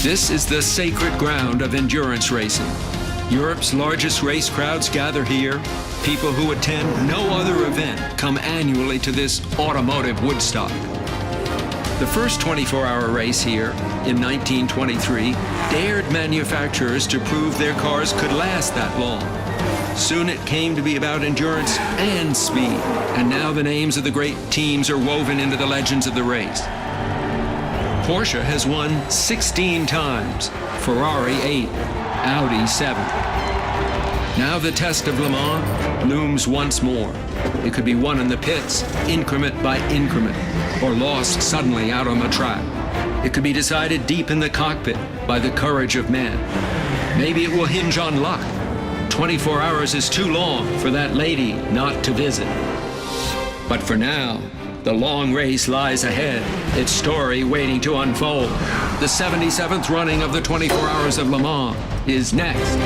This is the sacred ground of endurance racing. Europe's largest race crowds gather here. People who attend no other event come annually to this automotive Woodstock. The first 24-hour race here in 1923 dared manufacturers to prove their cars could last that long. Soon it came to be about endurance and speed, and now the names of the great teams are woven into the legends of the race. Porsche has won 16 times, Ferrari 8, Audi 7. Now the test of Le Mans looms once more. It could be won in the pits, increment by increment, or lost suddenly out on the track. It could be decided deep in the cockpit by the courage of man. Maybe it will hinge on luck. 24 hours is too long for that lady not to visit. But for now, the long race lies ahead, its story waiting to unfold. The 77th running of the 24 Hours of Le Mans is next.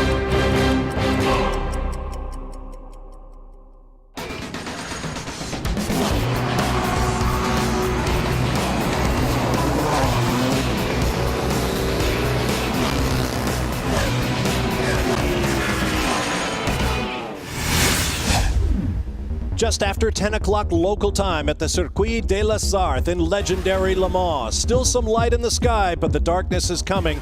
Just after 10 o'clock local time at the Circuit de la Sarthe in legendary Le Mans. Still some light in the sky, but the darkness is coming.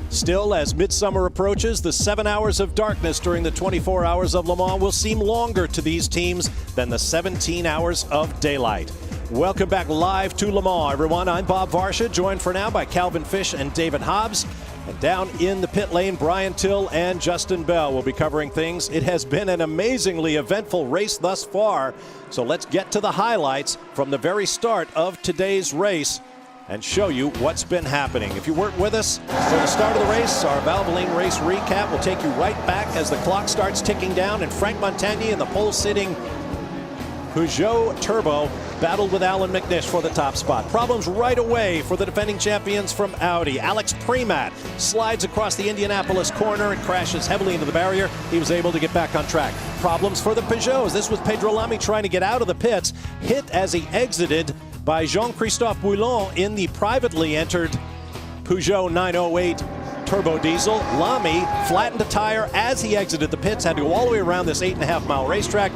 Still, as midsummer approaches, the 7 hours of darkness during the 24 Hours of Le Mans will seem longer to these teams than the 17 hours of daylight. Welcome back live to Le Mans, everyone. I'm Bob Varsha, joined for now by Calvin Fish and David Hobbs. And down in the pit lane, Brian Till and Justin Bell will be covering things. It has been an amazingly eventful race thus far. So let's get to the highlights from the very start of today's race and show you what's been happening. If you weren't with us for the start of the race, our Valvoline race recap will take you right back as the clock starts ticking down, and Frank Montagny in the pole-sitting Peugeot Turbo battled with Alan McNish for the top spot. Problems right away for the defending champions from Audi. Alex Premat slides across the Indianapolis corner and crashes heavily into the barrier. He was able to get back on track. Problems for the Peugeots. This was Pedro Lamy trying to get out of the pits, hit as he exited by Jean-Christophe Bouillon in the privately entered Peugeot 908 Turbo Diesel. Lamy flattened a tire as he exited the pits, had to go all the way around this 8.5-mile racetrack.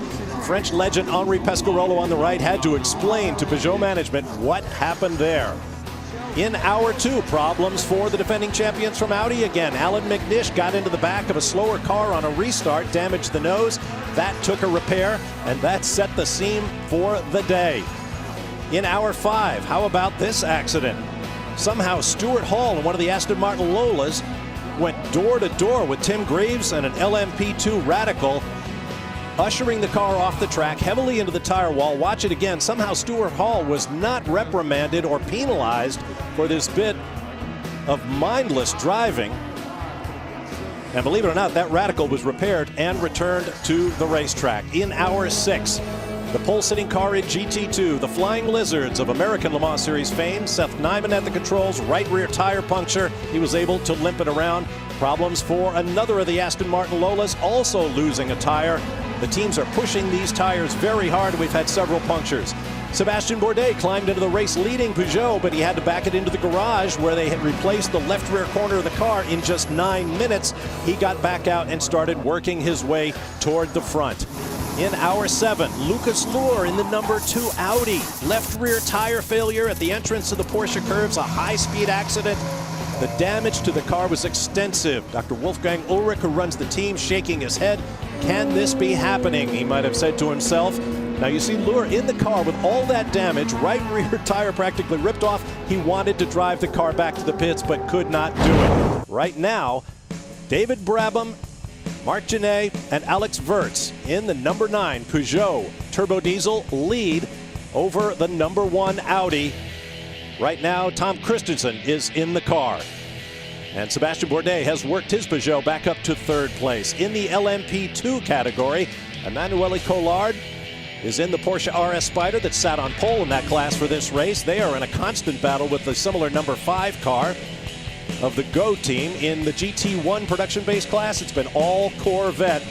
French legend Henri Pescarolo on the right had to explain to Peugeot management what happened there. In hour two, problems for the defending champions from Audi again. Alan McNish got into the back of a slower car on a restart, damaged the nose. That took a repair, and that set the scene for the day. In hour five, how about this accident? Somehow Stuart Hall in one of the Aston Martin Lolas went door to door with Tim Greaves and an LMP2 Radical, ushering the car off the track heavily into the tire wall. Watch it again. Somehow Stuart Hall was not reprimanded or penalized for this bit of mindless driving. And believe it or not, that Radical was repaired and returned to the racetrack. In hour six, the pole-sitting car in GT2, the Flying Lizards of American Le Mans Series fame. Seth Nyman at the controls, right rear tire puncture. He was able to limp it around. Problems for another of the Aston Martin Lolas, also losing a tire. The teams are pushing these tires very hard. We've had several punctures. Sebastian Bourdais climbed into the race-leading Peugeot, but he had to back it into the garage where they had replaced the left rear corner of the car in just 9 minutes. He got back out and started working his way toward the front. In hour seven, Lucas Luhr in the number 2 Audi. Left rear tire failure at the entrance to the Porsche curves, a high-speed accident. The damage to the car was extensive. Dr. Wolfgang Ulrich, who runs the team, shaking his head. Can this be happening? He might have said to himself. Now you see Luhr in the car with all that damage, right rear tire practically ripped off. He wanted to drive the car back to the pits, but could not do it. Right now, David Brabham, Marc Gené, and Alex Wurz in the number 9 Peugeot Turbo Diesel lead over the number 1 Audi. Right now, Tom Christensen is in the car. And Sebastian Bourdais has worked his Peugeot back up to 3rd place. In the LMP2 category, Emanuele Collard is in the Porsche RS Spyder that sat on pole in that class for this race. They are in a constant battle with the similar number 5 car of the Go team. In the GT1 production-based class, it's been all Corvette.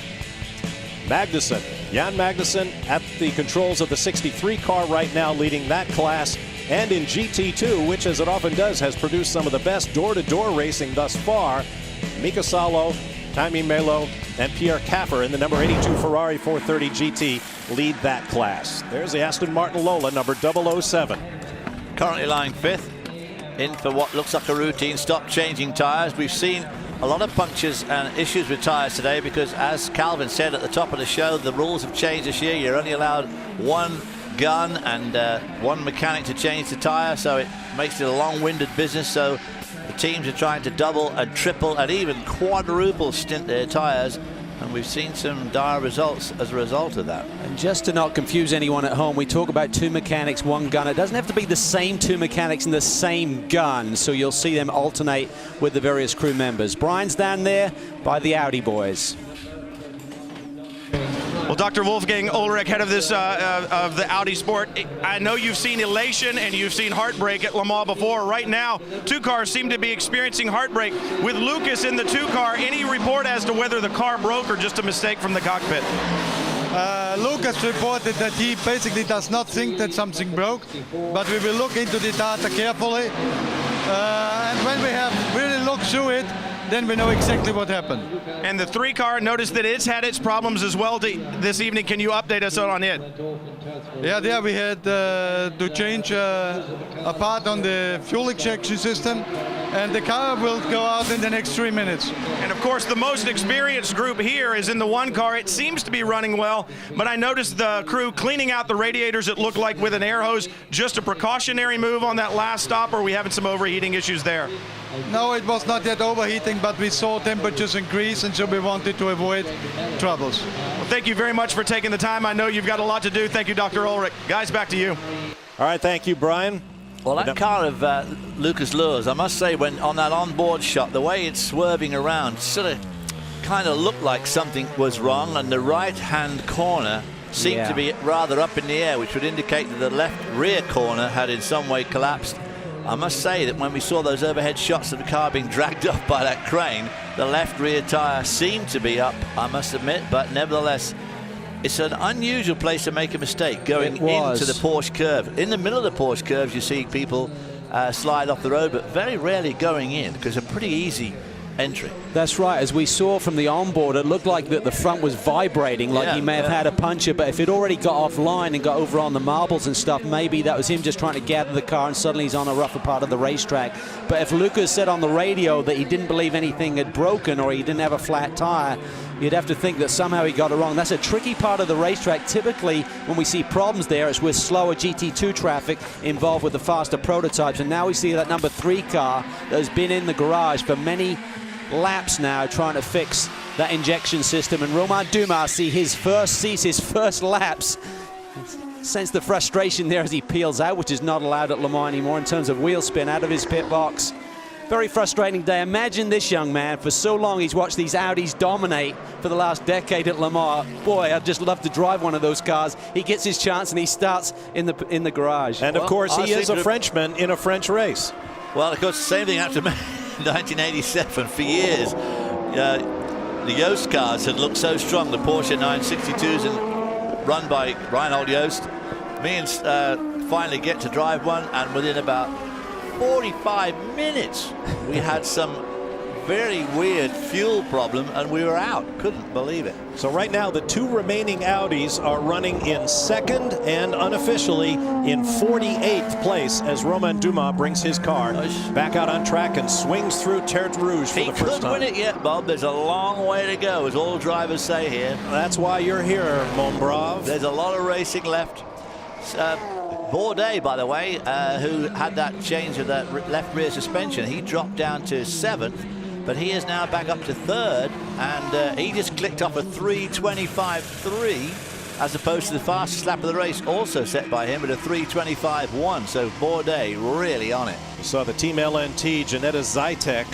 Magnussen, Jan Magnussen at the controls of the 63 car right now, leading that class And in GT2, which as it often does, has produced some of the best door-to-door racing thus far, Mika Salo, Taimi Melo, and Pierre Caffer in the number 82 Ferrari 430 GT lead that class. There's the Aston Martin Lola, number 007. Currently lying fifth, in for what looks like a routine stop, changing tyres. We've seen a lot of punctures and issues with tyres today because, as Calvin said at the top of the show, the rules have changed this year. You're only allowed one gun and one mechanic to change the tyre, so it makes it a long-winded business. So the teams are trying to double and triple and even quadruple stint their tyres, and we've seen some dire results as a result of that. And just to not confuse anyone at home, we talk about two mechanics, one gun. It doesn't have to be the same two mechanics in the same gun, so you'll see them alternate with the various crew members. Brian's down there by the Audi boys. Well, Dr. Wolfgang Ullrich, head of this of the Audi Sport, I know you've seen elation and you've seen heartbreak at Le Mans before. Right now, two cars seem to be experiencing heartbreak. With Lucas in the two car, any report as to whether the car broke or just a mistake from the cockpit? Lucas reported that he basically does not think that something broke, but we will look into the data carefully. And when we have really looked through it, then we know exactly what happened. And the three car, notice that it's had its problems as well this evening. Can you update us on it? Yeah, there we had to change a part on the fuel injection system, and the car will go out in the next 3 minutes. And of course, the most experienced group here is in the one car. It seems to be running well, but I noticed the crew cleaning out the radiators, it looked like, with an air hose. Just a precautionary move on that last stop, or are we having some overheating issues there? No, it was not yet overheating, but we saw temperatures increase, and so we wanted to avoid troubles. Well, thank you very much for taking the time. I know you've got a lot to do. Thank you, Dr. Ullrich. Guys, back to you. All right, thank you, Brian. Well, that car of Lucas Luhr's, I must say, when on that onboard shot, the way it's swerving around sort of kind of looked like something was wrong, and the right-hand corner seemed to be rather up in the air, which would indicate that the left rear corner had in some way collapsed. I must say that when we saw those overhead shots of the car being dragged up by that crane, the left rear tyre seemed to be up, I must admit, but nevertheless, it's an unusual place to make a mistake, going into the Porsche curve. In the middle of the Porsche curves, you see people slide off the road, but very rarely going in, because it's a pretty easy entry. That's right. As we saw from the onboard, it looked like that the front was vibrating, like he may have had a puncture, but if it already got offline and got over on the marbles and stuff, maybe that was him just trying to gather the car and suddenly he's on a rougher part of the racetrack. But if Lucas said on the radio that he didn't believe anything had broken or he didn't have a flat tire, you'd have to think that somehow he got it wrong. That's a tricky part of the racetrack. Typically, when we see problems there, it's with slower GT2 traffic involved with the faster prototypes. And now we see that number 3 car that has been in the garage for many laps now trying to fix that injection system, and Romain Dumas sees his first laps. Sense the frustration there as he peels out, which is not allowed at Le Mans anymore in terms of wheel spin out of his pit box. Very frustrating day. Imagine this young man, for so long he's watched these Audis dominate for the last decade at Le Mans. Boy, I'd just love to drive one of those cars. He gets his chance and he starts in the garage. And of course he is a Frenchman in a French race. Well, of course, the same thing happened to me. 1987, for years, the Yost cars had looked so strong, the Porsche 962s, and run by Reinhold Yost. Me and finally get to drive one, and within about 45 minutes, we had some very weird fuel problem, and we were out. Couldn't believe it. So right now, the 2 remaining Audis are running in second and unofficially in 48th place as Romain Dumas brings his car back out on track and swings through Terre Rouge for the first time. He couldn't win it yet, Bob. There's a long way to go, as all drivers say here. That's why you're here, Mon Brave. There's a lot of racing left. Bourdais, by the way, who had that change of that left rear suspension, he dropped down to 7th. But he is now back up to 3rd, and he just clicked off a 3:25.3 as opposed to the fastest lap of the race, also set by him at a 3:25.1. So Bourdais really on it. You saw the Team LNT, Janetta Zytek,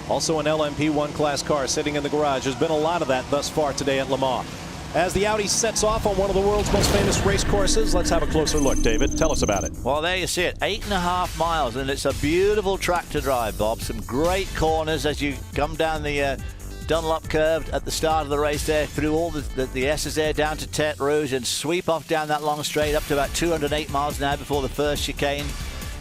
also an LMP1 class car sitting in the garage. There's been a lot of that thus far today at Le Mans. As the Audi sets off on one of the world's most famous race courses, let's have a closer look. David, tell us about it. Well, there you see it, 8.5 miles, and it's a beautiful track to drive, Bob. Some great corners as you come down the Dunlop curve at the start of the race there, through all the S's there down to Terre Rouge, and sweep off down that long straight up to about 208 miles an hour before the first chicane.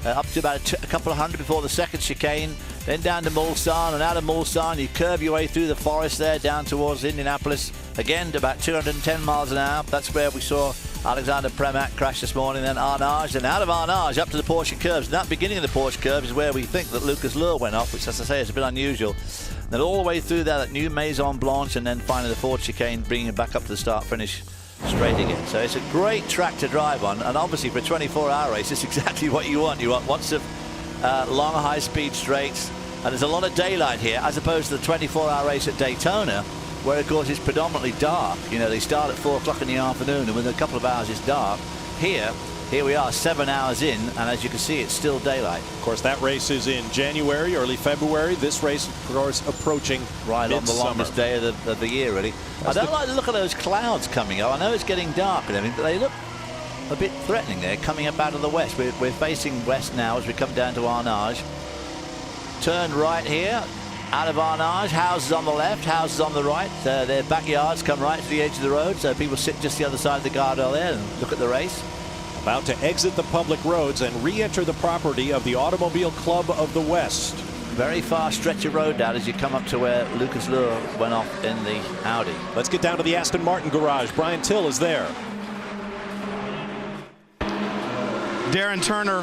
up to about a couple of hundred before the second chicane, then down to Mulsanne, and out of Mulsanne you curve your way through the forest there down towards Indianapolis, again to about 210 miles an hour. That's where we saw Alexander Premack crash this morning, then Arnage, and out of Arnage up to the Porsche curves. And that beginning of the Porsche curve is where we think that Lucas Luhr went off, which, as I say, is a bit unusual. Then all the way through there, that new Maison Blanche, and then finally the Ford chicane, bringing it back up to the start-finish straight again. So it's a great track to drive on, and obviously for a 24-hour race, it's exactly what you want. You want lots of long, high-speed straights, and there's a lot of daylight here, as opposed to the 24-hour race at Daytona, where of course it's predominantly dark. You know, they start at 4 o'clock in the afternoon, and within a couple of hours it's dark. Here we are 7 hours in, and as you can see, it's still daylight. Of course, that race is in January, early February. This race, of course, approaching right on the longest day of the year, really. I don't like the look of those clouds coming up. I know it's getting dark and everything, but they look a bit threatening there, coming up out of the west. We're facing west now as we come down to Arnage. Turn right here, out of Arnage, houses on the left, houses on the right. Their backyards come right to the edge of the road, so people sit just the other side of the guardrail there and look at the race. About to exit the public roads and re-enter the property of the Automobile Club of the West. Very far stretch of road down as you come up to where Lucas Luhr went off in the Audi. Let's get down to the Aston Martin garage. Brian Till is there. Darren Turner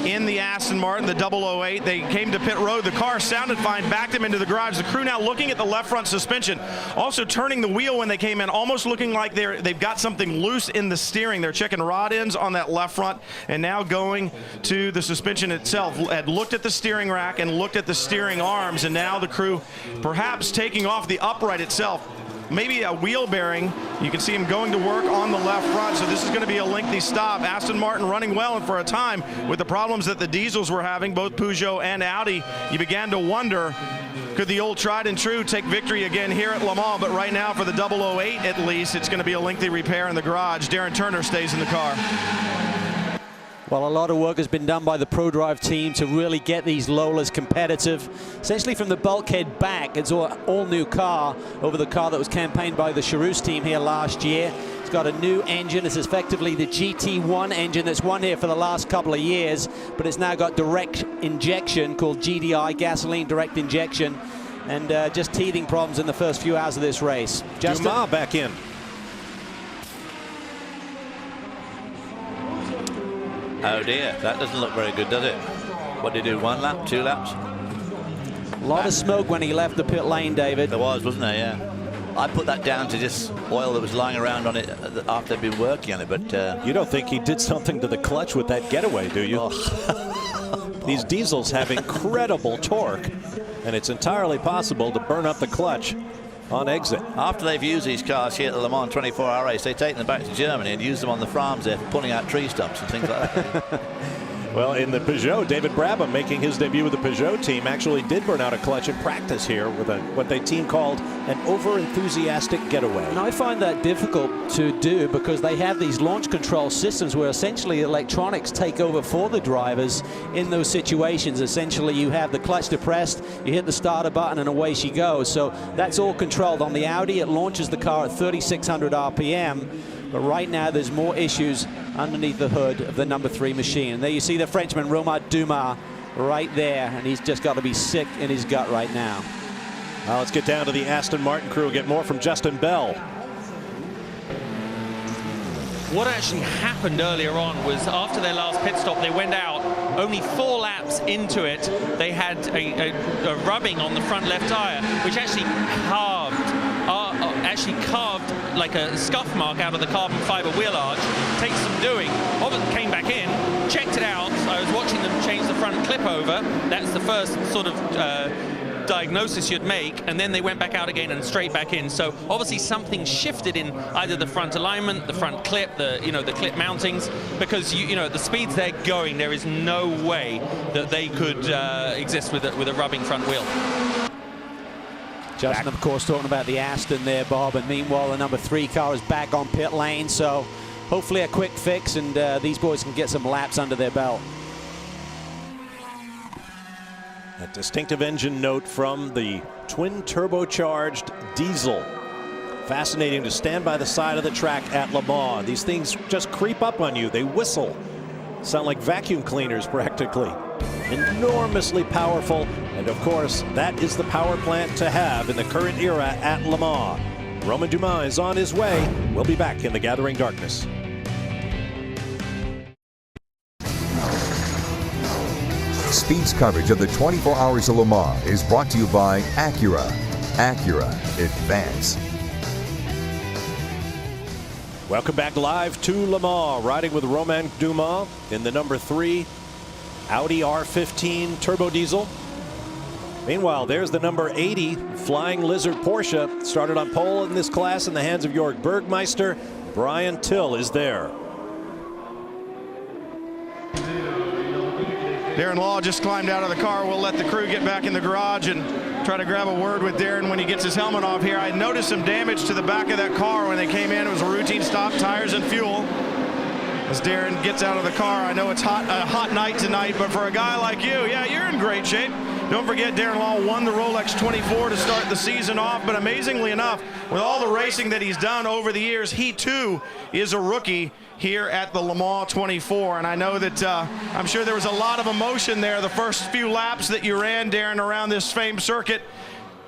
in the Aston Martin, the 008. They came to pit road. The car sounded fine, backed him into the garage. The crew now looking at the left front suspension, also turning the wheel when they came in, almost looking like they've got something loose in the steering. They're checking rod ends on that left front, and now going to the suspension itself. Had looked at the steering rack and looked at the steering arms, and now the crew perhaps taking off the upright itself. Maybe a wheel bearing. You can see him going to work on the left front, so this is going to be a lengthy stop. Aston Martin running well, and for a time, with the problems that the diesels were having, both Peugeot and Audi, you began to wonder, could the old tried and true take victory again here at Le Mans? But right now, for the 008 at least, it's going to be a lengthy repair in the garage. Darren Turner stays in the car. Well, a lot of work has been done by the ProDrive team to really get these Lolas competitive. Essentially from the bulkhead back, it's all new car over the car that was campaigned by the Charouz team here last year. It's got a new engine. It's effectively the GT1 engine that's won here for the last couple of years, but it's now got direct injection called GDI, gasoline direct injection, and just teething problems in the first few hours of this race. Justin Dumas back in. Oh dear, that doesn't look very good, does it? What did he do, 1 lap, 2 laps? A lot of smoke when he left the pit lane, David. There was, wasn't there, yeah. I put that down to just oil that was lying around on it after they'd been working on it, but... You don't think he did something to the clutch with that getaway, do you? Oh. These diesels have incredible torque, and it's entirely possible to burn up the clutch on exit. After they've used these cars here at the Le Mans 24-hour race, they take them back to Germany and use them on the farms there for pulling out tree stumps and things like that. Well, in the Peugeot, David Brabham, making his debut with the Peugeot team, actually did burn out a clutch in practice here with what their team called an over-enthusiastic getaway. And I find that difficult to do because they have these launch control systems where essentially electronics take over for the drivers in those situations. Essentially, you have the clutch depressed, you hit the starter button, and away she goes. So that's all controlled. On the Audi, it launches the car at 3,600 RPM. But right now, there's more issues underneath the hood of the number 3 machine. And there you see the Frenchman, Romain Dumas, right there. And he's just got to be sick in his gut right now. Well, let's get down to the Aston Martin crew. Get more from Justin Bell. What actually happened earlier on was after their last pit stop, they went out. Only 4 laps into it, they had a rubbing on the front left tire, which actually carved like a scuff mark out of the carbon fiber wheel arch. Takes some doing. Obviously came back in, checked it out. I was watching them change the front clip over. That's the first sort of diagnosis you'd make, and then they went back out again and straight back in. So obviously something shifted in either the front alignment, the front clip, the clip mountings, because the speeds they're going, there is no way that they could exist with a rubbing front wheel. Justin, of course, talking about the Aston there, Bob, and meanwhile the number 3 car is back on pit lane, so hopefully a quick fix, and these boys can get some laps under their belt. A distinctive engine note from the twin turbocharged diesel. Fascinating to stand by the side of the track at Le Mans. These things just creep up on you. They whistle Sound like vacuum cleaners practically. Enormously powerful, and of course, that is the power plant to have in the current era at Le Mans. Romain Dumas is on his way. We'll be back in the gathering darkness. Speed's coverage of the 24 Hours of Le Mans is brought to you by Acura. Acura Advance. Welcome back live to Le Mans, riding with Romain Dumas in the number 3 Audi R15 turbo diesel. Meanwhile, there's the number 80 Flying Lizard Porsche. Started on pole in this class in the hands of Jörg Bergmeister. Brian Till is there. Darren Law just climbed out of the car. We'll let the crew get back in the garage and try to grab a word with Darren when he gets his helmet off here. I noticed some damage to the back of that car when they came in. It was a routine stop, tires and fuel. As Darren gets out of the car, I know it's a hot night tonight, but for a guy like you, yeah, you're in great shape. Don't forget, Darren Law won the Rolex 24 to start the season off, but amazingly enough, with all the racing that he's done over the years, he too is a rookie here at the Le Mans 24. And I know that I'm sure there was a lot of emotion there the first few laps that you ran, Darren, around this famed circuit.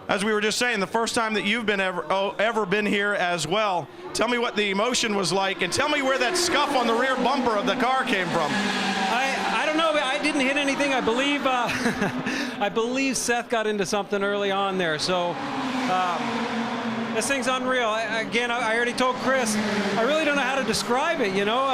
As we were just saying, the first time that you've been ever been here as well. Tell me what the emotion was like, and tell me where that scuff on the rear bumper of the car came from. I don't know. I didn't hit anything. I believe I believe Seth got into something early on there. So this thing's unreal. I already told Chris, I really don't know how to describe it. You know,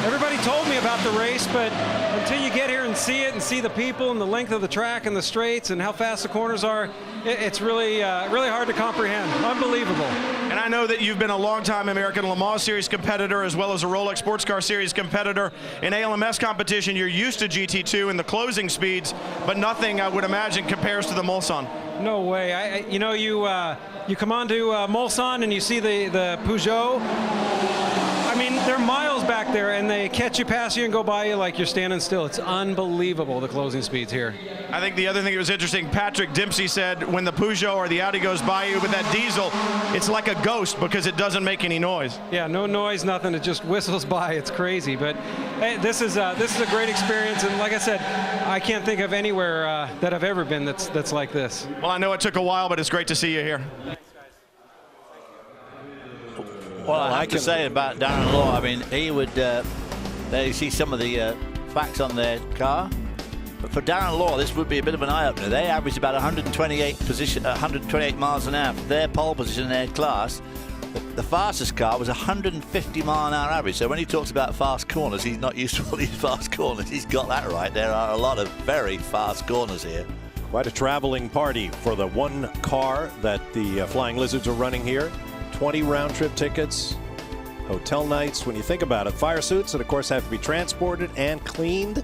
everybody told me about the race, but until you get here and see it and see the people and the length of the track and the straights and how fast the corners are, it's really really hard to comprehend. Unbelievable. And I know that you've been a long-time American Le Mans Series competitor as well as a Rolex Sports Car Series competitor. In ALMS competition, you're used to GT2 and the closing speeds, but nothing, I would imagine, compares to the Mulsanne. No way. You come on to Mulsanne and you see the Peugeot. I mean, they're miles back there, and they catch you, pass you, and go by you like you're standing still. It's unbelievable, the closing speeds here. I think the other thing that was interesting, Patrick Dempsey said when the Peugeot or the Audi goes by you with that diesel, it's like a ghost because it doesn't make any noise. Yeah, no noise, nothing. It just whistles by. It's crazy. But hey, this is a great experience, and like I said, I can't think of anywhere that I've ever been that's like this. Well, I know it took a while, but it's great to see you here. Well, I have to say about Darren Law, I mean, he would, there you see some of the facts on their car. But for Darren Law, this would be a bit of an eye-opener. They averaged about 128 miles an hour for their pole position in their class. The fastest car was 150 mile an hour average. So when he talks about fast corners, he's not used to all these fast corners. He's got that right. There are a lot of very fast corners here. Quite a traveling party for the one car that the Flying Lizards are running here. 20 round-trip tickets, hotel nights. When you think about it, fire suits that, of course, have to be transported and cleaned.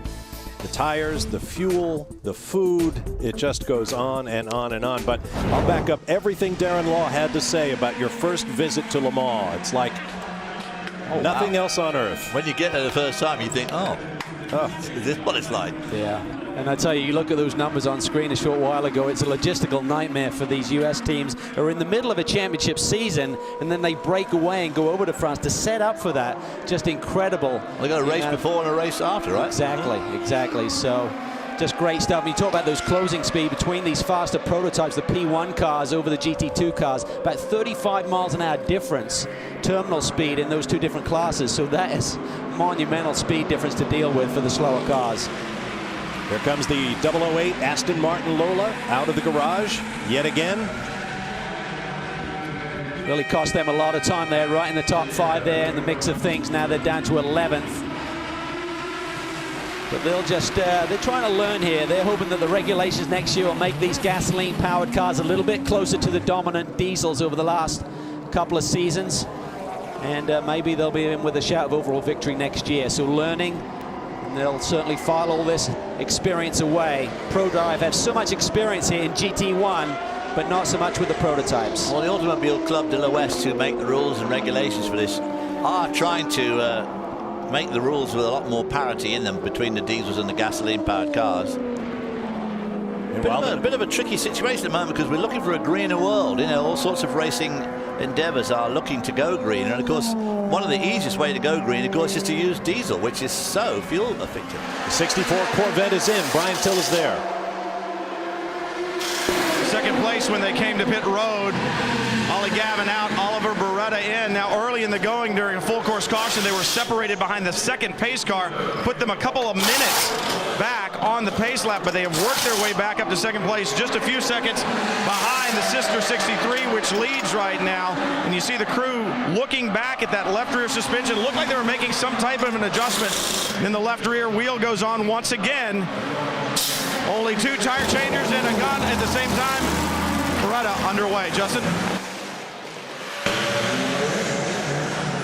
The tires, the fuel, the food, it just goes on and on and on. But I'll back up everything Darren Law had to say about your first visit to Le Mans. It's like nothing else on earth. When you get there the first time, you think, oh, is this what it's like? Yeah. And I tell you, you look at those numbers on screen a short while ago, it's a logistical nightmare for these US teams who are in the middle of a championship season, and then they break away and go over to France to set up for that. Just incredible. They got a race before and a race after, right? Exactly. So just great stuff. When you talk about those closing speed between these faster prototypes, the P1 cars over the GT2 cars, about 35 miles an hour difference, terminal speed in those two different classes. So that is monumental speed difference to deal with for the slower cars. Here comes the 008 Aston Martin Lola out of the garage yet again. Really cost them a lot of time there, right in the top 5 there in the mix of things. Now they're down to 11th. But they'll just, they're trying to learn here. They're hoping that the regulations next year will make these gasoline-powered cars a little bit closer to the dominant diesels over the last couple of seasons. And maybe they'll be in with a shout of overall victory next year. So learning, and they'll certainly file all this experience away. ProDrive have so much experience here in GT1, but not so much with the prototypes. Well, the Automobile Club de l'Ouest, who make the rules and regulations for this, are trying to make the rules with a lot more parity in them between the diesels and the gasoline-powered cars. A bit of a tricky situation at the moment because we're looking for a greener world. You know, all sorts of racing endeavors are looking to go greener. And of course, one of the easiest way to go green, of course, is to use diesel, which is so fuel efficient. The 64 Corvette is in. Brian Till is there. Second place when they came to pit road. Ollie Gavin out, Oliver Beretta in. Now early in the going during a full course caution, they were separated behind the second pace car, put them a couple of minutes back on the pace lap, but they have worked their way back up to second place, just a few seconds behind the sister 63, which leads right now. And you see the crew looking back at that left rear suspension. It looked like they were making some type of an adjustment. Then the left rear wheel goes on once again. Only 2 tire changers and a gun at the same time. Beretta underway. Justin?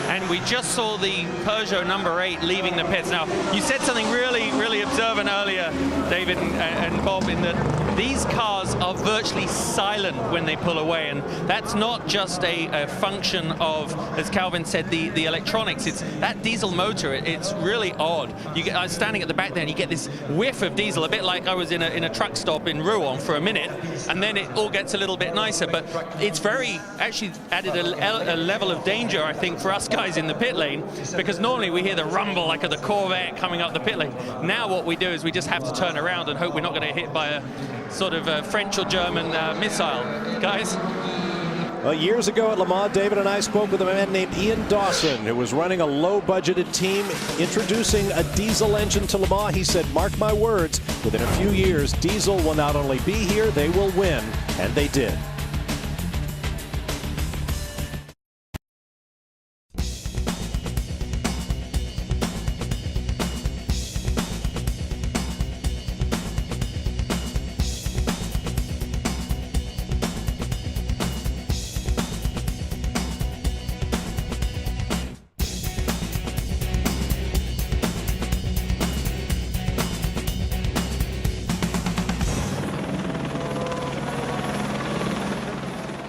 And we just saw the Peugeot number 8 leaving the pits. Now, you said something really, really observant earlier, David and Bob, in that these cars are virtually silent when they pull away, and that's not just a function of, as Calvin said, the electronics. It's that diesel motor. It's really odd. I was standing at the back there, and you get this whiff of diesel, a bit like I was in a truck stop in Rouen for a minute, and then it all gets a little bit nicer. But it's actually added a level of danger, I think, for us guys in the pit lane, because normally we hear the rumble like of the Corvette coming up the pit lane. Now what we do is we just have to turn around and hope we're not going to hit by a sort of a French or German missile. Guys? Well, years ago at Le Mans, David and I spoke with a man named Ian Dawson, who was running a low-budgeted team introducing a diesel engine to Le Mans. He said, mark my words, within a few years, diesel will not only be here, they will win. And they did.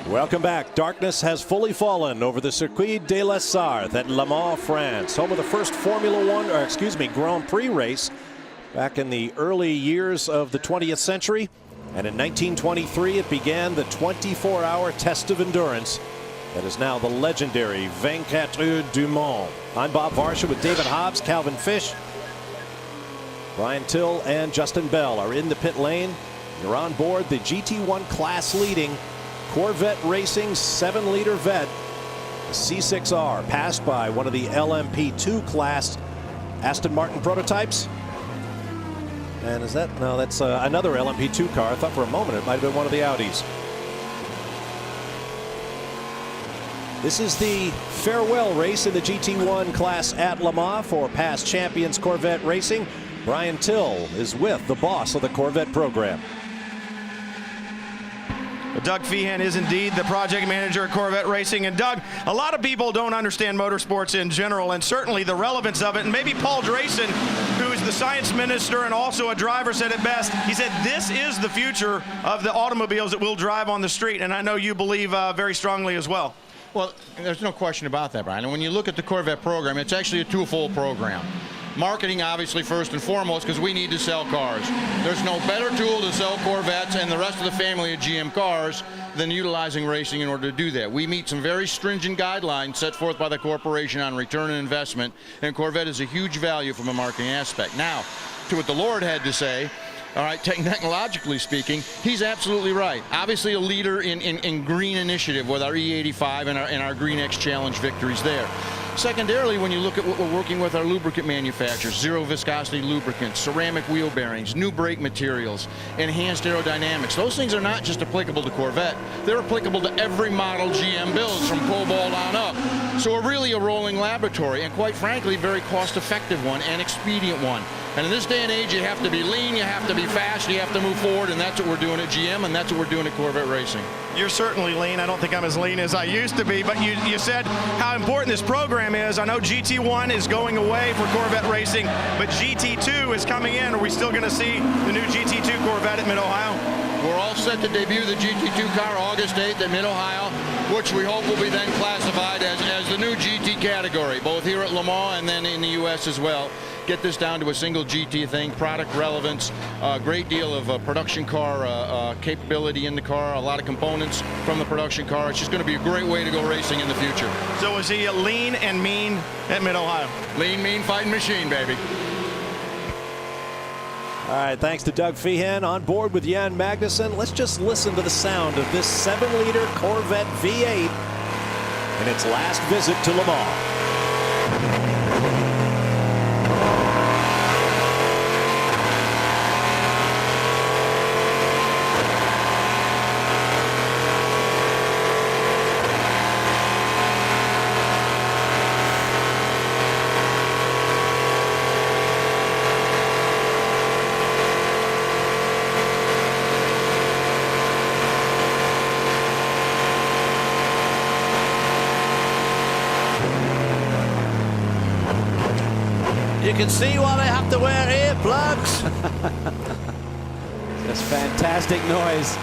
Welcome back. Darkness has fully fallen over the Circuit de la Sarthe at Le Mans, France, home of the first Grand Prix race back in the early years of the 20th century. And in 1923, it began the 24-hour test of endurance that is now the legendary 24 Heures du Mans. I'm Bob Varsha with David Hobbs, Calvin Fish, Brian Till, and Justin Bell are in the pit lane. You're on board the GT1 class leading Corvette Racing 7-liter Vette, the C6R, passed by one of the LMP2 class Aston Martin prototypes. And is that, no, that's another LMP2 car. I thought for a moment it might have been one of the Audis. This is the farewell race in the GT1 class at Le Mans for past champions Corvette Racing. Brian Till is with the boss of the Corvette program. Doug Feehan is indeed the project manager at Corvette Racing. And Doug, a lot of people don't understand motorsports in general, and certainly the relevance of it. And maybe Paul Drayson, who is the science minister and also a driver, said it best. He said, this is the future of the automobiles that we'll drive on the street. And I know you believe very strongly as well. Well, there's no question about that, Brian. And when you look at the Corvette program, it's actually a twofold program. Marketing, obviously, first and foremost, because we need to sell cars. There's no better tool to sell Corvettes and the rest of the family of GM cars than utilizing racing in order to do that. We meet some very stringent guidelines set forth by the corporation on return on investment, and Corvette is a huge value from a marketing aspect. Now, to what the Lord had to say, all right, technologically speaking, he's absolutely right. Obviously a leader in green initiative with our E85 and our Green X Challenge victories there. Secondarily, when you look at what we're working with our lubricant manufacturers, zero viscosity lubricants, ceramic wheel bearings, new brake materials, enhanced aerodynamics, those things are not just applicable to Corvette. They're applicable to every model GM builds from Cobalt on up. So we're really a rolling laboratory, and quite frankly, very cost-effective one and expedient one. And in this day and age, you have to be lean, you have to be fast, you have to move forward, and that's what we're doing at GM, and that's what we're doing at Corvette Racing. You're certainly lean. I don't think I'm as lean as I used to be, but you said how important this program is. I know GT1 is going away for Corvette Racing, but GT2 is coming in. Are we still going to see the new GT2 Corvette at Mid-Ohio? We're all set to debut the GT2 car August 8th at Mid-Ohio, which we hope will be then classified as the new GT category, both here at Le Mans and then in the U.S. as well. get this down to a single GT thing, product relevance, a great deal of production car capability in the car, a lot of components from the production car. It's just going to be a great way to go racing in the future. So is he lean and mean at Mid-Ohio? Lean, mean, fighting machine, baby. All right, thanks to Doug Feehan. On board with Jan Magnussen. Let's just listen to the sound of this 7-liter Corvette V8 in its last visit to Le Mans. You can see why they have to wear earplugs. Just fantastic noise.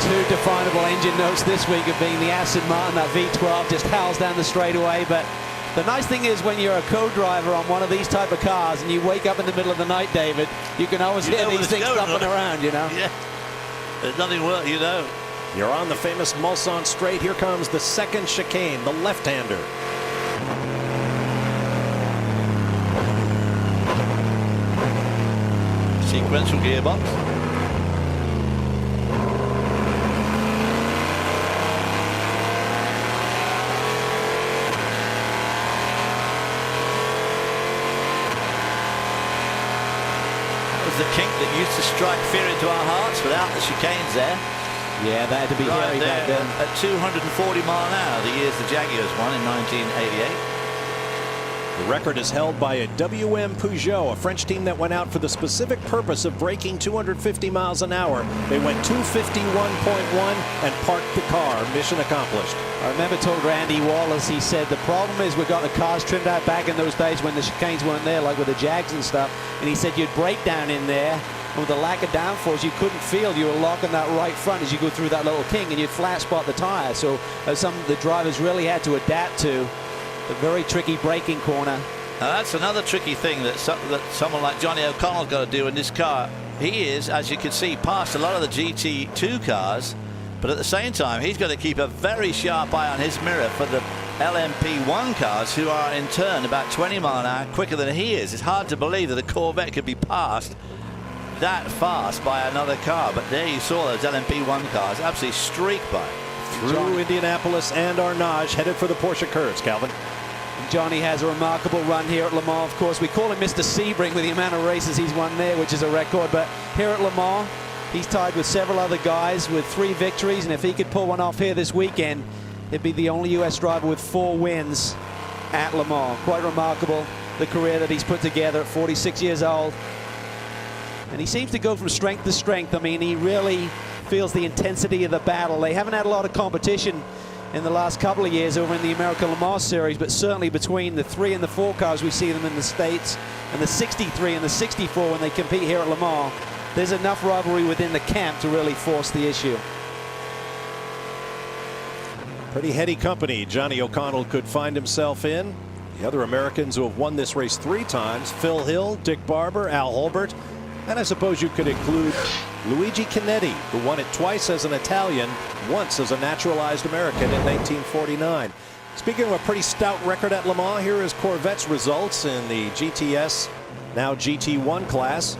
Two definable engine notes this week of being the Aston Martin. That V12 just howls down the straightaway. But the nice thing is when you're a co-driver on one of these type of cars and you wake up in the middle of the night, David, you can always hear these things thumping around, you know. Yeah. There's nothing worse, you know. You're on the famous Mulsanne straight. Here comes the second chicane, the left-hander. Sequential gearbox. That was the kink that used to strike fear into our hearts without the chicanes there. Yeah, that had to be right hairy there back then. At 240 mile an hour, the years the Jaguars won in 1988. The record is held by a WM Peugeot, a French team that went out for the specific purpose of breaking 250 miles an hour. They went 251.1 and parked the car. Mission accomplished. I remember told Randy Wallace, he said the problem is we got the cars trimmed out back in those days when the chicanes weren't there, like with the Jags and stuff. And he said you'd break down in there. With the lack of downforce, you couldn't feel you were locking that right front as you go through that little kink, and you'd flat spot the tire. So some of the drivers really had to adapt to the very tricky braking corner. Now that's another tricky thing that someone like Johnny O'Connell's got to do in this car. He is, as you can see, past a lot of the GT2 cars, but at the same time, he's got to keep a very sharp eye on his mirror for the LMP1 cars, who are in turn about 20 mile an hour quicker than he is. It's hard to believe that a Corvette could be passed that fast by another car, but there you saw those LMP1 cars absolutely streak by. Through Indianapolis and Arnage, headed for the Porsche curves, Calvin. Johnny has a remarkable run here at Le Mans. Of course, we call him Mr. Sebring with the amount of races he's won there, which is a record. But here at Le Mans, he's tied with several other guys with 3 victories. And if he could pull one off here this weekend, he'd be the only U.S. driver with 4 wins at Le Mans. Quite remarkable, the career that he's put together at 46 years old. And he seems to go from strength to strength. I mean, he really feels the intensity of the battle. They haven't had a lot of competition in the last couple of years over in the American Le Mans series, but certainly between the 3 and the 4 cars we see them in the States, and the 63 and the 64 when they compete here at Le Mans, there's enough rivalry within the camp to really force the issue. Pretty heady company Johnny O'Connell could find himself in. The other Americans who have won this race 3 times, Phil Hill, Dick Barber, Al Holbert, and I suppose you could include Luigi Chinetti, who won it twice as an Italian, once as a naturalized American in 1949. Speaking of a pretty stout record at Le Mans, here is Corvette's results in the GTS, now GT1 class.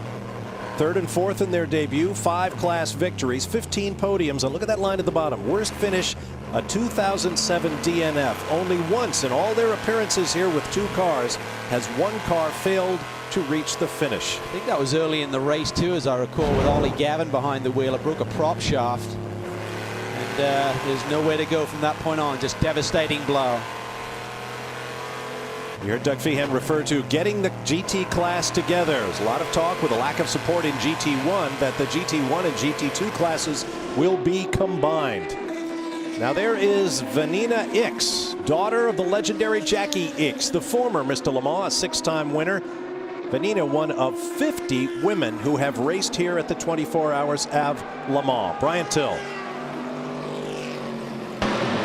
3rd and 4th in their debut, 5 class victories, 15 podiums, and look at that line at the bottom. Worst finish, a 2007 DNF. Only once in all their appearances here with 2 cars has 1 car failed to reach the finish. I think that was early in the race too, as I recall, with Ollie Gavin behind the wheel. It broke a prop shaft, and there's nowhere to go from that point on. Just devastating blow. You heard Doug Feehan refer to getting the GT class together. There's a lot of talk with a lack of support in GT1 that the GT1 and GT2 classes will be combined. Now there is Vanina Ickx, daughter of the legendary Jackie Ickx, the former Mr. Le Mans, a 6-time winner. Vanina, one of 50 women who have raced here at the 24 Hours of Le Mans. Brian Till.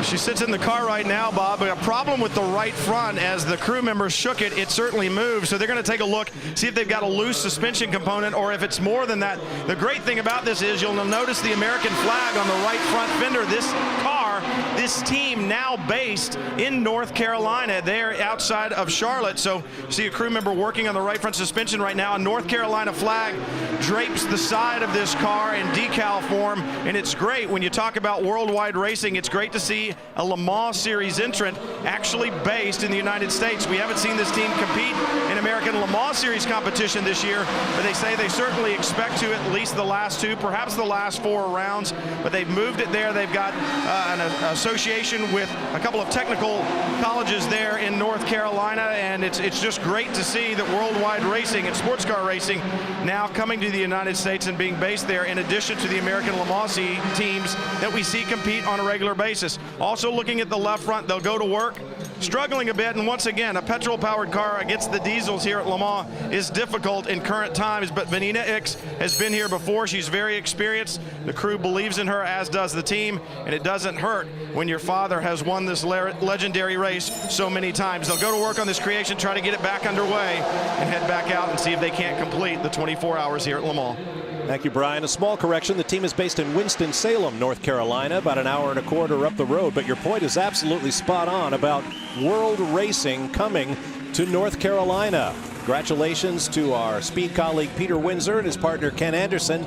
She sits in the car right now, Bob. A problem with the right front. As the crew members shook it, it certainly moved. So they're going to take a look, see if they've got a loose suspension component or if it's more than that. The great thing about this is you'll notice the American flag on the right front fender. This car, this team now based in North Carolina. They're outside of Charlotte. So see a crew member working on the right front suspension right now. A North Carolina flag drapes the side of this car in decal form, and it's great. When you talk about worldwide racing, it's great to see a Le Mans Series entrant actually based in the United States. We haven't seen this team compete in American Le Mans Series competition this year, but they say they certainly expect to at least the last 2, perhaps the last 4 rounds, but they've moved it there. They've got an association with a couple of technical colleges there in North Carolina, and it's just great to see that worldwide racing and sports car racing now coming to the United States and being based there, in addition to the American Le Mans teams that we see compete on a regular basis. Also looking at the left front, they'll go to work, struggling a bit, and once again, a petrol-powered car against the diesels here at Le Mans is difficult in current times, but Vanina Ix has been here before. She's very experienced. The crew believes in her, as does the team, and it doesn't hurt when your father has won this legendary race so many times. They'll go to work on this creation, try to get it back underway, and head back out and see if they can't complete the 24 hours here at Le Mans. Thank you, Brian. A small correction. The team is based in Winston-Salem, North Carolina, about an hour and a quarter up the road. But your point is absolutely spot on about world racing coming to North Carolina. Congratulations to our speed colleague Peter Windsor and his partner Ken Anderson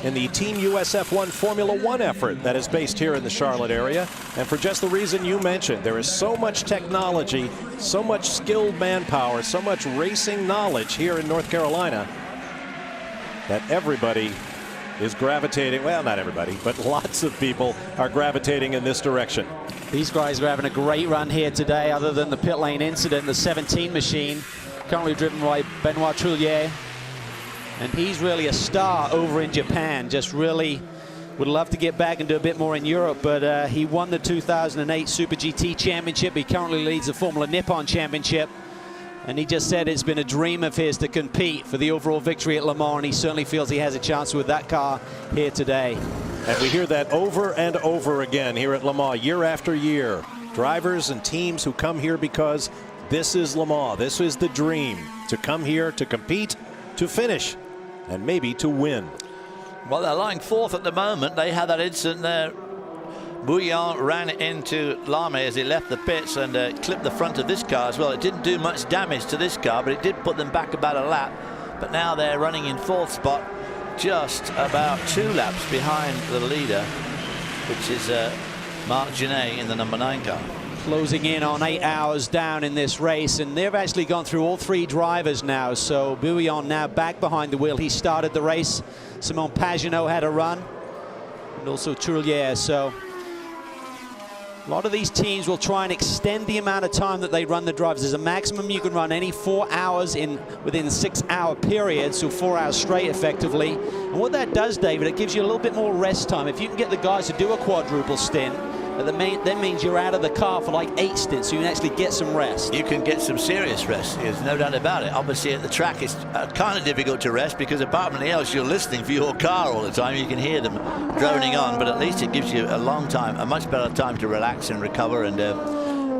in the Team USF1 Formula One effort that is based here in the Charlotte area. And for just the reason you mentioned, there is so much technology, so much skilled manpower, so much racing knowledge here in North Carolina that everybody is gravitating, well, not everybody, but lots of people are gravitating in this direction. These guys are having a great run here today, other than the pit lane incident. The 17 machine, currently driven by Benoit Trullier. And he's really a star over in Japan. Just really would love to get back and do a bit more in Europe, but he won the 2008 Super GT Championship. He currently leads the Formula Nippon Championship. And he just said it's been a dream of his to compete for the overall victory at Le Mans, and he certainly feels he has a chance with that car here today. And we hear that over and over again here at Le Mans, year after year. Drivers and teams who come here because this is Le Mans. This is the dream, to come here, to compete, to finish, and maybe to win. Well, they're lying 4th at the moment. They had that incident there. Bouillon ran into Lame as he left the pits and clipped the front of this car as well. It didn't do much damage to this car, but it did put them back about a lap. But now they're running in 4th spot, just about 2 laps behind the leader, which is Marc Genet in the number 9 car. Closing in on 8 hours down in this race, and they've actually gone through all 3 drivers now. So Bouillon now back behind the wheel. He started the race. Simon Pagenaud had a run, and also Trullier. So a lot of these teams will try and extend the amount of time that they run the drivers. There's a maximum you can run any 4 hours within 6-hour periods, so 4 hours straight effectively. And what that does, David, it gives you a little bit more rest time. If you can get the guys to do a quadruple stint, that means you're out of the car for like 8 stints, so you can actually get some rest. You can get some serious rest, there's no doubt about it. Obviously at the track it's kind of difficult to rest, because apart from anything else you're listening for your car all the time. You can hear them droning on, but at least it gives you a long time, a much better time to relax and recover. And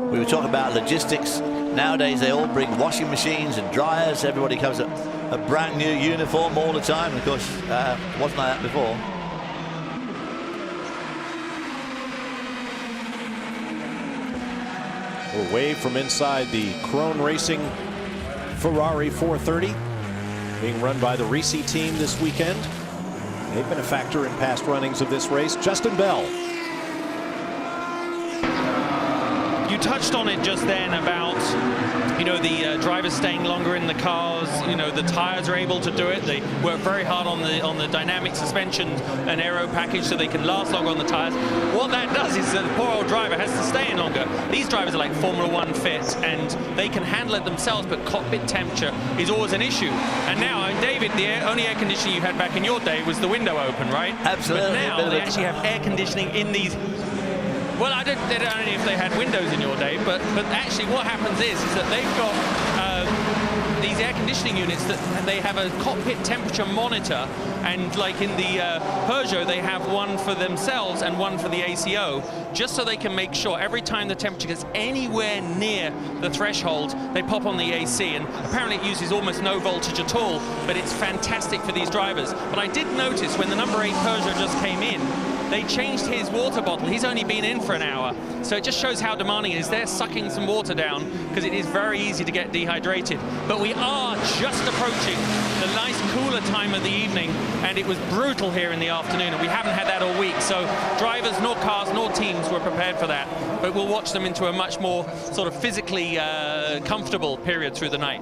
we were talking about logistics. Nowadays they all bring washing machines and dryers. Everybody comes a brand new uniform all the time. Of course, it wasn't like that before. A wave from inside the Krone Racing Ferrari 430, being run by the Risi team this weekend. They've been a factor in past runnings of this race. Justin Bell. You touched on it just then about, you know, the drivers staying longer in the cars. You know, the tires are able to do it. They work very hard on the dynamic suspension and aero package so they can last longer on the tires. What that does is that the poor old driver has to stay in longer. These drivers are like Formula One fit, and they can handle it themselves, but cockpit temperature is always an issue. And now, David, the only air conditioning you had back in your day was the window open, right? Absolutely. But now they actually have air conditioning in these. Well, I don't know if they had windows in your day, but actually what happens is that they've got these air conditioning units and they have a cockpit temperature monitor, and like in the Peugeot they have one for themselves and one for the ACO, just so they can make sure every time the temperature gets anywhere near the threshold they pop on the AC, and apparently it uses almost no voltage at all, but it's fantastic for these drivers. But I did notice when the number 8 Peugeot just came in, they changed his water bottle. He's only been in for an hour, so it just shows how demanding it is. They're sucking some water down because it is very easy to get dehydrated. But we are just approaching the nice cooler time of the evening, and it was brutal here in the afternoon, and we haven't had that all week. So drivers, nor cars, nor teams were prepared for that. But we'll watch them into a much more sort of physically comfortable period through the night.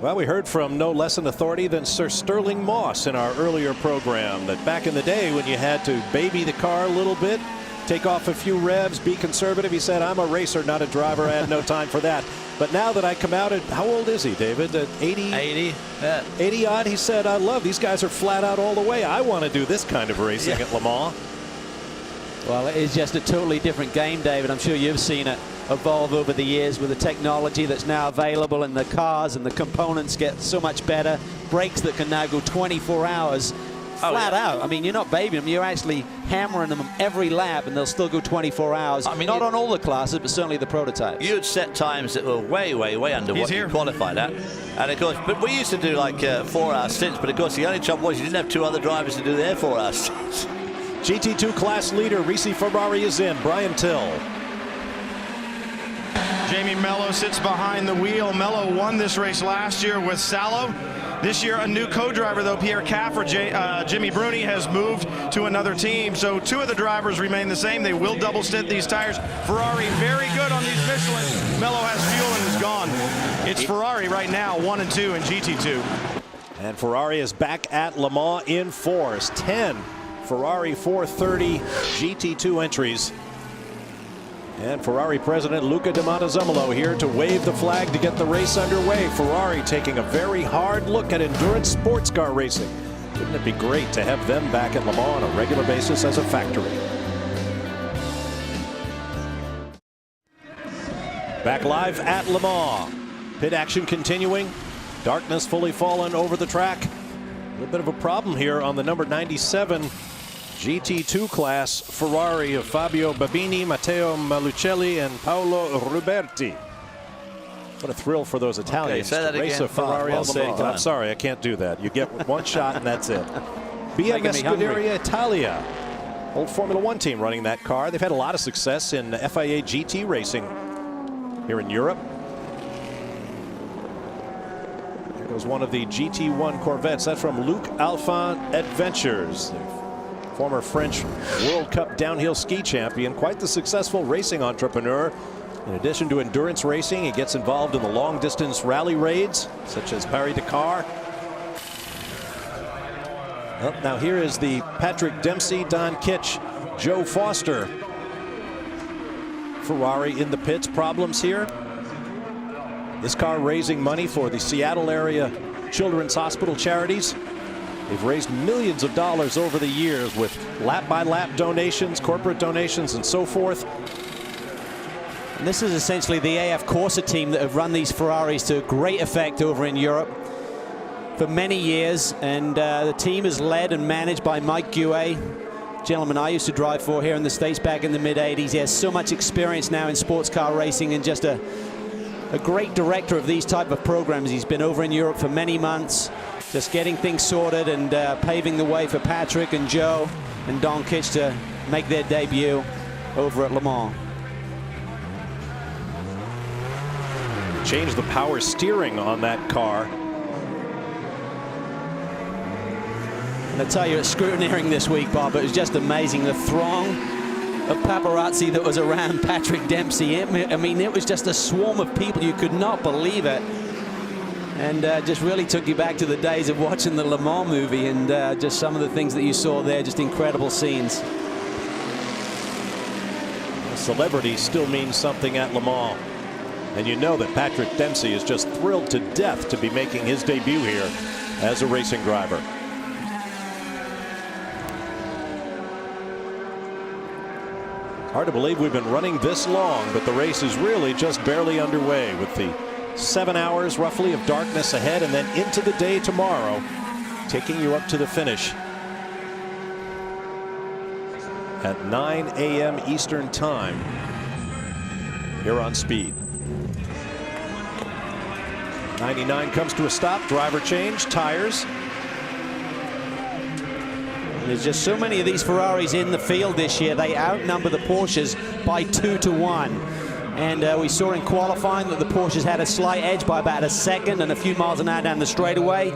Well, we heard from no less an authority than Sir Sterling Moss in our earlier program, that back in the day when you had to baby the car a little bit, take off a few revs, be conservative, he said, I'm a racer, not a driver. I had no time for that. But now that I come out at, how old is he, David? 80? 80. Yeah. 80 odd. He said, I love these guys are flat out all the way. I want to do this kind of racing at Le Mans. Well, it is just a totally different game, David. I'm sure you've seen it evolve over the years with the technology that's now available, and the cars and the components get so much better. Brakes that can now go 24 hours flat out. I mean, you're not babying them, you're actually hammering them every lap, and they'll still go 24 hours. I mean, not on all the classes, but certainly the prototypes. You'd set times that were way, way, way under what you qualified at. And of course, but we used to do like 4-hour stints, but of course the only trouble was you didn't have 2 other drivers to do their 4-hour stints. GT2 class leader Ricci Ferrari is in. Brian Till. Jamie Mello sits behind the wheel. Mello won this race last year with Salo. This year, a new co-driver, though, Pierre Caffer, Jimmy Bruni, has moved to another team. So 2 of the drivers remain the same. They will double stint these tires. Ferrari very good on these Michelin. Mello has fuel and is gone. It's Ferrari right now, 1 and 2 in GT2. And Ferrari is back at Le Mans in force. 10 Ferrari 430 GT2 entries. And Ferrari president Luca Di Montezemolo here to wave the flag to get the race underway. Ferrari taking a very hard look at endurance sports car racing. Wouldn't it be great to have them back at Le Mans on a regular basis as a factory? Back live at Le Mans. Pit action continuing. Darkness fully fallen over the track. A little bit of a problem here on the number 97 GT2 class Ferrari of Fabio Babini, Matteo Malucelli, and Paolo Ruberti. What a thrill for those Italians to race a Ferrari on Le Mans. I'm sorry, I can't do that. You get one shot and that's it. BMS Scuderia Italia, old Formula One team running that car. They've had a lot of success in FIA GT racing here in Europe. There goes one of the GT1 Corvettes. That's from Luc Alphand Adventures. Former French World Cup downhill ski champion, quite the successful racing entrepreneur. In addition to endurance racing, he gets involved in the long distance rally raids, such as Paris-Dakar. Well, now here is the Patrick Dempsey, Don Kitch, Joe Foster Ferrari in the pits. Problems here. This car raising money for the Seattle area Children's Hospital charities. They've raised millions of dollars over the years with lap-by-lap donations, corporate donations, and so forth. And this is essentially the AF Corsa team that have run these Ferraris to great effect over in Europe for many years. And the team is led and managed by Mike Guay, gentleman I used to drive for here in the States back in the mid-'80s. He has so much experience now in sports car racing and just a great director of these type of programs. He's been over in Europe for many months, just getting things sorted and paving the way for Patrick and Joe and Don Kitch to make their debut over at Le Mans. Change the power steering on that car. And I tell you, it's scrutineering this week, Bob. It was just amazing. The throng of paparazzi that was around Patrick Dempsey. I mean, it was just a swarm of people. You could not believe it. And just really took you back to the days of watching the Le Mans movie, and just some of the things that you saw there, just incredible scenes. Celebrity still means something at Le Mans. And you know that Patrick Dempsey is just thrilled to death to be making his debut here as a racing driver. Hard to believe we've been running this long, but the race is really just barely underway with the 7 hours roughly of darkness ahead, and then into the day tomorrow, taking you up to the finish at 9 a.m. Eastern Time here on Speed. 99 comes to a stop. Driver change, tires. There's just so many of these Ferraris in the field this year. They outnumber the Porsches by 2-1. And we saw in qualifying that the Porsches had a slight edge by about a second and a few miles an hour down the straightaway.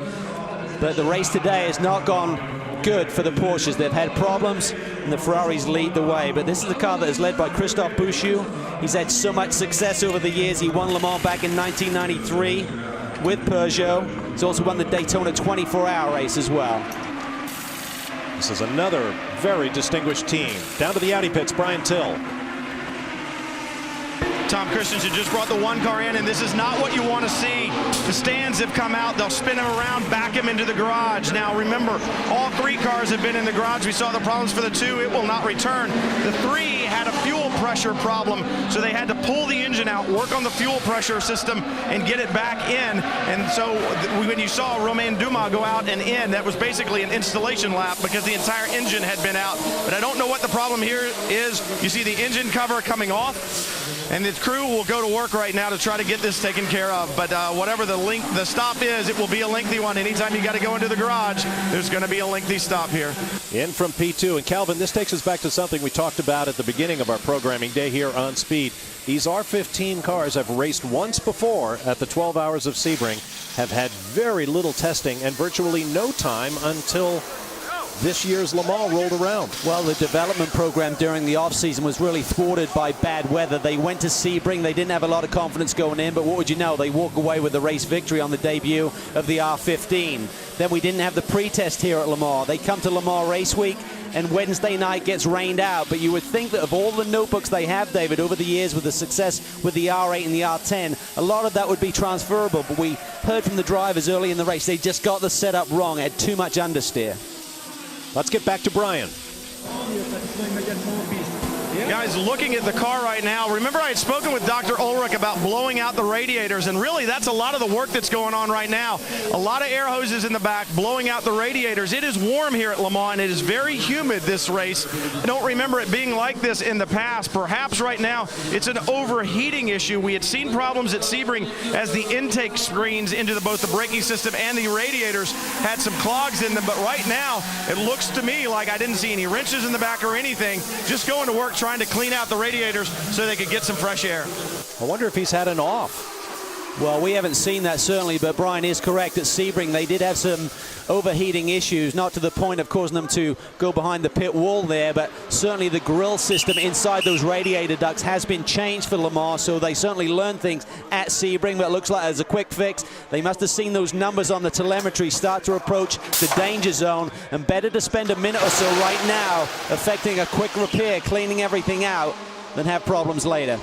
But the race today has not gone good for the Porsches. They've had problems, and the Ferraris lead the way. But this is a car that is led by Christophe Bouchou. He's had so much success over the years. He won Le Mans back in 1993 with Peugeot. He's also won the Daytona 24-hour race as well. This is another very distinguished team. Down to the Audi pits, Brian Till. Tom Christensen just brought the one car in, and this is not what you want to see. The stands have come out. They'll spin him around, back him into the garage. Now, remember, all 3 cars have been in the garage. We saw the problems for the 2. It will not return. The 3 had a fuel pressure problem, so they had to pull the engine out, work on the fuel pressure system, and get it back in. And so when you saw Romain Dumas go out and in, that was basically an installation lap because the entire engine had been out. But I don't know what the problem here is. You see the engine cover coming off, and the crew will go to work right now to try to get this taken care of. But whatever the stop is, it will be a lengthy one. Anytime you got to go into the garage, there's going to be a lengthy stop here. In from P2. And Calvin, this takes us back to something we talked about at the beginning of our programming day here on Speed. These R15 cars have raced once before at the 12 Hours of Sebring, have had very little testing and virtually no time until this year's Le Mans rolled around. Well, the development program during the off-season was really thwarted by bad weather. They went to Sebring. They didn't have a lot of confidence going in, but what would you know? They walk away with the race victory on the debut of the R15. Then we didn't have the pre-test here at Le Mans. They come to Le Mans race week, and Wednesday night gets rained out. But you would think that of all the notebooks they have, David, over the years with the success with the R8 and the R10, a lot of that would be transferable. But we heard from the drivers early in the race, they just got the setup wrong, had too much understeer. Let's get back to Brian. Guys, looking at the car right now, remember I had spoken with Dr. Ulrich about blowing out the radiators, and really that's a lot of the work that's going on right now. A lot of air hoses in the back blowing out the radiators. It is warm here at Le Mans, and it is very humid this race. I don't remember it being like this in the past. Perhaps right now it's an overheating issue. We had seen problems at Sebring as the intake screens into both the braking system and the radiators had some clogs in them, but right now it looks to me like I didn't see any wrenches in the back or anything. Just going to work trying to clean out the radiators so they could get some fresh air. I wonder if he's had an off. Well, we haven't seen that certainly, but Brian is correct. At Sebring, they did have some overheating issues, not to the point of causing them to go behind the pit wall there, but certainly the grill system inside those radiator ducts has been changed for Le Mans, so they certainly learned things at Sebring, but it looks like there's a quick fix. They must have seen those numbers on the telemetry start to approach the danger zone, and better to spend a minute or so right now effecting a quick repair, cleaning everything out, than have problems later.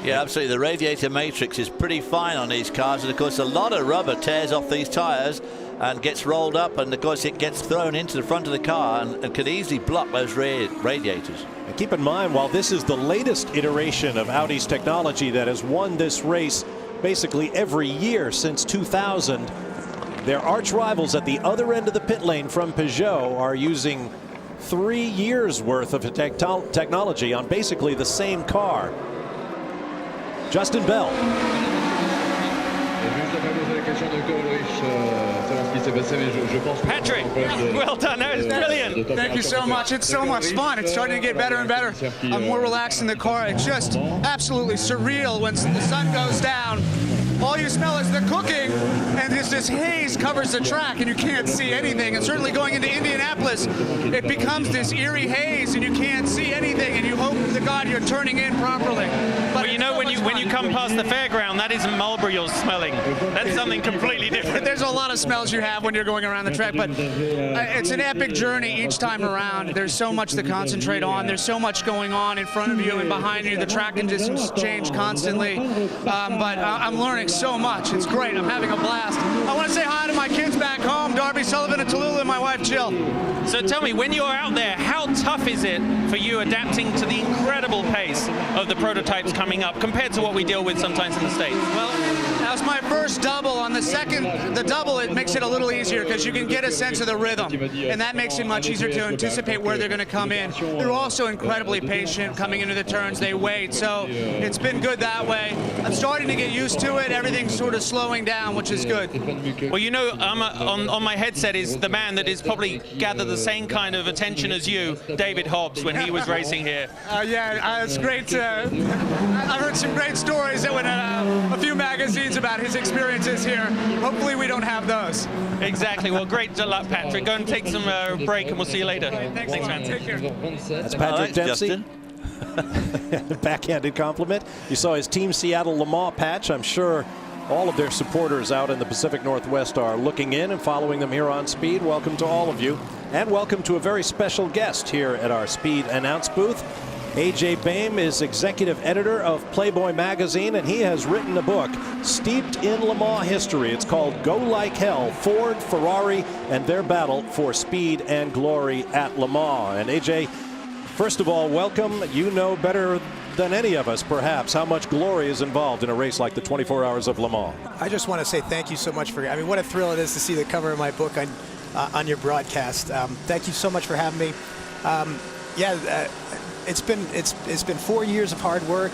Yeah, absolutely. The radiator matrix is pretty fine on these cars, and of course a lot of rubber tears off these tires and gets rolled up, and of course it gets thrown into the front of the car and could easily block those radiators. And keep in mind, while this is the latest iteration of Audi's technology that has won this race basically every year since 2000, their arch rivals at the other end of the pit lane from Peugeot are using 3 years worth of technology on basically the same car. Justin Bell. Patrick, well done. That was brilliant. Thank you so much. It's so much fun. It's starting to get better and better. I'm more relaxed in the car. It's just absolutely surreal when the sun goes down. All you smell is the cooking, and this haze covers the track, and you can't see anything. And certainly going into Indianapolis, it becomes this eerie haze, and you can't see anything, and you hope to God you're turning in properly. But well, you know, when you come past the fairground, that isn't Marlboro you're smelling. That's something completely different. There's a lot of smells you have when you're going around the track, but it's an epic journey each time around. There's so much to concentrate on. There's so much going on in front of you and behind you. The track conditions change constantly, but I'm learning so much. It's great. I'm having a blast. I want to say hi to my kids back home, Darby Sullivan and Tallulah, and my wife Jill. So tell me, when you're out there, how tough is it for you adapting to the incredible pace of the prototypes coming up compared to what we deal with sometimes in the States? Well, That was my first double. On the double, it makes it a little easier because you can get a sense of the rhythm, and that makes it much easier to anticipate where they're going to come in. They're also incredibly patient coming into the turns. They wait, so it's been good that way. I'm starting to get used to it. Everything's sort of slowing down, which is good. Well, you know, on my headset is the man that has probably gathered the same kind of attention as you, David Hobbs, when he was racing here. Yeah, it's great. I've heard some great stories that went in a few magazines about his experiences here. Hopefully we don't have those. Exactly. Well, great luck, Patrick. Go and take some break, and we'll see you later. Thanks, man. Take care. That's Patrick Dempsey. Backhanded compliment. You saw his Team Seattle Le Mans patch. I'm sure all of their supporters out in the Pacific Northwest are looking in and following them here on Speed. Welcome to all of you. And welcome to a very special guest here at our Speed announce booth. A.J. Baim is executive editor of Playboy magazine, and he has written a book steeped in Le Mans history. It's called Go Like Hell, Ford, Ferrari, and their battle for speed and glory at Le Mans. And A.J., first of all, welcome. You know better than any of us, perhaps, how much glory is involved in a race like the 24 Hours of Le Mans. I just want to say thank you so much for, I mean, what a thrill it is to see the cover of my book on your broadcast. Thank you so much for having me. It's been 4 years of hard work,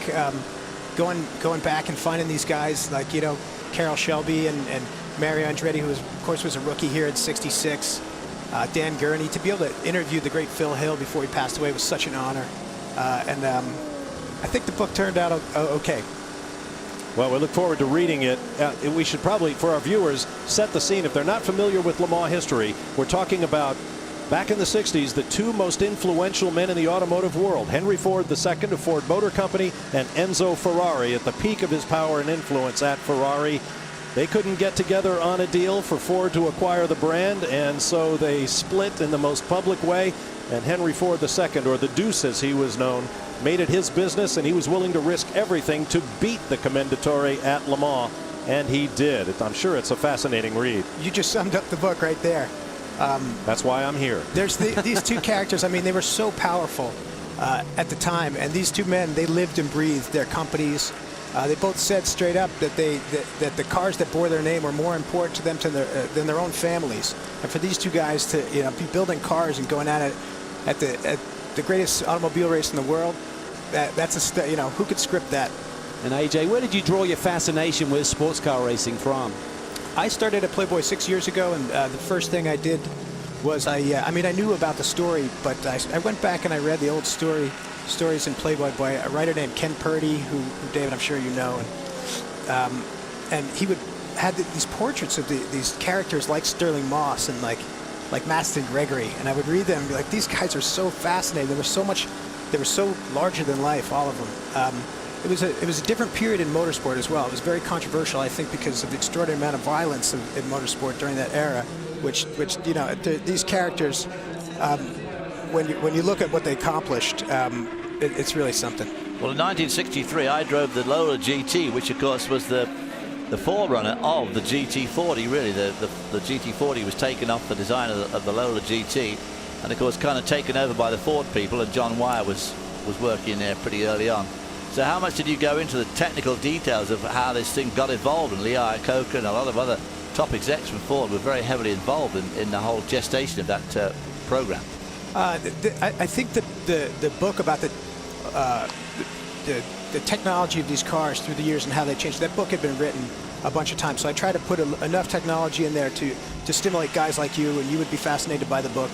going back and finding these guys like, you know, Carroll Shelby and Mario Andretti, who of course was a rookie here at 66. Dan Gurney. To be able to interview the great Phil Hill before he passed away was such an honor. I think the book turned out okay. Well, we look forward to reading it. We should probably, for our viewers, set the scene. If they're not familiar with Le Mans history, we're talking about back in the 60s, the two most influential men in the automotive world, Henry Ford II of Ford Motor Company and Enzo Ferrari at the peak of his power and influence at Ferrari. They couldn't get together on a deal for Ford to acquire the brand, and so they split in the most public way. And Henry Ford II, or the Deuce as he was known, made it his business, and he was willing to risk everything to beat the Commendatore at Le Mans, and he did. I'm sure it's a fascinating read. You just summed up the book right there. That's why I'm here. There's these two characters. I mean, they were so powerful at the time, and these two men, they lived and breathed their companies. They both said straight up that that the cars that bore their name were more important to them than their own families. And for these two guys to be building cars and going at it at the greatest automobile race in the world, that's who could script that? And AJ, where did you draw your fascination with sports car racing from? I started at Playboy 6 years ago, and the first thing I did was I knew about the story, but I went back and I read the old stories in Playboy by a writer named Ken Purdy, who David, I'm sure you know, and he had these portraits of these characters like Sterling Moss and like Maston Gregory, and I would read them and be like, these guys are so fascinating. They were so larger than life, all of them. It was a different period in motorsport as well. It was very controversial, I think, because of the extraordinary amount of violence in motorsport during that era, which these characters, when you look at what they accomplished, it's really something. Well, in 1963, I drove the Lola GT, which of course was the forerunner of the GT40. Really, the GT40 was taken off the design of the Lola GT, and of course kind of taken over by the Ford people, and John Wyer was working there pretty early on. So how much did you go into the technical details of how this thing got involved? And Lee Iacocca and a lot of other top execs from Ford were very heavily involved in the whole gestation of that program. I think that the book about the technology of these cars through the years and how they changed, that book had been written a bunch of times. So I tried to put enough technology in there to stimulate guys like you, and you would be fascinated by the book.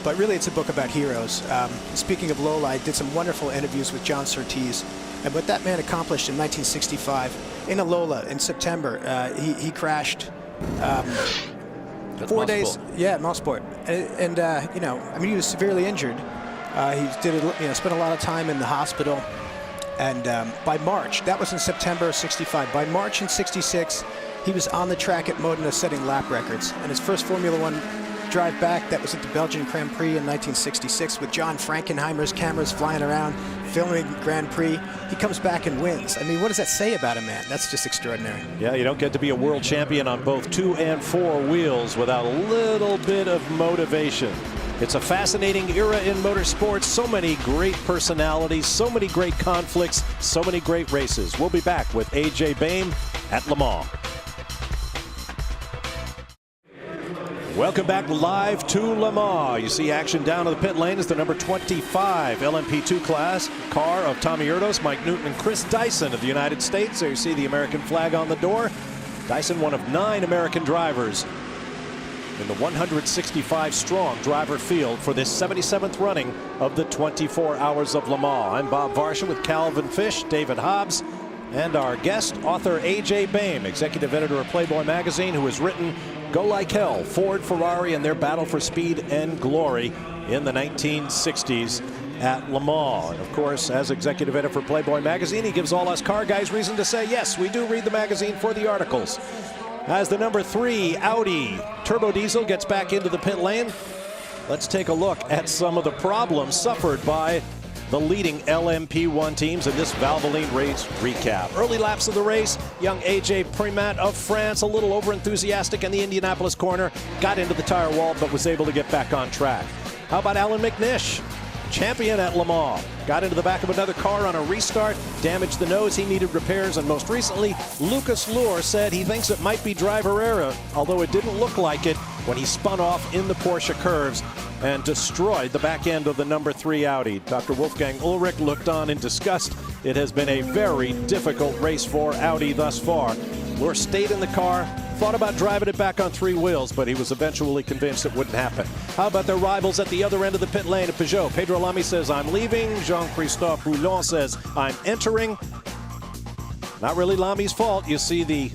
But really, it's a book about heroes. Speaking of Lola, I did some wonderful interviews with John Surtees, and what that man accomplished in 1965 in a Lola in September. He crashed 4 days. Yeah, at Mosport, and he was severely injured. He spent a lot of time in the hospital, and by March, that was in September of '65. By March in '66, he was on the track at Modena setting lap records, and his first Formula One drive back, that was at the Belgian Grand Prix in 1966 with John Frankenheimer's cameras flying around filming Grand Prix. He comes back and wins. I mean, what does that say about a man? That's just extraordinary. Yeah, you don't get to be a world champion on both 2 and 4 wheels without a little bit of motivation. It's a fascinating era in motorsports. So many great personalities, so many great conflicts, so many great races. We'll be back with A.J. Baim at Le Mans. Welcome back live to Le Mans. You see action down in the pit lane is the number 25 LMP2 class car of Tommy Erdos, Mike Newton, and Chris Dyson of the United States. There you see the American flag on the door. Dyson, one of 9 American drivers in the 165-strong driver field for this 77th running of the 24 Hours of Le Mans. I'm Bob Varsha with Calvin Fish, David Hobbs, and our guest, author A.J. Baim, executive editor of Playboy magazine, who has written Go Like Hell, Ford, Ferrari, and their battle for speed and glory in the 1960s at Le Mans. And of course, as executive editor for Playboy magazine, he gives all us car guys reason to say, yes, we do read the magazine for the articles. As the number 3 Audi turbo diesel gets back into the pit lane, let's take a look at some of the problems suffered by the leading LMP1 teams in this Valvoline race recap. Early laps of the race, young AJ Primat of France, a little over-enthusiastic in the Indianapolis corner, got into the tire wall but was able to get back on track. How about Alan McNish, champion at Le Mans, got into the back of another car on a restart, damaged the nose, he needed repairs, and most recently, Lucas Luhr said he thinks it might be driver error, although it didn't look like it when he spun off in the Porsche curves and destroyed the back end of the number 3 Audi. Dr. Wolfgang Ullrich looked on in disgust. It has been a very difficult race for Audi thus far. Luhr stayed in the car, thought about driving it back on 3 wheels, but he was eventually convinced it wouldn't happen. How about their rivals at the other end of the pit lane at Peugeot? Pedro Lamy says, I'm leaving. Jean-Christophe Roulant says, I'm entering. Not really Lamy's fault. You see the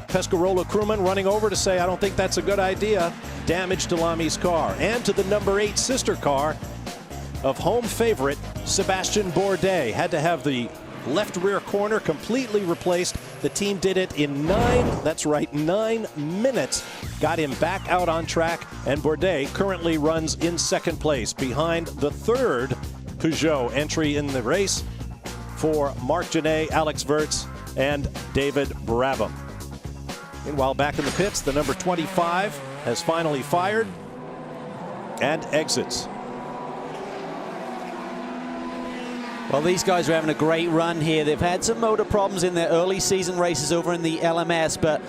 Pescarolo crewman running over to say, I don't think that's a good idea. Damage to Lamy's car and to the number 8 sister car of home favorite Sebastian Bourdais. Had to have the left rear corner completely replaced. The team did it in 9 minutes. Got him back out on track, and Bourdais currently runs in 2nd place behind the 3rd Peugeot entry in the race for Marc Gené, Alex Wurz, and David Brabham. Meanwhile, back in the pits, the number 25 has finally fired and exits. Well, these guys are having a great run here. They've had some motor problems in their early season races over in the LMS, but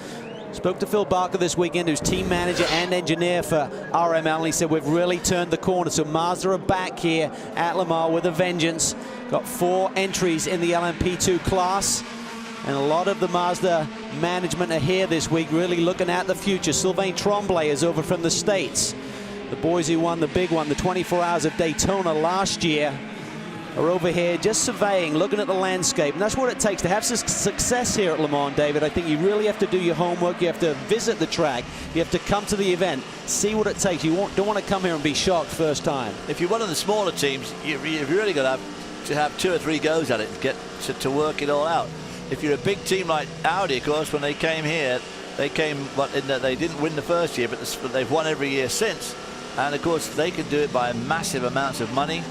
spoke to Phil Barker this weekend, who's team manager and engineer for RML, and he said we've really turned the corner. So Mazda are back here at Le Mans with a vengeance. Got 4 entries in the LMP2 class. And a lot of the Mazda management are here this week, really looking at the future. Sylvain Tremblay is over from the States. The boys who won the big one, the 24 Hours of Daytona last year, are over here just surveying, looking at the landscape. And that's what it takes to have success here at Le Mans, David. I think you really have to do your homework. You have to visit the track. You have to come to the event, see what it takes. You don't want to come here and be shocked first time. If you're one of the smaller teams, you've really got to have 2 or 3 goes at it and get to work it all out. If you're a big team like Audi, of course, when they came here, they came, they didn't win the first year, but they've won every year since. And of course, they can do it by massive amounts of money,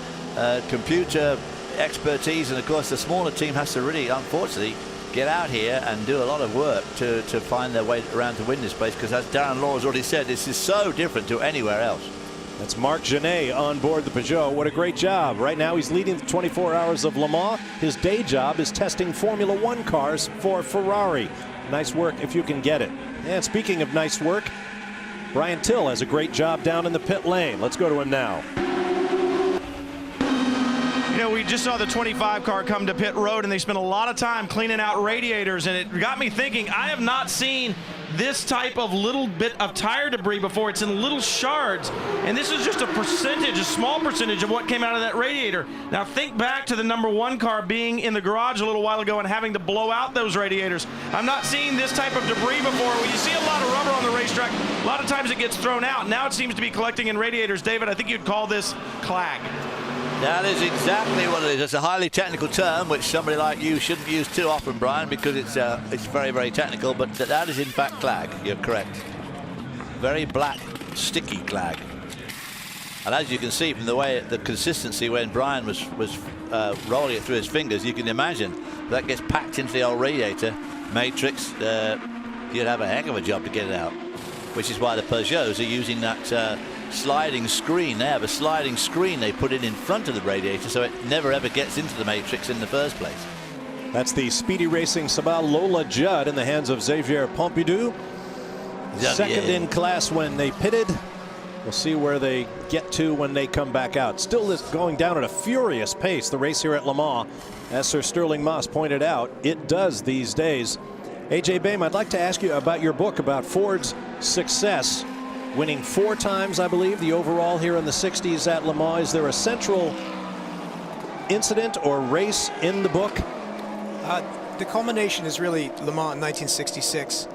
computer expertise, and of course, the smaller team has to really, unfortunately, get out here and do a lot of work to find their way around to win this place. Because as Darren Law has already said, this is so different to anywhere else. That's Marc Gené on board the Peugeot. What a great job. Right now he's leading the 24 Hours of Le Mans. His day job is testing Formula One cars for Ferrari. Nice work if you can get it. And speaking of nice work, Brian Till has a great job down in the pit lane. Let's go to him now. You know, we just saw the 25 car come to pit road, and they spent a lot of time cleaning out radiators, and it got me thinking, I have not seen this type of little bit of tire debris before. It's in little shards, and this is just a percentage, a small percentage of what came out of that radiator. Now think back to the number 1 car being in the garage a little while ago and having to blow out those radiators. I'm not seeing this type of debris before. When you see a lot of rubber on the racetrack, a lot of times it gets thrown out. Now it seems to be collecting in radiators. David, I think you'd call this clag. That is exactly what it is. It's a highly technical term, which somebody like you shouldn't use too often, Brian, because it's very, very technical. But that is in fact clag. You're correct. Very black, sticky clag. And as you can see from the way the consistency when Brian was rolling it through his fingers, you can imagine that gets packed into the old radiator matrix. You'd have a heck of a job to get it out. Which is why the Peugeots are using that sliding screen. They have a sliding screen they put in front of the radiator, so it never ever gets into the matrix in the first place. That's the Speedy Racing Sabal Lola Judd in the hands of Xavier Pompidou. Second in class when they pitted. We'll see where they get to when they come back out. Still this going down at a furious pace, the race here at Le Mans. As Sir Sterling Moss pointed out, it does these days. A.J. Boehm, I'd like to ask you about your book about Ford's success, winning 4 times, I believe, the overall here in the 60s at Le Mans. Is there a central incident or race in the book? The culmination is really Le Mans in 1966.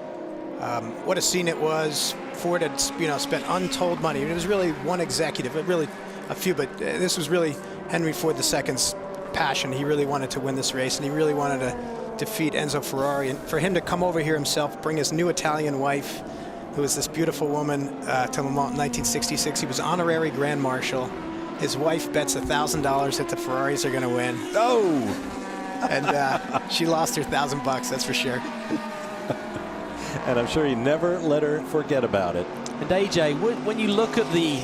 What a scene it was. Ford had, spent untold money. It was really one executive, really a few, but this was really Henry Ford II's passion. He really wanted to win this race, and he really wanted to defeat Enzo Ferrari. And for him to come over here himself, bring his new Italian wife, who was this beautiful woman, to Le Mans in 1966. He was honorary Grand Marshal. His wife bets $1,000 that the Ferraris are going to win. Oh! And she lost her $1,000, that's for sure. And I'm sure he never let her forget about it. And AJ, when you look at the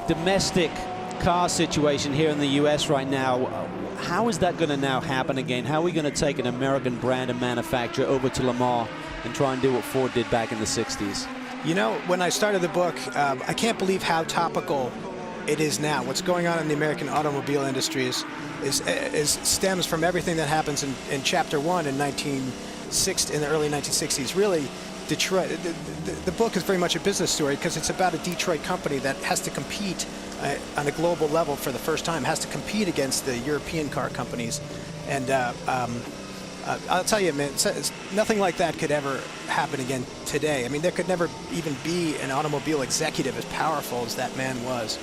domestic car situation here in the U.S. right now, how is that going to now happen again? How are we going to take an American brand and manufacturer over to Le Mans and try and do what Ford did back in the 60s? You know, when I started the book, I can't believe how topical it is now. What's going on in the American automobile industry stems from everything that happens in Chapter 1 in the early 1960s. Really, Detroit. The book is very much a business story because it's about a Detroit company that has to compete on a global level for the first time, has to compete against the European car companies. And I'll tell you, man, nothing like that could ever happen again today. I mean, there could never even be an automobile executive as powerful as that man was.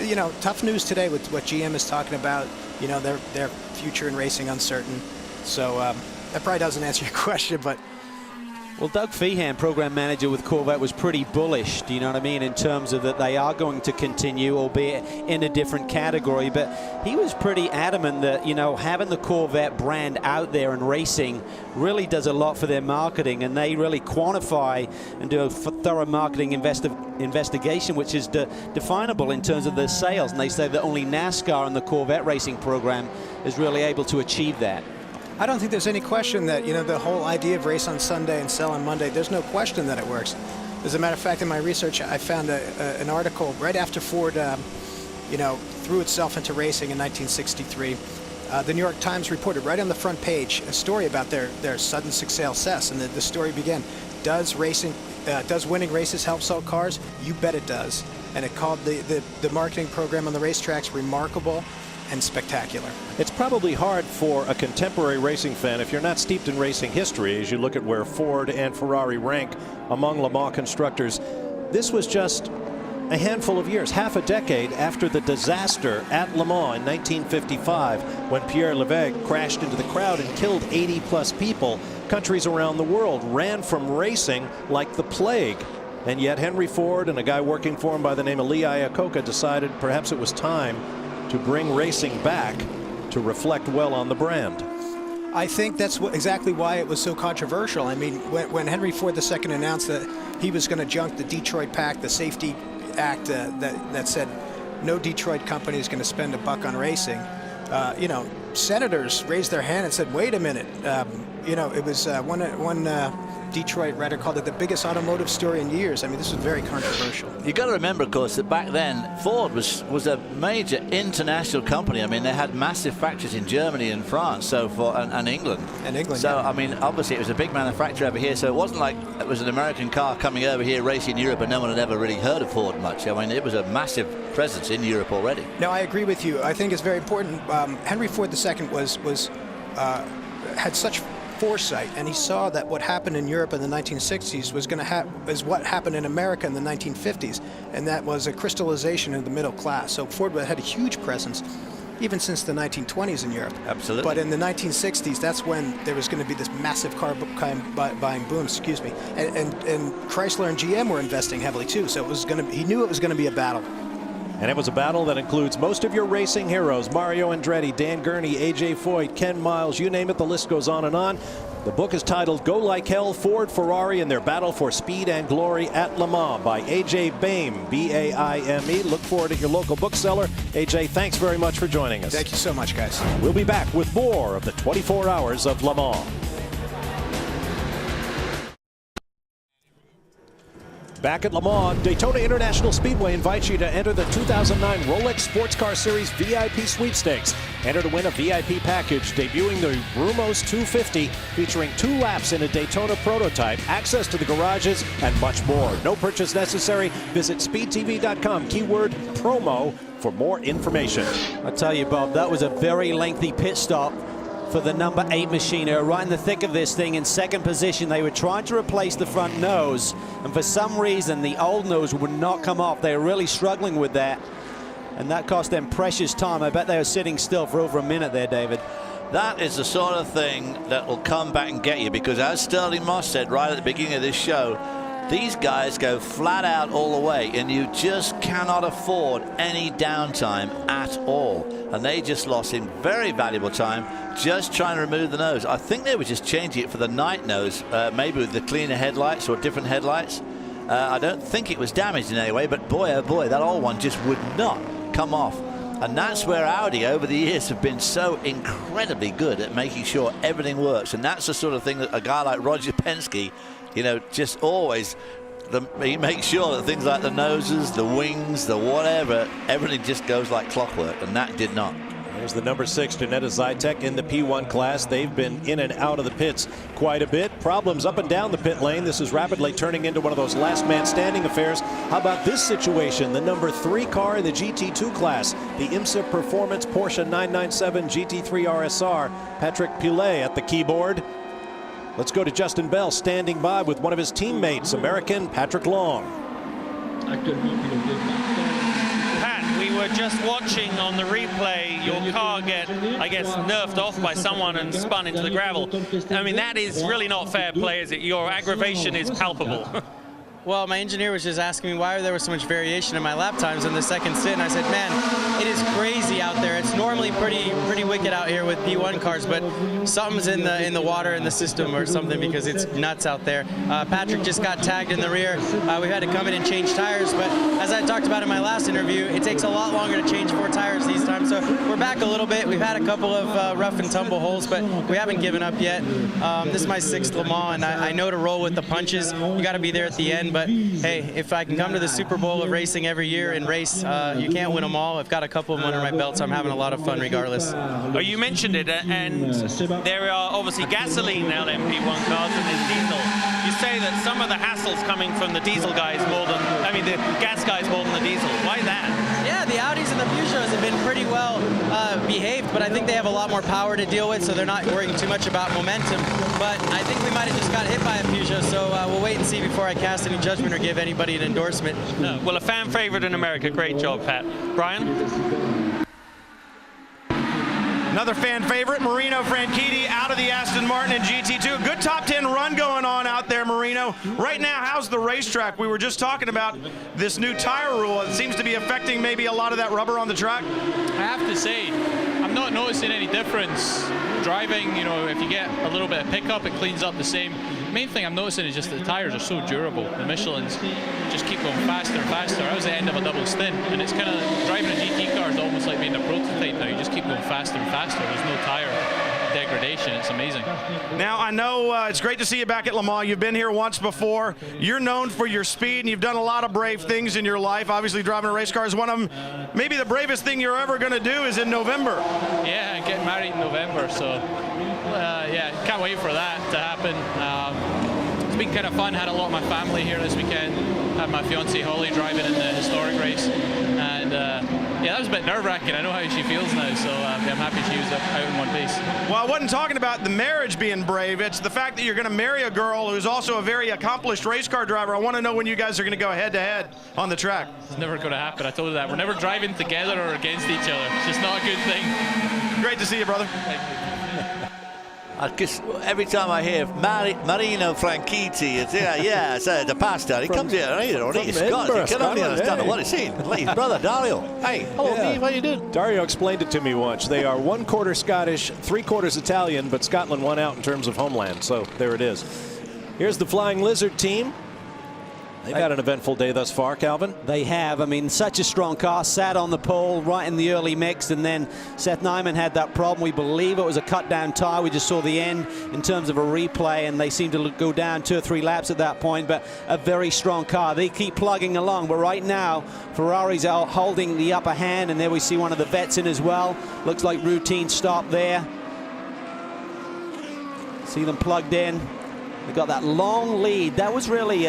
You know, tough news today with what GM is talking about. You know, their future in racing uncertain. So that probably doesn't answer your question, but. Well, Doug Feehan, program manager with Corvette, was pretty bullish, do you know what I mean, in terms of that they are going to continue, albeit in a different category. But he was pretty adamant that, you know, having the Corvette brand out there and racing really does a lot for their marketing, and they really quantify and do a thorough marketing investigation, which is definable in terms of their sales. And they say that only NASCAR and the Corvette racing program is really able to achieve that. I don't think there's any question that, you know, the whole idea of race on Sunday and sell on Monday, there's no question that it works. As a matter of fact, in my research, I found an article right after Ford, you know, threw itself into racing in 1963. The New York Times reported right on the front page a story about their sudden success, and the story began, does winning races help sell cars? You bet it does. And it called the marketing program on the racetracks remarkable and spectacular. It's probably hard for a contemporary racing fan, if you're not steeped in racing history, as you look at where Ford and Ferrari rank among Le Mans constructors. This was just a handful of years, half a decade after the disaster at Le Mans in 1955, when Pierre Levegh crashed into the crowd and killed 80+ people. Countries around the world ran from racing like the plague. And yet Henry Ford and a guy working for him by the name of Lee Iacocca decided perhaps it was time to bring racing back to reflect well on the brand. I think that's exactly why it was so controversial. I mean, when Henry Ford II announced that he was going to junk the Detroit Pact, the Safety Act that said no Detroit company is going to spend a buck on racing, you know, senators raised their hand and said, wait a minute. You know, it was one Detroit writer called it the biggest automotive story in years. I mean, this was very controversial. You got to remember, of course, that back then Ford was a major international company. I mean, they had massive factories in Germany and France, and England. So, yeah. I mean, obviously it was a big manufacturer over here. So it wasn't like it was an American car coming over here racing in Europe and no one had ever really heard of Ford much. I mean, it was a massive presence in Europe already. No, I agree with you. I think it's very important. Henry Ford II had such foresight, and he saw that what happened in Europe in the 1960s was going to is what happened in America in the 1950s, and that was a crystallization of the middle class. So Ford had a huge presence even since the 1920s in Europe. Absolutely. But in the 1960s, that's when there was going to be this massive car buying boom, excuse me. And Chrysler and GM were investing heavily too. So it was going to, he knew it was going to be a battle. And it was a battle that includes most of your racing heroes: Mario Andretti, Dan Gurney, AJ Foyt, Ken Miles, you name it, the list goes on and on. The book is titled Go Like Hell, Ford, Ferrari, and Their Battle for Speed and Glory at Le Mans by AJ Baime, B-A-I-M-E. Look for it at your local bookseller. AJ, thanks very much for joining us. Thank you so much, guys. We'll be back with more of the 24 Hours of Le Mans. Back at Le Mans, Daytona International Speedway invites you to enter the 2009 Rolex Sports Car Series VIP Sweepstakes. Enter to win a VIP package debuting the Brumos 250, featuring 2 laps in a Daytona prototype, access to the garages, and much more. No purchase necessary. Visit speedtv.com, keyword promo, for more information. I tell you, Bob, that was a very lengthy pit stop for the number 8 machine here, right in the thick of this thing in second position. They were trying to replace the front nose, and for some reason the old nose would not come off. They were really struggling with that, and that cost them precious time. I bet they were sitting still for over a minute there, David. That is the sort of thing that will come back and get you, because as Sterling Moss said right at the beginning of this show, these guys go flat out all the way, and you just cannot afford any downtime at all. And they just lost in very valuable time just trying to remove the nose. I think they were just changing it for the night nose, maybe with the cleaner headlights or different headlights. I don't think it was damaged in any way, but boy, oh boy, that old one just would not come off. And that's where Audi over the years have been so incredibly good at making sure everything works. And that's the sort of thing that a guy like Roger Penske, you know, just always, he makes sure that things like the noses, the wings, the whatever, everything just goes like clockwork, and that did not. There's the number 6, Janetta Zytek, in the P1 class. They've been in and out of the pits quite a bit. Problems up and down the pit lane. This is rapidly turning into one of those last man standing affairs. How about this situation? The number 3 car in the GT2 class, the IMSA Performance Porsche 997 GT3 RSR. Patrick Pilet at the keyboard. Let's go to Justin Bell standing by with one of his teammates, American Patrick Long. Pat, we were just watching on the replay your car get, I guess, nerfed off by someone and spun into the gravel. I mean, that is really not fair play, is it? Your aggravation is palpable. Well, my engineer was just asking me why there was so much variation in my lap times in the second stint, and I said, man, it is crazy out there. It's normally pretty wicked out here with P1 cars, but something's in the water in the system or something, because it's nuts out there. Patrick just got tagged in the rear. We had to come in and change tires, but as I talked about in my last interview, it takes a lot longer to change 4 tires these times, so we're back a little bit. We've had a couple of rough and tumble holes, but we haven't given up yet. This is my 6th Le Mans, and I know to roll with the punches. You got to be there at the end, but hey, if I can come to the Super Bowl of racing every year and race, you can't win them all. I've got a couple of them under my belt, so I'm having a lot of fun regardless. Oh, you mentioned it, and there are obviously gasoline now in P1 cars, and there's diesel. You say that some of the hassle's coming from the diesel guys more than, I mean, the gas guys more than the diesel. Why that? Yeah, the Audis and the Peugeots have been pretty well behaved, but I think they have a lot more power to deal with, so they're not worrying too much about momentum. But I think we might have just got hit by a Peugeot, so we'll wait and see before I cast any judgment or give anybody an endorsement. No. Well, a fan favorite in America. Great job, Pat. Brian? Another fan favorite, Marino Franchitti, out of the Aston Martin in GT2. Good top 10 run going on out there, Marino. Right now, how's the racetrack? We were just talking about this new tire rule. It seems to be affecting maybe a lot of that rubber on the track. I have to say, I'm not noticing any difference. Driving, you know, if you get a little bit of pickup, it cleans up the same. The main thing I'm noticing is just that the tires are so durable. The Michelins just keep going faster and faster. I was at the end of a double stint, and it's kind of driving a GT car is almost like being a prototype now. You just keep going faster and faster. There's no tire degradation. It's amazing. Now, I know it's great to see you back at Le Mans. You've been here once before. You're known for your speed, and you've done a lot of brave things in your life. Obviously, driving a race car is one of them. Maybe the bravest thing you're ever going to do is in November. Yeah, I get married in November, so yeah, can't wait for that to happen. It's been kind of fun. Had a lot of my family here this weekend. Had my fiancée Holly driving in the historic race, and yeah, that was a bit nerve-wracking. I know how she feels now, so I'm happy she was out in one piece. Well, I wasn't talking about the marriage being brave. It's the fact that you're going to marry a girl who's also a very accomplished race car driver. I want to know when you guys are going to go head-to-head on the track. It's never going to happen. I told her that. We're never driving together or against each other. It's just not a good thing. Great to see you, brother. Thank you. Every time I hear Marino Franchitti, it's it's the pasta. He comes here, he's Scottish. He can only understand what he's seen. Like his brother Dario. Hey, hello, Dave, how you doing? Dario explained it to me once. They are 1/4 Scottish, 3/4 Italian, but Scotland won out in terms of homeland. So there it is. Here's the Flying Lizard team. They've had an eventful day thus far, Calvin. They have. I mean, such a strong car, sat on the pole right in the early mix, and then Seth Nyman had that problem. We believe it was a cut-down tire. We just saw the end in terms of a replay, and they seem to go down 2 or 3 laps at that point, but a very strong car. They keep plugging along, but right now, Ferrari's out holding the upper hand, and there we see one of the vets in as well. Looks like routine stop there. See them plugged in. They got that long lead. That was really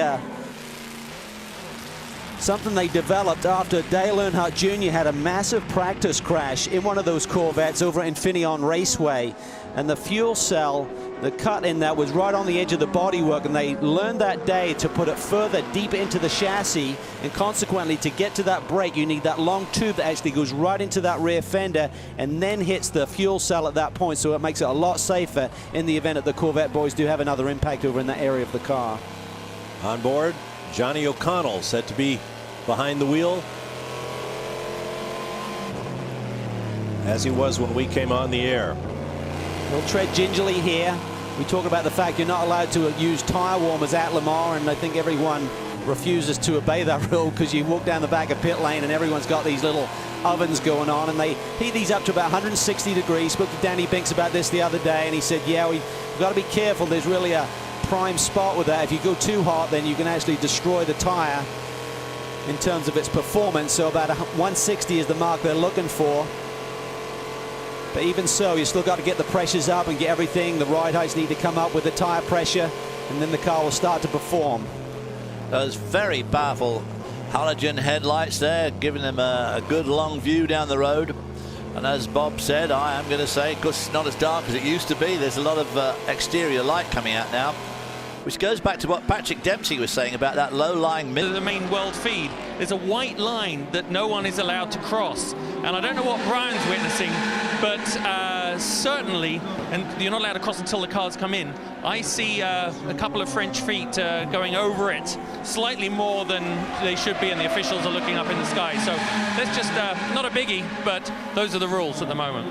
something they developed after Dale Earnhardt Jr. had a massive practice crash in one of those Corvettes over at Infineon Raceway. And the fuel cell, the cut in that was right on the edge of the bodywork, and they learned that day to put it further deep into the chassis, and consequently to get to that brake you need that long tube that actually goes right into that rear fender and then hits the fuel cell at that point, so it makes it a lot safer in the event that the Corvette boys do have another impact over in that area of the car. On board, Johnny O'Connell set to be behind the wheel, as he was when we came on the air. They'll tread gingerly here. We talk about the fact you're not allowed to use tire warmers at Le Mans, and I think everyone refuses to obey that rule because you walk down the back of pit lane and everyone's got these little ovens going on, and they heat these up to about 160 degrees. Spoke to Danny Binks about this the other day, and he said, yeah, we've got to be careful. There's really a prime spot with that. If you go too hot, then you can actually destroy the tire in terms of its performance. So about 160 is the mark they're looking for. But even so, you still got to get the pressures up and get everything. The ride heights need to come up with the tire pressure, and then the car will start to perform. Those very powerful halogen headlights there, giving them a good long view down the road. And as Bob said, I am going to say, because it's not as dark as it used to be, there's a lot of exterior light coming out now, which goes back to what Patrick Dempsey was saying about that low-lying middle. The main world feed, there's a white line that no one is allowed to cross. And I don't know what Brian's witnessing, but certainly, and you're not allowed to cross until the cars come in. I see a couple of French feet going over it, slightly more than they should be, and the officials are looking up in the sky. So that's just not a biggie, but those are the rules at the moment.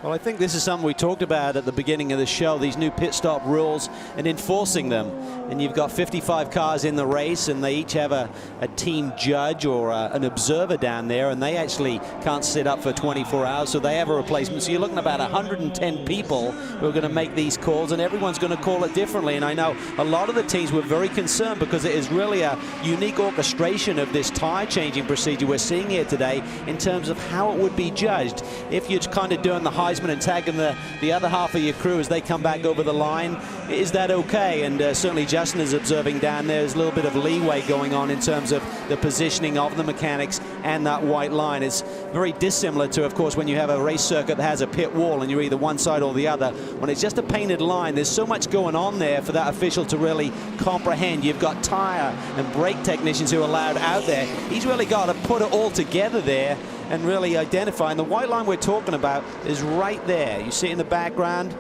Well, I think this is something we talked about at the beginning of the show, these new pit stop rules and enforcing them. And you've got 55 cars in the race, and they each have a team judge or an observer down there, and they actually can't sit up for 24 hours, so they have a replacement. So you're looking at about 110 people who are going to make these calls, and everyone's going to call it differently. And I know a lot of the teams were very concerned because it is really a unique orchestration of this tire changing procedure we're seeing here today in terms of how it would be judged. If you're kind of doing the Heisman and tagging the other half of your crew as they come back over the line, is that okay? And certainly Justin is observing down there. There's a little bit of leeway going on in terms of the positioning of the mechanics and that white line. It's very dissimilar to, of course, when you have a race circuit that has a pit wall and you're either one side or the other. When it's just a painted line, there's so much going on there for that official to really comprehend. You've got tire and brake technicians who are allowed out there. He's really got to put it all together there and really identify. And the white line we're talking about is right there. You see it in the background.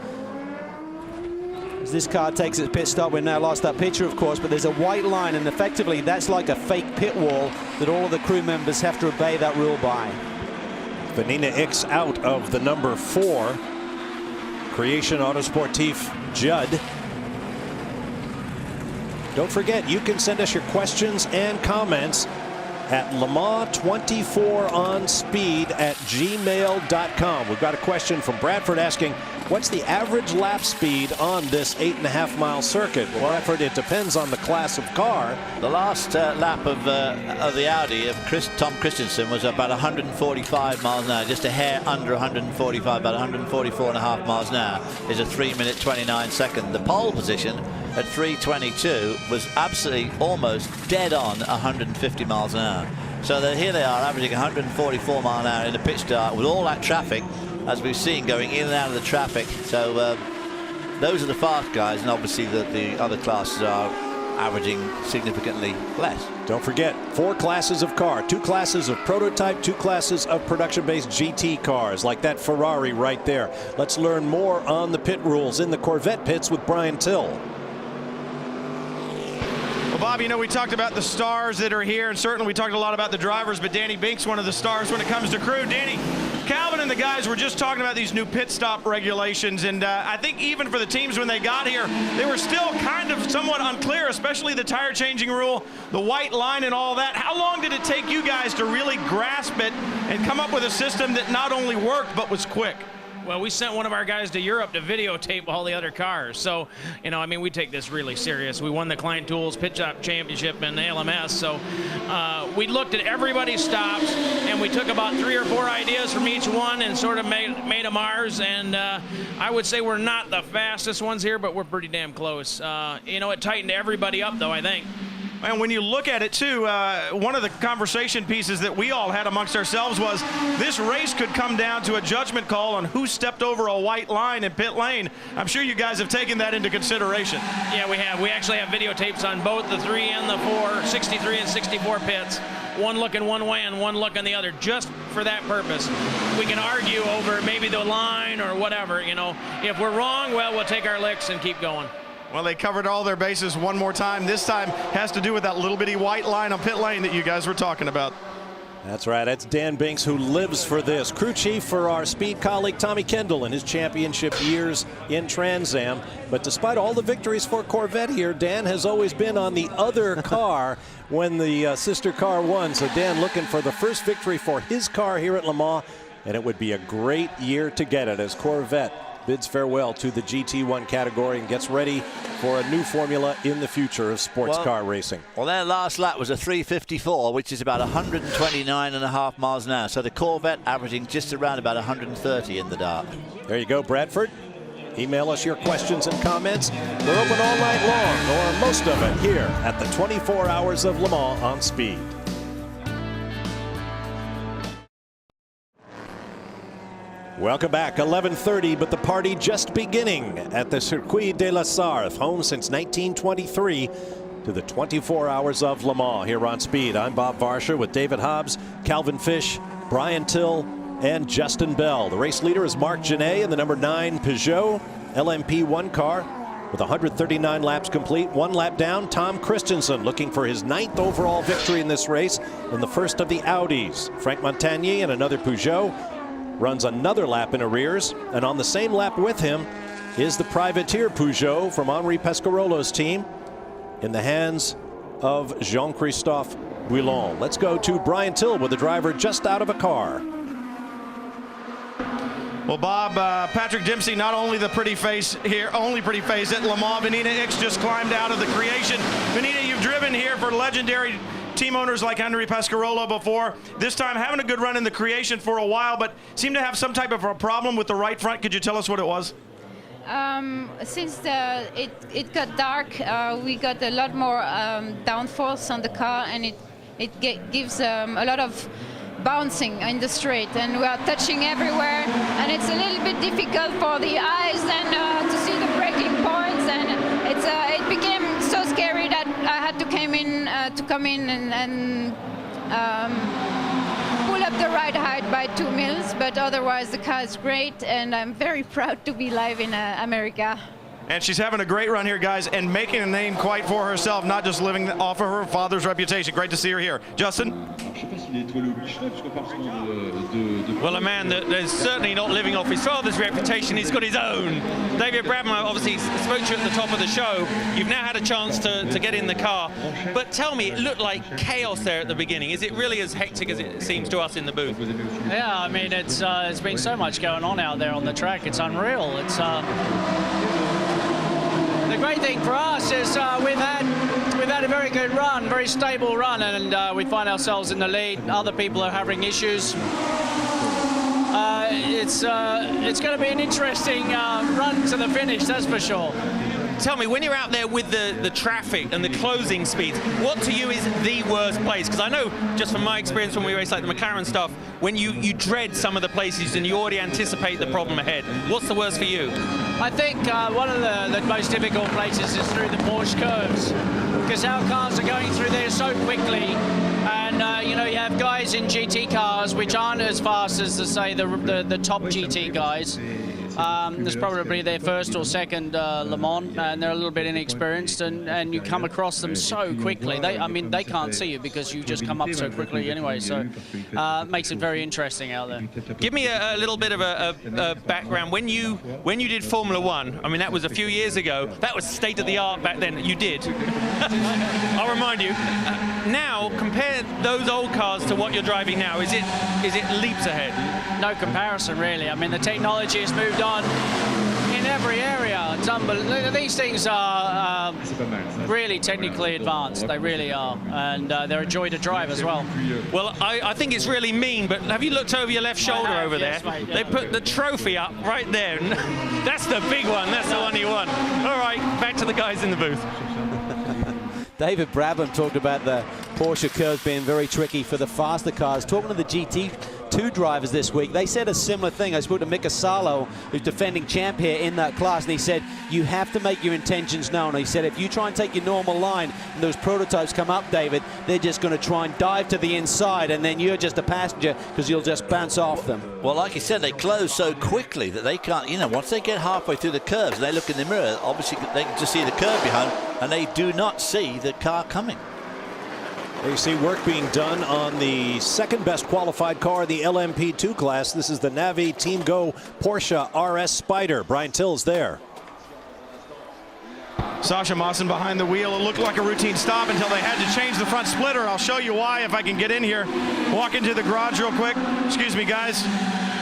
As this car takes its pit stop, we've now lost that picture, of course, but there's a white line, and effectively that's like a fake pit wall that all of the crew members have to obey that rule by. Vanina Ix out of the number 4. Creation Autosportif Judd. Don't forget, you can send us your questions and comments at LeMans24onspeed@gmail.com. We've got a question from Bradford asking, what's the average lap speed on this 8.5-mile circuit? Well, Bradford, it depends on the class of car. The last lap of the Audi of Tom Christensen was about 145 miles an hour, just a hair under 145, about 144.5 miles an hour. Is a 3-minute 29 second. The pole position at 3:22 was absolutely almost dead on 150 miles an hour. So here they are averaging 144 miles an hour in the pit start with all that traffic, as we've seen, going in and out of the traffic. So those are the fast guys, and obviously the other classes are averaging significantly less. Don't forget, 4 classes of car, 2 classes of prototype, 2 classes of production-based GT cars, like that Ferrari right there. Let's learn more on the pit rules in the Corvette pits with Brian Till. Well, Bob, you know, we talked about the stars that are here, and certainly we talked a lot about the drivers, but Danny Binks, one of the stars when it comes to crew. Danny, Calvin and the guys were just talking about these new pit stop regulations, and I think even for the teams when they got here, they were still kind of somewhat unclear, especially the tire changing rule, the white line and all that. How long did it take you guys to really grasp it and come up with a system that not only worked but was quick? Well, we sent one of our guys to Europe to videotape all the other cars. So, you know, I mean, we take this really serious. We won the Klein Tools Pit Stop Championship in the LMS. So we looked at everybody's stops, and we took about 3 or 4 ideas from each one and sort of made them ours. And I would say we're not the fastest ones here, but we're pretty damn close. You know, it tightened everybody up, though, I think. And when you look at it, too, one of the conversation pieces that we all had amongst ourselves was this race could come down to a judgment call on who stepped over a white line in pit lane. I'm sure you guys have taken that into consideration. Yeah, we have. We actually have videotapes on both the 3 and the 4, 63 and 64 pits. One looking one way and one looking the other, just for that purpose. We can argue over maybe the line or whatever, you know. If we're wrong, well, we'll take our licks and keep going. Well, they covered all their bases one more time. This time has to do with that little bitty white line on pit lane that you guys were talking about. That's right. That's Dan Binks, who lives for this. Crew chief for our speed colleague Tommy Kendall in his championship years in Trans Am. But despite all the victories for Corvette here, Dan has always been on the other car when the sister car won. So Dan looking for the first victory for his car here at Le Mans. And it would be a great year to get it as Corvette bids farewell to the GT1 category and gets ready for a new formula in the future of sports car racing. Well, their last lap was a 3:54, which is about 129.5 miles an hour. So the Corvette averaging just around about 130 in the dark. There you go, Bradford. Email us your questions and comments. They're open all night long, or most of it, here at the 24 Hours of Le Mans on Speed. Welcome back, 11:30, but the party just beginning at the Circuit de la Sarthe, home since 1923 to the 24 Hours of Le Mans here on Speed. I'm Bob Varsha with David Hobbs, Calvin Fish, Brian Till, and Justin Bell. The race leader is Marc Gené in the number 9 Peugeot LMP1 car with 139 laps complete. 1 lap down, Tom Christensen looking for his 9th overall victory in this race in the first of the Audis. Frank Montagny and another Peugeot runs another lap in arrears, and on the same lap with him is the privateer Peugeot from Henri Pescarolo's team in the hands of Jean-Christophe Bouillon. Let's go to Brian Till with the driver just out of a car. Well, Bob, Patrick Dempsey, not only the pretty face here, only pretty face at Le Mans. Vanina Ix just climbed out of the creation. Vanina, you've driven here for legendary team owners like Henri Pescarolo before. This time having a good run in the creation for a while, but seemed to have some type of a problem with the right front. Could you tell us what it was? Since it got dark, we got a lot more downforce on the car, and it gives a lot of bouncing in the straight, and we are touching everywhere, and it's a little bit difficult for the eyes and to see the braking points, and it became so scary that I had to come in and pull up the ride height by 2 mils, but otherwise the car is great, and I'm very proud to be live in America. And she's having a great run here, guys, and making a name quite for herself, not just living off of her father's reputation. Great to see her here. Justin? Well, a man that is certainly not living off his father's reputation. He's got his own. David Bradman obviously spoke to you at the top of the show. You've now had a chance to get in the car. But tell me, it looked like chaos there at the beginning. Is it really as hectic as it seems to us in the booth? Yeah, I mean, it's been so much going on out there on the track. It's unreal. It's the great thing for us is we've had a very good run, very stable run, and we find ourselves in the lead. Other people are having issues. It's going to be an interesting run to the finish, that's for sure. Tell me, when you're out there with the traffic and the closing speeds, what to you is the worst place? Because I know, just from my experience when we race like the McLaren stuff, when you dread some of the places and you already anticipate the problem ahead. What's the worst for you? I think one of the most difficult places is through the Porsche curves. because our cars are going through there so quickly. And, you know, you have guys in GT cars which aren't as fast as, say, the top GT guys. It's probably their first or second Le Mans, and they're a little bit inexperienced, and you come across them so quickly. I mean, they can't see you because you just come up so quickly anyway, so it makes it very interesting out there. Give me a little bit of a background. When you did Formula One, I mean, that was a few years ago. That was state of the art back then. You did. I'll remind you. Now, compare those old cars to what you're driving now. Is it leaps ahead? No comparison, really. I mean, the technology has moved on in every area. It's unbelievable. These things are really technically advanced. They really are, and they're a joy to drive as well. Well, I think it's really mean, but have you looked over your left shoulder over there? Yes, mate, yeah. They put the trophy up right there. That's the big one. That's the one you won. All right, back to the guys in the booth. David Brabham talked about the Porsche curves being very tricky for the faster cars. Talking to the GT2 drivers this week, they said a similar thing. I spoke to Mika Salo, who's defending champ here in that class, and he said, you have to make your intentions known. He said, if you try and take your normal line and those prototypes come up, David, they're just going to try and dive to the inside, and then you're just a passenger because you'll just bounce off them. Well, like you said, they close so quickly that they can't, you know, once they get halfway through the curves and they look in the mirror, obviously they can just see the curve behind, and they do not see the car coming. There you see work being done on the second best qualified car in the LMP2 class. This is the Navi Team Go Porsche RS Spyder. Brian Till's there. Sasha Maassen behind the wheel. It looked like a routine stop until they had to change the front splitter. I'll show you why if I can get in here. Walk into the garage real quick. Excuse me, guys.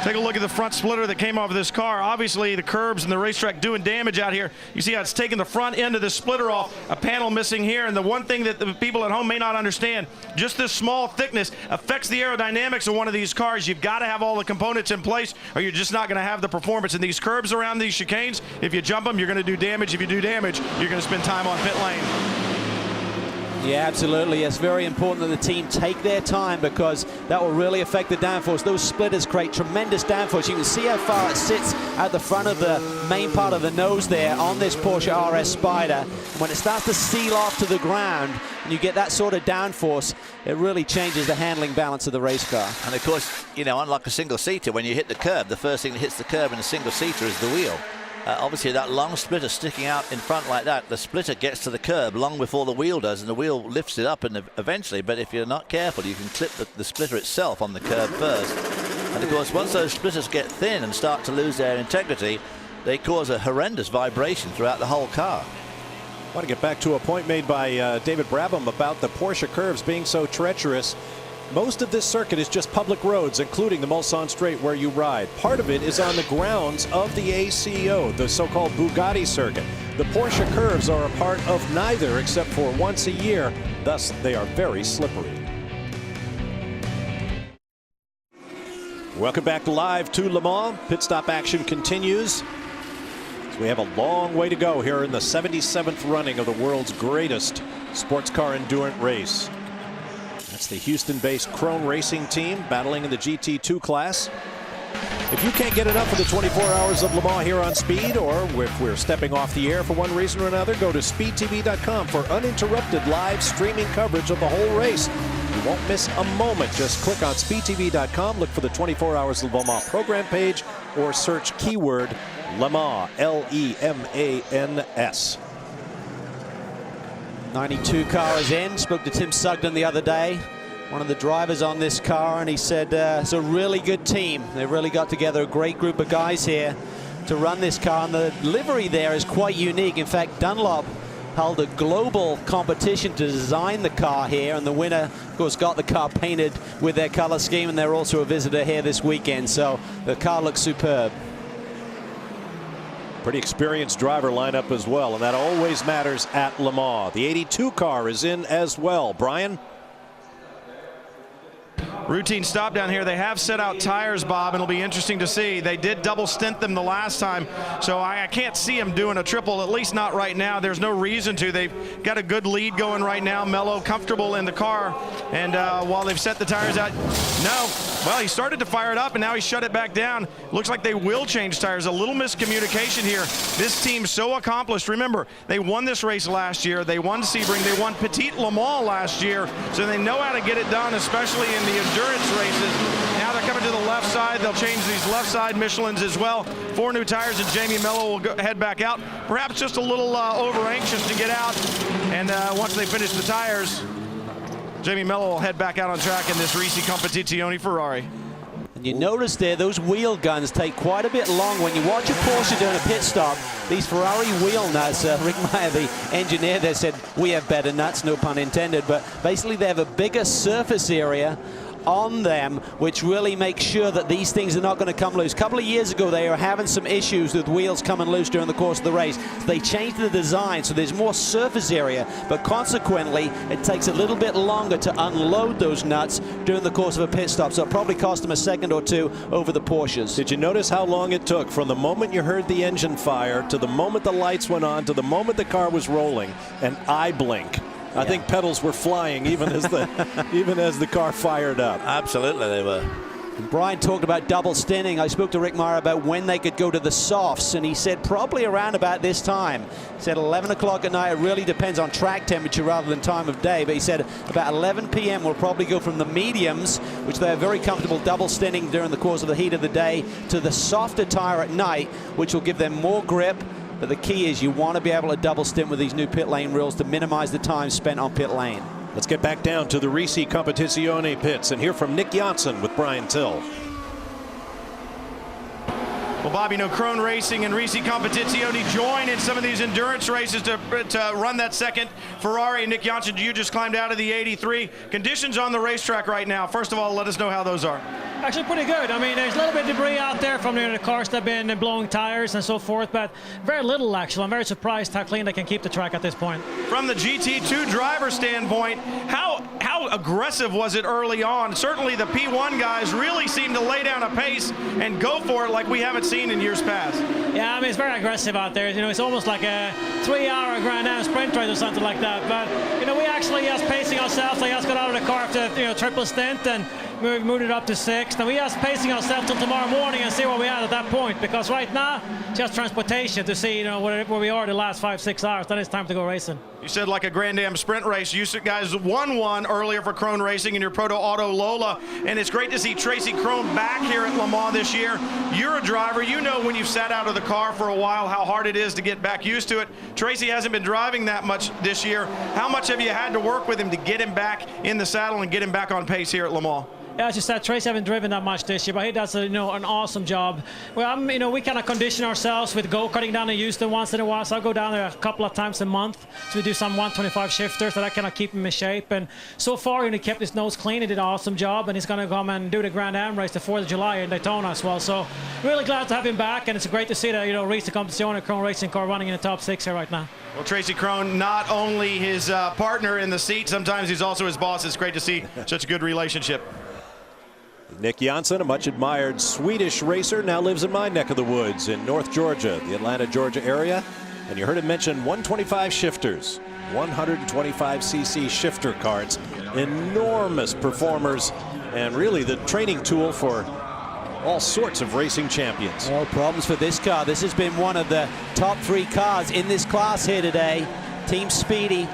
Take a look at the front splitter that came off of this car. Obviously, the curbs and the racetrack doing damage out here. You see how it's taking the front end of the splitter off, a panel missing here. And the one thing that the people at home may not understand, just this small thickness affects the aerodynamics of one of these cars. You've got to have all the components in place, or you're just not going to have the performance. And these curbs around these chicanes, if you jump them, you're going to do damage. If you do damage, you're going to spend time on pit lane. Yeah, absolutely. It's very important that the team take their time because that will really affect the downforce. Those splitters create tremendous downforce. You can see how far it sits at the front of the main part of the nose there on this Porsche RS Spyder. When it starts to seal off to the ground and you get that sort of downforce, it really changes the handling balance of the race car. And of course, you know, unlike a single-seater, when you hit the curb, the first thing that hits the curb in a single-seater is the wheel. Obviously, that long splitter sticking out in front like that, the splitter gets to the curb long before the wheel does, and the wheel lifts it up and eventually, but if you're not careful, you can clip the splitter itself on the curb first. And of course, once those splitters get thin and start to lose their integrity, they cause a horrendous vibration throughout the whole car. I want to get back to a point made by David Brabham about the Porsche curves being so treacherous. Most of this circuit is just public roads, including the Mulsanne Straight where you ride. Part of it is on the grounds of the ACO, the so-called Bugatti circuit. The Porsche curves are a part of neither except for once a year. Thus, they are very slippery. Welcome back live to Le Mans. Pit stop action continues. So we have a long way to go here in the 77th running of the world's greatest sports car endurance race. That's the Houston-based Krone Racing team battling in the GT2 class. If you can't get enough of the 24 hours of Le Mans here on Speed, or if we're stepping off the air for one reason or another, go to speedtv.com for uninterrupted live streaming coverage of the whole race. You won't miss a moment. Just click on speedtv.com, look for the 24 hours of Le Mans program page, or search keyword Le Mans, L-E-M-A-N-S. 92 car is in. Spoke to Tim Sugden the other day, one of the drivers on this car, and he said it's a really good team. They've really got together a great group of guys here to run this car, and the livery there is quite unique. In fact, Dunlop held a global competition to design the car here, and the winner, of course, got the car painted with their color scheme, and they're also a visitor here this weekend, so the car looks superb. Pretty experienced driver lineup as well, and that always matters at Le Mans. The 82 car is in as well. Brian? routine stop down here. They have set out tires, Bob, and it'll be interesting to see. They did double stint them the last time, so I can't see them doing a triple, at least not right now. There's no reason to. They've got a good lead going right now. Mello comfortable in the car, and while they've set the tires out, well, he started to fire it up, and now he shut it back down. Looks like they will change tires. A little miscommunication here. This team's so accomplished. Remember, they won this race last year. They won Sebring. They won Petit Le Mans last year, so they know how to get it done, especially in the endurance races. Now they're coming to the left side. They'll change these left side Michelins as well. 4 new tires, and Jamie Mello will head back out. Perhaps just a little over anxious to get out, and once they finish the tires, Jamie Mello will head back out on track in this Risi Competizione Ferrari. And you notice there, those wheel guns take quite a bit long. When you watch a Porsche doing a pit stop, these Ferrari wheel nuts, Rick Meyer, the engineer there, said, we have better nuts, no pun intended, but basically they have a bigger surface area on them, which really makes sure that these things are not going to come loose. A couple of years ago, they were having some issues with wheels coming loose during the course of the race. So they changed the design, so there's more surface area, but consequently, it takes a little bit longer to unload those nuts during the course of a pit stop, so it probably cost them a second or two over the Porsches. Did you notice how long it took from the moment you heard the engine fire to the moment the lights went on to the moment the car was rolling? An eye blink. I think pedals were flying even as the car fired up. Absolutely, they were. And Brian talked about double stinting. I spoke to Rick Meyer about when they could go to the softs, and he said probably around about this time. He said 11 o'clock at night. It really depends on track temperature rather than time of day, but he said about 11 p.m. we'll probably go from the mediums, which they're very comfortable double stinting during the course of the heat of the day, to the softer tire at night, which will give them more grip. But the key is you want to be able to double stint with these new pit lane rules to minimize the time spent on pit lane. Let's get back down to the Risi Competizione pits and hear from Nick Janssen with Brian Till. Well, Bob, you know, Krone Racing and Risi Competizione join in some of these endurance races to run that second Ferrari. Nick Janssen, you just climbed out of the 83. Conditions on the racetrack right now, first of all, let us know how those are. Actually pretty good. I mean, there's a little bit of debris out there from the cars that have been blowing tires and so forth, but very little, actually. I'm very surprised how clean they can keep the track at this point. From the GT2 driver standpoint, how aggressive was it early on? Certainly the P1 guys really seemed to lay down a pace and go for it like we haven't seen in years past. Yeah, I mean, it's very aggressive out there. You know, it's almost like a 3-hour Grand Am sprint race or something like that. But, you know, we actually just pacing ourselves. They just got out of the car after, you know, triple stint, and we moved it up to 6th. And we just pacing ourselves till tomorrow morning and see where we are at that point. Because right now, just transportation to see, you know, where we are the last 5-6 hours. Then it's time to go racing. You said like a Grand Am sprint race. You guys won one earlier for Krone Racing in your Proto Auto Lola, and it's great to see Tracy Krone back here at Le Mans this year. You're a driver. You know when you've sat out of the car for a while how hard it is to get back used to it. Tracy hasn't been driving that much this year. How much have you had to work with him to get him back in the saddle and get him back on pace here at Le Mans? Yeah, as you said, Tracy haven't driven that much this year, but he does an awesome job. Well, you know, we kind of condition ourselves with go-karting down in Houston once in a while, so I go down there a couple of times a month. So we do some 125 shifters, so that kind of keep him in shape. And so far, he kept his nose clean. He did an awesome job, and he's going to come and do the Grand Am race the 4th of July in Daytona as well. So really glad to have him back, and it's great to see that, you know, Risi Competizione Krone Racing car running in the top 6 here right now. Well, Tracy Krone, not only his partner in the seat, sometimes he's also his boss. It's great to see such a good relationship. Nick Janssen, a much admired Swedish racer, now lives in my neck of the woods in North Georgia, the Atlanta, Georgia area. And you heard him mention 125 shifters, 125cc shifter carts, enormous performers, and really the training tool for all sorts of racing champions. No problems for this car. This has been one of the top 3 cars in this class here today. Team Speedy.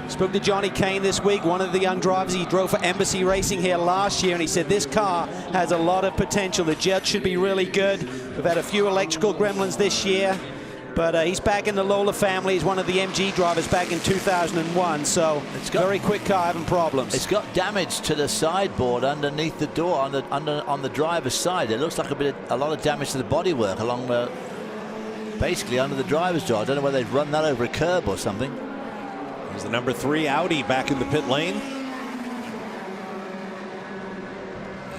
Spoke to Johnny Kane this week, one of the young drivers. He drove for Embassy Racing here last year, and he said this car has a lot of potential. The jet should be really good. We've had a few electrical gremlins this year, but he's back in the Lola family. He's one of the MG drivers back in 2001, so it's got very quick car having problems. It's got damage to the sideboard underneath the door on the driver's side. It looks like a lot of damage to the bodywork along the, basically under the driver's door. I don't know whether they've run that over a curb or something. There's the number 3 Audi back in the pit lane.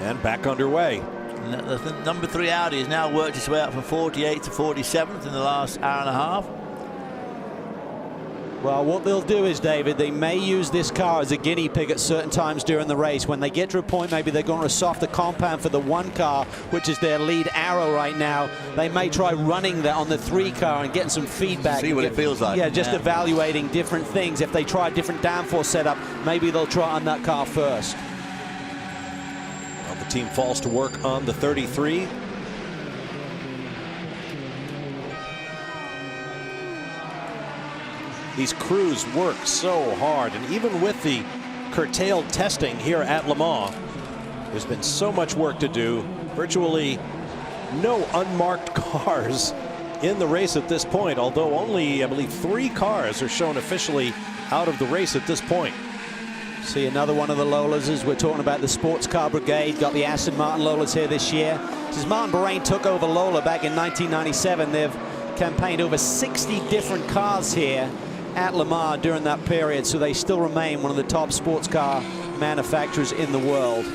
And back underway. The number 3 Audi has now worked its way up from 48th to 47th in the last hour and a half. Well, what they'll do is, David, they may use this car as a guinea pig at certain times during the race. When they get to a point, maybe they're going to a softer compound for the 1 car, which is their lead arrow right now. They may try running that on the 3 car and getting some feedback. See what it feels like. Yeah, just evaluating different things. If they try a different downforce setup, maybe they'll try on that car first. Well, the team falls to work on the 33. These crews work so hard, and even with the curtailed testing here at Le Mans, there's been so much work to do. Virtually no unmarked cars in the race at this point, although only, I believe, 3 cars are shown officially out of the race at this point. See another one of the Lolas as we're talking about the sports car brigade. Got the Aston Martin Lolas here this year. Since Martin Bahrain took over Lola back in 1997, they've campaigned over 60 different cars here at Le Mans during that period, so they still remain one of the top sports car manufacturers in the world.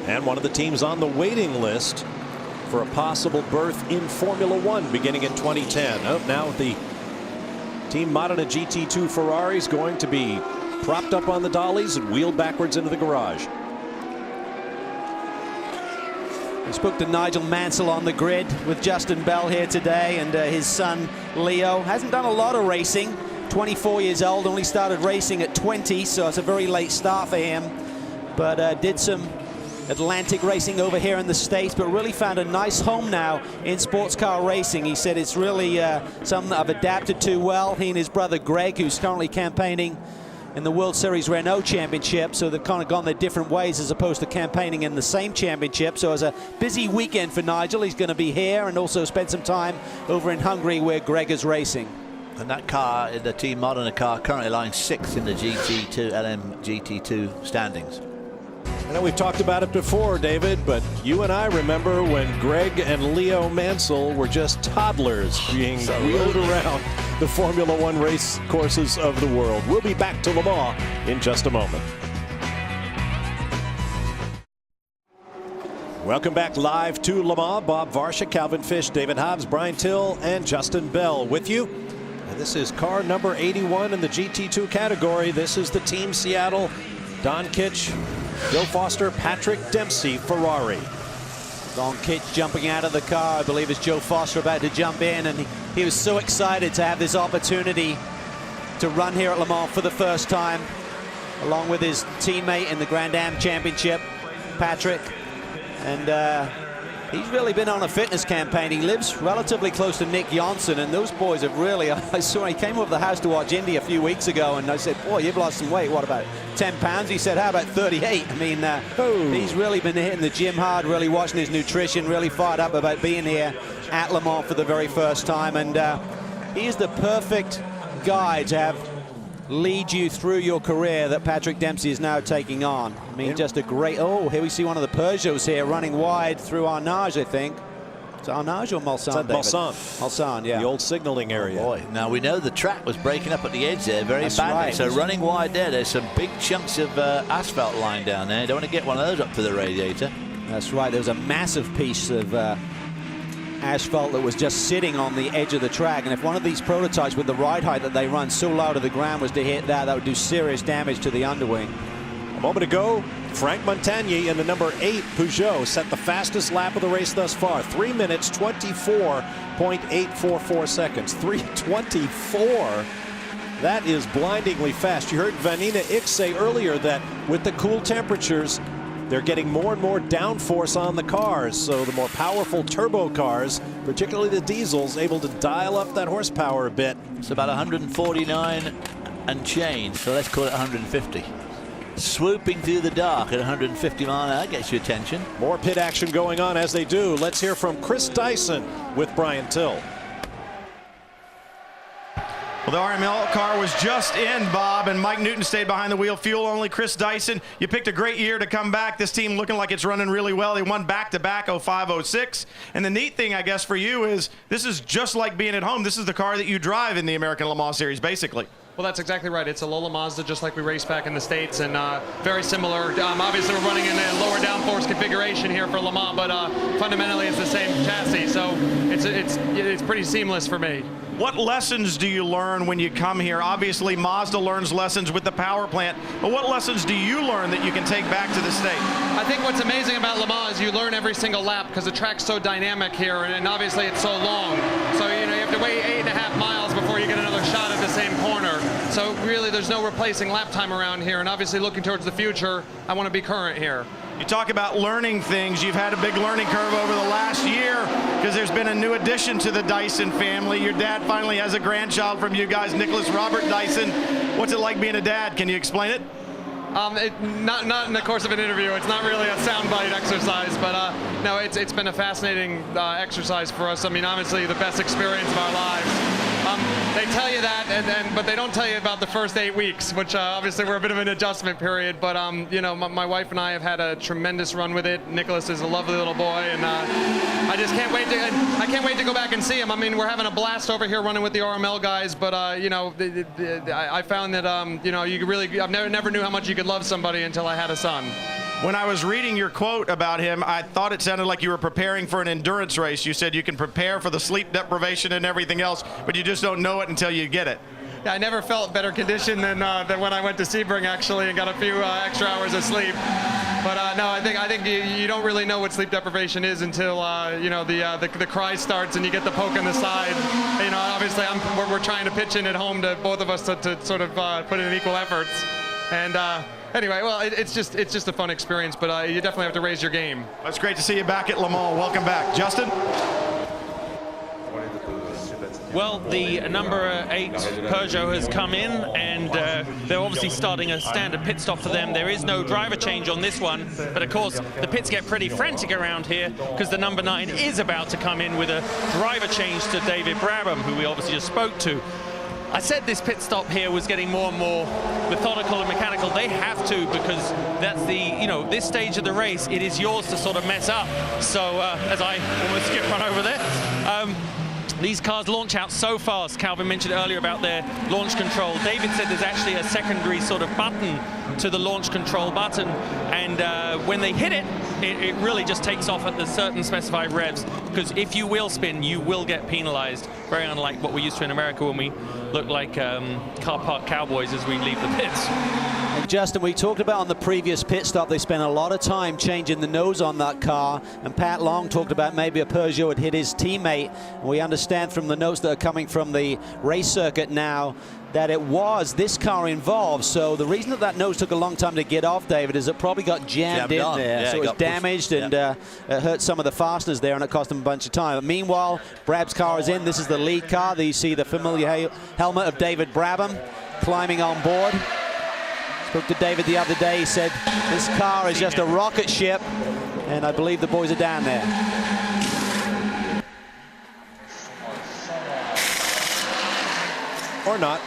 And one of the teams on the waiting list for a possible berth in Formula One beginning in 2010. Oh, now the Team Modena GT2 Ferrari is going to be propped up on the dollies and wheeled backwards into the garage. We spoke to Nigel Mansell on the grid with Justin Bell here today, and his son Leo hasn't done a lot of racing. 24 years old, only started racing at 20, so it's a very late start for him. But did some Atlantic racing over here in the States, but really found a nice home now in sports car racing. He said it's really something that I've adapted to well. He and his brother Greg, who's currently campaigning in the World Series Renault Championship, so they've kind of gone their different ways as opposed to campaigning in the same championship. So it's a busy weekend for Nigel. He's going to be here and also spend some time over in Hungary where Greg is racing. And that car, the Team Modena car, currently lying 6th in the GT2 LM GT2 standings. I know we've talked about it before, David, but you and I remember when Greg and Leo Mansell were just toddlers being wheeled around the Formula One race courses of the world. We'll be back to Le Mans in just a moment. Welcome back live to Le Mans. Bob Varsha, Calvin Fish, David Hobbs, Brian Till, and Justin Bell with you. And this is car number 81 in the GT2 category. This is the Team Seattle, Don Kitch, Joe Foster, Patrick Dempsey Ferrari. Don Kitch jumping out of the car, I believe it's Joe Foster about to jump in, and he was so excited to have this opportunity to run here at Le Mans for the first time, along with his teammate in the Grand Am Championship, Patrick. And he's really been on a fitness campaign. He lives relatively close to Nick Johnson, and those boys have really, I saw he came over the house to watch Indy a few weeks ago, and I said, boy, you've lost some weight. What, about 10 pounds? He said, how about 38? I mean, he's really been hitting the gym hard, really watching his nutrition, really fired up about being here at Le Mans for the very first time. And he is the perfect guy to have lead you through your career that Patrick Dempsey is now taking on. I mean, just a great, oh, here we see one of the Peugeots here running wide through Arnage, I think. It's Arnage or Mulsanne? It's Mulsanne, yeah. The old signaling area. Oh boy, now we know the track was breaking up at the edge there very badly. Right. So running wide there's some big chunks of asphalt lying down there. You don't want to get one of those up to the radiator. That's right. There was a massive piece of asphalt that was just sitting on the edge of the track, and if one of these prototypes with the ride height that they run so low to the ground was to hit that, that would do serious damage to the underwing. A moment ago, Frank Montagny in the number 8 Peugeot set the fastest lap of the race thus far. 3 minutes, 24.844 seconds. 3:24. That is blindingly fast. You heard Vanina Ick say earlier that with the cool temperatures, they're getting more and more downforce on the cars, so the more powerful turbo cars, particularly the diesels, able to dial up that horsepower a bit. It's about 149 and change, so let's call it 150. Swooping through the dark at 150 mile an hour gets your attention. More pit action going on as they do. Let's hear from Chris Dyson with Brian Till. Well, the RML car was just in, Bob, and Mike Newton stayed behind the wheel. Fuel only. Chris Dyson, you picked a great year to come back. This team looking like it's running really well. They won back-to-back 05, 06. And the neat thing, I guess, for you is this is just like being at home. This is the car that you drive in the American Le Mans Series, basically. Well, that's exactly right. It's a Lola Mazda, just like we raced back in the States, and very similar. Obviously, we're running in a lower downforce configuration here for Le Mans, but fundamentally, it's the same chassis, so it's pretty seamless for me. What lessons do you learn when you come here? Obviously, Mazda learns lessons with the power plant, but what lessons do you learn that you can take back to the state? I think what's amazing about Le Mans is you learn every single lap because the track's so dynamic here, and obviously it's so long. So, you have to wait 8.5 miles before you get another shot at the same corner. So really, there's no replacing lap time around here, and obviously looking towards the future, I want to be current here. You talk about learning things. You've had a big learning curve over the last year because there's been a new addition to the Dyson family. Your dad finally has a grandchild from you guys, Nicholas Robert Dyson. What's it like being a dad? Can you explain it? Not in the course of an interview. It's not really a soundbite exercise, but no, it's been a fascinating exercise for us. I mean, obviously the best experience of our lives. They tell you that, but they don't tell you about the first 8 weeks, which obviously we're a bit of an adjustment period. But my wife and I have had a tremendous run with it. Nicholas is a lovely little boy, and I just can't wait to go back and see him. I mean, we're having a blast over here running with the RML guys, but I found that you really I never knew how much you could love somebody until I had a son. When I was reading your quote about him, I thought it sounded like you were preparing for an endurance race. You said you can prepare for the sleep deprivation and everything else, but you just don't know it until you get it. Yeah, I never felt better condition than when I went to Sebring, actually, and got a few extra hours of sleep. But no, I think you don't really know what sleep deprivation is until the cry starts and you get the poke in the side. Obviously we're trying to pitch in at home to both of us to sort of put in equal efforts. And anyway, well, it's just a fun experience, but you definitely have to raise your game. It's great to see you back at Le Mans. Welcome back, Justin. Well, the number 8 Peugeot has come in, and they're obviously starting a standard pit stop for them. There is no driver change on this one, but of course the pits get pretty frantic around here because the number 9 is about to come in with a driver change to David Brabham, who we obviously just spoke to. I said this pit stop here was getting more and more methodical and mechanical. They have to, because that's this stage of the race, it is yours to sort of mess up. So as I almost skip run over there, these cars launch out so fast. Calvin mentioned earlier about their launch control. David said there's actually a secondary sort of button to the launch control button, and when they hit it, it really just takes off at the certain specified revs, because if you wheel spin, you will get penalized, very unlike what we're used to in America when we look like car park cowboys as we leave the pits. And Justin, we talked about on the previous pit stop, they spent a lot of time changing the nose on that car, and Pat Long talked about maybe a Peugeot had hit his teammate. And we understand from the notes that are coming from the race circuit now that it was this car involved. So the reason that nose took a long time to get off, David, is it probably got jammed in there. Yeah, so it was damaged, and it hurt some of the fasteners there, and it cost him a bunch of time. But meanwhile, Brab's car is in. This is the lead car. There you see the familiar helmet of David Brabham climbing on board. Spoke to David the other day. He said this car is just a rocket ship, and I believe the boys are down there. Or not.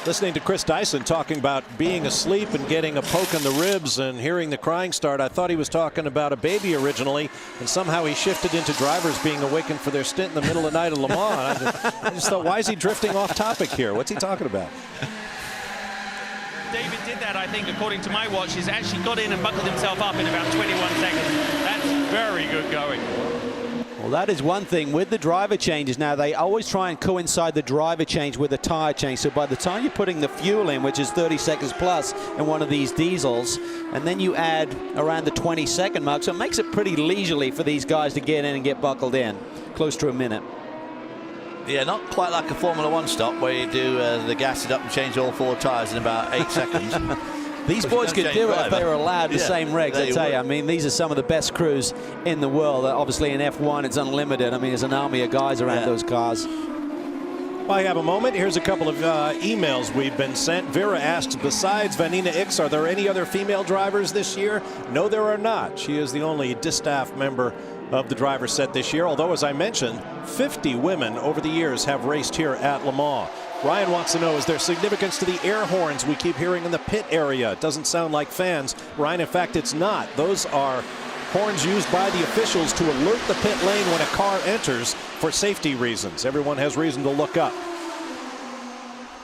Listening to Chris Dyson talking about being asleep and getting a poke in the ribs and hearing the crying start, I thought he was talking about a baby originally, and somehow he shifted into drivers being awakened for their stint in the middle of the night at Le Mans. I just thought, why is he drifting off topic here? What's he talking about? David did that, I think, according to my watch. He's actually got in and buckled himself up in about 21 seconds. That's very good going. Well, that is one thing with the driver changes. Now, they always try and coincide the driver change with the tire change. So by the time you're putting the fuel in, which is 30 seconds plus in one of these diesels, and then you add around the 20-second mark, so it makes it pretty leisurely for these guys to get in and get buckled in, close to a minute. Yeah, not quite like a Formula One stop where you do the gas it up and change all 4 tires in about 8 seconds. These boys could do it if they were allowed the same regs, I tell you. I mean, these are some of the best crews in the world. Obviously, in F1, it's unlimited. I mean, there's an army of guys around those cars. While you have a moment, here's a couple of emails we've been sent. Vera asks, besides Vanina Ix, are there any other female drivers this year? No, there are not. She is the only distaff member of the driver set this year, although, as I mentioned, 50 women over the years have raced here at Le Mans. Ryan wants to know, is there significance to the air horns we keep hearing in the pit area? It doesn't sound like fans. Ryan, in fact, it's not. Those are horns used by the officials to alert the pit lane when a car enters for safety reasons. Everyone has reason to look up.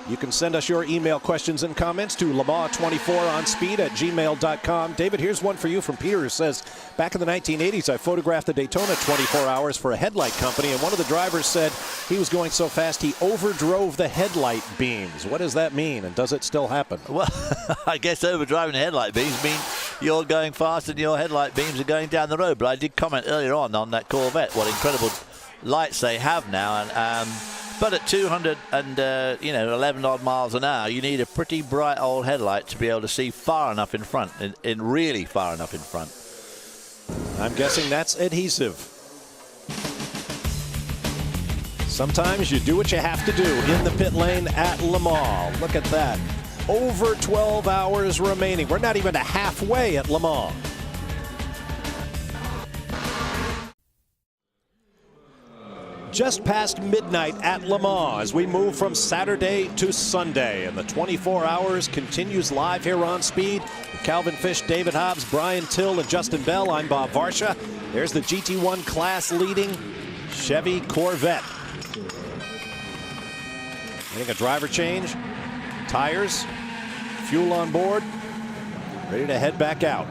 You can send us your email questions and comments to lemans24onspeed@gmail.com. David, here's one for you from Peter, who says, back in the 1980s, I photographed the Daytona 24 hours for a headlight company, and one of the drivers said he was going so fast he overdrove the headlight beams. What does that mean, and does it still happen? Well, I guess overdriving the headlight beams mean you're going fast and your headlight beams are going down the road. But I did comment earlier on that Corvette, what incredible lights they have now, and but at 211 odd miles an hour, you need a pretty bright old headlight to be able to see far enough in front, in really far enough in front. I'm guessing that's adhesive. Sometimes you do what you have to do in the pit lane at Le Mans. Look at that. Over 12 hours remaining. We're not even halfway at Le Mans. Just past midnight at Le Mans as we move from Saturday to Sunday, and the 24 hours continues live here on Speed. With Calvin Fish, David Hobbs, Brian Till, and Justin Bell. I'm Bob Varsha. There's the GT1 class leading Chevy Corvette. Getting a driver change, tires, fuel on board, ready to head back out.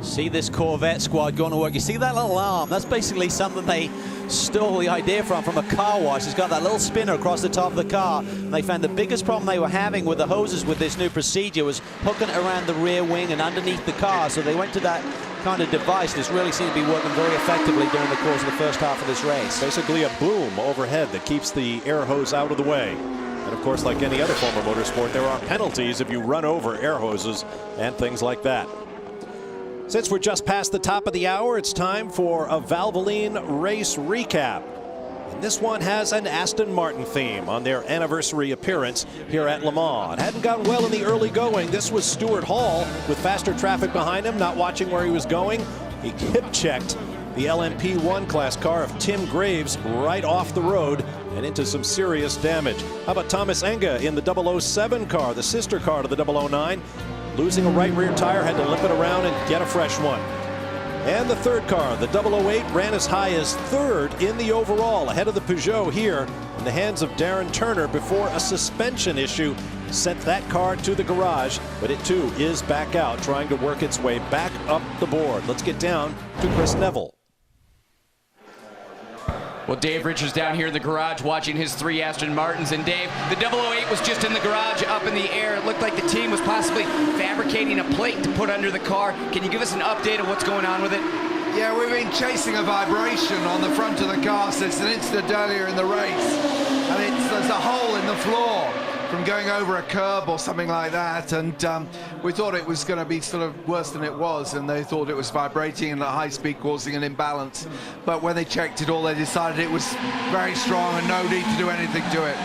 See this Corvette squad going to work. You see that little arm? That's basically something they stole the idea from a car wash. It's got that little spinner across the top of the car. And they found the biggest problem they were having with the hoses with this new procedure was hooking it around the rear wing and underneath the car. So they went to that kind of device. This really seems to be working very effectively during the course of the first half of this race. Basically a boom overhead that keeps the air hose out of the way. And of course, like any other form of motorsport, there are penalties if you run over air hoses and things like that. Since we're just past the top of the hour, it's time for a Valvoline race recap. And this one has an Aston Martin theme on their anniversary appearance here at Le Mans. It hadn't gone well in the early going. This was Stuart Hall with faster traffic behind him, not watching where he was going. He hip-checked the LMP1 class car of Tim Graves right off the road and into some serious damage. How about Thomas Enga in the 007 car, the sister car to the 009? Losing a right rear tire, had to limp it around and get a fresh one. And the third car, the 008, ran as high as third in the overall, ahead of the Peugeot here in the hands of Darren Turner before a suspension issue sent that car to the garage. But it too is back out, trying to work its way back up the board. Let's get down to Chris Neville. Well, Dave Richards down here in the garage watching his 3 Aston Martins. And Dave, the 008 was just in the garage up in the air. It looked like the team was possibly fabricating a plate to put under the car. Can you give us an update of what's going on with it? Yeah, we've been chasing a vibration on the front of the car since an instant earlier in the race. And there's a hole in the floor from going over a curb or something like that, and we thought it was going to be sort of worse than it was, and they thought it was vibrating and at high speed causing an imbalance. But when they checked it all, they decided it was very strong and no need to do anything to it.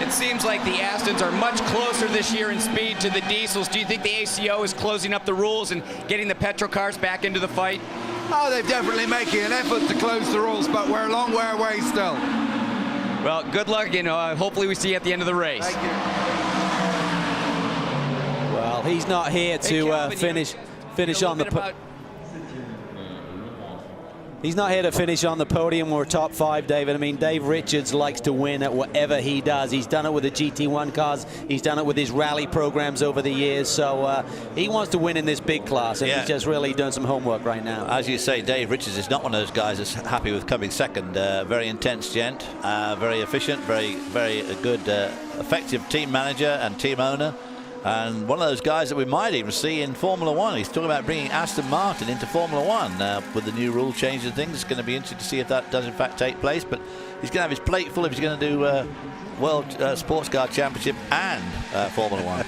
It seems like the Astons are much closer this year in speed to the diesels. Do you think the ACO is closing up the rules and getting the petrol cars back into the fight? Oh, they're definitely making an effort to close the rules, but we're a long way away still. Well, good luck. Hopefully we see you at the end of the race. Thank you. Well, he's not here to finish on the. He's not here to finish on the podium or top 5, David. I mean, Dave Richards likes to win at whatever he does. He's done it with the GT1 cars. He's done it with his rally programs over the years. So he wants to win in this big class, and he's just really done some homework right now. As you say, Dave Richards is not one of those guys that's happy with coming second. Very intense gent, very efficient, very good, effective team manager and team owner. And one of those guys that we might even see in Formula One. He's talking about bringing Aston Martin into Formula One with the new rule change and things. It's going to be interesting to see if that does in fact take place. But he's going to have his plate full if he's going to do World Sports Car Championship and Formula One.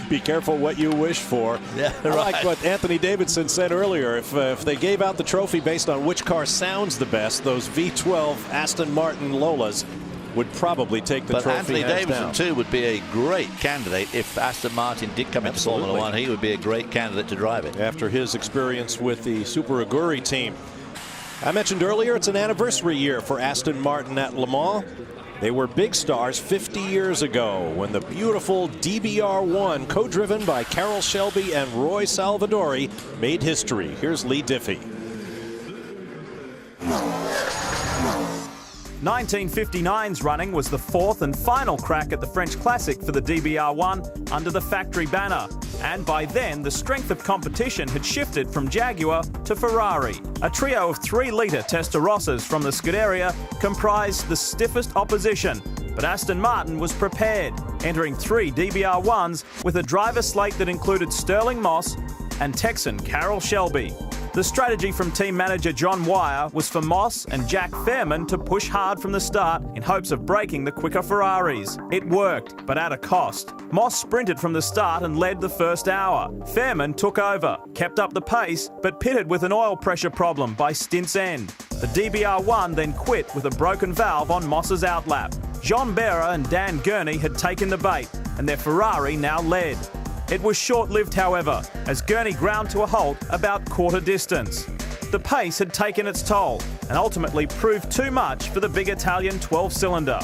Be careful what you wish for. Yeah, I like what Anthony Davidson said earlier. If they gave out the trophy based on which car sounds the best, those V12 Aston Martin Lolas would probably take the trophy. Anthony Davidson too would be a great candidate if Aston Martin did come into Formula One. He would be a great candidate to drive it. After his experience with the Super Aguri team. I mentioned earlier it's an anniversary year for Aston Martin at Le Mans. They were big stars 50 years ago when the beautiful DBR1, co-driven by Carroll Shelby and Roy Salvadori, made history. Here's Lee Diffie. 1959's running was the fourth and final crack at the French Classic for the DBR1 under the factory banner, and by then the strength of competition had shifted from Jaguar to Ferrari. A trio of 3-litre Testarossas from the Scuderia comprised the stiffest opposition, but Aston Martin was prepared, entering 3 DBR1s with a driver slate that included Sterling Moss and Texan Carroll Shelby. The strategy from team manager John Wyer was for Moss and Jack Fairman to push hard from the start in hopes of breaking the quicker Ferraris. It worked, but at a cost. Moss sprinted from the start and led the first hour. Fairman took over, kept up the pace, but pitted with an oil pressure problem by stint's end. The DBR1 then quit with a broken valve on Moss's outlap. John Behra and Dan Gurney had taken the bait, and their Ferrari now led. It was short-lived, however, as Gurney ground to a halt about quarter distance. The pace had taken its toll and ultimately proved too much for the big Italian 12-cylinder.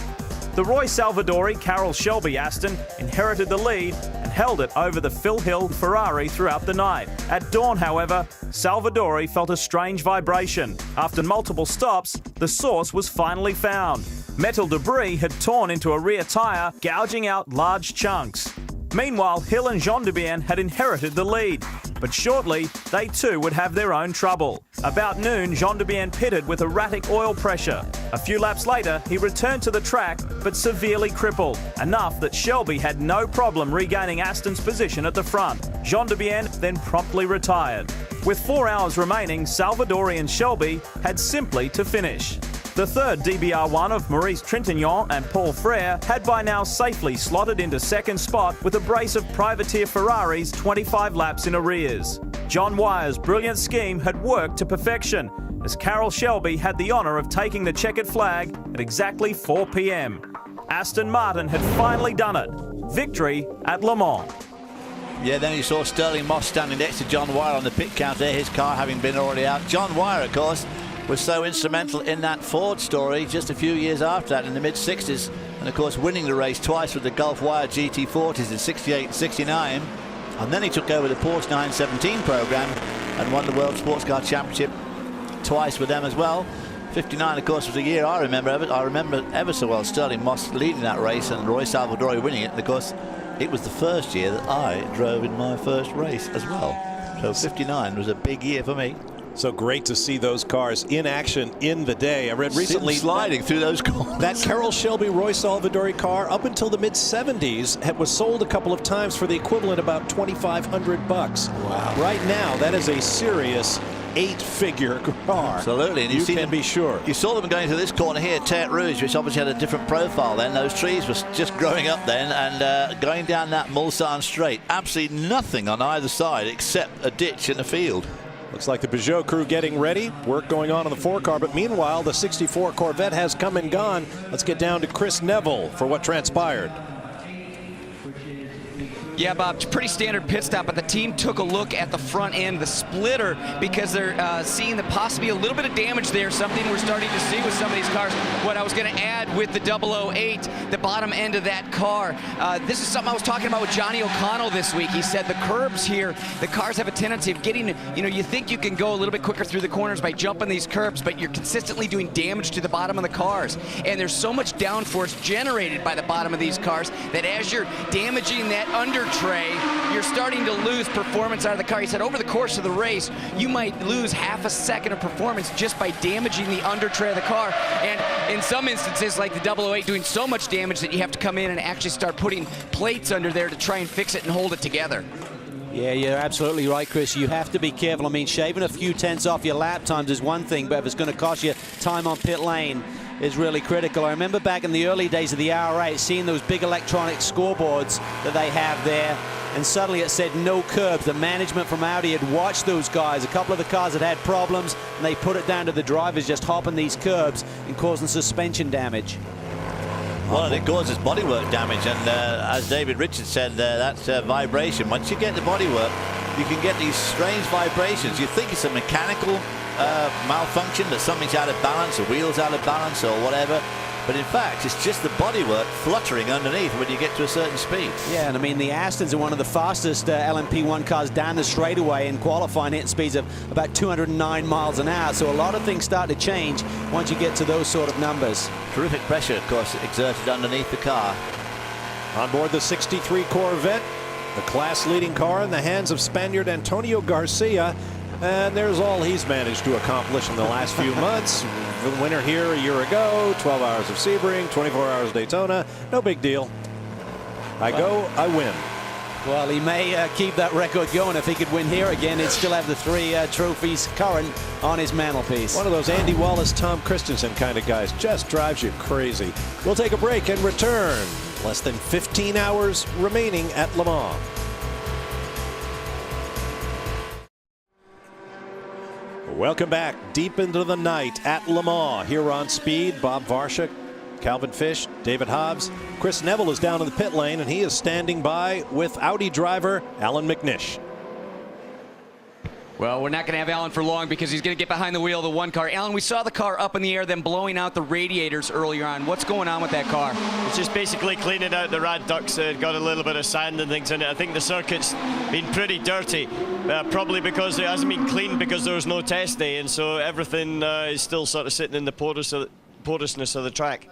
The Roy Salvadori Carroll Shelby Aston inherited the lead and held it over the Phil Hill Ferrari throughout the night. At dawn, however, Salvadori felt a strange vibration. After multiple stops, the source was finally found. Metal debris had torn into a rear tyre, gouging out large chunks. Meanwhile, Hill and Gendebien had inherited the lead, but shortly they too would have their own trouble. About noon, Gendebien pitted with erratic oil pressure. A few laps later, he returned to the track, but severely crippled, enough that Shelby had no problem regaining Aston's position at the front. Gendebien then promptly retired. With 4 hours remaining, Salvadori and Shelby had simply to finish. The third DBR1 of Maurice Trintignant and Paul Frere had by now safely slotted into second spot with a brace of privateer Ferraris 25 laps in arrears. John Wyer's brilliant scheme had worked to perfection, as Carroll Shelby had the honour of taking the checkered flag at exactly 4 p.m. Aston Martin had finally done it. Victory at Le Mans. Yeah, then you saw Sterling Moss standing next to John Wyer on the pit counter, his car having been already out. John Wyer, of course, was so instrumental in that Ford story just a few years after that in the mid-60s, and of course winning the race twice with the Gulf Wire GT40s in 68 and 69, and then he took over the Porsche 917 program and won the World Sports Car Championship twice with them as well. 59, of course, was a year I remember ever so well Sterling Moss leading that race and Roy Salvadori winning it, and of course it was the first year that I drove in my first race as well. So 59 was a big year for me. So great to see those cars in action in the day. I read recently sliding through those corners. That Carroll Shelby Roy Salvadori car up until the mid-70s was sold a couple of times for the equivalent about $2,500. Wow. Right now, that is a serious 8-figure car. Absolutely. And you can be sure. You saw them going to this corner here, Terre Rouge, which obviously had a different profile then. Those trees were just growing up then, and going down that Mulsanne straight. Absolutely nothing on either side except a ditch in the field. Looks like the Peugeot crew getting ready. Work going on the 4-car, but meanwhile, the 64 Corvette has come and gone. Let's get down to Chris Neville for what transpired. Yeah, Bob, pretty standard pit stop, but the team took a look at the front end, the splitter, because they're seeing the possibly a little bit of damage there, something we're starting to see with some of these cars. What I was going to add with the 008, the bottom end of that car, this is something I was talking about with Johnny O'Connell this week. He said the curbs here, the cars have a tendency of getting, you think you can go a little bit quicker through the corners by jumping these curbs, but you're consistently doing damage to the bottom of the cars. And there's so much downforce generated by the bottom of these cars that as you're damaging that under tray, you're starting to lose performance out of the car. He said over the course of the race, you might lose half a second of performance just by damaging the under tray of the car. And in some instances, like the 008, doing so much damage that you have to come in and actually start putting plates under there to try and fix it and hold it together. Yeah, you're absolutely right, Chris. You have to be careful. I mean, shaving a few tenths off your lap times is one thing, but if it's going to cost you time on pit lane, is really critical. I remember back in the early days of the R8 seeing those big electronic scoreboards that they have there, and suddenly it said no curbs. The management from Audi had watched those guys. A couple of the cars had problems, and they put it down to the drivers just hopping these curbs and causing suspension damage. Well, it causes bodywork damage, and as David Richards said, that vibration, once you get the bodywork, you can get these strange vibrations. You think it's a mechanical malfunction, that something's out of balance, a wheel's out of balance or whatever, But in fact, it's just the bodywork fluttering underneath when you get to a certain speed. Yeah, and I mean, the Astons are one of the fastest LMP1 cars down the straightaway in qualifying, hitting speeds of about 209 miles an hour. So a lot of things start to change once you get to those sort of numbers. Terrific pressure, of course, exerted underneath the car. On board the 63 Corvette, the class-leading car in the hands of Spaniard Antonio Garcia. And there's all he's managed to accomplish in the last few months. The winner here a year ago, 12 hours of Sebring, 24 hours Daytona. No big deal. I go, I win. Well, he may keep that record going. If he could win here again, he'd still have the 3 trophies current on his mantelpiece. One of those Andy Wallace, Tom Christensen kind of guys. Just drives you crazy. We'll take a break and return. Less than 15 hours remaining at Le Mans. Welcome back deep into the night at Le Mans here on Speed. Bob Varsha, Calvin Fish, David Hobbs. Chris Neville is down in the pit lane, and he is standing by with Audi driver Alan McNish. Well, we're not going to have Alan for long because he's going to get behind the wheel of the one car. Alan, we saw the car up in the air, then blowing out the radiators earlier on. What's going on with that car? It's just basically cleaning out the rad ducts. Got a little bit of sand and things in it. I think the circuit's been pretty dirty, probably because it hasn't been cleaned because there was no test day, and so everything is still sort of sitting in the porousness of the track.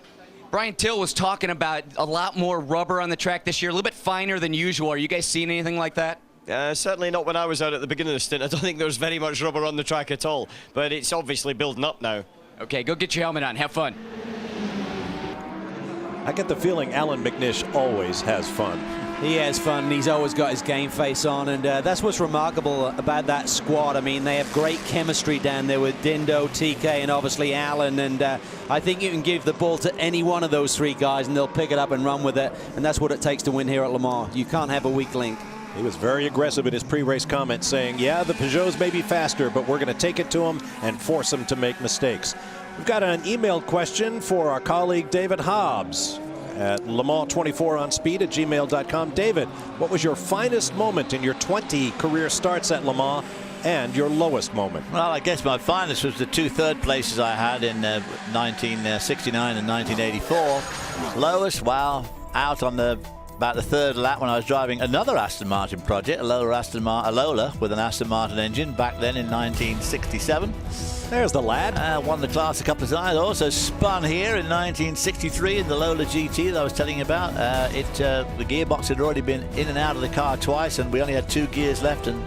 Brian Till was talking about a lot more rubber on the track this year, a little bit finer than usual. Are you guys seeing anything like that? Certainly not when I was out at the beginning of the stint. I don't think there was very much rubber on the track at all, but it's obviously building up now. Okay, go get your helmet on. Have fun. I get the feeling Alan McNish always has fun. He has fun, and he's always got his game face on, and that's what's remarkable about that squad. I mean, they have great chemistry down there with Dindo, TK, and obviously Alan, and I think you can give the ball to any one of those 3 guys, and they'll pick it up and run with it, and that's what it takes to win here at Le Mans. You can't have a weak link. He was very aggressive in his pre-race comments, saying, yeah, the Peugeots may be faster, but we're going to take it to them and force them to make mistakes. We've got an email question for our colleague David Hobbs at LeMans24onspeed@gmail.com. David, what was your finest moment in your 20 career starts at Le Mans and your lowest moment? Well, I guess my finest was the 2 third places I had in 1969 and 1984. Lowest, wow, out on about the 3rd lap when I was driving another Aston Martin project, a Lola with an Aston Martin engine back then in 1967. There's the lad. Won the class a couple of times. Also spun here in 1963 in the Lola GT that I was telling you about. The gearbox had already been in and out of the car twice, and we only had 2 gears left, and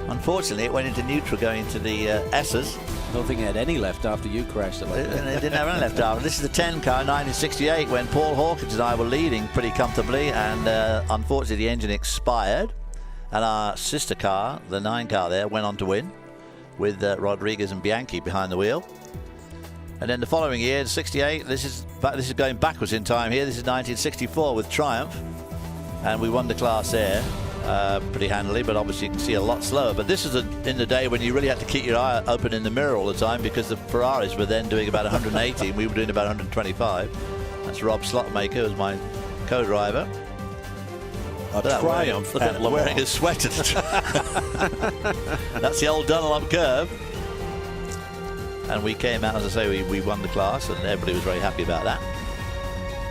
unfortunately it went into neutral going into the S's. I don't think it had any left after you crashed it. It didn't have any left after. This is the 10 car, 1968, when Paul Hawkins and I were leading pretty comfortably, and unfortunately the engine expired, and our sister car, the 9 car there, went on to win with Rodriguez and Bianchi behind the wheel. And then the following year, 68, this is going backwards in time here. This is 1964 with Triumph, and we won the class there. Pretty handily, but obviously you can see a lot slower. But this is in the day when you really had to keep your eye open in the mirror all the time, because the Ferraris were then doing about 180 and we were doing about 125. That's Rob Slotmaker, who was my co-driver. A Triumph at Le Mans. Wearing a sweater. That's the old Dunlop curve. And we came out, as I say, we won the class, and everybody was very happy about that.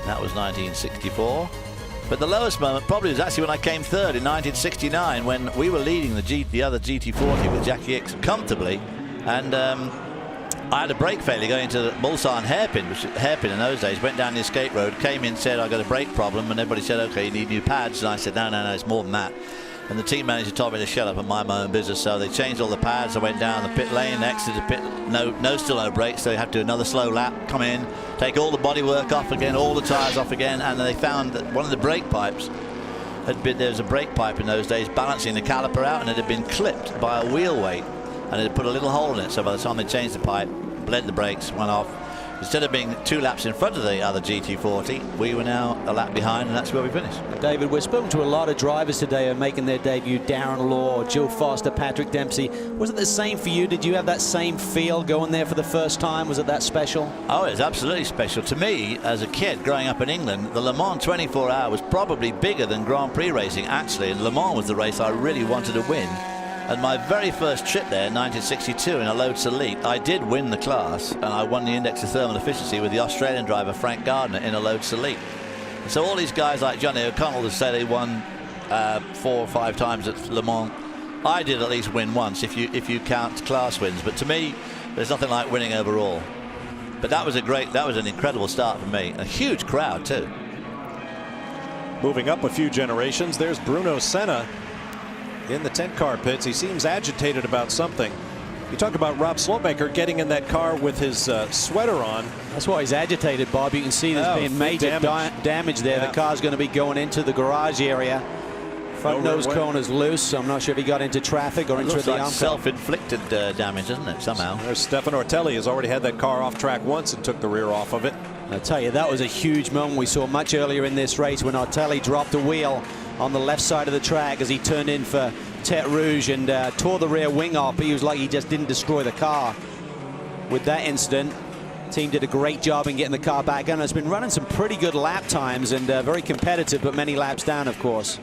That was 1964. But the lowest moment probably was actually when I came 3rd in 1969, when we were leading the other GT40 with Jackie Ickx comfortably, and I had a brake failure going to Mulsanne hairpin, which hairpin in those days, went down the escape road, came in, said I got a brake problem, and everybody said, okay, you need new pads, and I said, no, it's more than that. And the team manager told me to shut up and mind my own business, so they changed all the pads. I went down the pit lane, exited the pit, still no brakes, so you have to do another slow lap, come in, take all the bodywork off again, all the tyres off again, and they found that one of the brake pipes there was a brake pipe in those days balancing the caliper out, and it had been clipped by a wheel weight, and it had put a little hole in it, so by the time they changed the pipe, bled the brakes, went off. Instead of being 2 laps in front of the other GT40, we were now a lap behind, and that's where we finished. David, we've spoken to a lot of drivers today who are making their debut. Darren Law, Joe Foster, Patrick Dempsey. Was it the same for you? Did you have that same feel going there for the first time? Was it that special? Oh, it's absolutely special. To me, as a kid growing up in England, the Le Mans 24 Hour was probably bigger than Grand Prix racing, actually. And Le Mans was the race I really wanted to win. And my very first trip there in 1962 in a Lotus Elite, I did win the class, and I won the Index of Thermal Efficiency with the Australian driver Frank Gardner in a Lotus Elite. And so all these guys like Johnny O'Connell that say they won 4 or 5 times at Le Mans, I did at least win once if you count class wins. But to me, there's nothing like winning overall. But that was an incredible start for me. A huge crowd too. Moving up a few generations, there's Bruno Senna in the 10 car pits. He seems agitated about something. You talk about Rob Slopemaker getting in that car with his sweater on. That's why he's agitated, Bob. You can see there's been major damage there. Yeah. The car's going to be going into the garage area. Front nose cone is loose, so I'm not sure if he got into traffic or into the arm. Self-inflicted damage, isn't it, somehow? There's Stefan Ortelli has already had that car off track once and took the rear off of it. I tell you, that was a huge moment we saw much earlier in this race when Ortelli dropped a wheel on the left side of the track as he turned in for Tete Rouge and tore the rear wing off. He was like he just didn't destroy the car. With that incident, the team did a great job in getting the car back on. It's been running some pretty good lap times and very competitive, but many laps down, of course.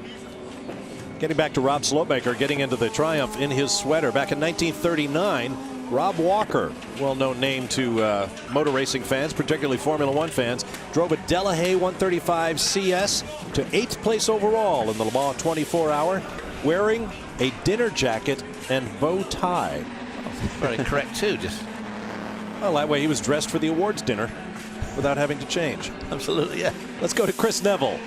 Getting back to Rob Slopemaker, getting into the Triumph in his sweater. Back in 1939, Rob Walker, well-known name to motor racing fans, particularly Formula One fans, drove a Delahaye 135 CS to 8th place overall in the Le Mans 24-hour, wearing a dinner jacket and bow tie. Very correct too. Just well, that way he was dressed for the awards dinner without having to change. Absolutely, yeah. Let's go to Chris Neville.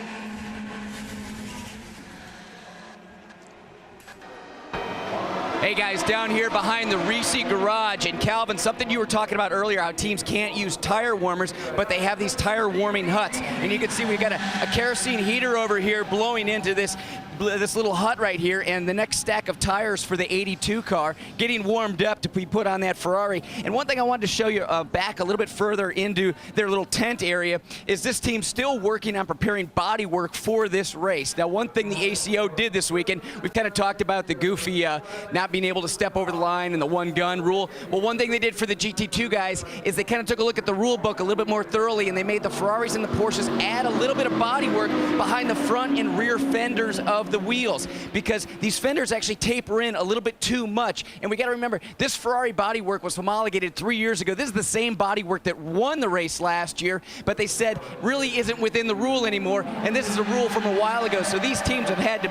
Hey guys, down here behind the Risi garage, and Calvin, something you were talking about earlier, how teams can't use tire warmers, but they have these tire warming huts. And you can see we've got a kerosene heater over here blowing into this little hut right here, and the next stack of tires for the 82 car getting warmed up to be put on that Ferrari. And one thing I wanted to show you back a little bit further into their little tent area is this team still working on preparing body work for this race. Now, one thing the ACO did this weekend, we've kind of talked about the goofy not being able to step over the line and the one gun rule. Well, one thing they did for the GT2 guys is they kind of took a look at the rule book a little bit more thoroughly, and they made the Ferraris and the Porsches add a little bit of body work behind the front and rear fenders of the wheels, because these fenders actually taper in a little bit too much. And we got to remember, this Ferrari bodywork was homologated 3 years ago. This is the same bodywork that won the race last year, but they said really isn't within the rule anymore, and this is a rule from a while ago. So these teams have had to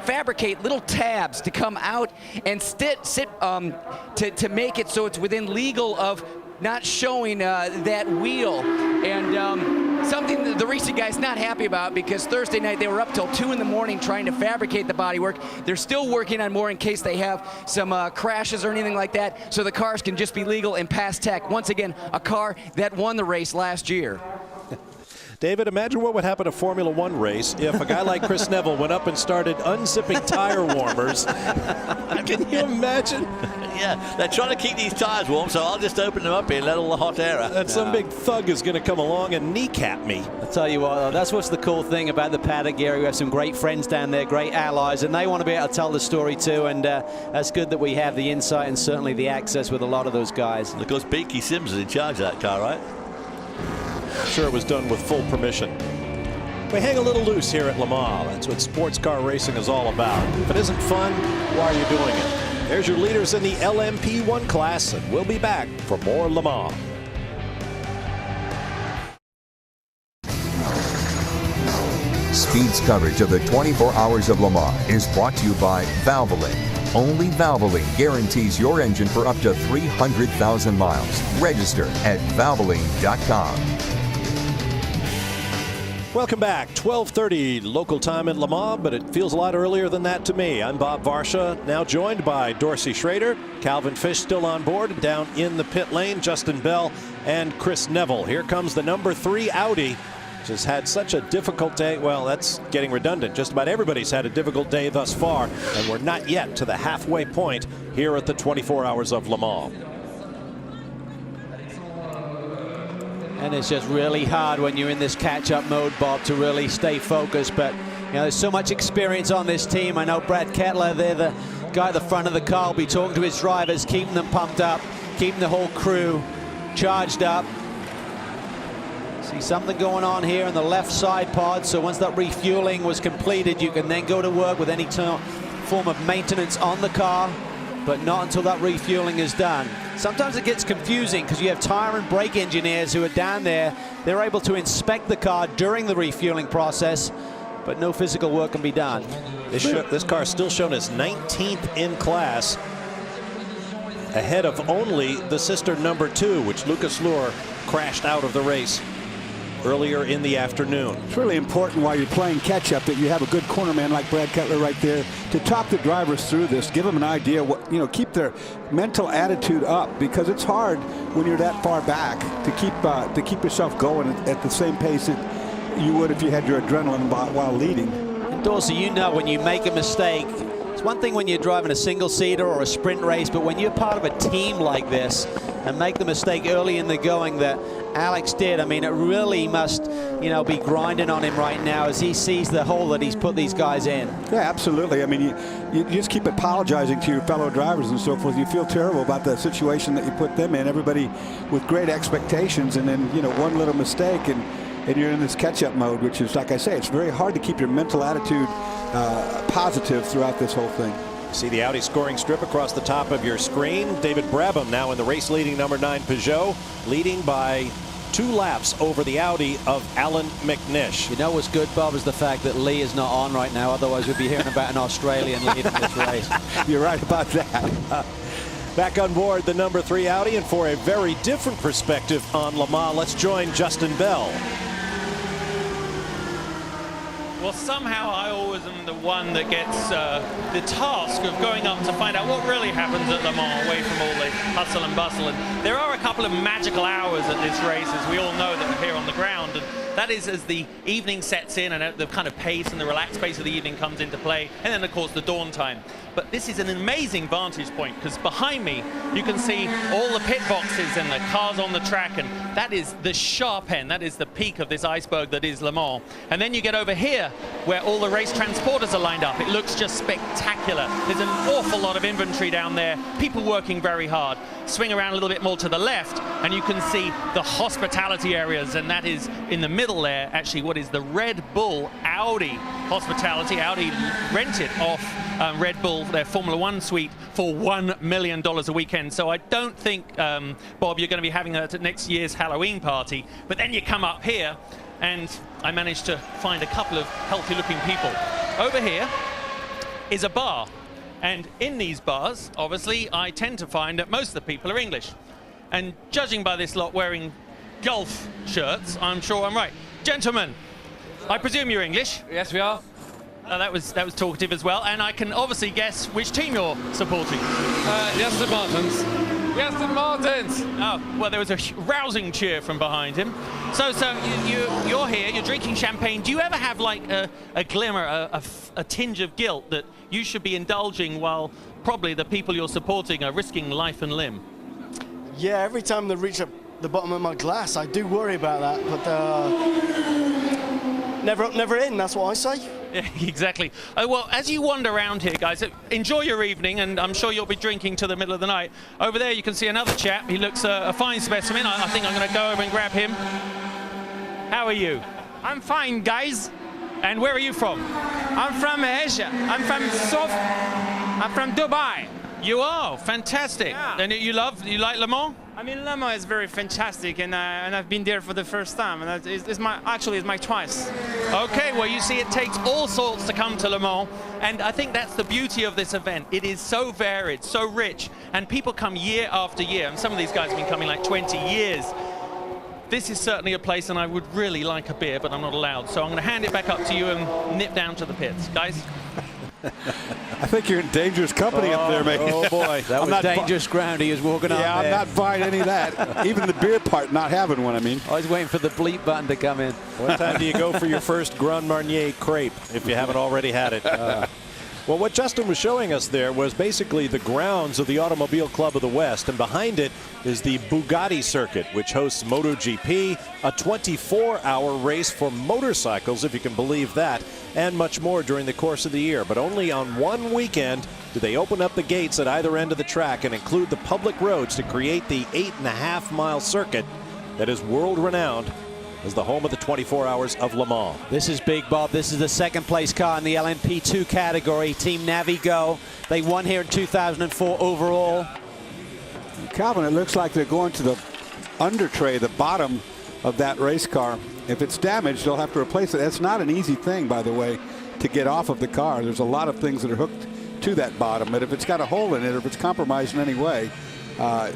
fabricate little tabs to come out and to make it so it's within legal of not showing that wheel. And something that the Risi guys not happy about, because Thursday night they were up till 2 in the morning trying to fabricate the bodywork. They're still working on more in case they have some crashes or anything like that, so the cars can just be legal and pass tech. Once again, a car that won the race last year. David, imagine what would happen at a Formula One race if a guy like Chris Neville went up and started unzipping tire warmers. Can you imagine? Yeah, they're trying to keep these tires warm, so I'll just open them up here and let all the hot air out. And some big thug is going to come along and kneecap me. I'll tell you what, that's what's the cool thing about the paddock area. We have some great friends down there, great allies, and they want to be able to tell the story too, and that's good that we have the insight and certainly the access with a lot of those guys. And of course, Beaky Sims is in charge of that car, right? I'm sure it was done with full permission. We hang a little loose here at Le Mans. That's what sports car racing is all about. If it isn't fun, why are you doing it? There's your leaders in the LMP1 class, and we'll be back for more Le Mans. Speed's coverage of the 24 Hours of Le Mans is brought to you by Valvoline. Only Valvoline guarantees your engine for up to 300,000 miles. Register at Valvoline.com. Welcome back. 12:30 local time in Le Mans, but it feels a lot earlier than that to me. I'm Bob Varsha, now joined by Dorsey Schrader, Calvin Fish still on board, down in the pit lane, Justin Bell and Chris Neville. Here comes the number 3 Audi, which has had such a difficult day. Well, that's getting redundant. Just about everybody's had a difficult day thus far, and we're not yet to the halfway point here at the 24 Hours of Le Mans. And it's just really hard when you're in this catch-up mode, Bob, to really stay focused. But, you know, there's so much experience on this team. I know Brad Kettler, they're the guy at the front of the car, will be talking to his drivers, keeping them pumped up, keeping the whole crew charged up. See something going on here in the left side pod. So once that refueling was completed, you can then go to work with any form of maintenance on the car, but not until that refueling is done. Sometimes it gets confusing because you have tire and brake engineers who are down there. They're able to inspect the car during the refueling process, but no physical work can be done. This car is still shown as 19th in class, ahead of only the sister number 2, which Lucas Luhr crashed out of the race earlier in the afternoon. It's really important while you're playing catch-up that you have a good cornerman like Brad Cutler right there to talk the drivers through this, give them an idea what, keep their mental attitude up, because it's hard when you're that far back to keep yourself going at the same pace that you would if you had your adrenaline while leading. And Dorsey, when you make a mistake, it's one thing when you're driving a single-seater or a sprint race, but when you're part of a team like this and make the mistake early in the going that Alex did, I mean, it really must, be grinding on him right now as he sees the hole that he's put these guys in. Yeah, absolutely. I mean, you just keep apologizing to your fellow drivers and so forth. You feel terrible about the situation that you put them in. Everybody with great expectations, and then, one little mistake and you're in this catch-up mode, which is, like I say, it's very hard to keep your mental attitude positive throughout this whole thing. See the Audi scoring strip across the top of your screen. David Brabham now in the race-leading number 9 Peugeot, leading by 2 laps over the Audi of Alan McNish. You know what's good, Bob, is the fact that Lee is not on right now. Otherwise, we'd be hearing about an Australian leading this race. You're right about that. Back on board the number 3 Audi, and for a very different perspective on Le Mans, let's join Justin Bell. Well, somehow I always am the one that gets the task of going up to find out what really happens at Le Mans, away from all the hustle and bustle. And there are a couple of magical hours at this race, as we all know, that are here on the ground. And that is as the evening sets in and the kind of pace and the relaxed pace of the evening comes into play. And then, of course, the dawn time. But this is an amazing vantage point, because behind me you can see all the pit boxes and the cars on the track, and that is the sharp end, that is the peak of this iceberg that is Le Mans. And then you get over here where all the race transporters are lined up. It looks just spectacular. There's an awful lot of inventory down there, people working very hard. Swing around a little bit more to the left and you can see the hospitality areas, and that is in the middle there actually what is the Red Bull Audi hospitality. Audi rented off Red Bull, their Formula One suite, for $1 million a weekend. So I don't think, Bob, you're going to be having that at next year's Halloween party. But then you come up here, and I managed to find a couple of healthy-looking people. Over here is a bar. And in these bars, obviously, I tend to find that most of the people are English. And judging by this lot wearing golf shirts, I'm sure I'm right. Gentlemen, I presume you're English? Yes, we are. That was talkative as well, and I can obviously guess which team you're supporting. Aston Martins. Aston Martins. Oh, well, there was a rousing cheer from behind him. So you're here, you're drinking champagne. Do you ever have like a glimmer, a tinge of guilt that you should be indulging while probably the people you're supporting are risking life and limb? Yeah, every time they reach the bottom of my glass, I do worry about that, but never up, never in, that's what I say. Yeah, exactly. Well, as you wander around here, guys, enjoy your evening, and I'm sure you'll be drinking to the middle of the night. Over there, you can see another chap. He looks a fine specimen. I think I'm going to go over and grab him. How are you? I'm fine, guys. And where are you from? I'm from Asia. I'm from Dubai. You are? Fantastic. Yeah. And you like Le Mans? I mean, Le Mans is very fantastic, and I've been there for the first time, and it's my choice. Okay, well, you see, it takes all sorts to come to Le Mans, and I think that's the beauty of this event. It is so varied, so rich, and people come year after year, and some of these guys have been coming like 20 years. This is certainly a place, and I would really like a beer, but I'm not allowed. So I'm going to hand it back up to you and nip down to the pits. Guys? I think you're in dangerous company up there, mate. Oh, boy. That was dangerous ground he was walking on there. Yeah, I'm not buying any of that. Even the beer part, not having one, I mean. I was waiting for the bleep button to come in. What time do you go for your first Grand Marnier crepe, if you haven't already had it? Well, what Justin was showing us there was basically the grounds of the Automobile Club of the West, and behind it is the Bugatti circuit, which hosts MotoGP, a 24-hour race for motorcycles, if you can believe that, and much more during the course of the year. But only on one weekend do they open up the gates at either end of the track and include the public roads to create the 8.5-mile circuit that is world-renowned is the home of the 24 Hours of Le Mans. This is big, Bob. This is the second place car in the LMP2 category. Team Navigo. They won here in 2004 overall. Calvin, it looks like they're going to the under tray, the bottom of that race car. If it's damaged, they'll have to replace it. That's not an easy thing, by the way, to get off of the car. There's a lot of things that are hooked to that bottom, but if it's got a hole in it or if it's compromised in any way,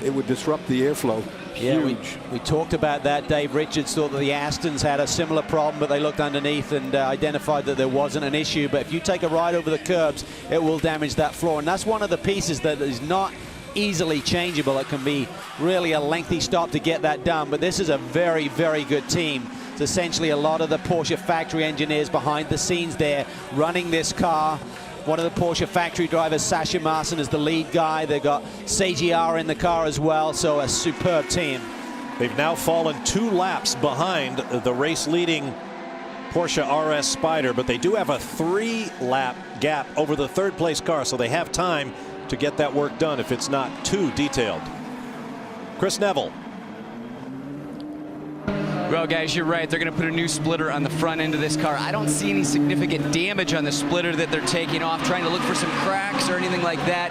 it would disrupt the airflow. Yeah, Huge. we talked about that. Dave Richards thought that the Astons had a similar problem, but they looked underneath and identified that there wasn't an issue. But if you take a ride over the curbs, it will damage that floor. And that's one of the pieces that is not easily changeable. It can be really a lengthy stop to get that done. But this is a very, very good team. It's essentially a lot of the Porsche factory engineers behind the scenes there running this car. One of the Porsche factory drivers, Sasha Marson, is the lead guy. They've got Seiji Ara in the car as well, so a superb team. They've now fallen 2 laps behind the race-leading Porsche RS Spyder, but they do have a 3-lap gap over the third-place car, so they have time to get that work done if it's not too detailed. Chris Neville. Well, guys, you're right. They're going to put a new splitter on the front end of this car. I don't see any significant damage on the splitter that they're taking off, trying to look for some cracks or anything like that.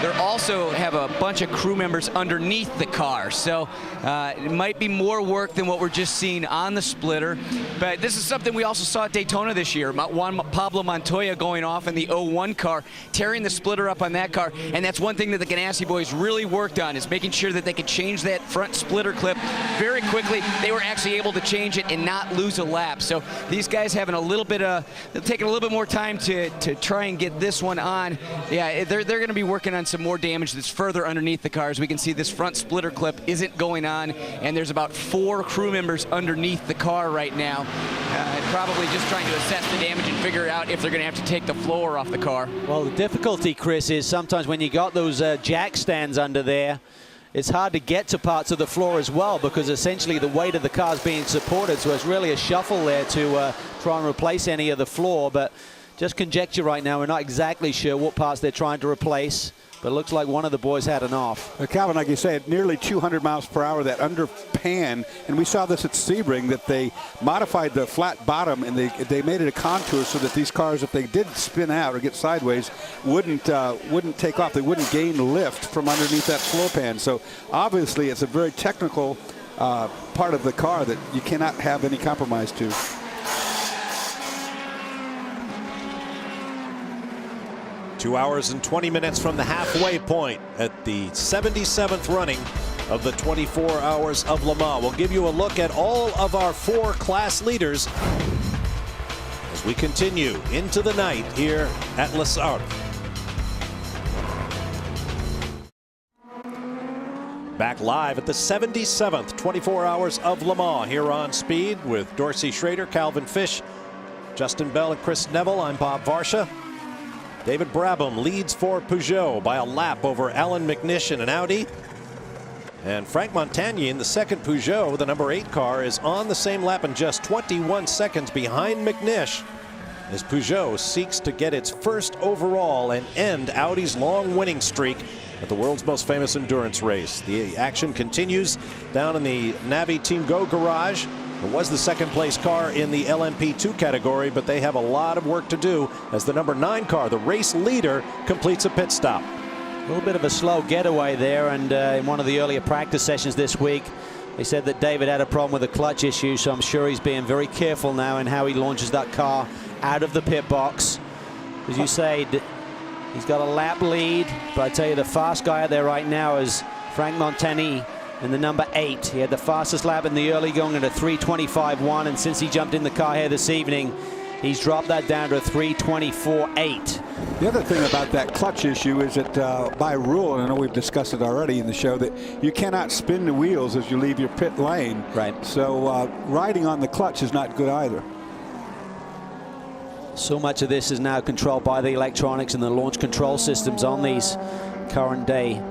They also have a bunch of crew members underneath the car, so it might be more work than what we're just seeing on the splitter. But this is something we also saw at Daytona this year. Juan Pablo Montoya going off in the 01 car, tearing the splitter up on that car, and that's one thing that the Ganassi boys really worked on, is making sure that they could change that front splitter clip very quickly. They were actually able to change it and not lose a lap. So these guys having a little bit of, taking a little bit more time to try and get this one on. Yeah, they're going to be working on some more damage that's further underneath the cars. We can see this front splitter clip isn't going on, and there's about 4 crew members underneath the car right now, probably just trying to assess the damage and figure out if they're going to have to take the floor off the car. Well, the difficulty, Chris, is sometimes when you got those jack stands under there, it's hard to get to parts of the floor as well, because essentially the weight of the car is being supported, so it's really a shuffle there to try and replace any of the floor. But just conjecture right now, we're not exactly sure what parts they're trying to replace, but it looks like one of the boys had an off. Calvin, like you said, nearly 200 miles per hour, that underpan, and we saw this at Sebring, that they modified the flat bottom and they made it a contour so that these cars, if they did spin out or get sideways, wouldn't take off. They wouldn't gain lift from underneath that floor pan. So obviously it's a very technical part of the car that you cannot have any compromise to. Two hours and 20 minutes from the halfway point at the 77th running of the 24 Hours of Le Mans. We'll give you a look at all of our 4 class leaders as we continue into the night here at Les Arcs. Back live at the 77th 24 Hours of Le Mans here on Speed with Dorsey Schrader, Calvin Fish, Justin Bell, and Chris Neville. I'm Bob Varsha. David Brabham leads for Peugeot by a lap over Alan McNish in an Audi. And Frank Montagny in the second Peugeot, the number 8 car, is on the same lap and just 21 seconds behind McNish as Peugeot seeks to get its first overall and end Audi's long winning streak at the world's most famous endurance race. The action continues down in the Navi Team Go garage. It was the second place car in the LMP2 category, but they have a lot of work to do as the number 9 car, the race leader, completes a pit stop. A little bit of a slow getaway there, and in one of the earlier practice sessions this week, they said that David had a problem with a clutch issue, so I'm sure he's being very careful now in how he launches that car out of the pit box. As you say, he's got a lap lead, but I tell you, the fast guy out there right now is Frank Montagny in the number 8. He had the fastest lap in the early going at a 3:25.1, and since he jumped in the car here this evening, he's dropped that down to a 3:24.8. The other thing about that clutch issue is that by rule, and I know we've discussed it already in the show, that you cannot spin the wheels as you leave your pit lane. Right. So riding on the clutch is not good either. So much of this is now controlled by the electronics and the launch control systems on these current day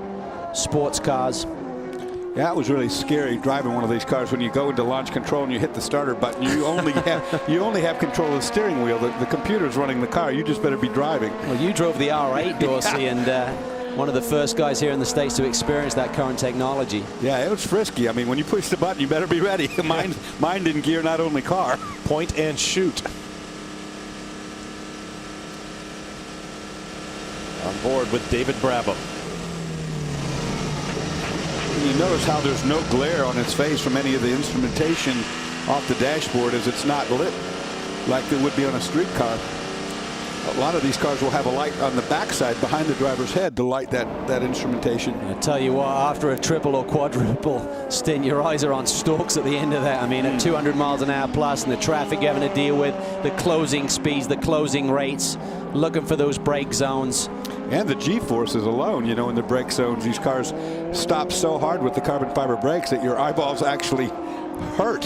sports cars. Yeah, it was really scary driving one of these cars when you go into launch control and you hit the starter button. You only have control of the steering wheel. The computer's running the car. You just better be driving. Well, you drove the R8, Dorsey, and one of the first guys here in the States to experience that current technology. Yeah, it was frisky. I mean, when you push the button, you better be ready. Mine didn't gear, not only car. Point and shoot. On board with David Brabham. You notice how there's no glare on its face from any of the instrumentation off the dashboard, as it's not lit like there would be on a street car. A lot of these cars will have a light on the backside behind the driver's head to light that instrumentation. I tell you what, after a triple or quadruple stint, your eyes are on stalks at the end of that. I mean, at 200 miles an hour plus, and the traffic you're having to deal with, the closing speeds, the closing rates, looking for those brake zones. And the G-forces alone, you know, in the brake zones, these cars stop so hard with the carbon fiber brakes that your eyeballs actually hurt.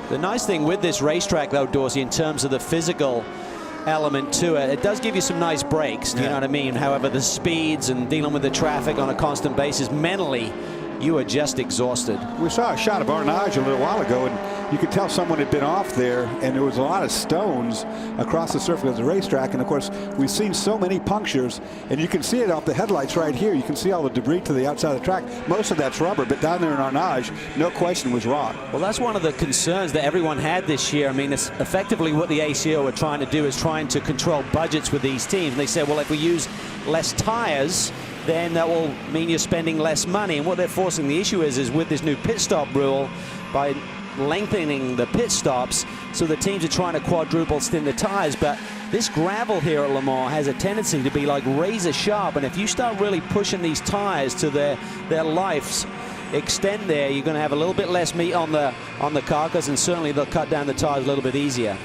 The nice thing with this racetrack, though, Dorsey, in terms of the physical element to it, it does give you some nice breaks. Do you know what I mean? However, the speeds and dealing with the traffic on a constant basis, mentally, you are just exhausted. We saw a shot of Arnage a little while ago, and you could tell someone had been off there, and there was a lot of stones across the surface of the racetrack. And of course, we've seen so many punctures, and you can see it off the headlights right here. You can see all the debris to the outside of the track. Most of that's rubber, but down there in Arnage, no question, was rock. Well, that's one of the concerns that everyone had this year. I mean, it's effectively what the ACO are trying to do is trying to control budgets with these teams. And they said, well, if we use less tires, then that will mean you're spending less money. And what they're forcing the issue is with this new pit stop rule, by lengthening the pit stops, so the teams are trying to quadruple stint the tires. But this gravel here at Le Mans has a tendency to be like razor sharp, and if you start really pushing these tires to their life's extent there, you're going to have a little bit less meat on the carcass, and certainly they'll cut down the tires a little bit easier.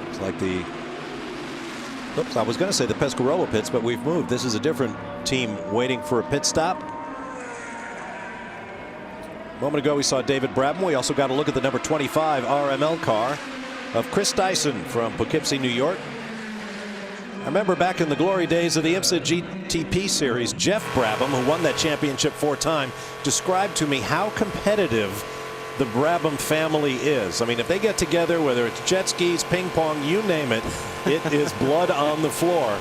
It's like the oops, I was going to say the Pescarolo pits, but we've moved. This is a different team waiting for a pit stop. A moment ago, we saw David Brabham. We also got a look at the number 25 RML car of Chris Dyson from Poughkeepsie, New York. I remember back in the glory days of the IMSA GTP series, Jeff Brabham, who won that championship 4 times, described to me how competitive the Brabham family is. I mean, if they get together, whether it's jet skis, ping pong, you name it, it is blood on the floor.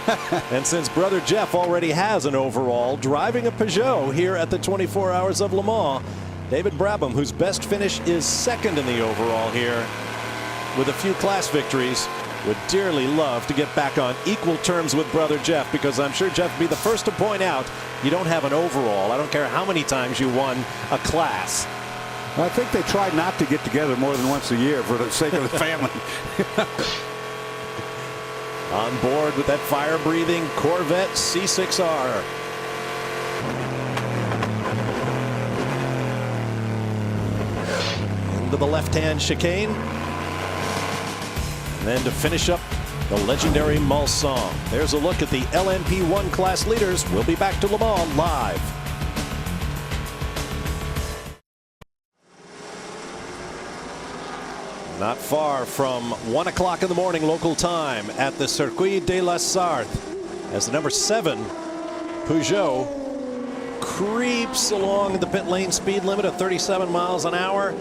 And since brother Jeff already has an overall driving a Peugeot here at the 24 Hours of Le Mans, David Brabham, whose best finish is second in the overall here with a few class victories, would dearly love to get back on equal terms with brother Jeff, because I'm sure Jeff would be the first to point out you don't have an overall. I don't care how many times you won a class. Well, I think they try not to get together more than once a year for the sake of the family. On board with that fire-breathing Corvette C6R. Into the left-hand chicane. And then to finish up the legendary Mulsanne. There's a look at the LMP1 class leaders. We'll be back to Le Mans live. Not far from 1 o'clock in the morning local time at the Circuit de la Sarthe, as the number 7 Peugeot creeps along the pit lane speed limit of 37 miles an hour,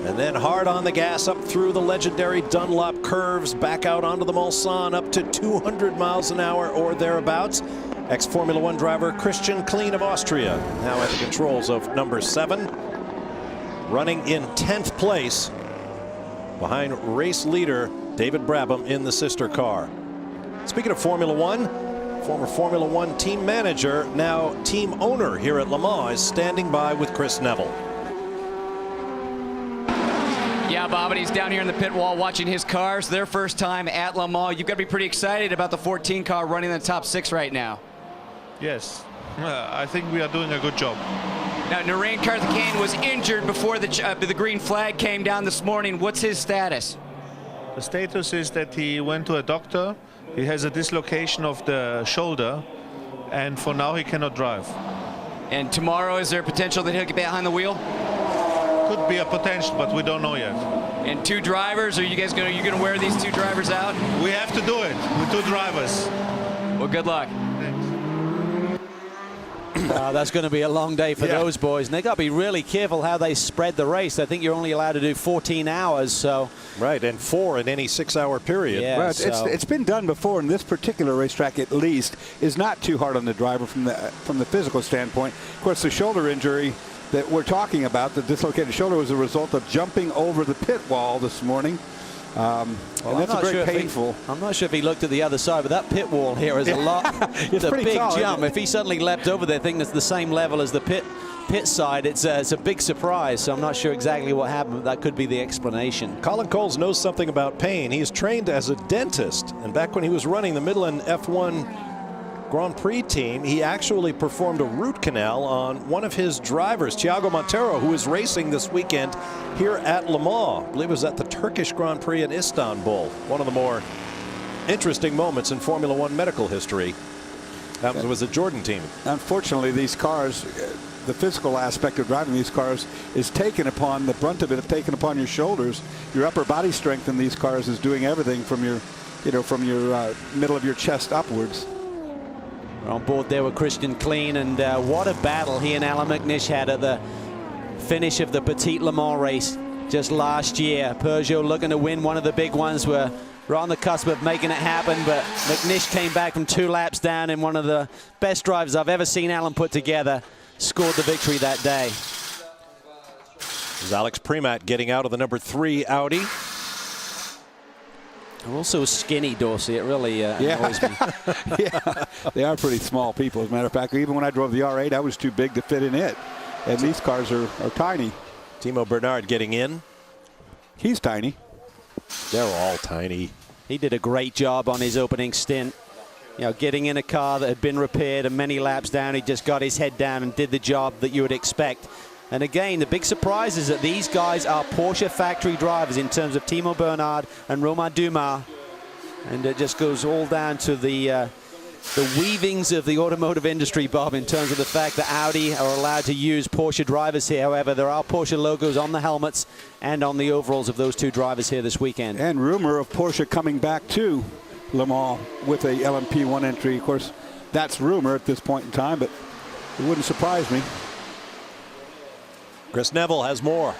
and then hard on the gas up through the legendary Dunlop curves, back out onto the Mulsanne up to 200 miles an hour or thereabouts. Ex-Formula One driver Christian Klien of Austria now at the controls of number 7, running in 10th place behind race leader David Brabham in the sister car. Speaking of Formula One, former Formula One team manager, now team owner here at Le Mans, is standing by with Chris Neville. Yeah, Bob, and he's down here in the pit wall watching his cars. Their first time at Le Mans. You've got to be pretty excited about the 14 car running in the top 6 right now. Yes, I think we are doing a good job. Now, Narain Karthikeyan was injured before the green flag came down this morning. What's his status? The status is that he went to a doctor. He has a dislocation of the shoulder, and for now he cannot drive. And tomorrow, is there potential that he'll get behind the wheel? Could be a potential, but we don't know yet. And 2 drivers, are you guys going to wear these 2 drivers out? We have to do it with 2 drivers. Well, good luck. That's going to be a long day for those boys. And they got to be really careful how they spread the race. I think you're only allowed to do 14 hours. So right, and 4 in any 6-hour period. Yeah, well, it's been done before, and this particular racetrack, at least, is not too hard on the driver from the physical standpoint. Of course, the shoulder injury that we're talking about, the dislocated shoulder, was a result of jumping over the pit wall this morning. And that's very painful. I'm not sure if he looked at the other side, but that pit wall here is a lot. It's a big tall, jump. If he suddenly leapt over there, thinking it's the same level as the pit side, it's a big surprise. So I'm not sure exactly what happened, but that could be the explanation. Colin Coles knows something about pain. He's trained as a dentist, and back when he was running the Midland F1 Grand Prix team, he actually performed a root canal on one of his drivers, Thiago Montero, who is racing this weekend here at Le Mans. I believe it was at the Turkish Grand Prix in Istanbul. One of the more interesting moments in Formula One medical history. That was a Jordan team. Unfortunately, these cars, the physical aspect of driving these cars is taken upon, the brunt of it is taken upon your shoulders. Your upper body strength in these cars is doing everything from your, from your middle of your chest upwards. We're on board there with Christian Klein, and what a battle he and Alan McNish had at the finish of the Petit Le Mans race just last year. Peugeot looking to win one of the big ones. We're on the cusp of making it happen, but McNish came back from 2 laps down, in one of the best drives I've ever seen Alan put together. Scored the victory that day. There's Alex Premat getting out of the number 3 Audi. They're also skinny, Dorsey. It really annoys me. Yeah, they are pretty small people. As a matter of fact, even when I drove the R8, I was too big to fit in it. And these cars are tiny. Timo Bernard getting in. He's tiny. They're all tiny. He did a great job on his opening stint. Getting in a car that had been repaired and many laps down, he just got his head down and did the job that you would expect. And again, the big surprise is that these guys are Porsche factory drivers in terms of Timo Bernard and Romain Dumas. And it just goes all down to the weavings of the automotive industry, Bob, in terms of the fact that Audi are allowed to use Porsche drivers here. However, there are Porsche logos on the helmets and on the overalls of those 2 drivers here this weekend. And rumor of Porsche coming back to Le Mans with a LMP1 entry. Of course, that's rumor at this point in time, but it wouldn't surprise me. Chris Neville has more.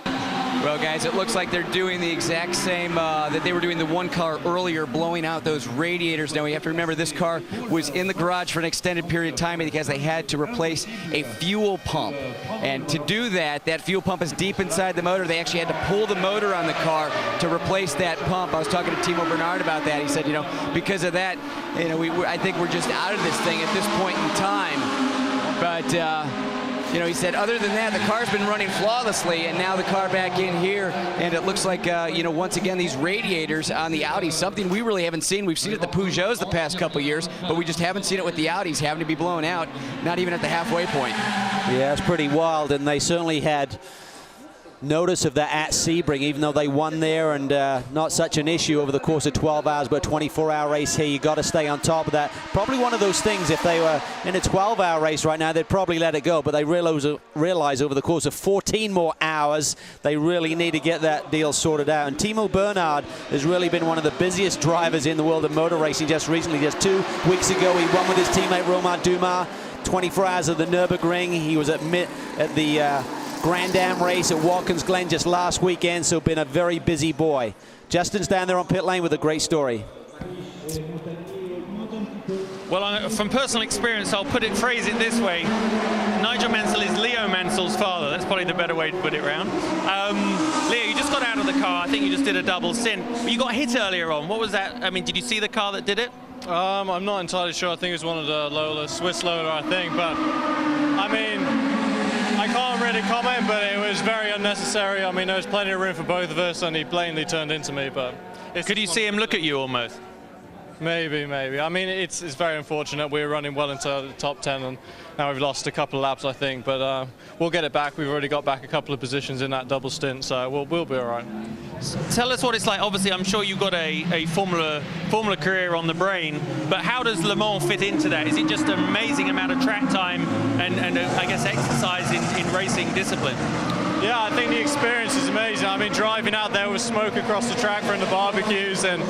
Well, guys, it looks like they're doing the exact same that they were doing the one car earlier, blowing out those radiators. Now, we have to remember this car was in the garage for an extended period of time because they had to replace a fuel pump. And to do that, that fuel pump is deep inside the motor. They actually had to pull the motor on the car to replace that pump. I was talking to Timo Bernard about that. He said, because of that, I think we're just out of this thing at this point in time. But he said, other than that, the car's been running flawlessly, and now the car back in here, and it looks like, once again, these radiators on the Audi, something we really haven't seen. We've seen it at the Peugeots the past couple years, but we just haven't seen it with the Audis having to be blown out, not even at the halfway point. Yeah, it's pretty wild, and they certainly had notice of that at Sebring, even though they won there, and not such an issue over the course of 12 hours, but a 24-hour race here. You got to stay on top of that. Probably one of those things, if they were in a 12-hour race right now, they'd probably let it go, but they realize over the course of 14 more hours, they really need to get that deal sorted out. And Timo Bernard has really been one of the busiest drivers in the world of motor racing just recently. Just 2 weeks ago, he won with his teammate Romain Dumas, 24 hours of the Nürburgring. He was at the Grand Am race at Watkins Glen just last weekend, so been a very busy boy. Justin's down there on pit lane with a great story. Well, from personal experience, phrase it this way. Nigel Mansell is Leo Mansell's father. That's probably the better way to put it around. Leo, you just got out of the car. I think you just did a double stint. But you got hit earlier on. What was that? I mean, did you see the car that did it? I'm not entirely sure. I think it was one of the Lola, Swiss Lola, I think. But, I mean, I can't really comment, but it was very unnecessary. I mean, there was plenty of room for both of us, and he blatantly turned into me. But could you see him look at you almost? Maybe. I mean, it's very unfortunate. We were running well into the top 10, and now we've lost a couple of laps, I think. But we'll get it back. We've already got back a couple of positions in that double stint, so we'll be all right. Tell us what it's like. Obviously, I'm sure you've got a Formula career on the brain, but how does Le Mans fit into that? Is it just an amazing amount of track time and I guess exercise in racing discipline? Yeah, I think the experience is amazing. I mean, driving out there with smoke across the track from the barbecues and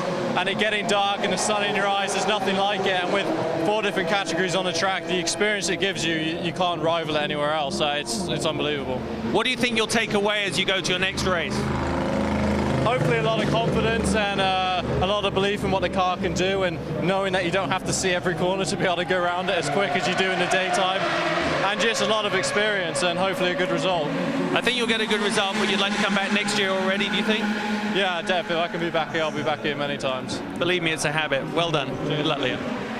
it getting dark and the sun in your eyes, there's nothing like it. And with 4 different categories on the track, the experience it gives you, you can't rival it anywhere else. So it's unbelievable. What do you think you'll take away as you go to your next race? Hopefully a lot of confidence and a lot of belief in what the car can do, and knowing that you don't have to see every corner to be able to go around it as quick as you do in the daytime, and just a lot of experience and hopefully a good result. I think you'll get a good result, but you'd like to come back next year already, do you think? Yeah, definitely. If I can be back here, I'll be back here many times. Believe me, it's a habit. Well done. Good luck, Leo.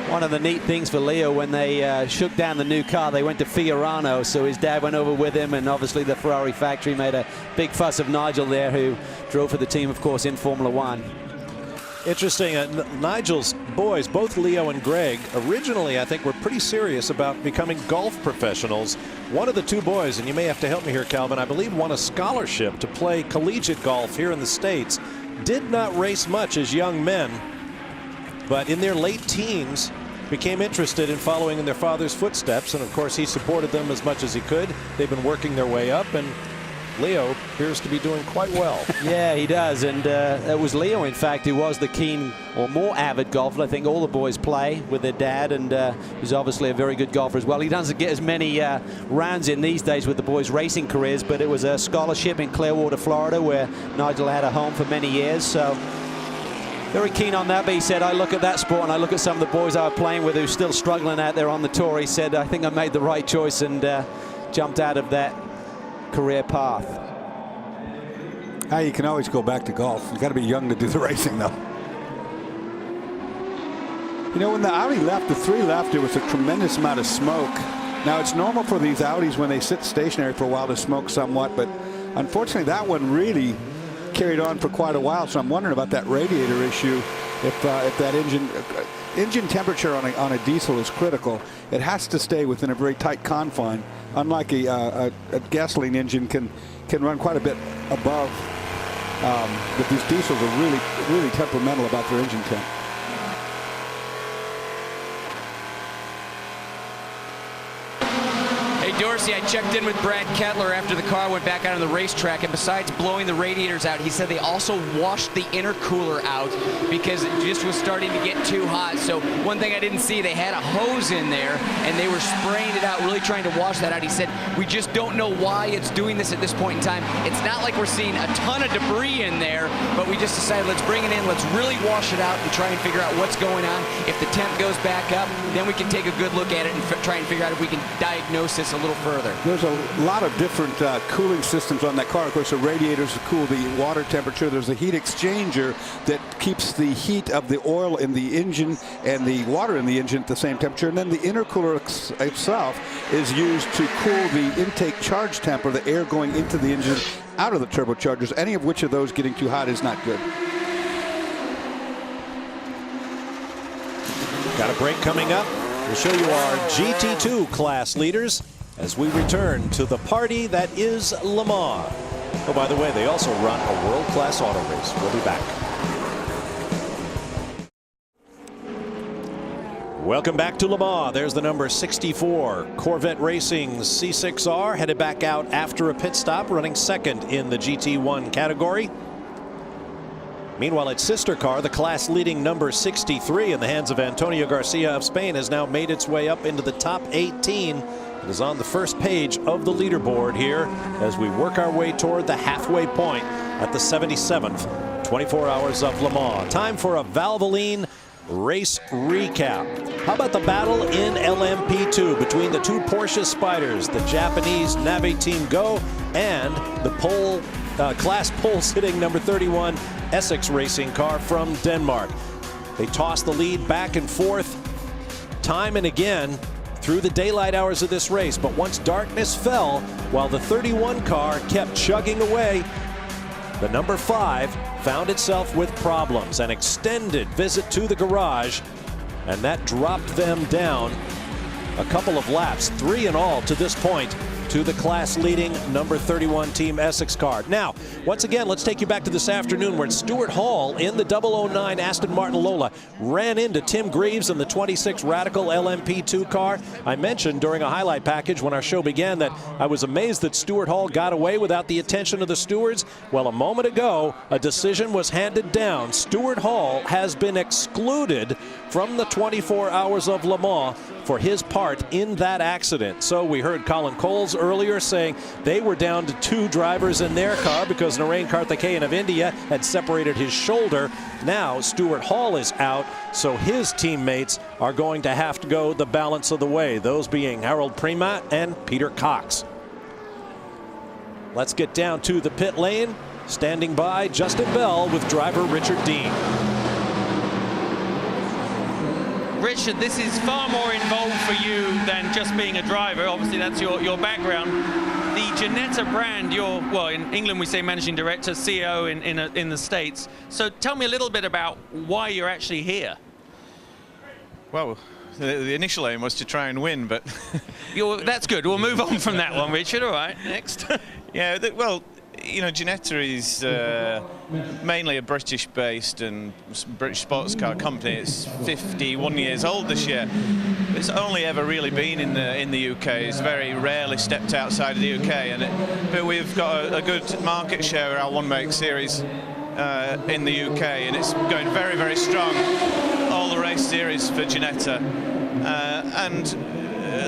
One of the neat things for Leo, when they shook down the new car, they went to Fiorano, so his dad went over with him, and obviously the Ferrari factory made a big fuss of Nigel there, who drove for the team, of course, in Formula One. Interesting, Nigel's boys, both Leo and Greg, originally I think were pretty serious about becoming golf professionals. One of the 2 boys, and you may have to help me here, Calvin, I believe won a scholarship to play collegiate golf here in the States. Did not race much as young men, but in their late teens became interested in following in their father's footsteps, and of course he supported them as much as he could. They've been working their way up, and Leo appears to be doing quite well. Yeah, he does, and it was Leo, in fact, who was the keen or more avid golfer. I think all the boys play with their dad, and he's obviously a very good golfer as well. He doesn't get as many rounds in these days with the boys' racing careers, but it was a scholarship in Clearwater, Florida, where Nigel had a home for many years, so very keen on that. But he said, I look at that sport and I look at some of the boys I was playing with who's still struggling out there on the tour. He said, I think I made the right choice and jumped out of that career path. You can always go back to golf. You got to be young to do the racing, though. You know, when the Audi left, the 3 left, there was a tremendous amount of smoke. Now, it's normal for these Audis when they sit stationary for a while to smoke somewhat, but unfortunately that one really carried on for quite a while, so I'm wondering about that radiator issue. If that engine temperature on a diesel is critical, it has to stay within a very tight confine. Unlike a gasoline engine can run quite a bit above. But these diesels are really temperamental about their engine temp. Dorsey, I checked in with Brad Kettler after the car went back out on the racetrack, and besides blowing the radiators out, he said they also washed the intercooler out because it just was starting to get too hot. So one thing I didn't see, they had a hose in there and they were spraying it out, really trying to wash that out. He said, we just don't know why it's doing this at this point in time. It's not like we're seeing a ton of debris in there, but we just decided let's bring it in, let's really wash it out and try and figure out what's going on. If the temp goes back up, then we can take a good look at it and try and figure out if we can diagnose this a little further. There's a lot of different cooling systems on that car. Of course, the radiators to cool the water temperature. There's a heat exchanger that keeps the heat of the oil in the engine and the water in the engine at the same temperature. And then the intercooler itself is used to cool the intake charge temp, or the air going into the engine out of the turbochargers. Any of which of those getting too hot is not good. Got a break coming up. We'll show you our GT2 class leaders as we return to the party that is Le Mans. Oh, by the way, they also run a world-class auto race. We'll be back. Welcome back to Le Mans. There's the number 64 Corvette Racing's C6R, headed back out after a pit stop, running second in the GT1 category. Meanwhile, its sister car, the class-leading number 63 in the hands of Antonio Garcia of Spain, has now made its way up into the top 18. It is on the first page of the leaderboard here as we work our way toward the halfway point at the 77th 24 Hours of Le Mans. Time for a Valvoline race recap. How about the battle in LMP2 between the 2 Porsche Spyders, the Japanese Nave Team Go and the class pole sitting number 31 Essex racing car from Denmark. They tossed the lead back and forth time and again through the daylight hours of this race, but once darkness fell, while the 31 car kept chugging away, the number 5 found itself with problems. An extended visit to the garage, and that dropped them down a couple of laps, 3 in all to this point to the class-leading number 31 Team Essex car. Now, once again, let's take you back to this afternoon where Stuart Hall in the 009 Aston Martin Lola ran into Tim Greaves in the 26 Radical LMP2 car. I mentioned during a highlight package when our show began that I was amazed that Stuart Hall got away without the attention of the stewards. Well, a moment ago, a decision was handed down. Stuart Hall has been excluded from the 24 Hours of Le Mans for his part in that accident. So we heard Colin Coles earlier saying they were down to 2 drivers in their car because Narain Karthikeyan of India had separated his shoulder. Now Stuart Hall is out, so his teammates are going to have to go the balance of the way, those being Harold Premat and Peter Cox. Let's get down to the pit lane. Standing by, Justin Bell with driver Richard Dean. Richard, this is far more involved for you than just being a driver. Obviously, that's your background. The Ginetta brand, you're, well, in England we say managing director, CEO in the States. So tell me a little bit about why you're actually here. Well, the initial aim was to try and win, but... That's good. We'll move on from that one, Richard. All right, next. Yeah, well, you know, Ginetta is mainly a British-based and British sports car company. It's 51 years old this year. It's only ever really been in the UK. It's very rarely stepped outside of the UK, but we've got a good market share of our one-make series in the UK, and it's going very, very strong. All the race series for Ginetta, and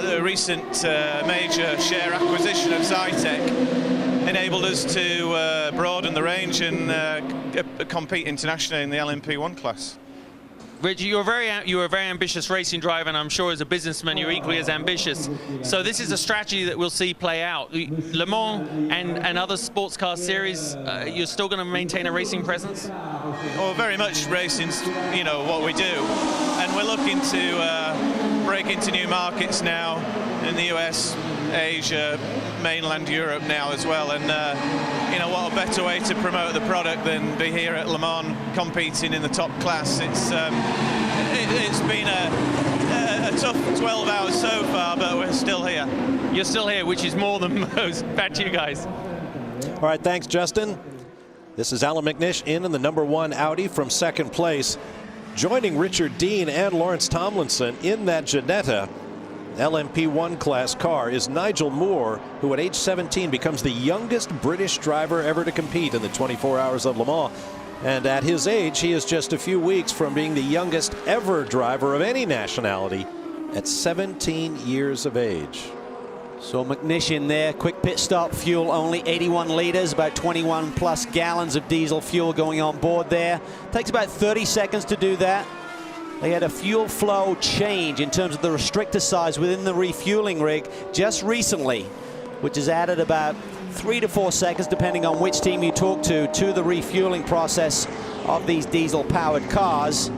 the recent major share acquisition of Zytec enabled us to broaden the range and compete internationally in the LMP1 class. Rich, you're a very ambitious racing driver, and I'm sure as a businessman you're equally as ambitious. So this is a strategy that we'll see play out. Le Mans and other sports car series, you're still going to maintain a racing presence? Well, very much racing's, you know, what we do, and we're looking to break into new markets now in the US, Asia, mainland Europe now as well, and you know, what a better way to promote the product than be here at Le Mans competing in the top class. It's been a tough 12 hours so far, but we're still here. You're still here, which is more than most. Back to you guys. All right, thanks, Justin. This is Alan McNish in the number 1 Audi from second place. Joining Richard Dean and Lawrence Tomlinson in that Ginetta LMP1 class car is Nigel Moore, who at age 17 becomes the youngest British driver ever to compete in the 24 Hours of Le Mans. And at his age, he is just a few weeks from being the youngest ever driver of any nationality at 17 years of age. So McNish in there, quick pit stop, fuel only 81 liters, about 21 plus gallons of diesel fuel going on board there. Takes about 30 seconds to do that. They had a fuel flow change in terms of the restrictor size within the refueling rig just recently, which has added about 3 to 4 seconds, depending on which team you talk to the refueling process of these diesel-powered cars.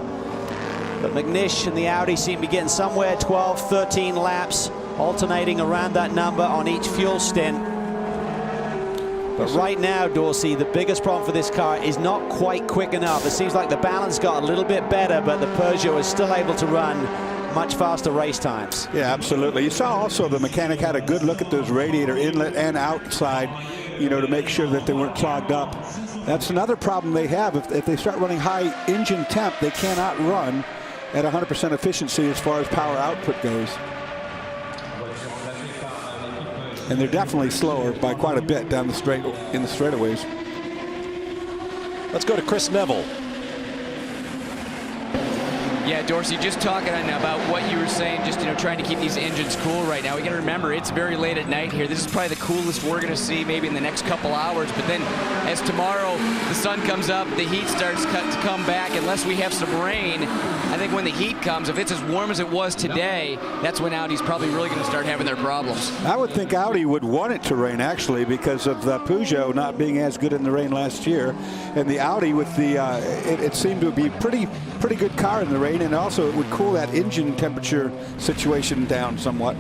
But McNish and the Audi seem to be getting somewhere 12, 13 laps, alternating around that number on each fuel stint. But right now, Dorsey, the biggest problem for this car is not quite quick enough. It seems like the balance got a little bit better, but the Peugeot is still able to run much faster race times. Yeah, absolutely. You saw also the mechanic had a good look at those radiator inlet and outside, you know, to make sure that they weren't clogged up. That's another problem they have. If they start running high engine temp, they cannot run at 100% efficiency as far as power output goes. And they're definitely slower by quite a bit down the straight in the straightaways. Let's go to Chris Neville. Yeah, Dorsey, just talking about what you were saying, just, you know, trying to keep these engines cool right now. We got to remember, it's very late at night here. This is probably the coolest we're going to see maybe in the next couple hours. But then as tomorrow the sun comes up, the heat starts to come back, unless we have some rain. I think when the heat comes, if it's as warm as it was today, that's when Audi's probably really going to start having their problems. I would think Audi would want it to rain, actually, because of the Peugeot not being as good in the rain last year. And the Audi with the, it seemed to be pretty good car in the rain, and also it would cool that engine temperature situation down somewhat.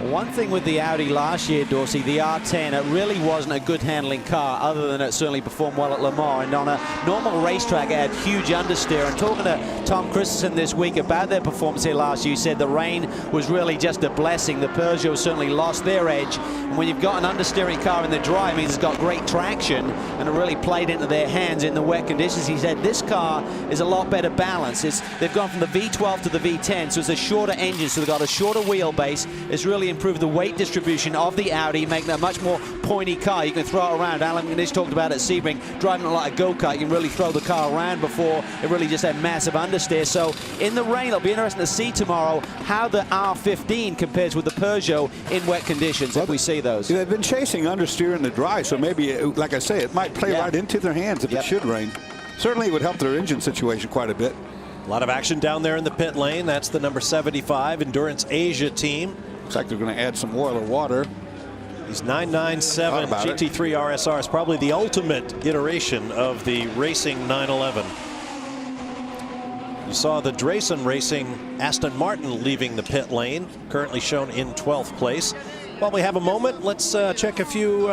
One thing with the Audi last year, Dorsey, the R10, it really wasn't a good handling car, other than it certainly performed well at Le Mans. And on a normal racetrack, it had huge understeer. And talking to Tom Christensen this week about their performance here last year, he said the rain was really just a blessing. The Peugeot certainly lost their edge. And when you've got an understeering car in the dry, it means it's got great traction, and it really played into their hands in the wet conditions. He said this car is a lot better balanced. They've gone from the V12 to the V10, so it's a shorter engine, so they've got a shorter wheelbase. It's really improved the weight distribution of the Audi, making it a much more pointy car. You can throw it around. Alan McNish talked about it at Sebring, driving it like a go-kart. You can really throw the car around. Before, it really just had massive understeer. So in the rain, it'll be interesting to see tomorrow how the R15 compares with the Peugeot in wet conditions, if we see those. They've been chasing understeer in the dry, so maybe, like I say, it might play right into their hands if it should rain. Certainly it would help their engine situation quite a bit. A lot of action down there in the pit lane. That's the number 75 Endurance Asia team. Looks like they're going to add some oil or water. These 997 GT3 RSR is probably the ultimate iteration of the racing 911. You saw the Drayson Racing Aston Martin leaving the pit lane, currently shown in 12th place. While we have a moment, let's check a few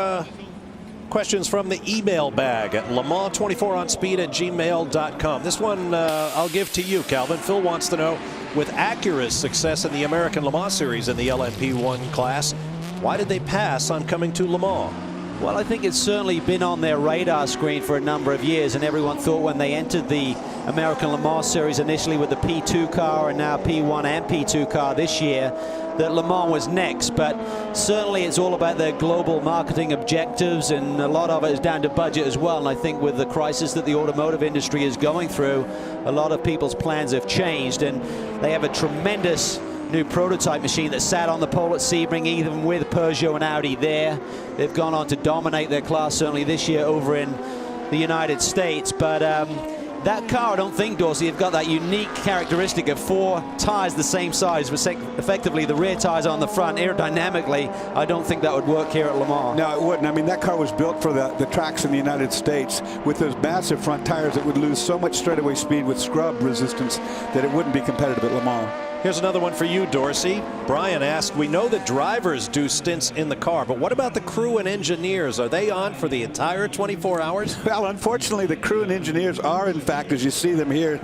questions from the email bag at lemans24onspeed@gmail.com. This one I'll give to you, Calvin. Phil wants to know, with Acura's success in the American Le Mans Series in the LMP1 class, why did they pass on coming to Le Mans? Well, I think it's certainly been on their radar screen for a number of years, and everyone thought when they entered the American Le Mans Series initially with the P2 car and now P1 and P2 car this year, that Le Mans was next. But certainly it's all about their global marketing objectives, and a lot of it is down to budget as well. And I think with the crisis that the automotive industry is going through, a lot of people's plans have changed, and they have a tremendous new prototype machine that sat on the pole at Sebring, even with Peugeot and Audi there. They've gone on to dominate their class, certainly this year over in the United States. But that car, I don't think, Dorsey, have got that unique characteristic of 4 tires the same size, effectively the rear tires on the front. Aerodynamically, I don't think that would work here at Le Mans. No, it wouldn't. I mean, that car was built for the tracks in the United States with those massive front tires that would lose so much straightaway speed with scrub resistance that it wouldn't be competitive at Le Mans. Here's another one for you, Dorsey. Brian asked, we know that drivers do stints in the car, but what about the crew and engineers? Are they on for the entire 24 hours? Well, unfortunately, the crew and engineers are, in fact, as you see them here,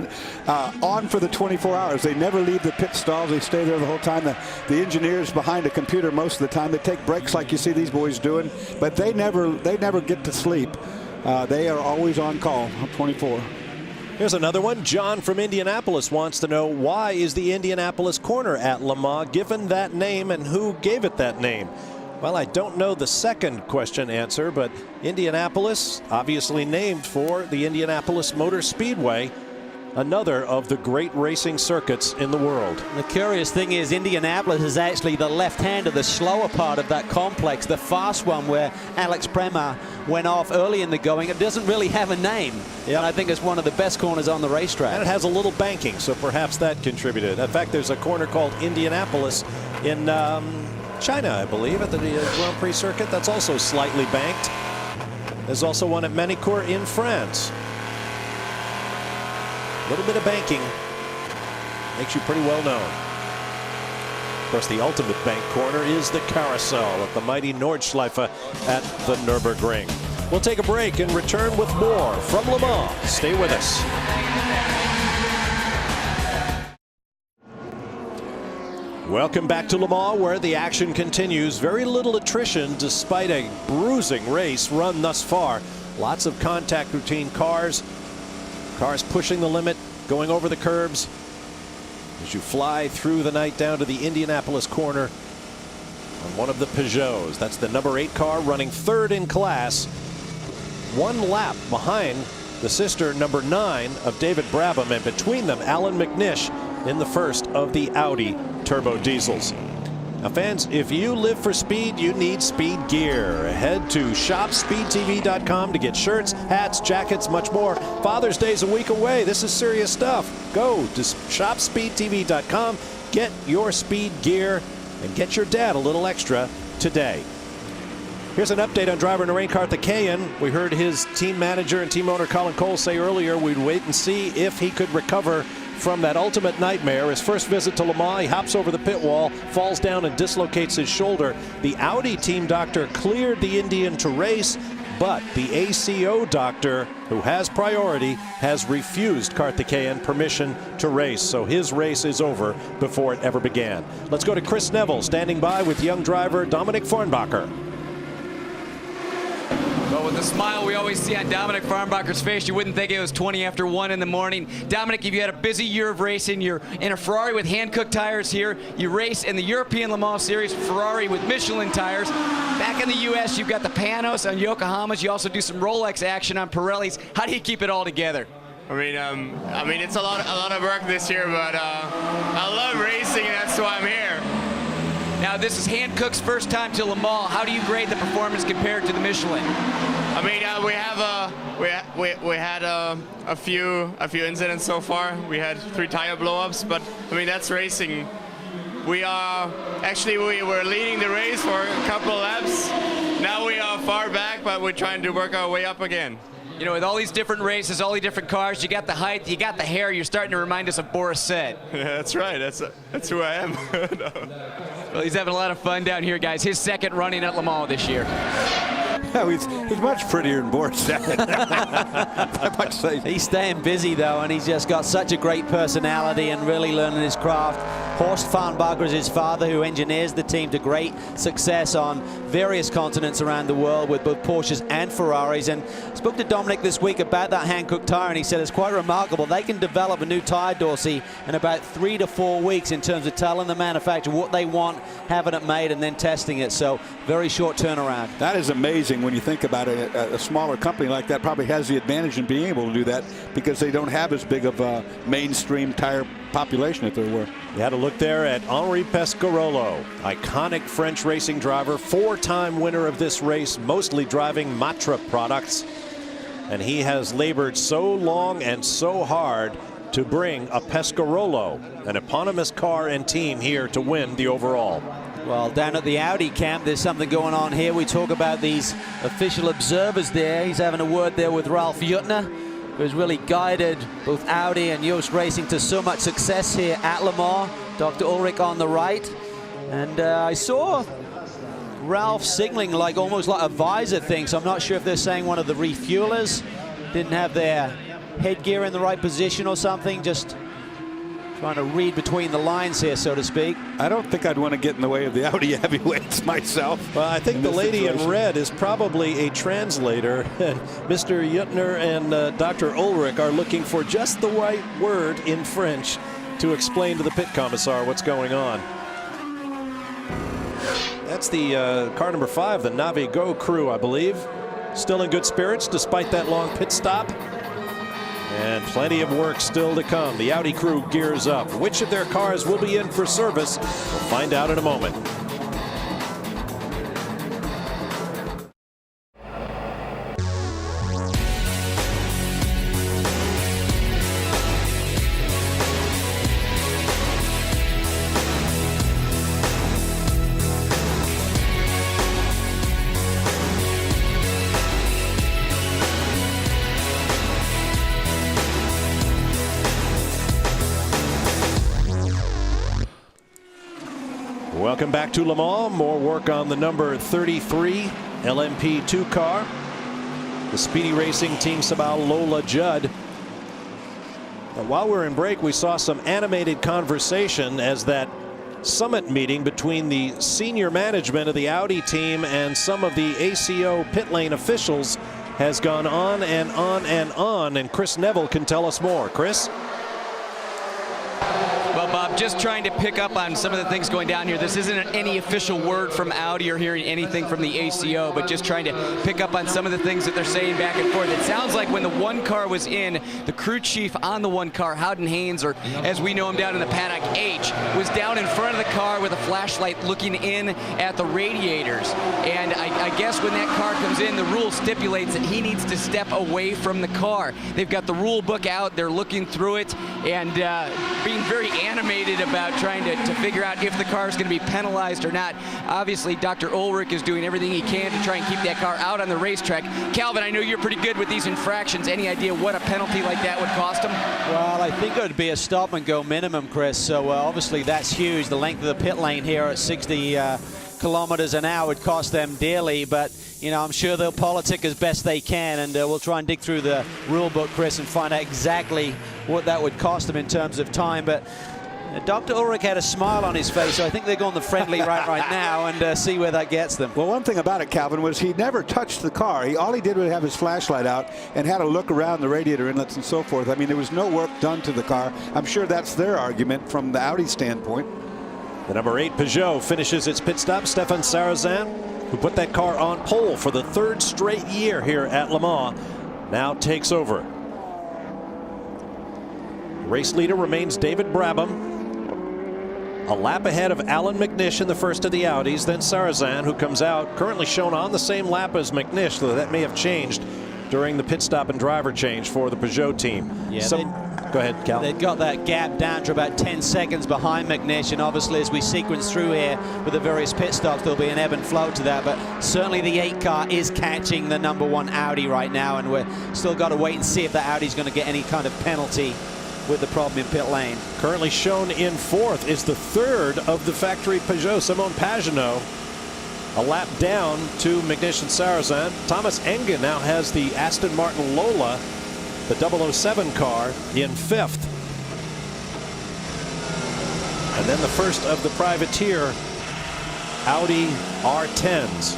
on for the 24 hours. They never leave the pit stalls. They stay there the whole time. The engineers behind a computer most of the time. They take breaks like you see these boys doing, but they never get to sleep. They are always on call, 24. Here's another one. John from Indianapolis wants to know, why is the Indianapolis corner at Le Mans given that name, and who gave it that name? Well, I don't know the second question answer, but Indianapolis, obviously named for the Indianapolis Motor Speedway, another of the great racing circuits in the world. The curious thing is Indianapolis is actually the left hand of the slower part of that complex, the fast one where Alex Prema went off early in the going. It doesn't really have a name. And I think it's one of the best corners on the racetrack. And it has a little banking, so perhaps that contributed. In fact, there's a corner called Indianapolis in China, I believe, at the Grand Prix circuit. That's also slightly banked. There's also one at Manicourt in France. A little bit of banking makes you pretty well known. Of course, the ultimate bank corner is the carousel at the mighty Nordschleife at the Nürburgring. We'll take a break and return with more from Le Mans. Stay with us. Welcome back to Le Mans, where the action continues. Very little attrition despite a bruising race run thus far. Lots of contact between cars. Cars pushing the limit, going over the curbs as you fly through the night down to the Indianapolis corner on one of the Peugeots. That's the number 8 car running 3rd in class, 1 lap behind the sister number 9 of David Brabham, and between them Alan McNish in the first of the Audi turbo diesels. Now, fans, if you live for speed, you need speed gear. Head to shopspeedtv.com to get shirts, hats, jackets, much more. Father's Day's a week away. This is serious stuff. Go to shopspeedtv.com, get your speed gear, and get your dad a little extra today. Here's an update on driver in the rain car at the Cayenne. We heard his team manager and team owner Colin Cole say earlier we'd wait and see if he could recover from that ultimate nightmare. His first visit to Le Mans, he hops over the pit wall, falls down and dislocates his shoulder. The Audi team doctor cleared the Indian to race, but the ACO doctor, who has priority, has refused Karthikeyan permission to race. So his race is over before it ever began. Let's go to Chris Neville, standing by with young driver Dominic Farnbacher. Well, with the smile we always see on Dominic Farnbacher's face, you wouldn't think it was 20 after 1 in the morning. Dominic, you've had a busy year of racing. You're in a Ferrari with Hankook tires here. You race in the European Le Mans Series, Ferrari with Michelin tires. Back in the U.S., you've got the Panos on Yokohamas. You also do some Rolex action on Pirellis. How do you keep it all together? I mean, it's a lot of work this year, but I love racing, and that's why I'm here. Now, this is Hankook's first time to Le Mans. How do you grade the performance compared to the Michelin? I mean, we had a few incidents so far. We had 3 tire blowups, but I mean that's racing. We were leading the race for a couple of laps. Now we are far back, but we're trying to work our way up again. You know, with all these different races, all these different cars, you got the height, you got the hair, you're starting to remind us of Boris Said. Yeah, that's right. That's who I am. No. Well, he's having a lot of fun down here, guys. His second running at Le Mans this year. Yeah, he's much prettier than Boris Said. I might say. He's staying busy, though, and he's just got such a great personality and really learning his craft. Horst Farnbacher is his father, who engineers the team to great success on various continents around the world with both Porsches and Ferraris. And I spoke to Dominic this week about that Hankook tire, and he said it's quite remarkable. They can develop a new tire, Dorsey, in about 3 to 4 weeks in terms of telling the manufacturer what they want, having it made, and then testing it. So very short turnaround. That is amazing when you think about it. A smaller company like that probably has the advantage in being able to do that because they don't have as big of a mainstream tire population if there were. You had a look there at Henri Pescarolo, iconic French racing driver, 4-time winner of this race, mostly driving Matra products. And he has labored so long and so hard to bring a Pescarolo, an eponymous car and team, here to win the overall. Well, down at the Audi camp, there's something going on here. We talk about these official observers there. He's having a word there with Ralf Juttner, who's really guided both Audi and Yost Racing to so much success here at Le Mans. Dr. Ulrich on the right. And I saw Ralf signaling like almost like a visor thing, so I'm not sure if they're saying one of the refuelers didn't have their headgear in the right position or something. Just trying to read between the lines here, so to speak. I don't think I'd want to get in the way of the Audi heavyweights myself. Well, I think the lady in red is probably a translator, and Mr. Juttner and Dr. Ulrich are looking for just the right word in French to explain to the pit commissar what's going on. That's the car number 5, the Navigo crew, I believe. Still in good spirits despite that long pit stop. And plenty of work still to come. The Audi crew gears up. Which of their cars will be in for service? We'll find out in a moment. Welcome back to Le Mans. More work on the number 33 LMP2 car. The Speedy Racing Team Sabal Lola Judd. Now, while we're in break, we saw some animated conversation as that summit meeting between the senior management of the Audi team and some of the ACO pit lane officials has gone on and on and on, and Chris Neville can tell us more. Chris? Well, Bob, just trying to pick up on some of the things going down here. This isn't any official word from Audi or hearing anything from the ACO, but just trying to pick up on some of the things that they're saying back and forth. It sounds like when the one car was in, the crew chief on the one car, Howden Haynes, or as we know him down in the paddock, H, was down in front of the car with a flashlight looking in at the radiators. And I guess when that car comes in, the rule stipulates that he needs to step away from the car. They've got the rule book out. They're looking through it and being very animated frustrated about trying to figure out if the car is going to be penalized or not. Obviously, Dr. Ulrich is doing everything he can to try and keep that car out on the racetrack. Calvin, I know you're pretty good with these infractions. Any idea what a penalty like that would cost him? Well, I think it would be a stop and go minimum, Chris. So obviously that's huge. The length of the pit lane here at 60 kilometers an hour would cost them dearly, but you know, I'm sure they'll politic as best they can, and we'll try and dig through the rule book, Chris, and find out exactly what that would cost them in terms of time. But Dr. Ulrich had a smile on his face, so I think they're going the friendly route right now and see where that gets them. Well, one thing about it, Calvin, was he never touched the car. All he did was have his flashlight out and had a look around the radiator inlets and so forth. I mean, there was no work done to the car. I'm sure that's their argument from the Audi standpoint. The number 8 Peugeot finishes its pit stop. Stefan Sarrazin, who put that car on pole for the 3rd straight year here at Le Mans, now takes over. Race leader remains David Brabham. A lap ahead of Alan McNish in the first of the Audis, then Sarrazin, who comes out currently shown on the same lap as McNish, though that may have changed during the pit stop and driver change for the Peugeot team. Yeah, go ahead, Cal. They've got that gap down to about 10 seconds behind McNish, and obviously as we sequence through here with the various pit stops, there'll be an ebb and flow to that, but certainly the 8 car is catching the number 1 Audi right now, and we're still got to wait and see if the Audi's going to get any kind of penalty with the problem in pit lane. Currently shown in 4th is the 3rd of the factory Peugeot, Simon Pagenaud. A lap down to McNish and Sarrazin. Thomas Engen now has the Aston Martin Lola, the 007 car, in 5th. And then the first of the privateer Audi R10s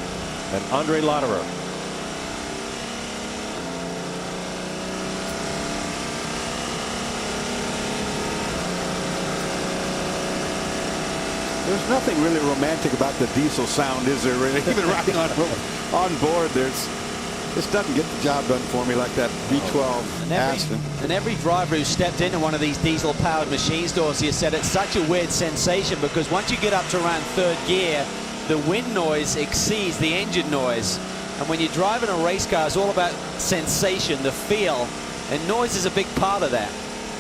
and Andre Lotterer. There's nothing really romantic about the diesel sound, is there really? Even riding on board, this doesn't get the job done for me like that V12 Aston. And every driver who stepped into one of these diesel-powered machines, Dorsey, has said it's such a weird sensation because once you get up to around 3rd gear, the wind noise exceeds the engine noise. And when you're driving a race car, it's all about sensation, the feel, and noise is a big part of that.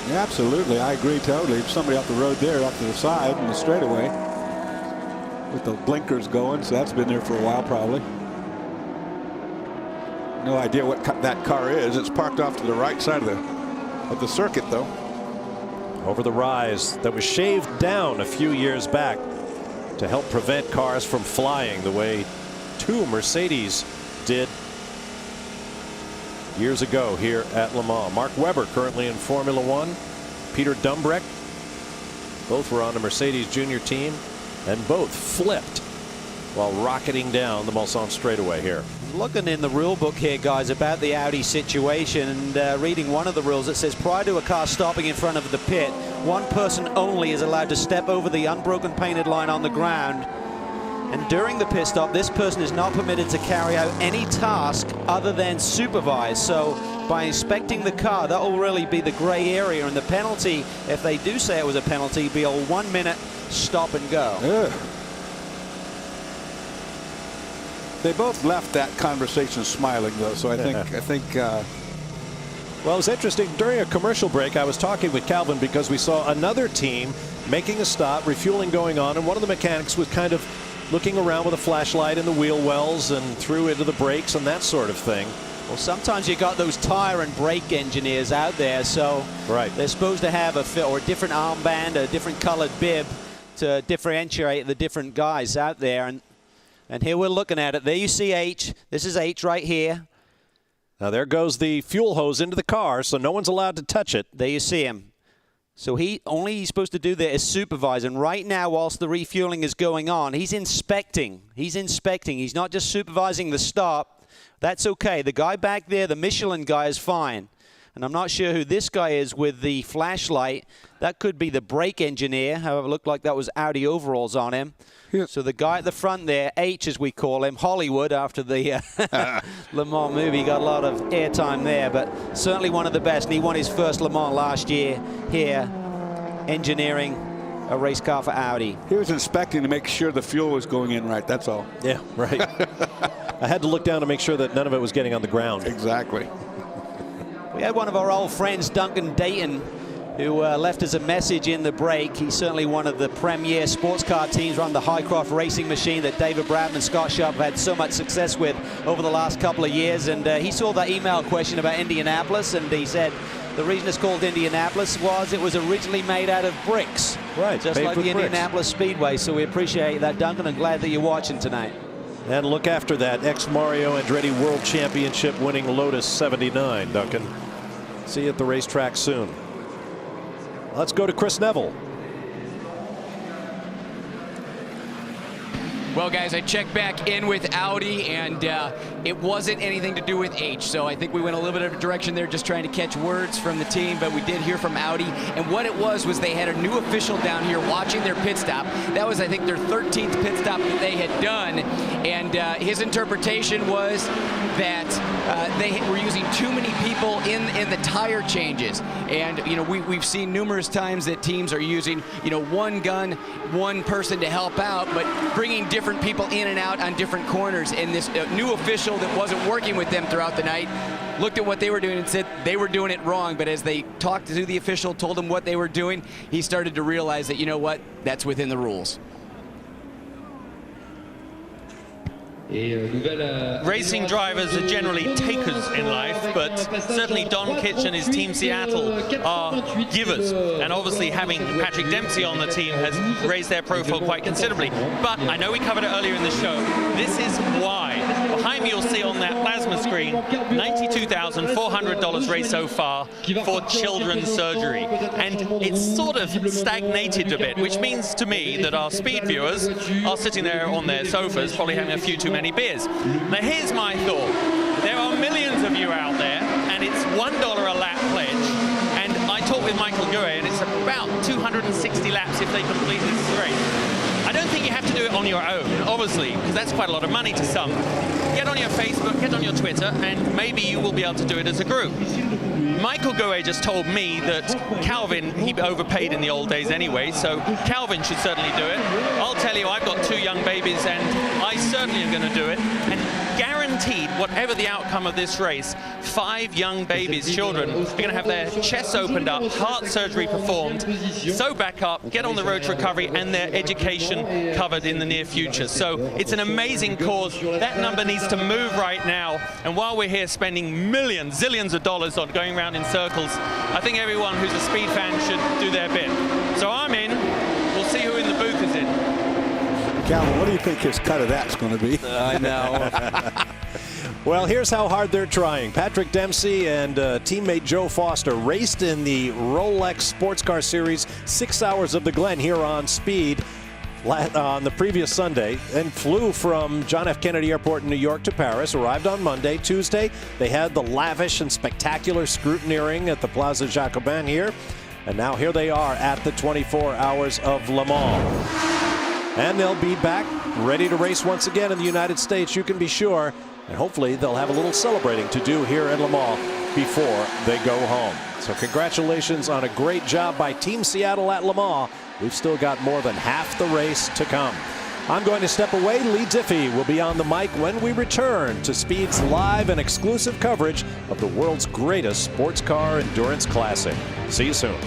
Yeah, absolutely. I agree totally. Somebody off the road there, off to the side in the straightaway, with the blinkers going, so that's been there for a while probably. No idea what that car is. It's parked off to the right side of the circuit, though. Over the rise that was shaved down a few years back to help prevent cars from flying the way 2 Mercedes did years ago here at Le Mans. Mark Webber currently in Formula One. Peter Dumbrecht, both were on the Mercedes junior team, and both flipped while rocketing down the Mulsanne straightaway here. Looking in the rule book here, guys, about the Audi situation, and reading one of the rules, it says prior to a car stopping in front of the pit, 1 person only is allowed to step over the unbroken painted line on the ground. And during the pit stop, this person is not permitted to carry out any task other than supervise. So by inspecting the car, that will really be the gray area, and the penalty, if they do say it was a penalty, be a 1-minute stop and go. Ugh. They both left that conversation smiling, though, so I think well, it was interesting. During a commercial break, I was talking with Calvin because we saw another team making a stop, refueling going on, and one of the mechanics was kind of looking around with a flashlight in the wheel wells and through into the brakes and that sort of thing. Well, sometimes you got those tire and brake engineers out there, so they're supposed to have a different armband, a different colored bib to differentiate the different guys out there. And here we're looking at it. There you see H. This is H right here. Now there goes the fuel hose into the car, so no one's allowed to touch it. There you see him. So he's supposed to do there is supervise. And right now, whilst the refueling is going on, he's inspecting. He's inspecting. He's not just supervising the stop. That's okay. The guy back there, the Michelin guy, is fine. And I'm not sure who this guy is with the flashlight. That could be the brake engineer. However, it looked like that was Audi overalls on him. Yeah. So the guy at the front there, H as we call him, Hollywood, after the Le Mans movie, got a lot of airtime there, but certainly one of the best. And he won his first Le Mans last year here, engineering a race car for Audi. He was inspecting to make sure the fuel was going in right, that's all. Yeah, right. I had to look down to make sure that none of it was getting on the ground. Exactly. We had one of our old friends, Duncan Dayton, who left us a message in the break. He's certainly one of the premier sports car teams run the Highcroft racing machine that David Bradman and Scott Sharp have had so much success with over the last couple of years. And he saw that email question about Indianapolis, and he said the reason it's called Indianapolis was it was originally made out of bricks. Right, just like the Indianapolis Speedway. So we appreciate that, Duncan. I'm glad that you're watching tonight. And look after that ex-Mario Andretti World Championship winning Lotus 79, Duncan. See you at the racetrack soon. Let's go to Chris Neville. Well, guys, I checked back in with Audi, and it wasn't anything to do with H. So I think we went a little bit of a direction there, just trying to catch words from the team. But we did hear from Audi, and what it was they had a new official down here watching their pit stop. That was, I think, their 13th pit stop that they had done, and his interpretation was that they were using too many people in the tire changes. And you know, we've seen numerous times that teams are using, you know, one gun, one person to help out, but bringing different people in and out on different corners. And this new official that wasn't working with them throughout the night looked at what they were doing and said they were doing it wrong. But as they talked to the official, told him what they were doing, he started to realize that, you know what, that's within the rules. Racing drivers are generally takers in life, but certainly Don Kitch and his Team Seattle are givers. And obviously having Patrick Dempsey on the team has raised their profile quite considerably. But I know we covered it earlier in the show. This is why. Behind me you'll see on that plasma screen, $92,400 raised so far for children's surgery. And it's sort of stagnated a bit, which means to me that our speed viewers are sitting there on their sofas, probably having a few too many beers. Now here's my thought. There are millions of you out there, and it's $1 a lap pledge. And I talked with Michael Gué, and it's about 260 laps if they complete this race. I don't think you have to do it on your own, obviously, because that's quite a lot of money to some. Get on your Facebook, get on your Twitter, and maybe you will be able to do it as a group. Michael Gué just told me that Calvin, he overpaid in the old days anyway, so Calvin should certainly do it. I'll tell you, I've got 2 young babies, and I certainly am going to do it. And guaranteed, whatever the outcome of this race, 5 young babies, children, are going to have their chests opened up, heart surgery performed, sew back up, get on the road to recovery, and their education covered in the near future. So it's an amazing cause. That number needs to move right now. And while we're here spending millions, zillions of dollars on going around in circles, I think everyone who's a speed fan should do their bit. So I'm in. We'll see who in the booth is in. Calvin, what do you think his cut of that's going to be? I know. Well, here's how hard they're trying. Patrick Dempsey and teammate Joe Foster raced in the Rolex Sports Car Series 6 Hours of the Glen here on Speed on the previous Sunday, and flew from John F. Kennedy Airport in New York to Paris, arrived on Monday. Tuesday, they had the lavish and spectacular scrutineering at the Plaza Jacobin here, and now here they are at the 24 Hours of Le Mans. And they'll be back ready to race once again in the United States, you can be sure. And hopefully they'll have a little celebrating to do here in Le Mans before they go home. So congratulations on a great job by Team Seattle at Le Mans. We've still got more than half the race to come. I'm going to step away. Lee Diffie will be on the mic when we return to Speed's live and exclusive coverage of the world's greatest sports car endurance classic. See you soon.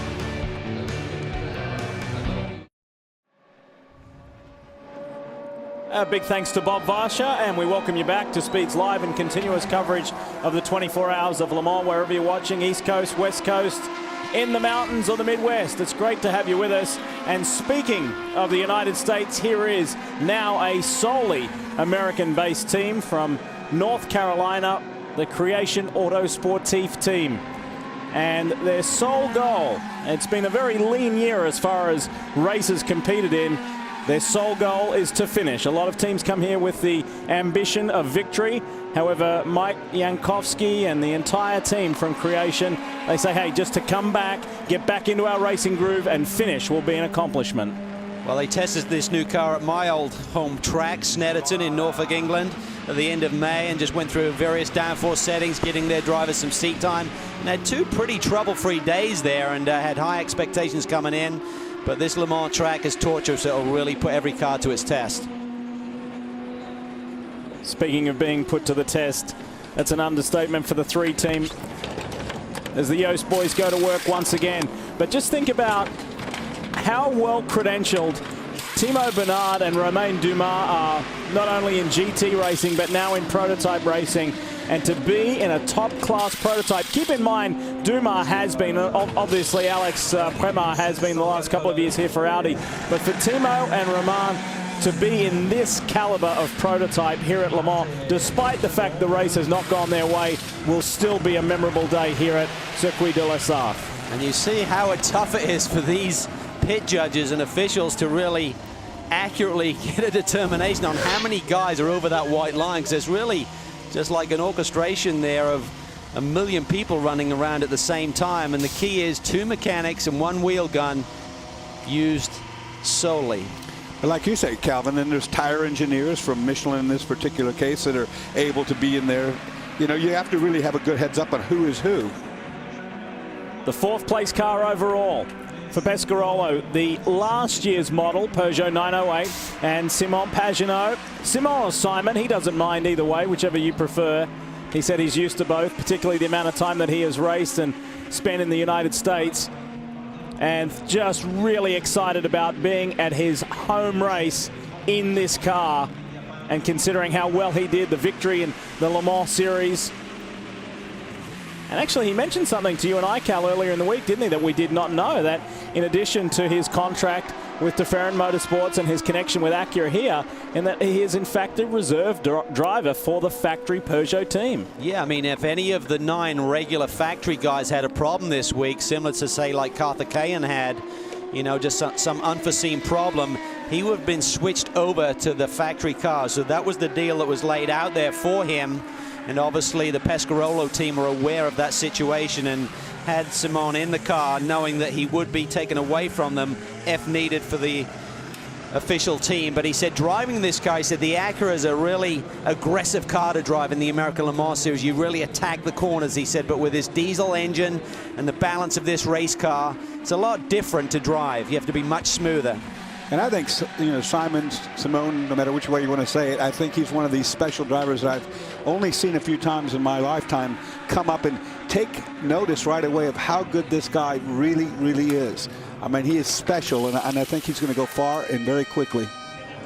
A big thanks to Bob Varsha, and we welcome you back to Speed's live and continuous coverage of the 24 Hours of Le Mans, wherever you're watching, East Coast, West Coast, in the mountains or the Midwest. It's great to have you with us. And speaking of the United States, here is now a solely American-based team from North Carolina, the Creation Autosportif team. And their sole goal, it's been a very lean year as far as races competed in, their sole goal is to finish. A lot of teams come here with the ambition of victory. However, Mike Jankowski and the entire team from Creation, they say, hey, just to come back, get back into our racing groove and finish will be an accomplishment. Well, they tested this new car at my old home track, Snetterton in Norfolk, England, at the end of May, and just went through various downforce settings, getting their drivers some seat time. And had 2 pretty trouble-free days there, and had high expectations coming in. But this Le Mans track is torture, so it'll really put every car to its test. Speaking of being put to the test, that's an understatement for the 3 team. As the Yost boys go to work once again. But just think about how well credentialed Thibaut Bernard and Romain Dumas are, not only in GT racing, but now in prototype racing. And to be in a top-class prototype, keep in mind, Dumas has been, obviously Alex Premar has been the last couple of years here for Audi. But for Thibaut and Romain to be in this caliber of prototype here at Le Mans, despite the fact the race has not gone their way, will still be a memorable day here at Circuit de la Sarthe. And you see how tough it is for these pit judges and officials to really accurately get a determination on how many guys are over that white line, because there's really just like an orchestration there of a million people running around at the same time. And the key is 2 mechanics and 1 wheel gun used solely. But like you say, Calvin, and there's tire engineers from Michelin in this particular case that are able to be in there. You know, you have to really have a good heads up on who is who. The 4th place car overall for Pescarolo, the last year's model, Peugeot 908, and Simon Pagenaud. Simon or Simon, he doesn't mind either way, whichever you prefer. He said he's used to both, particularly the amount of time that he has raced and spent in the United States. And just really excited about being at his home race in this car. And considering how well he did, the victory in the Le Mans Series. And actually, he mentioned something to you and I, Cal, earlier in the week, didn't he, that we did not know, that in addition to his contract with DeFerrin Motorsports and his connection with Acura here, and that he is in fact a reserve driver for the factory Peugeot team. Yeah, I mean, if any of the 9 regular factory guys had a problem this week, similar to, say, like Karthikeyan had, you know, just some unforeseen problem, he would have been switched over to the factory car. So that was the deal that was laid out there for him. And obviously the Pescarolo team were aware of that situation and had Simon in the car, knowing that he would be taken away from them if needed for the official team. But he said driving this car, he said the Acura is a really aggressive car to drive in the American Le Mans Series. You really attack the corners, he said, but with his diesel engine and the balance of this race car, it's a lot different to drive. You have to be much smoother. And I think, you know, Simon, no matter which way you want to say it, I think he's one of these special drivers that I've only seen a few times in my lifetime come up and take notice right away of how good this guy really, really is. I mean, he is special, and I think he's going to go far and very quickly.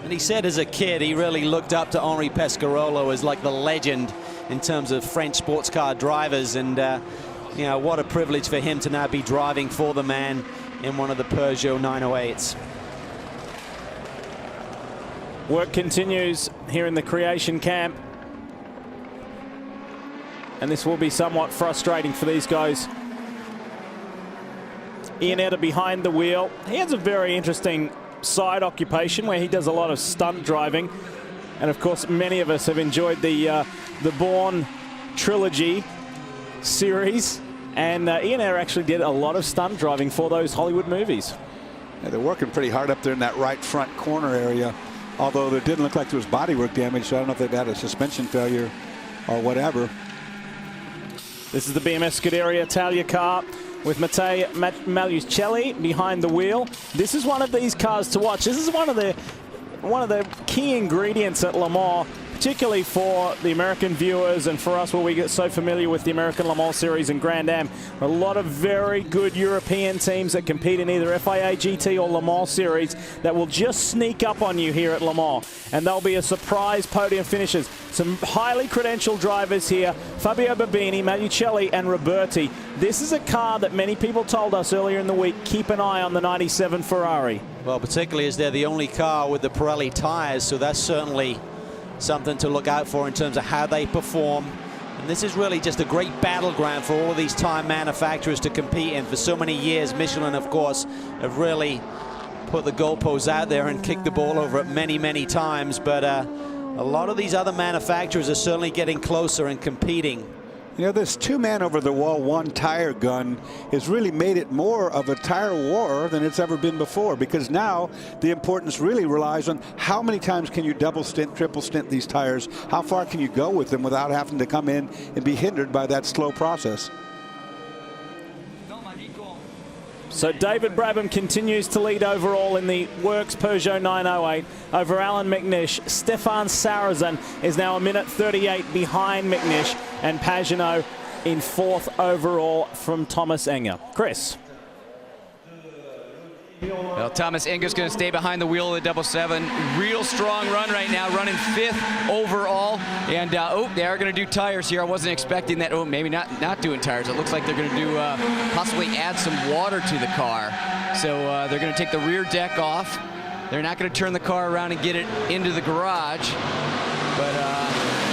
And he said as a kid, he really looked up to Henri Pescarolo as like the legend in terms of French sports car drivers. And, you know, what a privilege for him to now be driving for the man in one of the Peugeot 908s. Work continues here in the creation camp. And this will be somewhat frustrating for these guys. Ian Eder behind the wheel. He has a very interesting side occupation where he does a lot of stunt driving. And of course, many of us have enjoyed the Bourne trilogy series. And Ian Eder actually did a lot of stunt driving for those Hollywood movies. Yeah, they're working pretty hard up there in that right front corner area. Although it didn't look like there was bodywork damage, so I don't know if they've had a suspension failure or whatever. This is the BMS Scuderia Italia car with Matteo Malucelli behind the wheel. This is one of these cars to watch. This is one of the key ingredients at Le Mans, particularly for the American viewers and for us where we get so familiar with the American Le Mans Series and Grand Am. A lot of very good European teams that compete in either FIA GT or Le Mans Series that will just sneak up on you here at Le Mans. And they'll be a surprise podium finishers. Some highly credentialed drivers here, Fabio Babini, Malucelli and Roberti. This is a car that many people told us earlier in the week, keep an eye on the 97 Ferrari. Well, particularly as they're the only car with the Pirelli tires, so that's certainly something to look out for in terms of how they perform. And this is really just a great battleground for all of these tire manufacturers to compete in. For so many years, Michelin, of course, have really put the goalposts out there and kicked the ball over it many, many times. But a lot of these other manufacturers are certainly getting closer and competing. You know, this two-man over-the-wall one-tire gun has really made it more of a tire war than it's ever been before, because now the importance really relies on how many times can you double stint, triple stint these tires, how far can you go with them without having to come in and be hindered by that slow process. So David Brabham continues to lead overall in the Works Peugeot 908 over Alan McNish. Stefan Sarrazin is now 1:38 behind McNish, and Pagenaud in 4th overall from Thomas Enger. Chris. Well, Thomas Inga's going to stay behind the wheel of the 777. Real strong run right now, running 5th overall. And, they are going to do tires here. I wasn't expecting that. Oh, maybe not doing tires. It looks like they're going to do possibly add some water to the car. So they're going to take the rear deck off. They're not going to turn the car around and get it into the garage. But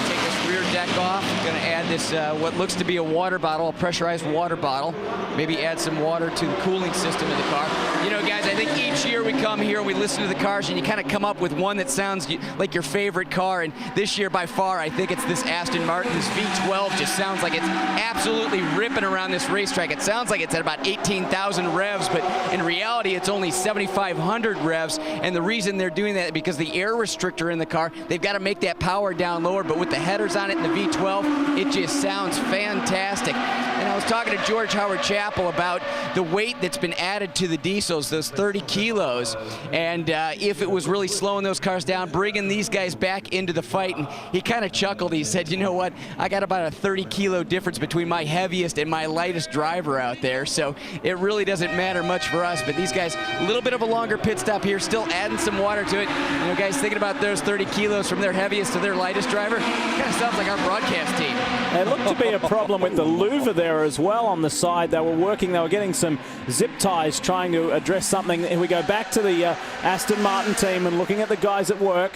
take this rear deck off. Going to add this, what looks to be a water bottle, a pressurized water bottle. Maybe add some water to the cooling system in the car. You know, guys, I think each year we come here and we listen to the cars and you kind of come up with one that sounds like your favorite car. And this year, by far, I think it's this Aston Martin. This V12 just sounds like it's absolutely ripping around this racetrack. It sounds like it's at about 18,000 revs, but in reality, it's only 7,500 revs. And the reason they're doing that is because the air restrictor in the car, they've got to make that power down lower. But with the headers on it in the V12, it just sounds fantastic. And I was talking to George Howard Chappell about the weight that's been added to the diesels, those 30 kilos, and if it was really slowing those cars down, bringing these guys back into the fight. And he kind of chuckled. He said, you know what, I got about a 30-kilo difference between my heaviest and my lightest driver out there, so it really doesn't matter much for us. But these guys, a little bit of a longer pit stop here, still adding some water to it. You know, guys, thinking about those 30 kilos from their heaviest to their lightest driver, kind of sounds like our broadcast team. It looked to be a problem with the louver there as well on the side. They were getting some zip ties trying to address something. Here we go back to the Aston Martin team and looking at the guys at work.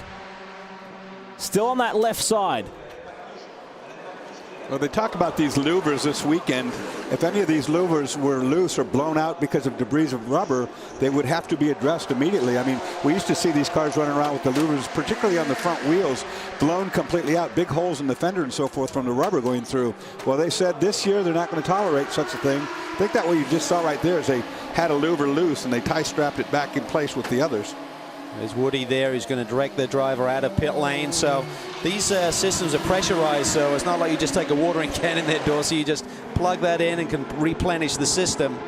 Still on that left side. Well, they talk about these louvers this weekend. If any of these louvers were loose or blown out because of debris of rubber, they would have to be addressed immediately. I mean, we used to see these cars running around with the louvers, particularly on the front wheels, blown completely out, big holes in the fender and so forth from the rubber going through. Well, they said this year they're not going to tolerate such a thing. I think that what you just saw right there is they had a louver loose and they tie-strapped it back in place with the others. There's Woody there, who's going to direct the driver out of pit lane. So these systems are pressurized, so it's not like you just take a watering can in there, Dorsey. You just plug that in and can replenish the system.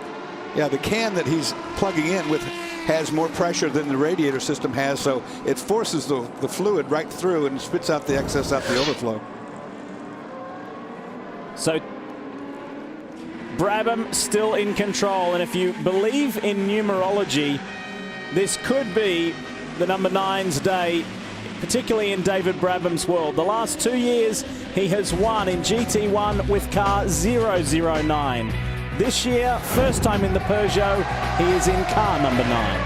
Yeah, the can that he's plugging in with has more pressure than the radiator system has, so it forces the fluid right through and spits out the excess out the overflow. So Brabham still in control, and if you believe in numerology, this could be the number 9's day, particularly in David Brabham's world. The last 2 years, he has won in GT1 with car 009. This year, first time in the Peugeot, he is in car number 9.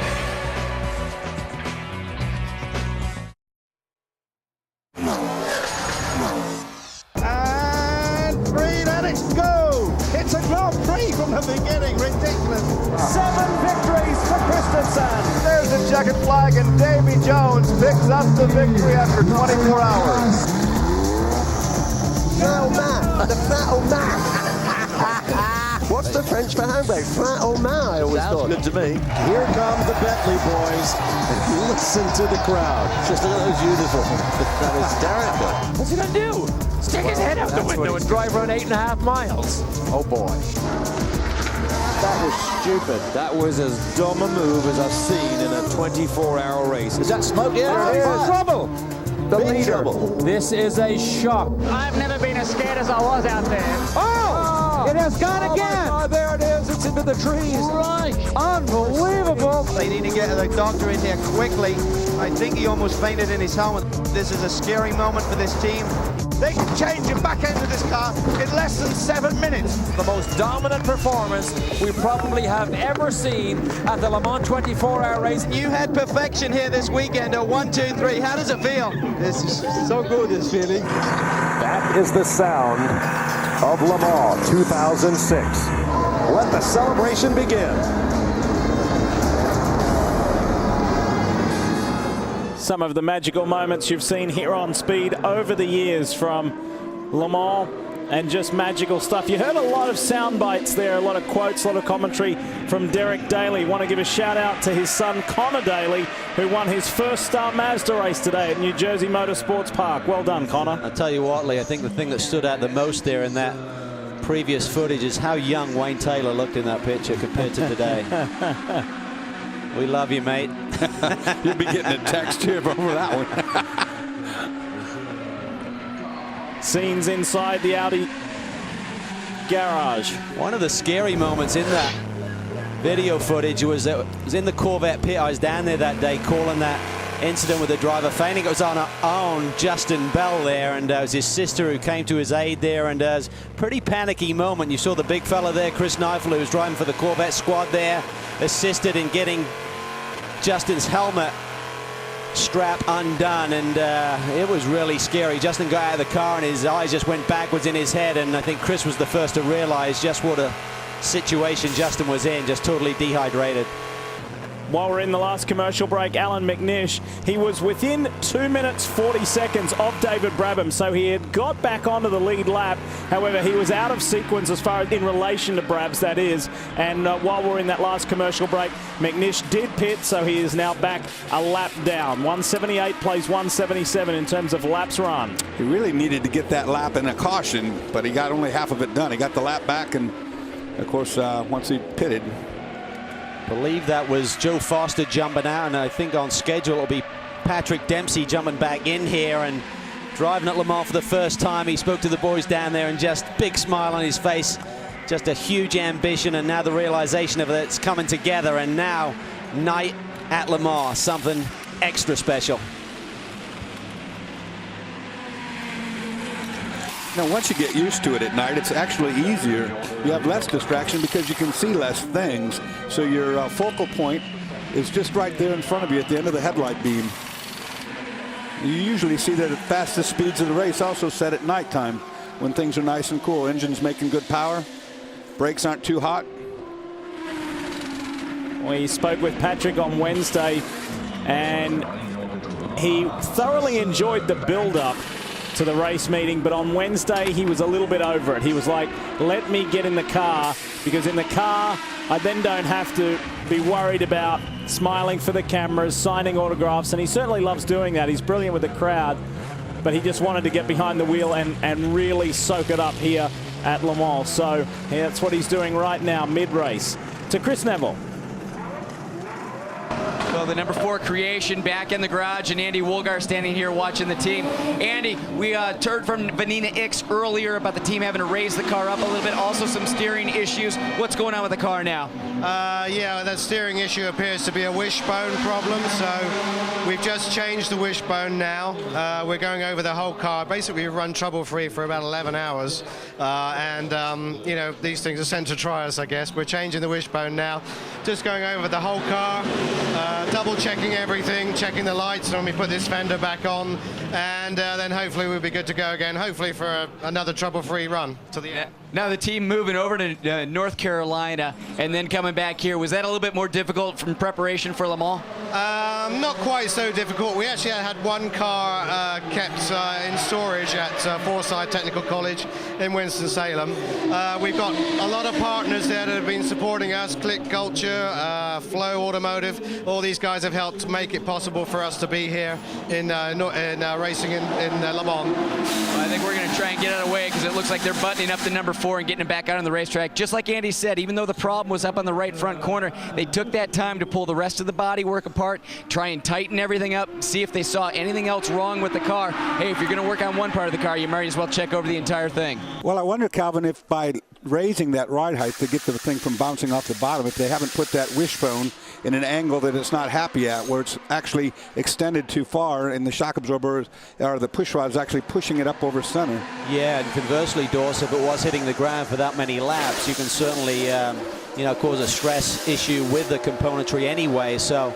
And 3, let it go! It's a Grand Prix from the beginning, ridiculous. 7 victories for Christensen. There's the checkered flag, and Davy Jones picks up the victory after 24 hours. Flat old man, the flat old man. What's the French for handbrake? Flat old man, I always thought. Sounds good to me. Here come the Bentley boys. And listen to the crowd. Just a little beautiful. That is hysterical. What's he gonna do? Stick his head out the window and drive around 8.5 miles. Oh boy. That was stupid. That was as dumb a move as I've seen in a 24-hour race. Is that smoke? Yeah, it is. Trouble. The leader. Trouble. This is a shock. I've never been as scared as I was out there. Oh! It has gone again. Oh, there it is. It's into the trees. Right. Unbelievable. They need to get the doctor in here quickly. I think he almost fainted in his helmet. This is a scary moment for this team. They can change him back into this car in less than 7 minutes. The most dominant performance we probably have ever seen at the Le Mans 24-hour race. You had perfection here this weekend at 1, 2, 3. How does it feel? This is so good, this feeling. That is the sound of Le Mans 2006. Let the celebration begin. Some of the magical moments you've seen here on Speed over the years from Le Mans, and just magical stuff. You heard a lot of sound bites there, a lot of quotes, a lot of commentary from Derek Daly. Want to give a shout out to his son Connor Daly, who won his first Star Mazda race today at New Jersey Motorsports Park. Well done, Connor. I'll tell you what, Lee, I think the thing that stood out the most there in that previous footage is how young Wayne Taylor looked in that picture compared to today. We love you, mate. You'll be getting a text here over that one. Scenes inside the Audi garage. One of the scary moments in that video footage was in the Corvette pit. I was down there that day calling that incident with the driver feigning. It was on our own Justin Bell there, and it was his sister who came to his aid there, and it was a pretty panicky moment. You saw the big fella there, Chris Neifel, who was driving for the Corvette squad there, assisted in getting Justin's helmet strap undone, and it was really scary. Justin got out of the car and his eyes just went backwards in his head, and I think Chris was the first to realize just what a situation Justin was in, just totally dehydrated. While we're in the last commercial break, Alan McNish, he was within 2 minutes 40 seconds of David Brabham, so he had got back onto the lead lap. However, he was out of sequence as far as in relation to Brabs, that is. And while we're in that last commercial break, McNish did pit, so he is now back a lap down. 178 plays 177 in terms of laps run. He really needed to get that lap in a caution, but he got only half of it done. He got the lap back, and of course, once he pitted, I believe that was Joe Foster jumping out, and I think on schedule it'll be Patrick Dempsey jumping back in here and driving at Le Mans for the first time. He spoke to the boys down there and just big smile on his face, just a huge ambition, and now the realization of it's coming together, and now night at Le Mans, something extra special. Now, once you get used to it at night, it's actually easier. You have less distraction because you can see less things. So your focal point is just right there in front of you at the end of the headlight beam. You usually see that at fastest speeds of the race also set at nighttime when things are nice and cool. Engine's making good power. Brakes aren't too hot. We spoke with Patrick on Wednesday, and he thoroughly enjoyed the build-up to the race meeting, but on Wednesday he was a little bit over it. He was like, let me get in the car, because in the car I then don't have to be worried about smiling for the cameras, signing autographs, and he certainly loves doing that. He's brilliant with the crowd, but he just wanted to get behind the wheel and really soak it up here at Le Mans. So yeah, that's what he's doing right now, mid-race. To Chris Neville. So the number 4 creation back in the garage, and Andy Woolgar standing here watching the team. Andy, we heard from Vanina Ix earlier about the team having to raise the car up a little bit, also some steering issues. What's going on with the car now? Yeah, that steering issue appears to be a wishbone problem, so we've just changed the wishbone now. We're going over the whole car. Basically, we've run trouble-free for about 11 hours, you know, these things are sent to try us, I guess. We're changing the wishbone now, just going over the whole car, double checking everything, checking the lights, and when we put this fender back on, and then hopefully we'll be good to go again, hopefully for another trouble-free run to the end. Now the team moving over to North Carolina and then coming back here, was that a little bit more difficult from preparation for Le Mans? Not quite so difficult. We actually had one car kept in storage at Forsyth Technical College in Winston-Salem. We've got a lot of partners there that have been supporting us, Click Culture, Flow Automotive. All these guys have helped make it possible for us to be here in racing in Le Mans. Well, I think we're going to try and get out of the way because it looks like they're buttoning up the number 4 and getting it back out on the racetrack. Just like Andy said, even though the problem was up on the right front corner, they took that time to pull the rest of the bodywork apart, try and tighten everything up, see if they saw anything else wrong with the car. Hey, if you're going to work on one part of the car, you might as well check over the entire thing. Well, I wonder, Calvin, if by raising that ride height to get the thing from bouncing off the bottom, if they haven't put that wishbone in an angle that it's not happy at, where it's actually extended too far and the shock absorber or the push rod is actually pushing it up over center. Yeah, and conversely, Dorse, if it was hitting the ground for that many laps, you can certainly you know, cause a stress issue with the componentry anyway. So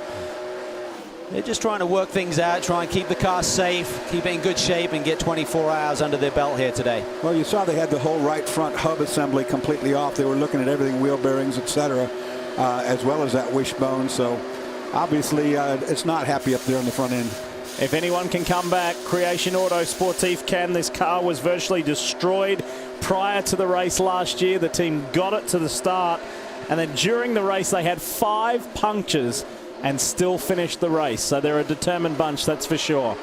they're just trying to work things out, try and keep the car safe, keep it in good shape, and get 24 hours under their belt here today. Well, you saw they had the whole right front hub assembly completely off. They were looking at everything, wheel bearings, etc., as well as that wishbone. So obviously it's not happy up there on the front end. If anyone can come back, Creation Auto Sportif can. This car was virtually destroyed prior to the race last year. The team got it to the start, and then during the race they had 5 punctures and still finished the race. So they're a determined bunch, that's for sure.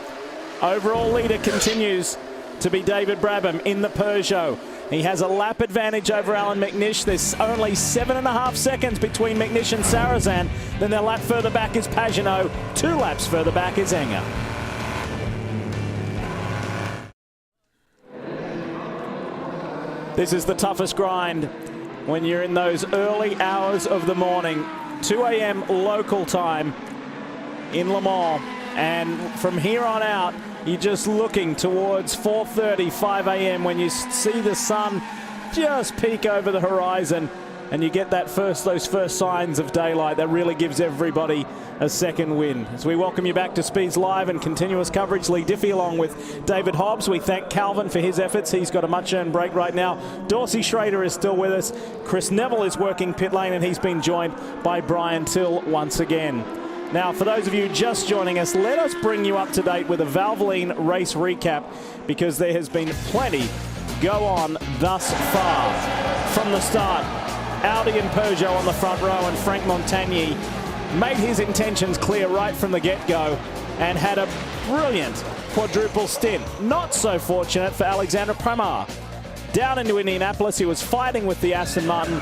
Overall leader continues to be David Brabham in the Peugeot. He has a lap advantage over Alan McNish. There's only 7.5 seconds between McNish and Sarrazin. Then their lap further back is Pagenaud. 2 laps further back is Enger. This is the toughest grind when you're in those early hours of the morning, 2 a.m. local time in Le Mans. And from here on out, you're just looking towards 4:30, 5 a.m. when you see the sun just peek over the horizon and you get those first signs of daylight. That really gives everybody a second win. As we welcome you back to Speeds Live and continuous coverage, Lee Diffie along with David Hobbs. We thank Calvin for his efforts. He's got a much-earned break right now. Dorsey Schrader is still with us. Chris Neville is working pit lane, and he's been joined by Brian Till once again. Now, for those of you just joining us, let us bring you up to date with a Valvoline race recap, because there has been plenty go on thus far. From the start, Audi and Peugeot on the front row, and Franck Montagny made his intentions clear right from the get-go and had a brilliant quadruple stint. Not so fortunate for Alexander Pramar. Down into Indianapolis, he was fighting with the Aston Martin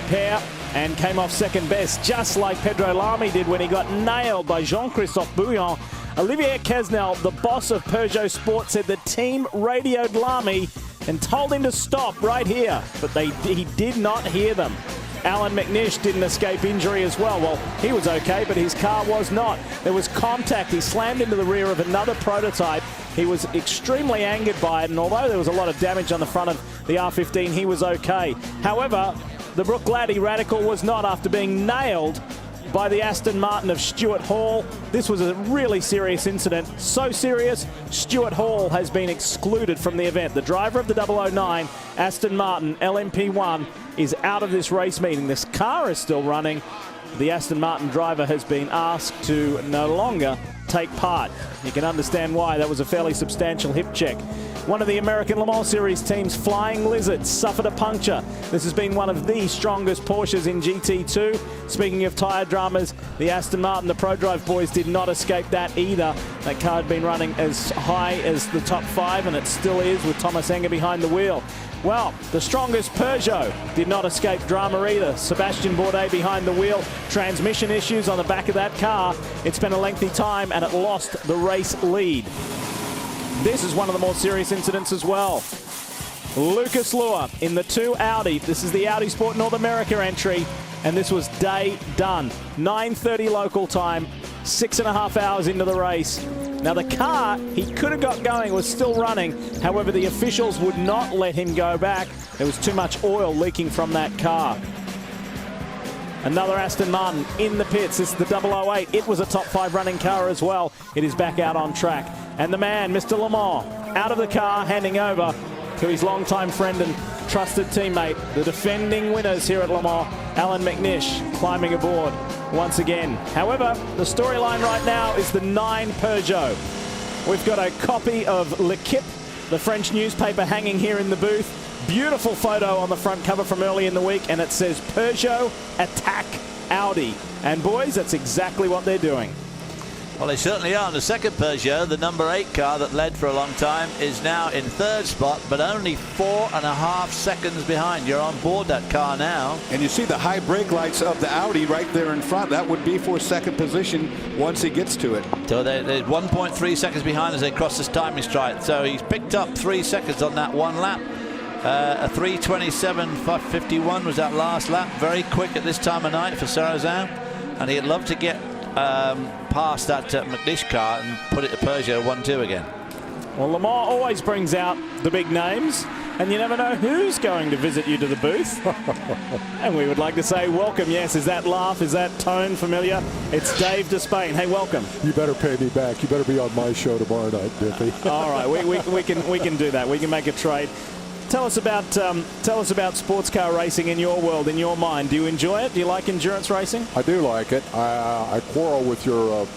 pair and came off second best, just like Pedro Lamy did when he got nailed by Jean-Christophe Bouillon. Olivier Quesnel, the boss of Peugeot Sport, said the team radioed Lamy and told him to stop right here, but he did not hear them. Alan McNish didn't escape injury as well. Well, he was okay, but his car was not. There was contact. He slammed into the rear of another prototype. He was extremely angered by it, and although there was a lot of damage on the front of the R15, he was okay. However, the Bruichladdich Radical was not, after being nailed by the Aston Martin of Stuart Hall. This was a really serious incident. So serious, Stuart Hall has been excluded from the event. The driver of the 009 Aston Martin LMP1 is out of this race meeting. This car is still running. The Aston Martin driver has been asked to no longer take part. You can understand why. That was a fairly substantial hip check. One of the American Le Mans Series teams, Flying Lizards, suffered a puncture. This has been one of the strongest Porsches in GT2. Speaking of tyre dramas, the Aston Martin, the ProDrive boys, did not escape that either. That car had been running as high as the top 5, and it still is, with Thomas Enger behind the wheel. Well, the strongest Peugeot did not escape drama either. Sebastian Bourdais behind the wheel. Transmission issues on the back of that car. It spent a lengthy time and it lost the race lead. This is one of the more serious incidents as well. Lucas Luhr in the 2 Audi. This is the Audi Sport North America entry, and this was day done. 9:30 local time, 6.5 hours into the race. Now the car he could have got going was still running. However, the officials would not let him go back. There was too much oil leaking from that car. Another Aston Martin in the pits. This is the 008. It was a top 5 running car as well. It is back out on track. And the man, Mr. Le Mans, out of the car, handing over to his longtime friend and trusted teammate, the defending winners here at Le Mans, Alan McNish, climbing aboard once again. However, the storyline right now is the 9 Peugeot. We've got a copy of L'Equipe, the French newspaper, hanging here in the booth. Beautiful photo on the front cover from early in the week, and it says Peugeot attack Audi. And boys, that's exactly what they're doing. Well, they certainly are. And the second Peugeot, the number 8 car that led for a long time, is now in 3rd spot, but only 4.5 seconds behind. You're on board that car now. And you see the high brake lights of the Audi right there in front. That would be for 2nd position once he gets to it. So they're 1.3 seconds behind as they cross this timing strike. So he's picked up 3 seconds on that one lap. A 3:27.51 was that last lap. Very quick at this time of night for Sarrazin. And he'd love to get past that McNish car and put it to Peugeot 1-2 again. Well, Le Mans always brings out the big names, and you never know who's going to visit you to the booth. And we would like to say welcome. Yes, is that laugh, is that tone familiar? It's Dave Despain. Hey, welcome. You better pay me back. You better be on my show tomorrow night, Diffie. All right, we can do that. We can make a trade. Tell us about sports car racing in your world, in your mind. Do you enjoy it? Do you like endurance racing? I do like it. I quarrel with your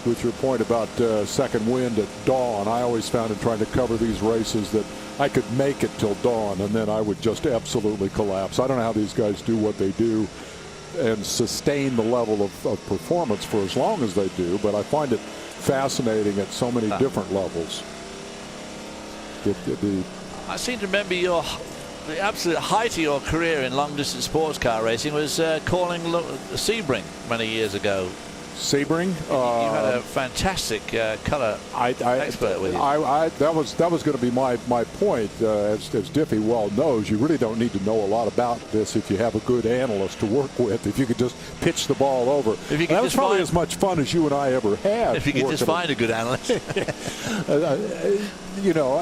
point about second wind at dawn. I always found in trying to cover these races that I could make it till dawn, and then I would just absolutely collapse. I don't know how these guys do what they do and sustain the level of performance for as long as they do, but I find it fascinating at so many different levels. I seem to remember the absolute height of your career in long-distance sports car racing was calling Sebring many years ago. Sebring. You had a fantastic color expert with you. That was going to be my point. As Diffie well knows, you really don't need to know a lot about this if you have a good analyst to work with. If you could just pitch the ball over. That was probably as much fun as you and I ever had. If you could just find a good analyst. You know,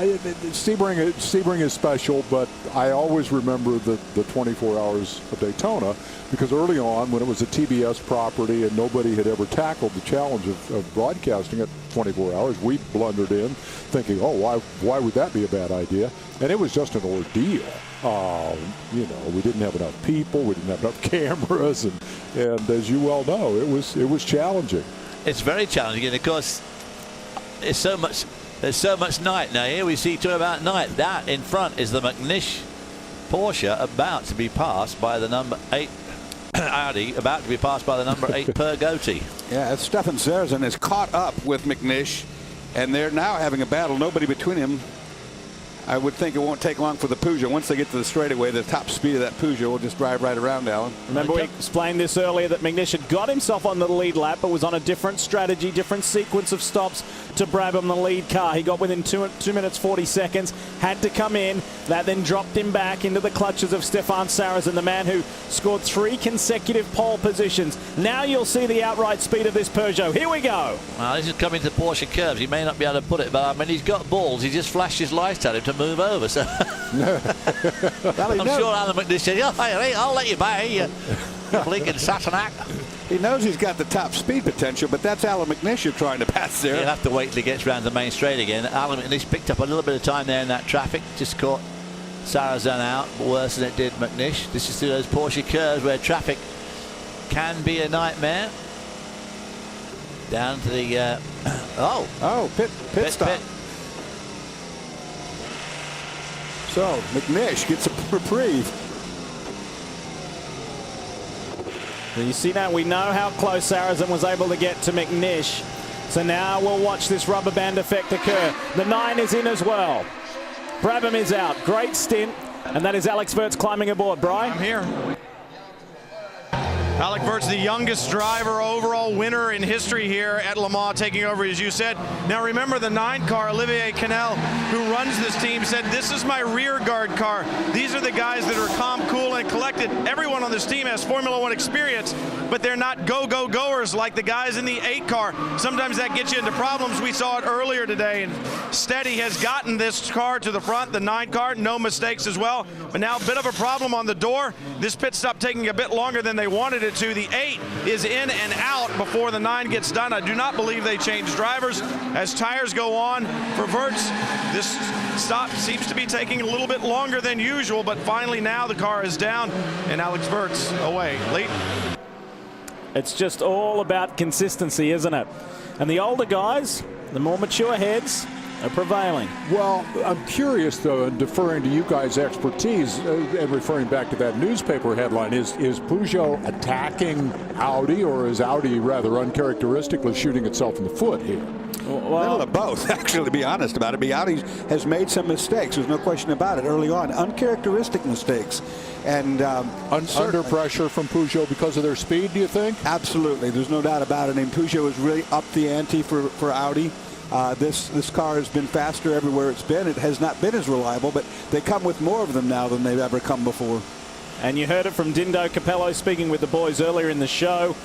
Sebring is special, but I always remember the 24 Hours of Daytona, because early on, when it was a TBS property and nobody had ever tackled the challenge of broadcasting at 24 hours, we blundered in thinking, oh, why would that be a bad idea? And it was just an ordeal. You know, we didn't have enough people, we didn't have enough cameras, and as you well know, it was challenging. It's very challenging, and of course, there's so much night. Now here we see talking about night. That in front is the McNish Porsche about to be passed by the number 8 Audi, about to be passed by the number 8 Purgotti. Yeah, Stefan Zerzan is caught up with McNish, and they're now having a battle. Nobody between him. I would think it won't take long for the Peugeot. Once they get to the straightaway, the top speed of that Peugeot will just drive right around, Alan. Remember, we explained this earlier, that McNish had got himself on the lead lap, but was on a different strategy, different sequence of stops to Brabham, the lead car. He got within 2 minutes 40 seconds, had to come in. That then dropped him back into the clutches of Stefan Sarazin, the man who scored 3 consecutive pole positions. Now you'll see the outright speed of this Peugeot. Here we go. Well, this is coming to Porsche curves. He may not be able to put it, but I mean, he's got balls. He just flashed his lights at him to move over. So I'm sure Alan McNish said, oh, hey, I'll let you by, you blinking Satanak. He knows he's got the top speed potential, but that's Alan McNish you're trying to pass there. He'll have to wait till he gets round the main straight again. Alan McNish picked up a little bit of time there in that traffic, just caught Sarazan out, worse than it did McNish. This is through those Porsche curves where traffic can be a nightmare. Down to the pit stop. So McNish gets a reprieve. You see now, we know how close Sarazin was able to get to McNish. So now we'll watch this rubber band effect occur. The 9 is in as well. Brabham is out. Great stint. And that is Alex Wirtz climbing aboard. Brian? I'm here. Alex Wirtz, the youngest driver, overall winner in history here at Le Mans, taking over, as you said. Now remember, the 9 car, Olivier Canel, who runs this team, said, this is my rear guard car. These are the guys that are calm, cool, and collected. Everyone on this team has Formula 1 experience, but they're not go-go-goers like the guys in the 8 car. Sometimes that gets you into problems. We saw it earlier today, and Steady has gotten this car to the front, the 9 car, no mistakes as well. But now a bit of a problem on the door. This pit stop taking a bit longer than they wanted it to. The 8 is in and out before the 9 gets done. I do not believe they changed drivers. As tires go on for Wirtz, this stop seems to be taking a little bit longer than usual, but finally now the car is down and Alex Wirtz away. Late. It's just all about consistency, isn't it? And the older guys, the more mature heads, are prevailing. Well, I'm curious, though, and deferring to you guys' expertise, and referring back to that newspaper headline, is Peugeot attacking Audi, or is Audi rather uncharacteristically shooting itself in the foot here? Well, a little of both, actually, to be honest about it. Audi has made some mistakes. There's no question about it early on. Uncharacteristic mistakes. And under pressure from Peugeot because of their speed, do you think? Absolutely. There's no doubt about it. And Peugeot has really upped the ante for Audi. This car has been faster everywhere it's been. It has not been as reliable, but they come with more of them now than they've ever come before. And you heard it from Dindo Capello speaking with the boys earlier in the show,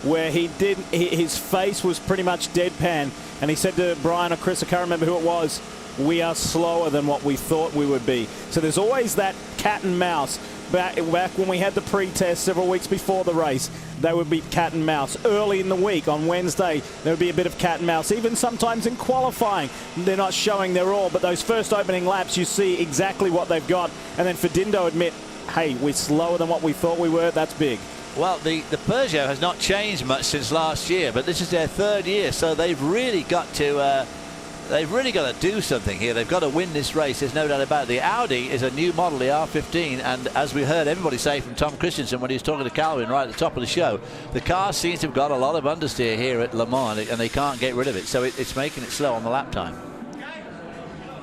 where his face was pretty much deadpan, and he said to Brian or Chris, I can't remember who it was, we are slower than what we thought we would be. So there's always that cat and mouse. Back when we had the pre-test several weeks before the race, they would be cat and mouse. Early in the week, on Wednesday, there would be a bit of cat and mouse. Even sometimes in qualifying, they're not showing their all. But those first opening laps, you see exactly what they've got. And then for Dindo admit, hey, we're slower than what we thought we were, that's big. Well, the Peugeot has not changed much since last year, but this is their 3rd year, so they've really got to do something here. They've got to win this race, there's no doubt about it. The Audi is a new model, the R15, and as we heard everybody say from Tom Christensen when he was talking to Calvin right at the top of the show, the car seems to have got a lot of understeer here at Le Mans, and they can't get rid of it, so it's making it slow on the lap time.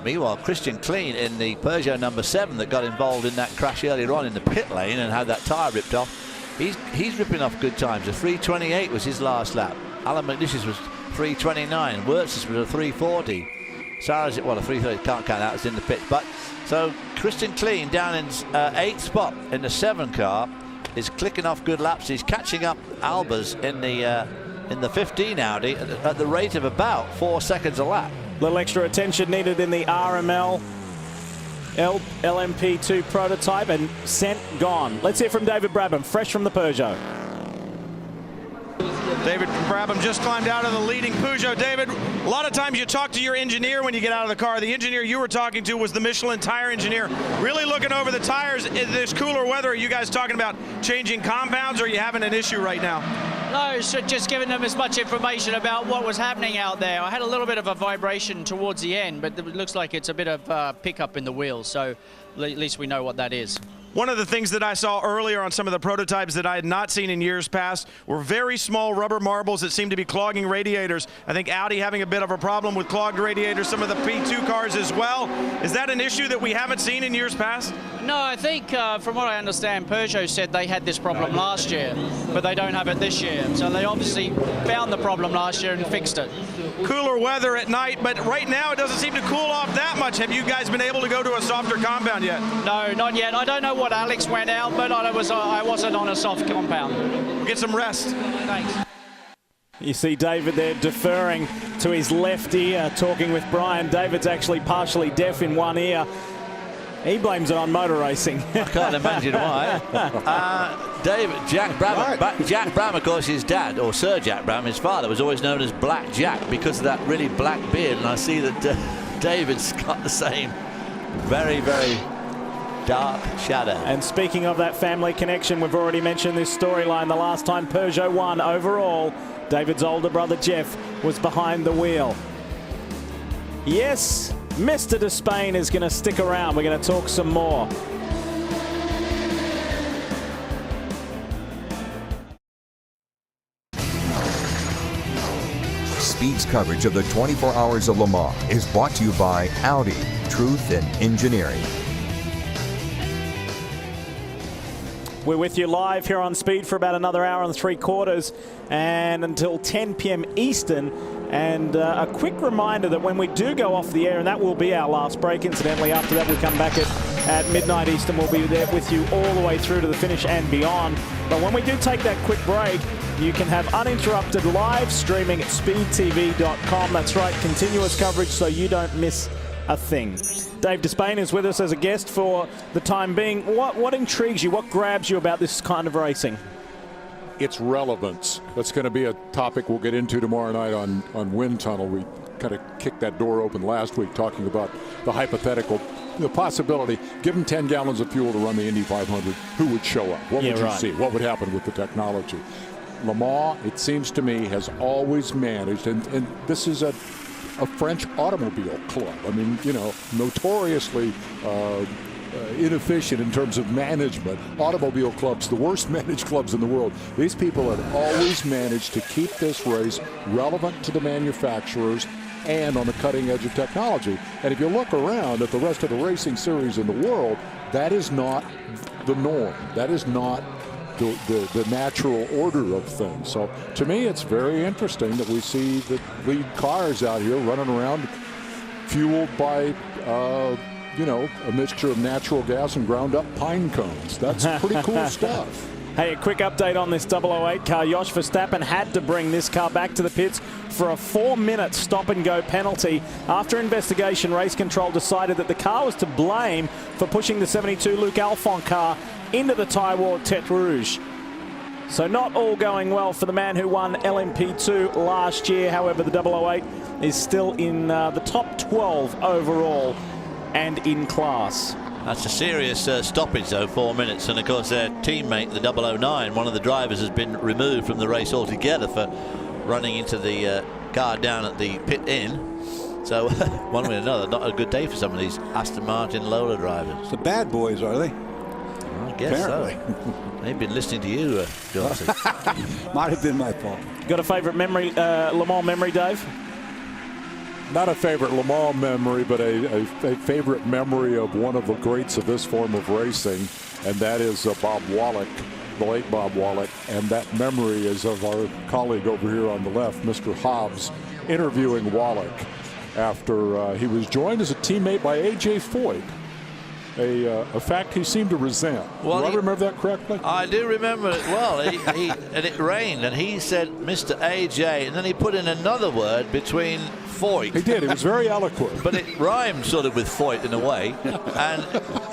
Meanwhile, Christian Klein in the Peugeot number 7 that got involved in that crash earlier on in the pit lane and had that tyre ripped off, he's ripping off good times. A 3:28 was his last lap. Alan McNish's was 3:29. Wirtz's was a 3:40. Sarah's, well, a 3:30. Can't count that. It's in the pit. But so Christian Kleen down in 8th spot in the 7 car is clicking off good laps. He's catching up Albers in the 15 Audi at the rate of about 4 seconds a lap. Little extra attention needed in the RML LMP2 prototype, and sent gone. Let's hear from David Brabham, fresh from the Peugeot. David Brabham just climbed out of the leading Peugeot. David, a lot of times you talk to your engineer when you get out of the car. The engineer you were talking to was the Michelin tire engineer. Really looking over the tires. In this cooler weather, are you guys talking about changing compounds, or are you having an issue right now? No, just giving them as much information about what was happening out there. I had a little bit of a vibration towards the end, but it looks like it's a bit of pickup in the wheels, so at least we know what that is. One of the things that I saw earlier on some of the prototypes that I had not seen in years past were very small rubber marbles that seemed to be clogging radiators. I think Audi having a bit of a problem with clogged radiators, some of the P2 cars as well. Is that an issue that we haven't seen in years past? No, I think from what I understand, Peugeot said they had this problem last year, but they don't have it this year. So they obviously found the problem last year and fixed it. Cooler weather at night, but right now it doesn't seem to cool off that much. Have you guys been able to go to a softer compound yet? No, not yet. I don't know what Alex went out, but I wasn't on a soft compound. Get some rest. Thanks. You see David there deferring to his left ear, talking with Brian. David's actually partially deaf in one ear. He blames it on motor racing. I can't imagine why. Jack Brabham, of course, his dad, or Sir Jack Brabham, his father, was always known as Black Jack because of that really black beard. And I see that David's got the same very, very dark shadow. And speaking of that family connection, we've already mentioned this storyline. The last time Peugeot won overall, David's older brother Jeff was behind the wheel. Yes, Mr. Despain is going to stick around. We're going to talk some more. Speed's coverage of the 24 Hours of Le Mans is brought to you by Audi, Truth in Engineering. We're with you live here on Speed for about another hour and 3/4 and until 10 p.m. Eastern. And a quick reminder that when we do go off the air, and that will be our last break, incidentally, after that we come back at midnight Eastern. We'll be there with you all the way through to the finish and beyond. But when we do take that quick break, you can have uninterrupted live streaming at speedtv.com. That's right, continuous coverage so you don't miss a thing. Dave Despain is with us as a guest for the time being. What intrigues you? What grabs you about this kind of racing? Its relevance. That's going to be a topic we'll get into tomorrow night on Wind Tunnel. We kind of kicked that door open last week talking about the hypothetical, the possibility, give them 10 gallons of fuel to run the Indy 500, who would show up? What would you see? What would happen with the technology? Le Mans, it seems to me, has always managed, and this is a French automobile club. I mean, you know, notoriously inefficient in terms of management. Automobile clubs, the worst managed clubs in the world. These people have always managed to keep this race relevant to the manufacturers and on the cutting edge of technology. And if you look around at the rest of the racing series in the world, that is not the norm. That is not the natural order of things. So to me, it's very interesting that we see the lead cars out here running around fueled by you know, a mixture of natural gas and ground up pine cones. That's pretty cool stuff. Hey, a quick update on this 008 car. Jos Verstappen had to bring this car back to the pits for a 4-minute stop-and-go penalty. After investigation, race control decided that the car was to blame for pushing the 72 Luke Alphon car into the Taiwan Tête Rouge. So not all going well for the man who won LMP2 last year. However, the 008 is still in the top 12 overall and in class. That's a serious stoppage, though, 4 minutes. And, of course, their teammate, the 009, one of the drivers, has been removed from the race altogether for running into the car down at the pit inn. So, one way or another, not a good day for some of these Aston Martin Lola drivers. The bad boys, are they? I guess apparently. So. They've been listening to you, Johnson. Might have been my fault. Got a favourite memory, Le Mans memory, Dave? Not a favorite Le Mans memory, but a favorite memory of one of the greats of this form of racing, and that is Bob Wallach the late Bob Wallach, and that memory is of our colleague over here on the left, Mr. Hobbs, interviewing Wallach after he was joined as a teammate by A.J. Foyt, a fact he seemed to resent. Well, do I remember that correctly? I do remember it well. And it rained, and he said, Mr. A.J., and then he put in another word between Foyt. He did. He was very eloquent. But it rhymed sort of with Foyt in a way. And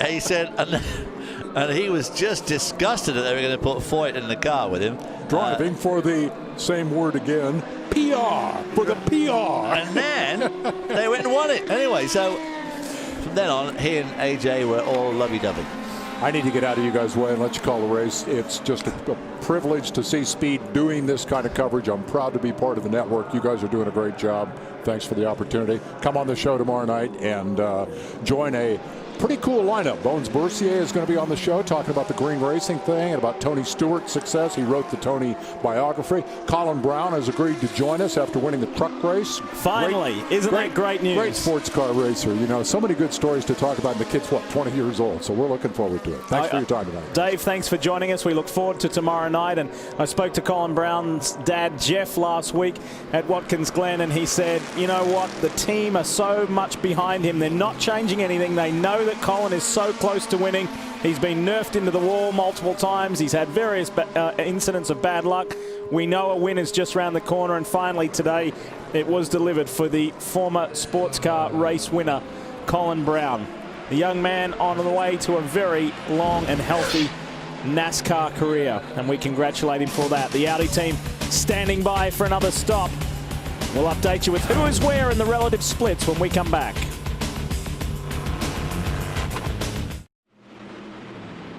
he said, and he was just disgusted that they were going to put Foyt in the car with him. Driving for the same word again, PR, for the PR. And then they went and won it. Anyway, so from then on, he and AJ were all lovey-dovey. I need to get out of you guys' way and let you call the race. It's just a privilege to see Speed doing this kind of coverage. I'm proud to be part of the network. You guys are doing a great job. Thanks for the opportunity. Come on the show tomorrow night and join a pretty cool lineup. Bones Boursier is going to be on the show talking about the green racing thing and about Tony Stewart's success. He wrote the Tony biography. Colin Brown has agreed to join us after winning the truck race. Finally, isn't that great news? Great sports car racer. You know, so many good stories to talk about. And the kid's, 20 years old? So we're looking forward to it. Thanks for your time tonight. Dave, thanks for joining us. We look forward to tomorrow night. And I spoke to Colin Brown's dad, Jeff, last week at Watkins Glen, and he said, you know what, the team are so much behind him. They're not changing anything. They know that Colin is so close to winning. He's been nerfed into the wall multiple times. He's had various incidents of bad luck. We know a win is just around the corner, and finally today it was delivered for the former sports car race winner, Colin Brown. The young man on the way to a very long and healthy NASCAR career, and we congratulate him for that. The Audi team standing by for another stop. We'll update you with who is where in the relative splits when we come back.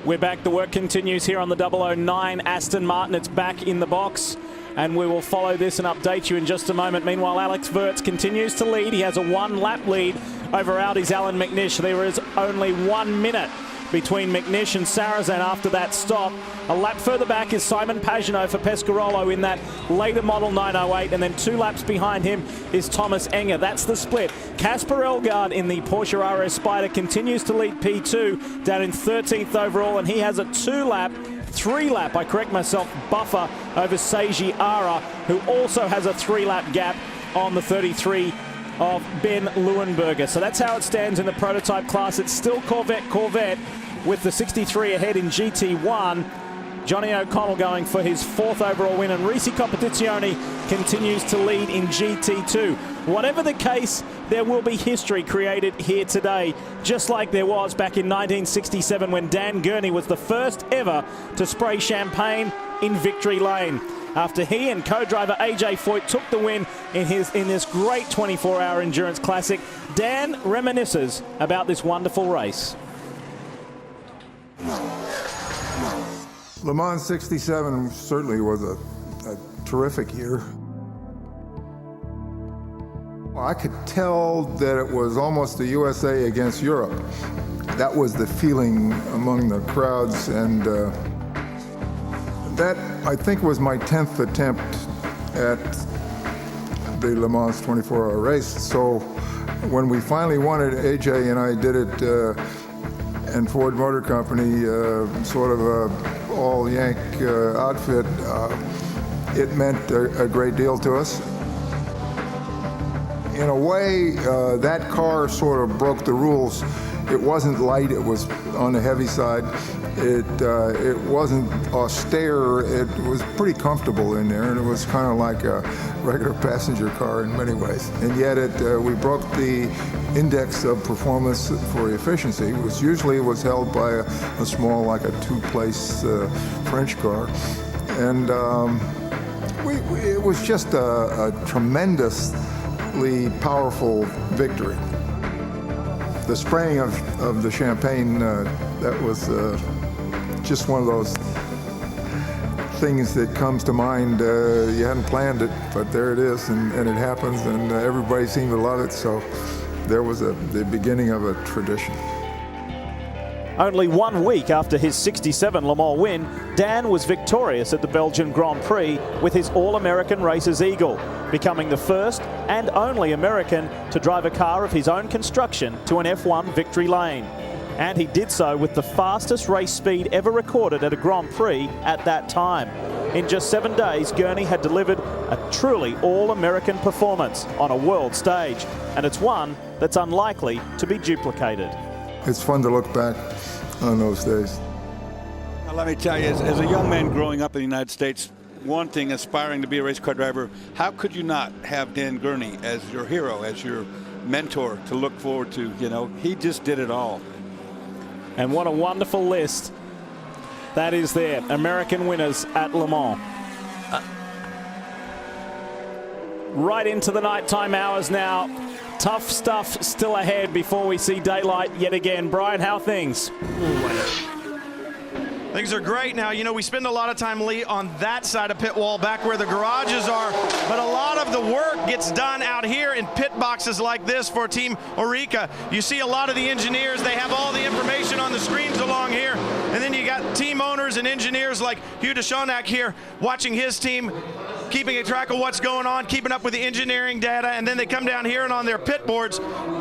We're back. The work continues here on the 009 Aston Martin. It's back in the box, and we will follow this and update you in just a moment. Meanwhile, Alex Wurz continues to lead. He has a one-lap lead over Audi's Alan McNish. There is only 1 minute between McNish and Sarrazin after that stop. A lap further back is Simon Pagenaud for Pescarolo in that later model 908, and then 2 laps behind him is Thomas Enger. That's the split. Casper Elgaard in the Porsche RS Spider continues to lead P2 down in 13th overall, and he has a 3-lap, I correct myself, buffer over Seiji Ara, who also has a 3-lap gap on the 33 of Ben Leuenberger. So that's how it stands in the prototype class. It's still Corvette with the 63 ahead in GT1. Johnny O'Connell going for his 4th overall win, and Risi Competizione continues to lead in GT2. Whatever the case, there will be history created here today, just like there was back in 1967 when Dan Gurney was the first ever to spray champagne in Victory Lane. After he and co-driver AJ Foyt took the win in this great 24-hour endurance classic, Dan reminisces about this wonderful race. Le Mans 67 certainly was a terrific year. I could tell that it was almost the USA against Europe. That was the feeling among the crowds, and that, I think, was my 10th attempt at the Le Mans 24-hour race. So when we finally won it, AJ and I did it, and Ford Motor Company, sort of a all-Yank outfit, it meant a great deal to us. In a way, that car sort of broke the rules. It wasn't light, it was on the heavy side. It wasn't austere, it was pretty comfortable in there, and it was kind of like a regular passenger car in many ways. And yet we broke the index of performance for efficiency, which usually was held by a small, like a 2-place French car. And it was just a tremendously powerful victory. The spraying of the champagne, that was just one of those things that comes to mind. You hadn't planned it, but there it is, and it happens, and everybody seemed to love it, so there was the beginning of a tradition. Only 1 week after his 67 Le Mans win, Dan was victorious at the Belgian Grand Prix with his All-American Racers Eagle, becoming the first and only American to drive a car of his own construction to an F1 victory lane. and he did so with the fastest race speed ever recorded at a Grand Prix at that time. In just 7 days, Gurney had delivered a truly all-American performance on a world stage, and it's one that's unlikely to be duplicated. It's fun to look back on those days. Now, let me tell you, as a young man growing up in the United States, wanting, aspiring to be a race car driver, how could you not have Dan Gurney as your hero, as your mentor to look forward to? You know, he just did it all. And what a wonderful list that is there. American winners at Le Mans. Right into the nighttime hours now. Tough stuff still ahead before we see daylight yet again. Brian, how are things? Things are great now. You know, we spend a lot of time, Lee, on that side of pit wall, back where the garages are, but a lot of the work gets done out here in pit boxes like this for Team Oreca. You see a lot of the engineers, they have all the information on the screens along here, and then you got team owners and engineers like Hugh DeShonak here watching his team, keeping a track of what's going on, keeping up with the engineering data, and then they come down here and on their pit boards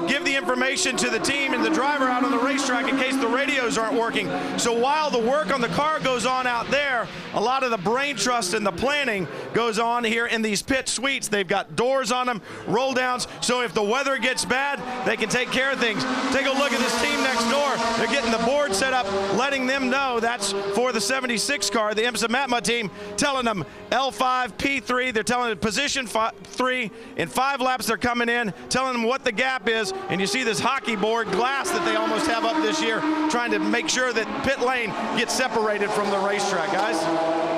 give the information to the team and the driver out on the racetrack in case the radios aren't working. So while the work on the car goes on out there, a lot of the brain trust and the planning goes on here in these pit suites. They've got doors on them, roll downs, so if the weather gets bad, they can take care of things. Take a look at this team next door. They're getting the board set up, letting them know that's for the 76 car, the IMSA Matma team, telling them L5, P3, they're telling them position 3. In 5 laps they're coming in, telling them what the gap is, and you see this hockey board glass that they almost have up this year, trying to make sure that pit lane gets separated from the racetrack, guys.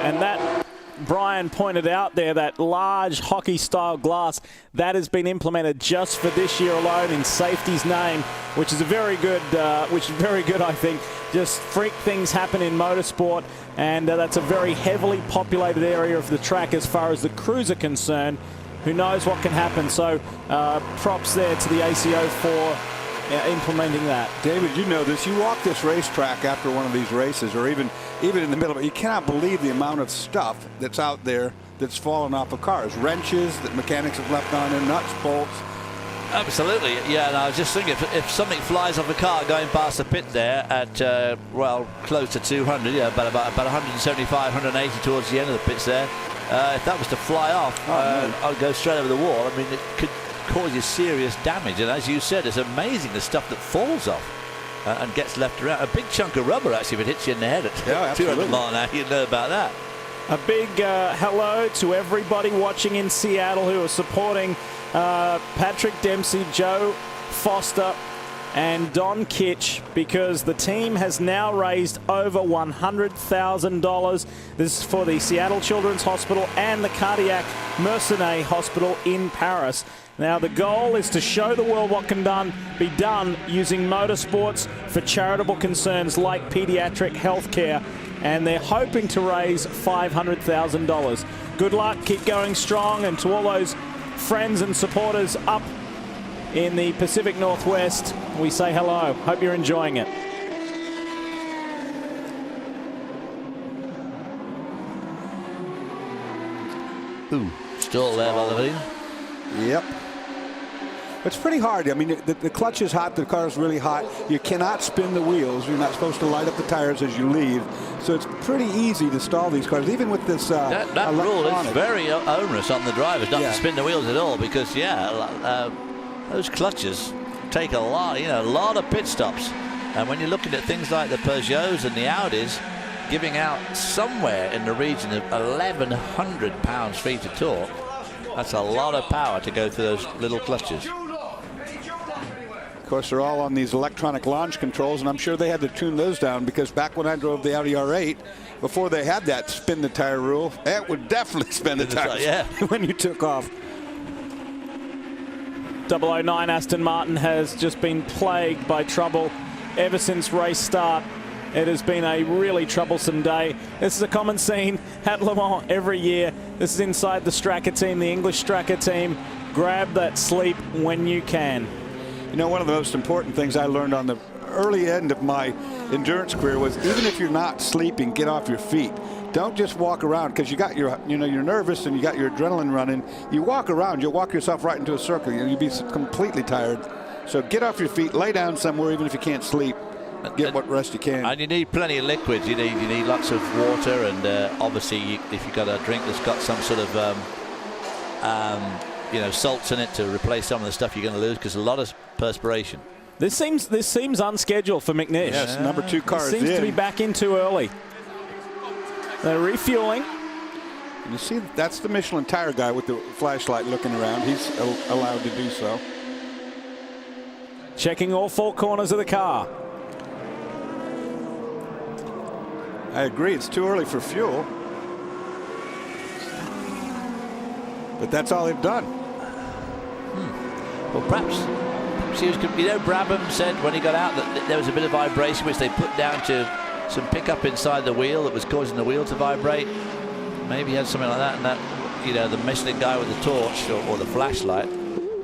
And that, Brian pointed out there, that large hockey-style glass, that has been implemented just for this year alone in safety's name, which is very good, I think. Just freak things happen in motorsport, and that's a very heavily populated area of the track as far as the crews are concerned. Who knows what can happen? So props there to the ACO for implementing that. David, you know this. You walk this racetrack after one of these races, or even in the middle of it, you cannot believe the amount of stuff that's out there that's fallen off of cars. Wrenches that mechanics have left on there, nuts, bolts. Absolutely, yeah. And I was just thinking, if something flies off a car going past the pit there at, well, close to 200, yeah, about 175, 180 towards the end of the pits there, if that was to fly off, I'd go straight over the wall. I mean, it could cause you serious damage. And as you said, it's amazing the stuff that falls off and gets left around. A big chunk of rubber, actually, if it hits you in the head at 200 miles an hour, you know about that. A big hello to everybody watching in Seattle who are supporting Patrick Dempsey, Joe Foster, and Don Kitch, because the team has now raised over $100,000. This is for the Seattle Children's Hospital and the Cardiac Mercenary Hospital in Paris. Now, the goal is to show the world what can be done using motorsports for charitable concerns like pediatric health care, and they're hoping to raise $500,000. Good luck, keep going strong, and to all those friends and supporters up in the Pacific Northwest, we say hello. Hope you're enjoying it. Ooh, still there, Valentine. Yep. It's pretty hard. I mean, the clutch is hot. The car is really hot. You cannot spin the wheels. You're not supposed to light up the tires as you leave. So it's pretty easy to stall these cars, even with this that rule is very onerous on the drivers not to spin the wheels at all, because, those clutches take a lot, a lot of pit stops. And when you're looking at things like the Peugeots and the Audis, giving out somewhere in the region of 1,100 pounds-feet of torque, that's a lot of power to go through those little clutches. Of course, they're all on these electronic launch controls, and I'm sure they had to tune those down, because back when I drove the Audi R8, before they had that spin the tire rule, it would definitely spin the tires when you took off. 009 Aston Martin has just been plagued by trouble ever since race start. It has been a really troublesome day. This is a common scene at Le Mans every year. This is inside the Stracker team, the English Stracker team. Grab that sleep when you can. You know, one of the most important things I learned on the early end of my endurance career was, even if you're not sleeping, get off your feet. Don't just walk around, because you got your, you're nervous and you got your adrenaline running. You walk around, you'll walk yourself right into a circle. You'll be completely tired. So get off your feet, lay down somewhere, even if you can't sleep, get what rest you can. And you need plenty of liquids. You need lots of water, and obviously if you've got a drink that's got some sort of salts in it to replace some of the stuff you're going to lose, because a lot of perspiration. This seems unscheduled for McNish. Yes, number 2 car is seems to be back in too early. They're refueling. You see, that's the Michelin tire guy with the flashlight looking around. He's allowed to do so. Checking all 4 corners of the car. I agree, it's too early for fuel. But that's all they've done. Well, perhaps he was, Brabham said when he got out that there was a bit of vibration which they put down to some pickup inside the wheel that was causing the wheel to vibrate. Maybe he had something like that, and that, the Michelin guy with the torch or the flashlight,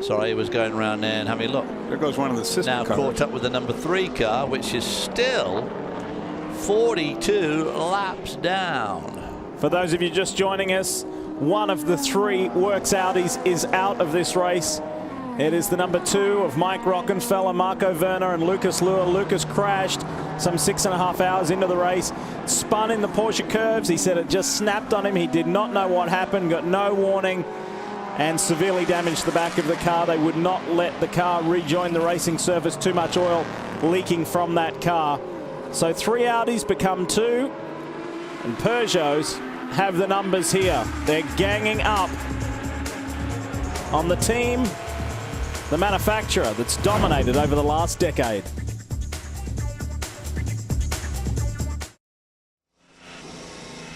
sorry, was going around there and having a look. There goes one of the sister cars. Now caught up with the number 3 car, which is still 42 laps down. For those of you just joining us, one of the 3 Works Audis is out of this race. It is the number 2 of Mike Rockenfeller, Marco Werner, and Lucas Luhr. Lucas crashed some 6.5 hours into the race, spun in the Porsche curves. He said it just snapped on him. He did not know what happened, got no warning, and severely damaged the back of the car. They would not let the car rejoin the racing surface. Too much oil leaking from that car. So 3 Audis become 2, and Peugeots have the numbers here. They're ganging up on the team, the manufacturer that's dominated over the last decade.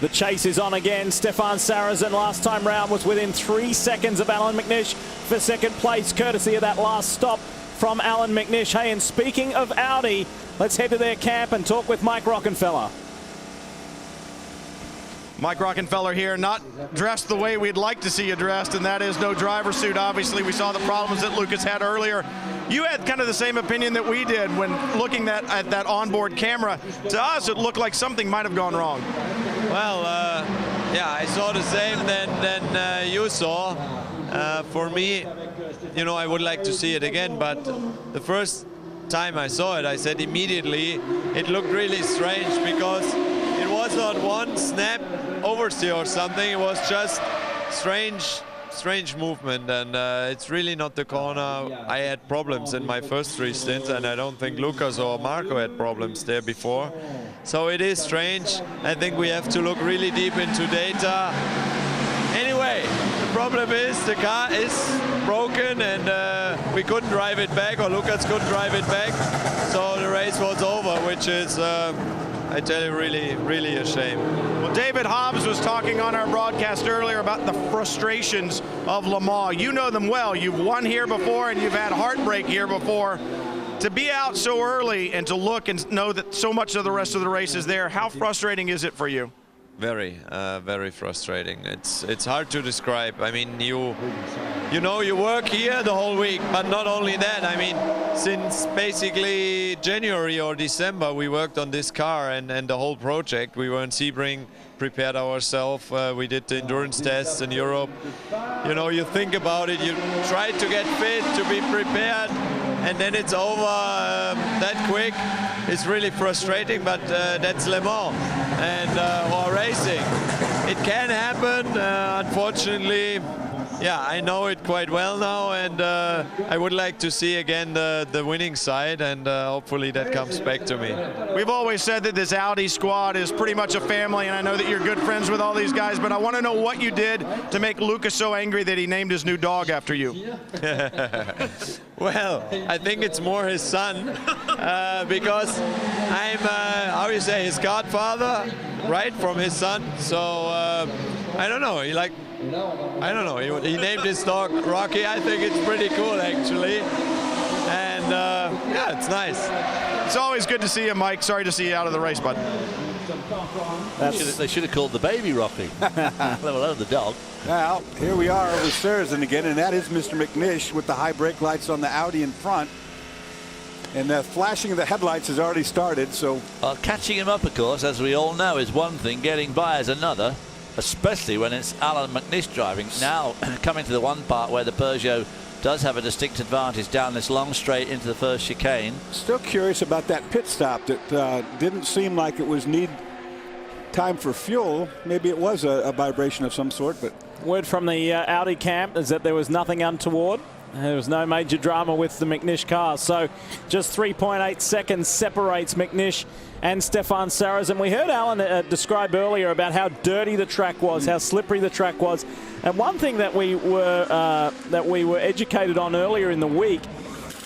The chase is on again. Stefan Sarazen last time round was within 3 seconds of Alan McNish for second place, courtesy of that last stop from Alan McNish. Hey, and speaking of Audi, let's head to their camp and talk with Mike Rockenfeller. Mike Rockenfeller here, not dressed the way we'd like to see you dressed, and that is no driver suit. Obviously, we saw the problems that Lucas had earlier. You had kind of the same opinion that we did when looking at that onboard camera. To us, it looked like something might have gone wrong. Well, yeah, I saw the same than you saw. For me, I would like to see it again, but the first time I saw it, I said immediately it looked really strange, because it was not one snap oversteer or something. It was just strange movement, and it's really not the corner. I had problems in my first 3 stints, and I don't think Lucas or Marco had problems there before. So it is strange. I think we have to look really deep into data. Anyway, the problem is the car is broken, and we couldn't drive it back, or Lucas couldn't drive it back. So the race was over, which is, I tell you, really, really a shame. Well, David Hobbs was talking on our broadcast earlier about the frustrations of Le Mans. You know them well. You've won here before, and you've had heartbreak here before. To be out so early and to look and know that so much of the rest of the race is there, how frustrating is it for you? Very, very frustrating. It's hard to describe. I mean, you work here the whole week, but not only that. I mean, since basically January or December, we worked on this car and the whole project. We were in Sebring, prepared ourselves. We did the endurance tests in Europe. You think about it. You try to get fit, to be prepared, and then it's over that quick. It's really frustrating, but that's Le Mans or racing. It can happen, unfortunately. Yeah, I know it quite well now, and I would like to see again the winning side, and hopefully that comes back to me. We've always said that this Audi squad is pretty much a family, and I know that you're good friends with all these guys, but I want to know what you did to make Lucas so angry that he named his new dog after you. Well, I think it's more his son, because I'm, how you say, his godfather, right, from his son. So I don't know. He named his dog Rocky. I think it's pretty cool, actually. And yeah, it's nice. It's always good to see you, Mike. Sorry to see you out of the race, bud. They should have called the baby Rocky. Let alone the dog. Well, here we are over Sarazen again, and that is Mr. McNish with the high brake lights on the Audi in front. And the flashing of the headlights has already started, so... Well, catching him up, of course, as we all know, is one thing. Getting by is another, especially when it's Alan McNish driving. Now, coming to the one part where the Peugeot does have a distinct advantage down this long straight into the first chicane. Still curious about that pit stop. That didn't seem like it was time for fuel. Maybe it was a vibration of some sort, but word from the Audi camp is that there was nothing untoward. There was no major drama with the McNish car. So just 3.8 seconds separates McNish and Stefan Sarazen. We heard Alan describe earlier about how dirty the track was, how slippery the track was. And one thing that we were educated on earlier in the week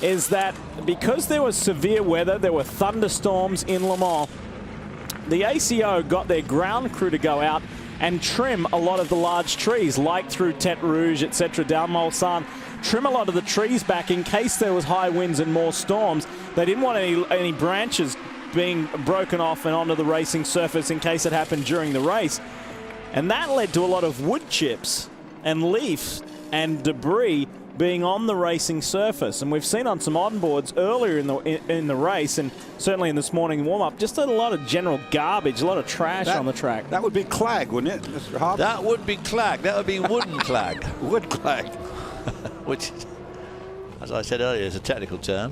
is that because there was severe weather, there were thunderstorms in Le Mans, the ACO got their ground crew to go out and trim a lot of the large trees, like through Tête Rouge, etc., down Mulsanne. Trim a lot of the trees back in case there was high winds and more storms. They didn't want any branches being broken off and onto the racing surface in case it happened during the race. And that led to a lot of wood chips and leaves and debris being on the racing surface. And we've seen on some onboards earlier in the race, and certainly in this morning warm-up, just a lot of general garbage, a lot of trash on the track. That would be clag, wouldn't it, Mr. Hobbs? That would be clag. That would be wooden clag. Wood clag. Which, as I said earlier, is a technical term.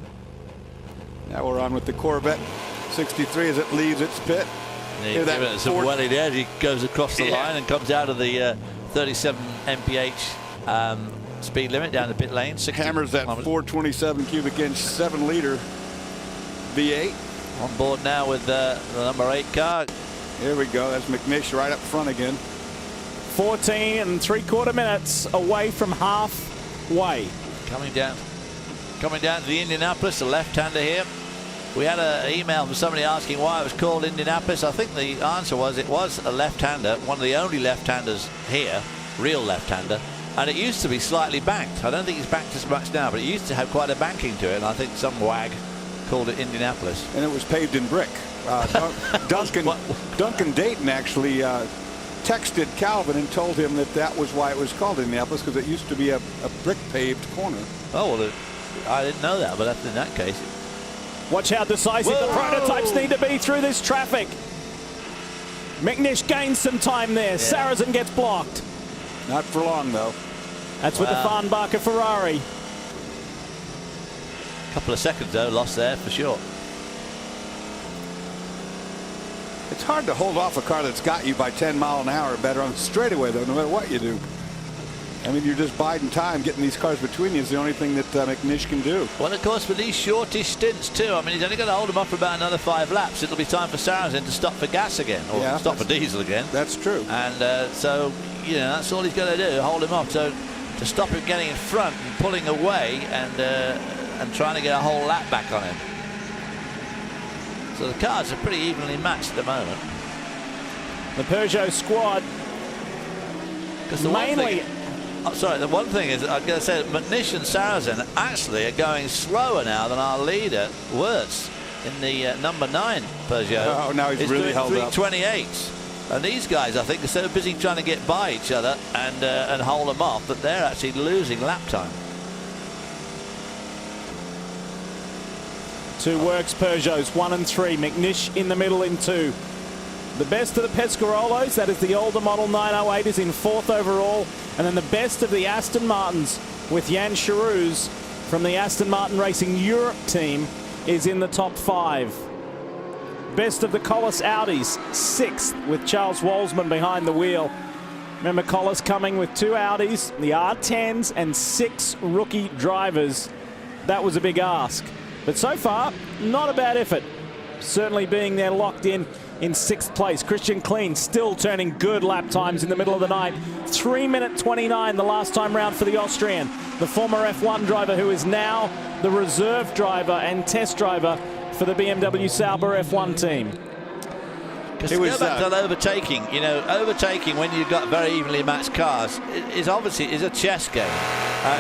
Now we're on with the Corvette 63 as it leaves its pit. Hear that some welly there. He goes across the line and comes out of the 37 mph speed limit down the pit lane. Hammers that 427 cubic inch 7-liter V8. On board now with the number 8 car. Here we go. That's McNish right up front again. 14 3/4 minutes away from halfway. Coming down to the Indianapolis, a left-hander here. We had an email from somebody asking why it was called Indianapolis. I think the answer was it was a left-hander, one of the only left-handers here, real left-hander, and it used to be slightly banked. I don't think it's banked as much now, but it used to have quite a banking to it, and I think some wag called it Indianapolis. And it was paved in brick. Duncan Dayton actually texted Calvin and told him that was why it was called Indianapolis, because it used to be a brick paved corner. Oh, well, I didn't know that, but that's in that case. Watch how decisive the prototypes need to be through this traffic. McNish gains some time there. Yeah. Sarazen gets blocked. Not for long, though. That's with the Farnbacher Ferrari. A couple of seconds, though, lost there for sure. It's hard to hold off a car that's got you by 10 miles an hour or better on the straightaway, though, no matter what you do. I mean, you're just biding time. Getting these cars between you is the only thing that McNish can do. Well, of course, with these shortish stints, too. I mean, he's only going to hold them up for about another 5 laps. It'll be time for Sarazen to stop for gas again, or stop for diesel again. That's true. And so, you know, that's all he's going to do, hold him up. So to stop him getting in front and pulling away and trying to get a whole lap back on him. So the cars are pretty evenly matched at the moment. The Peugeot squad mainly... the one thing is, I'm going to say that McNish and Sarazen actually are going slower now than our leader, Wirtz, in the number 9 Peugeot. Oh, now he's really held up. 328s. And these guys, I think, are so busy trying to get by each other and hold them off that they're actually losing lap time. 2 works Peugeots, 1 and 3. McNish in the middle in 2. The best of the Pescarolos, that is the older model 908, is in 4th overall. And then the best of the Aston Martins with Jan Charouz from the Aston Martin Racing Europe team is in the top 5. Best of the Collis Audis, 6th with Charles Walsman behind the wheel. Remember Collis coming with 2 Audis, the R10s and 6 rookie drivers. That was a big ask. But so far, not a bad effort. Certainly being there locked in 6th place. Christian Klein still turning good lap times in the middle of the night. 3:29 the last time round for the Austrian. The former F1 driver who is now the reserve driver and test driver for the BMW Sauber F1 team. Because to go back to overtaking, you know, overtaking when you've got very evenly matched cars is obviously a chess game.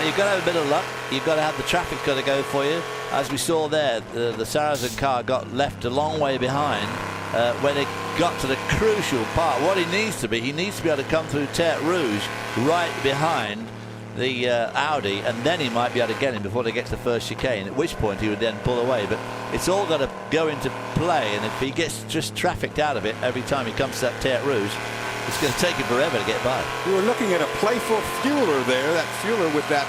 You've got to have a bit of luck. You've got to have the traffic got to go for you. As we saw there, the Sarazen car got left a long way behind when it got to the crucial part. What he needs to be able to come through Tête Rouge right behind the Audi, and then he might be able to get him before they get to the first chicane, at which point he would then pull away. But it's all got to go into play, and if he gets just trafficked out of it every time he comes to that Tête Rouge, it's going to take him forever to get by. We were looking at a playful fueler there, that fueler with that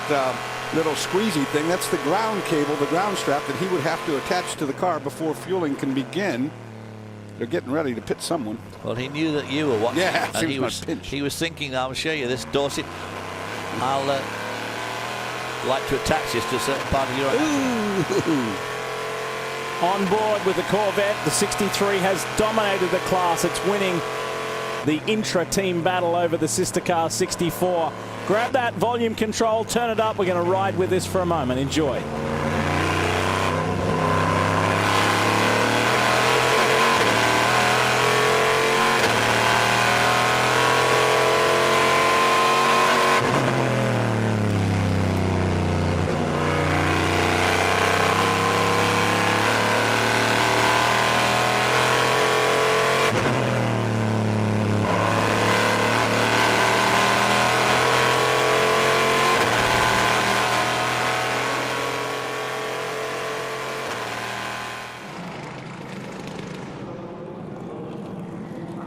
little squeezy thing. That's the ground cable, the ground strap that he would have to attach to the car before fueling can begin. They're getting ready to pit someone. Well, he knew that you were watching. Yeah, and he was thinking, I'll show you this, Dorsey. I'll like to attach this to a certain part of your On board with the Corvette, the 63 has dominated the class. It's winning the intra-team battle over the sister car 64. Grab that volume control, turn it up. We're going to ride with this for a moment. Enjoy.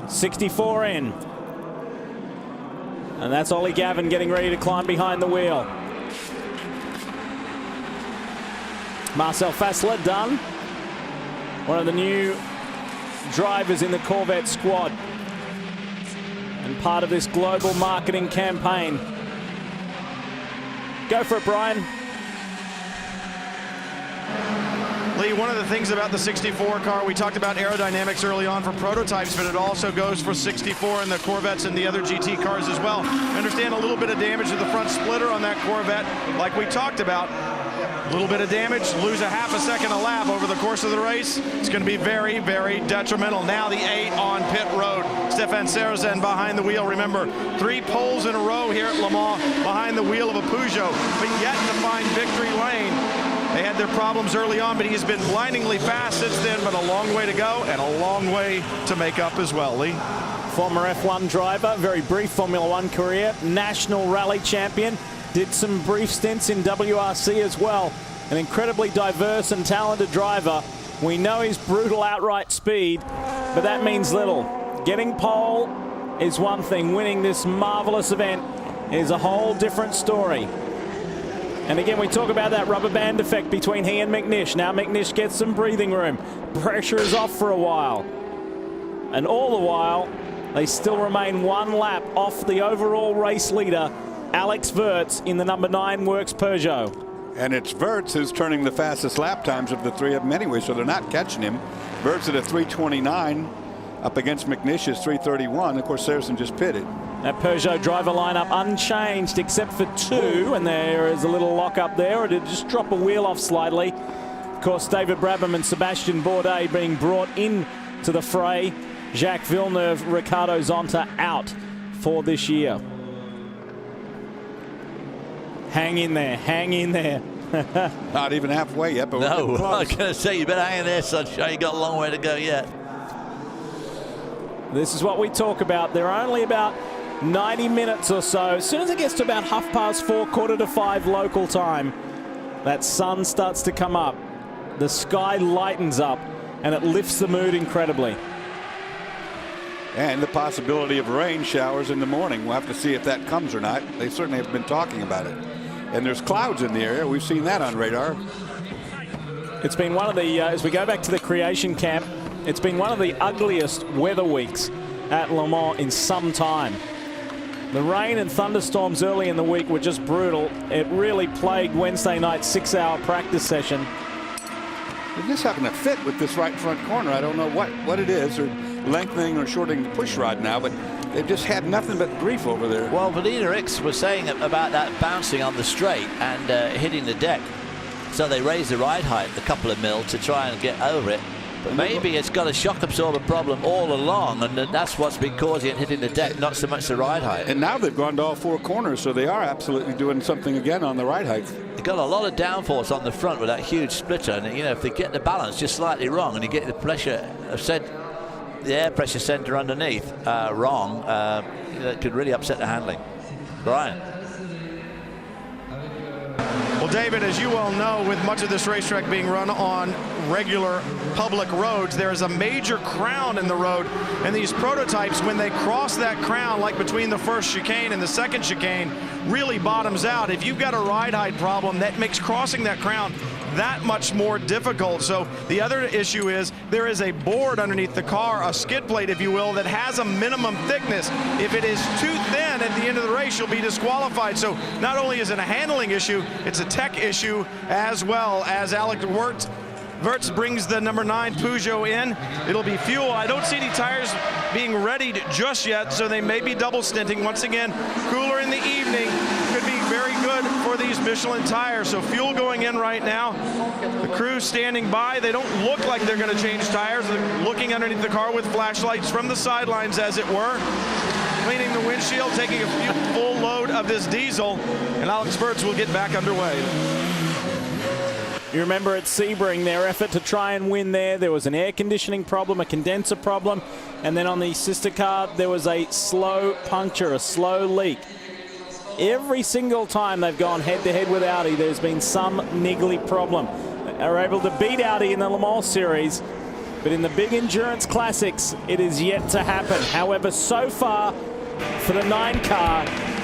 '64 in. And that's Ollie Gavin getting ready to climb behind the wheel. Marcel Fassler done. One of the new drivers in the Corvette squad. And part of this global marketing campaign. Go for it, Brian. Lee, one of the things about the 64 car, we talked about aerodynamics early on for prototypes, but it also goes for 64 and the Corvettes and the other GT cars as well. I understand a little bit of damage to the front splitter on that Corvette, like we talked about. A little bit of damage, lose a half a second a lap over the course of the race. It's going to be very, very detrimental. Now the 8 on pit road. Stefan Sarrazin behind the wheel. Remember, 3 poles in a row here at Le Mans behind the wheel of a Peugeot, but yet to find victory lane. They had their problems early on, but he has been blindingly fast since then, but a long way to go and a long way to make up as well, Lee. Former F1 driver, very brief Formula One career, national rally champion, did some brief stints in WRC as well. An incredibly diverse and talented driver. We know his brutal outright speed, but that means little. Getting pole is one thing. Winning this marvelous event is a whole different story. And again, we talk about that rubber band effect between he and McNish. Now McNish gets some breathing room. Pressure is off for a while. And all the while, they still remain 1 lap off the overall race leader, Alex Wurz, in the number 9 Works Peugeot. And it's Wurz who's turning the fastest lap times of the 3 of them anyway, so they're not catching him. Wurz at a 3:29 up against McNish's 3:31. Of course, Sarrazin just pitted. That Peugeot driver lineup unchanged except for 2, and there is a little lock up there, or did it just drop a wheel off slightly? Of course, David Brabham and Sébastien Bourdais being brought in to the fray. Jacques Villeneuve, Ricardo Zonta out for this year. Hang in there, hang in there. Not even halfway yet, but no, we're I was going to say, you better hang in there, Sunshine. You got a long way to go yet. This is what we talk about. They're only about 90 minutes or so. As soon as it gets to about 4:30, 4:45 local time, that sun starts to come up. The sky lightens up, and it lifts the mood incredibly. And the possibility of rain showers in the morning. We'll have to see if that comes or not. They certainly have been talking about it. And there's clouds in the area. We've seen that on radar. It's been one of the, as we go back to the creation camp, it's been one of the ugliest weather weeks at Le Mans in some time. The rain and thunderstorms early in the week were just brutal. It really plagued Wednesday night's 6-hour practice session. They just happen to fit with this right front corner. I don't know what it is, or lengthening or shortening the push rod now, but they've just had nothing but grief over there. Well, Valina Rix was saying about that bouncing on the straight and hitting the deck. So they raised the ride height a couple of mil to try and get over it. But maybe it's got a shock absorber problem all along, and that's what's been causing it hitting the deck, not so much the ride height. And now they've gone to all 4 corners, so they are absolutely doing something again on the ride height. They've got a lot of downforce on the front with that huge splitter, and you know, if they get the balance just slightly wrong and you get the pressure the air pressure center underneath wrong, it could really upset the handling. Brian. Well, David, as you well know, with much of this racetrack being run on regular public roads. There is a major crown in the road, and these prototypes, when they cross that crown, like between the first chicane and the second chicane, really bottoms out. If you've got a ride height problem, that makes crossing that crown that much more difficult. So the other issue is there is a board underneath the car, a skid plate, if you will, that has a minimum thickness. If it is too thin at the end of the race, you'll be disqualified. So not only is it a handling issue, it's a tech issue as well. As Alex Wirtz brings the number 9 Peugeot in, it'll be fuel. I don't see any tires being readied just yet, so they may be double stinting. Once again, cooler in the evening could be very good for these Michelin tires. So fuel going in right now. The crew standing by. They don't look like they're going to change tires. They're looking underneath the car with flashlights from the sidelines, as it were, cleaning the windshield, taking a full load of this diesel, and Alex Wirtz will get back underway. You remember at Sebring, their effort to try and win there was an air conditioning problem, a condenser problem, and then on the sister car, there was a slow puncture, a slow leak. Every single time they've gone head-to-head with Audi, there's been some niggly problem. They are able to beat Audi in the Le Mans Series, but in the big endurance classics, it is yet to happen. However, so far, for the 9 car,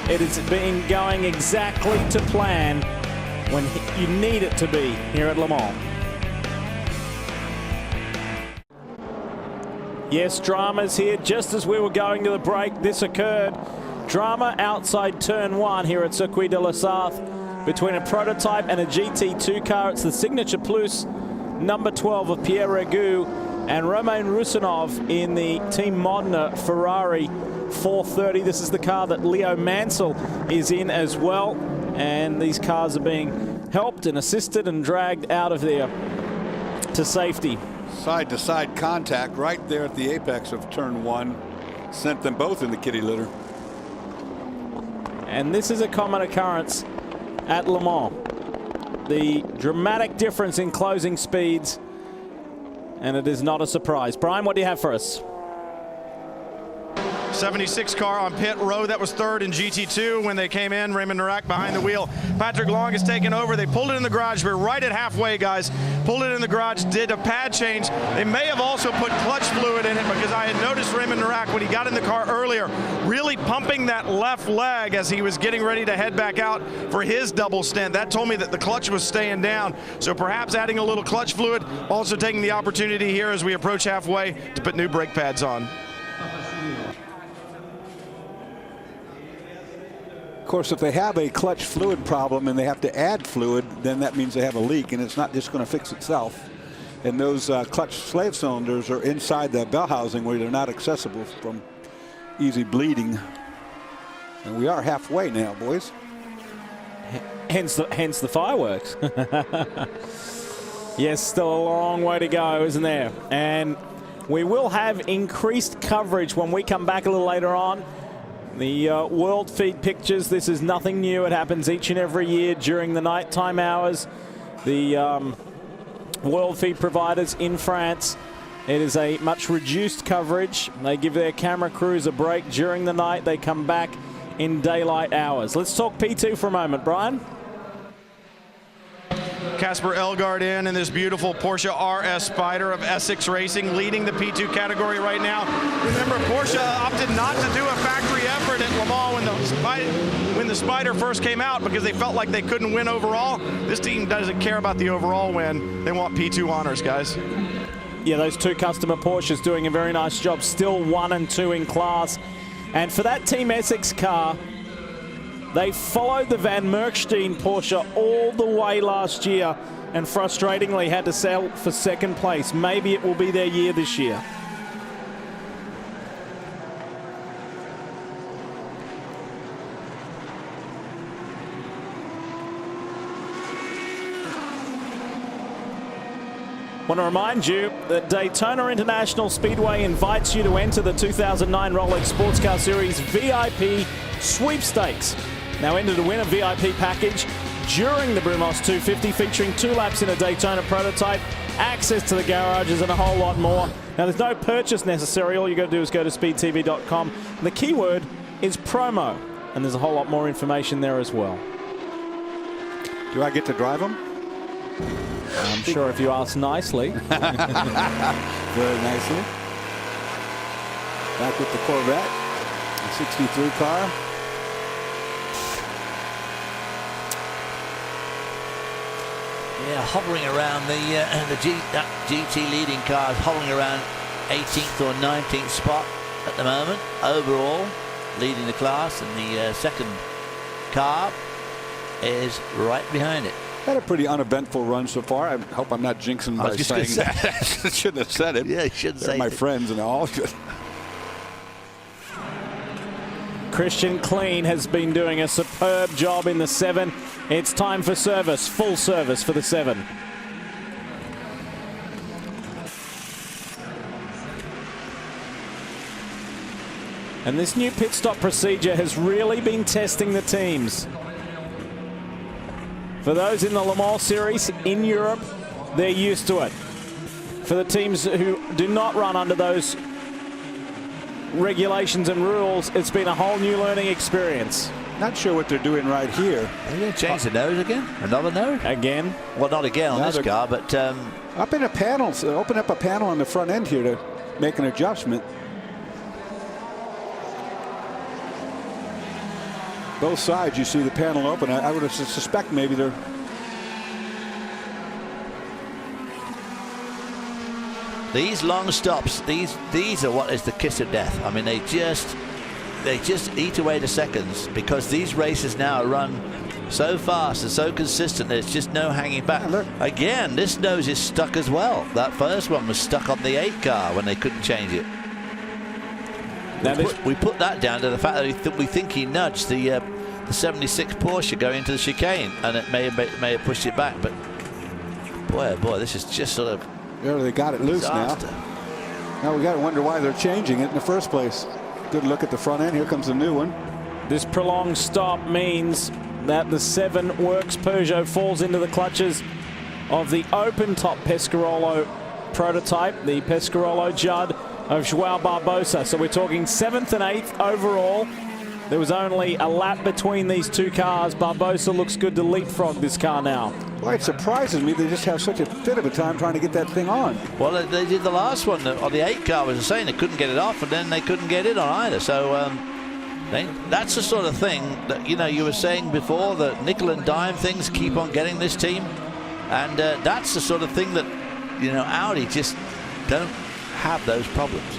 it has been going exactly to plan when you need it to be here at Le Mans. Yes, drama's here. Just as we were going to the break, this occurred. Drama outside turn 1 here at Circuit de la Sarthe between a prototype and a GT2 car. It's the Signature Plus number 12 of Pierre Regu and Romain Rusinov in the Team Modena Ferrari 430. This is the car that Leo Mansell is in as well. And these cars are being helped and assisted and dragged out of there to safety. Side-to-side contact right there at the apex of turn 1 sent them both in the kitty litter. And this is a common occurrence at Le Mans. The dramatic difference in closing speeds, and it is not a surprise. Brian, what do you have for us? 76 car on pit road. That was third in GT2 when they came in. Raymond Narak behind the wheel. Patrick Long has taken over. They pulled it in the garage. We're right at halfway, guys. Pulled it in the garage, did a pad change. They may have also put clutch fluid in it, because I had noticed Raymond Narak, when he got in the car earlier, really pumping that left leg as he was getting ready to head back out for his double stint. That told me that the clutch was staying down. So perhaps adding a little clutch fluid, also taking the opportunity here as we approach halfway to put new brake pads on. Of course, if they have a clutch fluid problem and they have to add fluid, then that means they have a leak, and it's not just going to fix itself. And those clutch slave cylinders are inside the bell housing where they're not accessible from easy bleeding. And we are halfway now, boys. Hence the fireworks. Yes, still a long way to go, isn't there? And we will have increased coverage when we come back a little later on. The World Feed pictures, this is nothing new. It happens each and every year during the nighttime hours. The World Feed providers in France, it is a much reduced coverage. They give their camera crews a break during the night. They come back in daylight hours. Let's talk P2 for a moment, Brian. Casper Elgaard in this beautiful Porsche RS Spider of Essex Racing, leading the P2 category right now. Remember, Porsche opted not to do a factory effort at Le Mans when the Spider first came out, because they felt like they couldn't win overall. This team doesn't care about the overall win. They want P2 honors, guys. Yeah, those two customer Porsches doing a very nice job, still 1 and 2 in class. And for that Team Essex car, they followed the Van Merkstein Porsche all the way last year and frustratingly had to settle for second place. Maybe it will be their year this year. I want to remind you that Daytona International Speedway invites you to enter the 2009 Rolex Sports Car Series VIP Sweepstakes. Now enter to win a VIP package during the Brumos 250, featuring 2 laps in a Daytona prototype, access to the garages, and a whole lot more. Now there's no purchase necessary. All you got to do is go to speedtv.com. The keyword is promo, and there's a whole lot more information there as well. Do I get to drive them? I'm sure if you ask nicely. Very nicely. Back with the Corvette, the 63 car. Yeah, hovering around the GT leading cars, hovering around 18th or 19th spot at the moment. Overall, leading the class, and the second car is right behind it. Had a pretty uneventful run so far. I hope I'm not jinxing by saying that. Shouldn't have said it. Yeah, you shouldn't say my it. friends and all. Christian Clean has been doing a superb job in the 7. It's time for service, full service for the 7. And this new pit stop procedure has really been testing the teams. For those in the Le Mans Series in Europe, they're used to it. For the teams who do not run under those regulations and rules, it's been a whole new learning experience. Not sure what they're doing right here. Are they going to change the nose again? Another nose? Again? Well, not again on this car, but... up in a panel, so open up a panel on the front end here to make an adjustment. Both sides, you see the panel open. I would suspect maybe they're... These long stops, these are what is the kiss of death. I mean, they just eat away the seconds, because these races now are run so fast and so consistent. There's just no hanging back. Again, this nose is stuck as well. That first one was stuck on the 8 car when they couldn't change it. Now we put that down to the fact that we think he nudged the 76 Porsche going into the chicane, and it may have pushed it back. But boy, oh boy, this is just sort of... There, they got it loose disaster. Now we got to wonder why they're changing it in the first place. Good look at the front end. Here comes a new one. This prolonged stop means that the 7 Works Peugeot falls into the clutches of the open-top Pescarolo prototype, the Pescarolo Judd of Joao Barbosa. So we're talking 7th and 8th overall. There was only a lap between these two cars. Barbosa looks good to leapfrog this car now. Well, it surprises me they just have such a bit of a time trying to get that thing on. Well, they did the last one on the 8 car, was the same. They couldn't get it off, and then they couldn't get it on either. So that's the sort of thing that, you know, you were saying before, that nickel and dime things keep on getting this team. And that's the sort of thing that, you know, Audi just don't have those problems.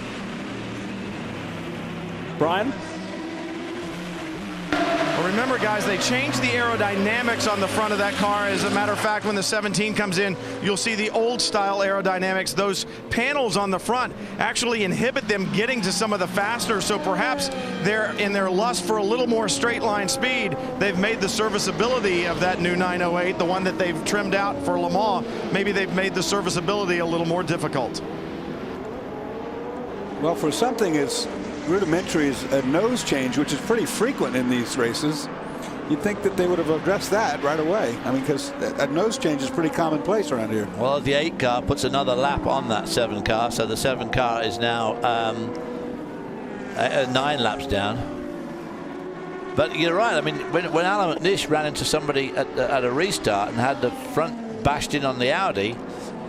Brian? Well, remember, guys, they changed the aerodynamics on the front of that car. As a matter of fact, when the 17 comes in, you'll see the old-style aerodynamics. Those panels on the front actually inhibit them getting to some of the faster, so perhaps they're in their lust for a little more straight-line speed. They've made the serviceability of that new 908, the one that they've trimmed out for Le Mans, maybe they've made the serviceability a little more difficult. Well, for something as rudimentary as a nose change, which is pretty frequent in these races, you'd think that they would have addressed that right away. I mean, because a nose change is pretty commonplace around here. Well, the 8 car puts another lap on that 7 car, so the 7 car is now 9 laps down. But you're right. I mean, when Alan McNish ran into somebody at a restart and had the front bashed in on the Audi,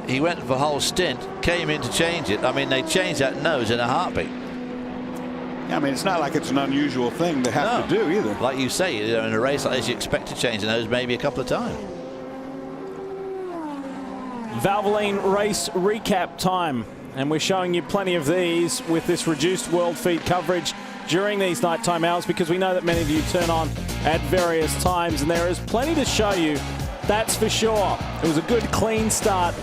he went for a whole stint, came in to change it. I mean, they changed that nose in a heartbeat. I mean, it's not like it's an unusual thing to have to do either. Like you say, you know, in a race like this, you expect to change the nose maybe a couple of times. Valvoline race recap time. And we're showing you plenty of these with this reduced world feed coverage during these nighttime hours, because we know that many of you turn on at various times, and there is plenty to show you, that's for sure. It was a good, clean start.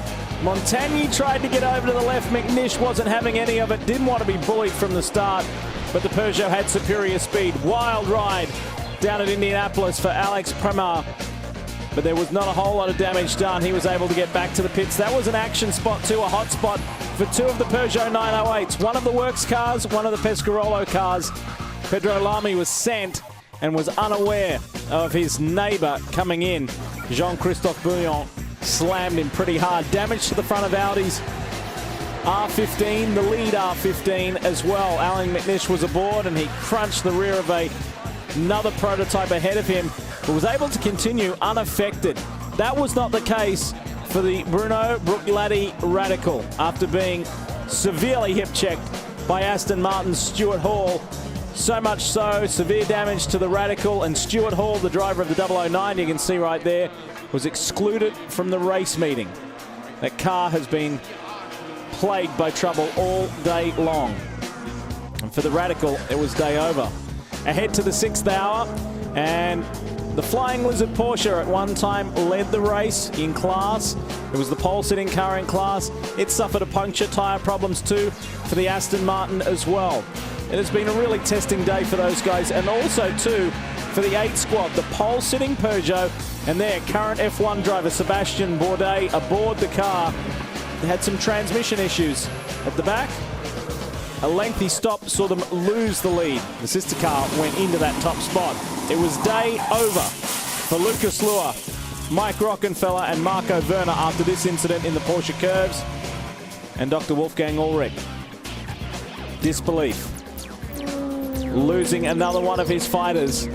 Montagny tried to get over to the left. McNish wasn't having any of it, didn't want to be bullied from the start, but the Peugeot had superior speed. Wild ride down at Indianapolis for Alex Prema, but there was not a whole lot of damage done. He was able to get back to the pits. That was an action spot too, a hot spot for 2 of the Peugeot 908s. One of the Works cars, one of the Pescarolo cars. Pedro Lamy was sent and was unaware of his neighbor coming in. Jean-Christophe Bouillon slammed him pretty hard. Damage to the front of Audi's R15, the lead R15 as well. Alan McNish was aboard and he crunched the rear of another prototype ahead of him, but was able to continue unaffected. That was not the case for the Bruno Bruichladdich Radical after being severely hip-checked by Aston Martin's Stuart Hall. So much so, severe damage to the Radical, and Stuart Hall, the driver of the 009, you can see right there, was excluded from the race meeting. That car has been plagued by trouble all day long. And for the Radical, it was day over. Ahead to the 6th hour, and the Flying Lizard Porsche at one time led the race in class. It was the pole-sitting car in class. It suffered a puncture, tyre problems too for the Aston Martin as well. It has been a really testing day for those guys, and also too for the 8 squad, the pole-sitting Peugeot and their current F1 driver Sebastian Bourdais aboard the car. They had some transmission issues at the back. A lengthy stop saw them lose the lead. The sister car went into that top spot. It was day over for Lucas Luhr, Mike Rockenfeller and Marco Werner after this incident in the Porsche curves. And Dr. Wolfgang Ullrich, disbelief. Losing another one of his fighters,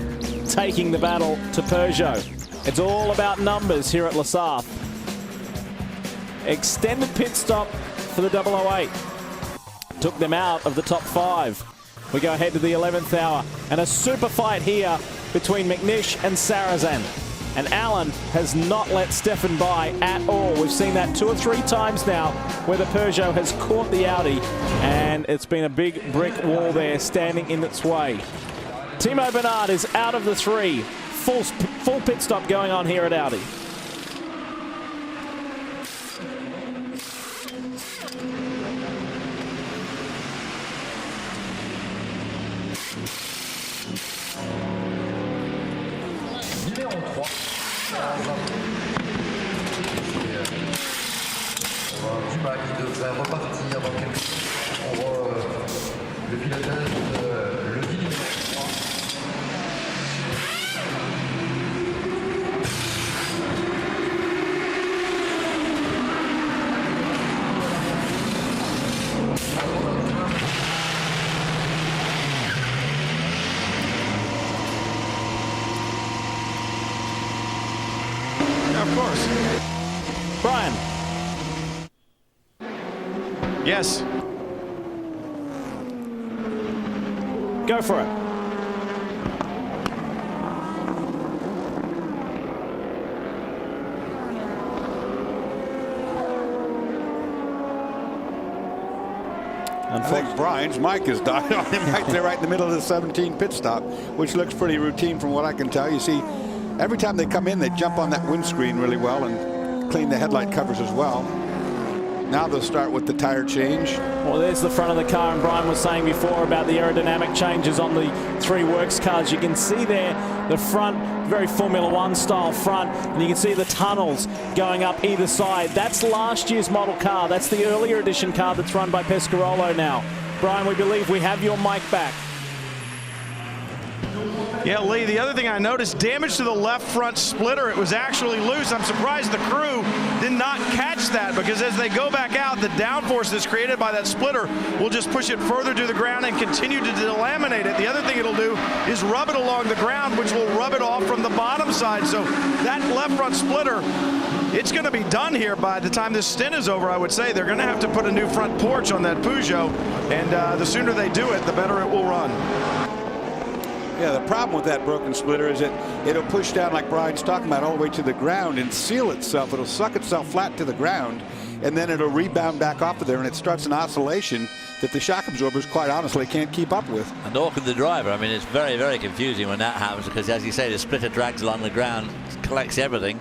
taking the battle to Peugeot. It's all about numbers here at Le Sarthe. Extended pit stop for the 008. Took them out of the top 5. We go ahead to the 11th hour, and a super fight here between McNish and Sarrazin. And Allen has not let Stefan by at all. We've seen that 2 or 3 times now where the Peugeot has caught the Audi, and it's been a big brick wall there standing in its way. Timo Bernard is out of the 3. Full pit stop going on here at Audi. Qui devrait repartir dans quelques pour le pilotage de Levi numéro 3. Yeah, of course. Brian. Yes. Go for it. I think Brian's mic is died on him right there, right in the middle of the 17 pit stop, which looks pretty routine from what I can tell. You see, every time they come in, they jump on that windscreen really well and clean the headlight covers as well. Now they'll start with the tire change. Well, there's the front of the car, and Brian was saying before about the aerodynamic changes on the 3 works cars. You can see there the front, very Formula One style front, and you can see the tunnels going up either side. That's last year's model car. That's the earlier edition car that's run by Pescarolo now. Brian, we believe we have your mic back. Yeah, Lee, the other thing I noticed, damage to the left front splitter. It was actually loose. I'm surprised the crew did not catch that, because as they go back out, the downforce that's created by that splitter will just push it further to the ground and continue to delaminate it. The other thing it'll do is rub it along the ground, which will rub it off from the bottom side. So that left front splitter, it's going to be done here by the time this stint is over, I would say. They're going to have to put a new front porch on that Peugeot, and the sooner they do it, the better it will run. Yeah, the problem with that broken splitter is that it'll push down, like Brian's talking about, all the way to the ground and seal itself. It'll suck itself flat to the ground, and then it'll rebound back off of there, and it starts an oscillation that the shock absorbers, quite honestly, can't keep up with. And nor can the driver. I mean, it's very, very confusing when that happens, because, as you say, the splitter drags along the ground, collects everything,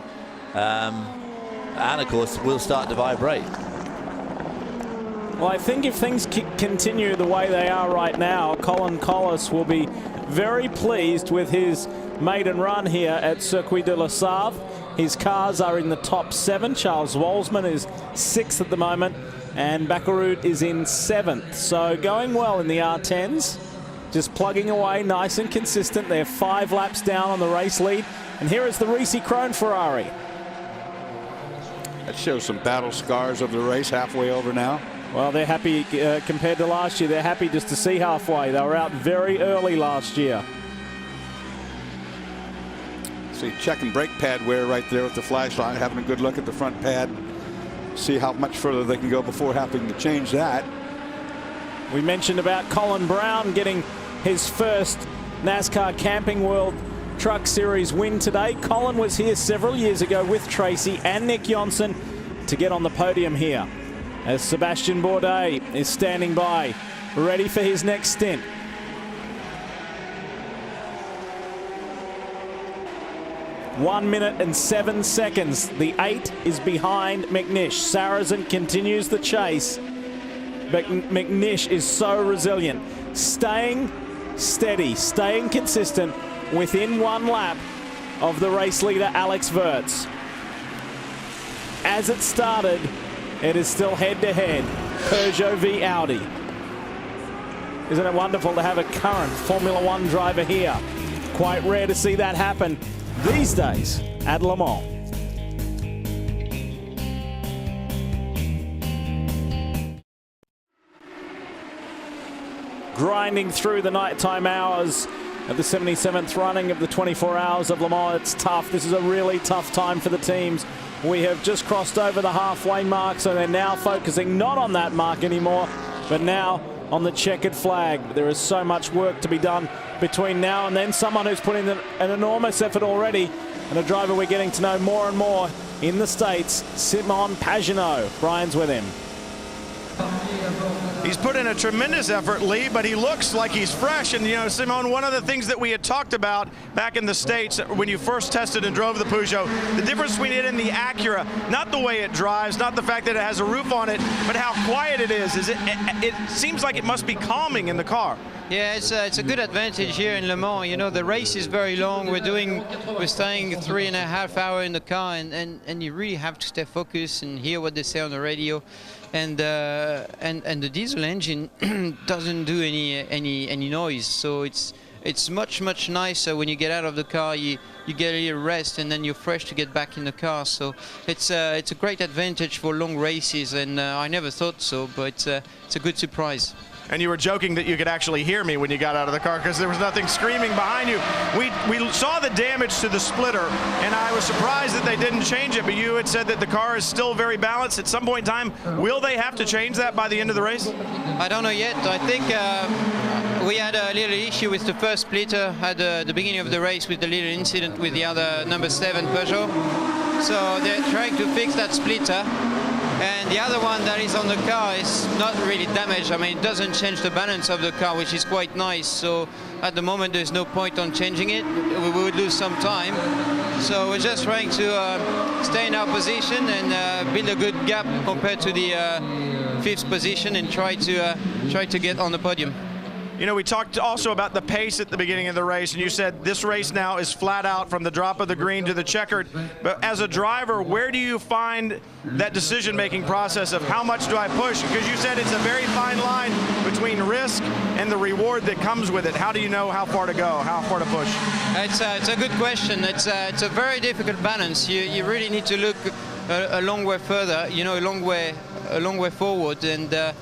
and, of course, will start to vibrate. Well, I think if things continue the way they are right now, Colin Collis will be very pleased with his maiden run here at Circuit de la Sarthe. His cars are in the top 7. Charles Walsman is 6th at the moment, and Bakkerud is in 7th. So going well in the R10s, just plugging away nice and consistent. They're 5 laps down on the race lead. And here is the Risi Krohn Ferrari. That shows some battle scars of the race halfway over now. Well, they're happy compared to last year. They're happy just to see halfway. They were out very early last year. See, checking brake pad wear right there with the flashlight, having a good look at the front pad, see how much further they can go before having to change that. We mentioned about Colin Brown getting his first NASCAR Camping World Truck Series win today. Colin was here several years ago with Tracy and Nick Johnson to get on the podium here, as Sebastian Bourdais is standing by, ready for his next stint. One minute and 7 seconds. The 8 is behind McNish. Sarrazin continues the chase. But McNish is so resilient, staying steady, staying consistent within 1 lap of the race leader, Alex Wurz. As it started, it is still head-to-head, Peugeot v Audi. Isn't it wonderful to have a current Formula One driver here? Quite rare to see that happen these days at Le Mans. Grinding through the nighttime hours of the 77th running of the 24 Hours of Le Mans. It's tough. This is a really tough time for the teams. We have just crossed over the halfway mark, so they're now focusing not on that mark anymore, but now on the checkered flag. There is so much work to be done between now and then. Someone who's put in an enormous effort already, and a driver we're getting to know more and more in the States, Simon Pagenaud. Brian's with him. He's put in a tremendous effort, Lee, but he looks like he's fresh. And, you know, Simon, one of the things that we had talked about back in the States when you first tested and drove the Peugeot, the difference between it and the Acura, not the way it drives, not the fact that it has a roof on it, but how quiet it is. It seems like it must be calming in the car. Yeah, it's a good advantage here in Le Mans. You know, the race is very long. We're staying 3.5 hours in the car, and you really have to stay focused and hear what they say on the radio. And the diesel engine doesn't do any noise, so it's much nicer when you get out of the car. You get a little rest, and then you're fresh to get back in the car. So it's a great advantage for long races, and I never thought so, but it's a good surprise. And you were joking that you could actually hear me when you got out of the car because there was nothing screaming behind you. We saw the damage to the splitter, and I was surprised that they didn't change it, but you had said that the car is still very balanced. At some point in time, will they have to change that by the end of the race? I don't know yet. I think we had a little issue with the first splitter at the beginning of the race with the little incident with the other number 7 Peugeot. So they're trying to fix that splitter. And the other one that is on the car is not really damaged. I mean, it doesn't change the balance of the car, which is quite nice. So at the moment, there's no point on changing it. We would lose some time. So we're just trying to stay in our position and build a good gap compared to the 5th position and try to get on the podium. You know, we talked also about the pace at the beginning of the race, and you said this race now is flat out from the drop of the green to the checkered. But as a driver, where do you find that decision-making process of how much do I push? Because you said it's a very fine line between risk and the reward that comes with it. How do you know how far to go, how far to push? It's a good question. It's a very difficult balance. You really need to look a long way further, you know, a long way forward. And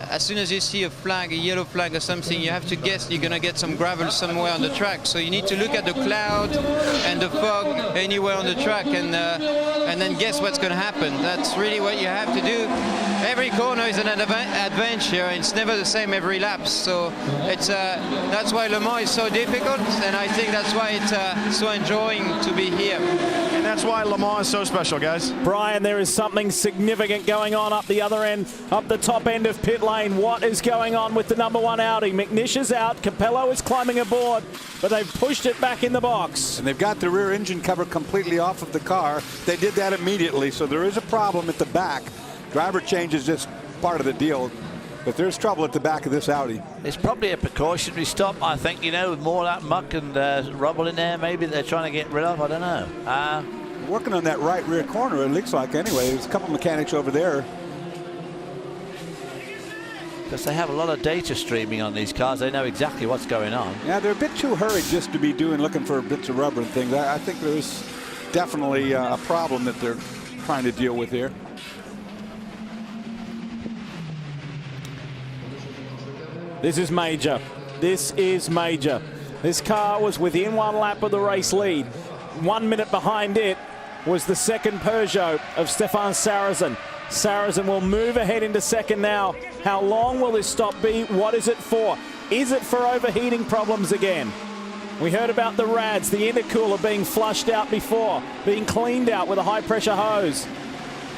as soon as you see a flag, a yellow flag or something, you have to guess you're going to get some gravel somewhere on the track. So you need to look at the cloud and the fog anywhere on the track and then guess what's going to happen. That's really what you have to do. Every corner is an adventure, and it's never the same every lap. So that's why Le Mans is so difficult, and I think that's why it's so enjoying to be here. And that's why Le Mans is so special, guys. Brian, there is something significant going on up the other end, up the top end of pit lane. What is going on with the number 1 Audi? McNish is out, Capello is climbing aboard, but they've pushed it back in the box. And they've got the rear engine cover completely off of the car. They did that immediately, so there is a problem at the back. Driver change is just part of the deal, but there's trouble at the back of this Audi. It's probably a precautionary stop, I think, you know, with more of that muck and rubble in there, maybe they're trying to get rid of, I don't know. Working on that right rear corner, it looks like anyway. There's a couple mechanics over there. Because they have a lot of data streaming on these cars. They know exactly what's going on. Yeah, they're a bit too hurried just to be looking for bits of rubber and things. I think there's definitely a problem that they're trying to deal with here. This is major. This is major. This car was within 1 lap of the race lead. 1 minute behind it was the second Peugeot of Stefan Sarazen. Sarazen will move ahead into second now. How long will this stop be? What is it for? Is it for overheating problems again? We heard about the rads, the intercooler being flushed out before, being cleaned out with a high-pressure hose.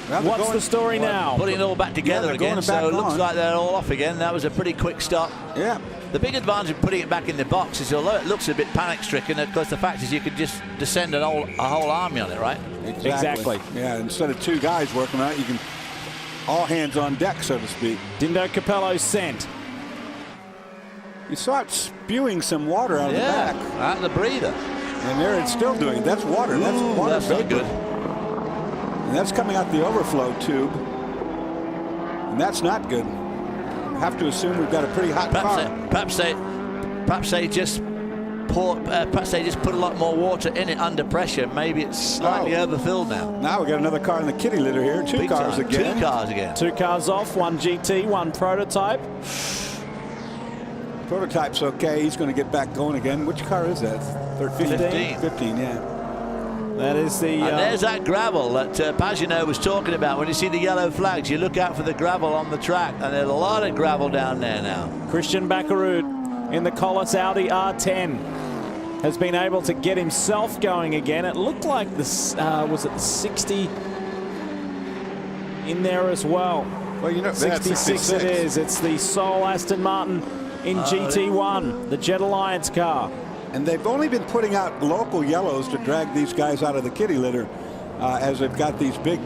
Well, what's the story now? Putting it all back together again, so it looks like they're all off again. That was a pretty quick stop. Yeah. The big advantage of putting it back in the box is, although it looks a bit panic-stricken, of course the fact is you could just descend a whole army on it, right? Exactly. Yeah, instead of 2 guys working on it, you can all hands on deck, so to speak. Dindo Capello sent. You saw it spewing some water out of the back. Out of the breather. And there it's still doing it. That's water. That's water That's vapor. not good. And that's coming out the overflow tube. And that's not good. I have to assume we've got a pretty hot car. Perhaps they just put a lot more water in it under pressure. Maybe it's slightly overfilled now. Now we got another car in the kitty litter here. Two cars again. 2 cars again. 2 cars off, 1 GT, 1 prototype. Prototype's okay. He's going to get back going again. Which car is that? 15. 15, yeah. That is the... And there's that gravel that Pagenaud was talking about. When you see the yellow flags, you look out for the gravel on the track, and there's a lot of gravel down there now. Christian Bakkerud in the Collis Audi R10 has been able to get himself going again. It looked like this was it the 60 in there as well. Well, you know, 66 it is. It's the sole Aston Martin in GT1, the Jet Alliance car. And they've only been putting out local yellows to drag these guys out of the kitty litter as they've got these big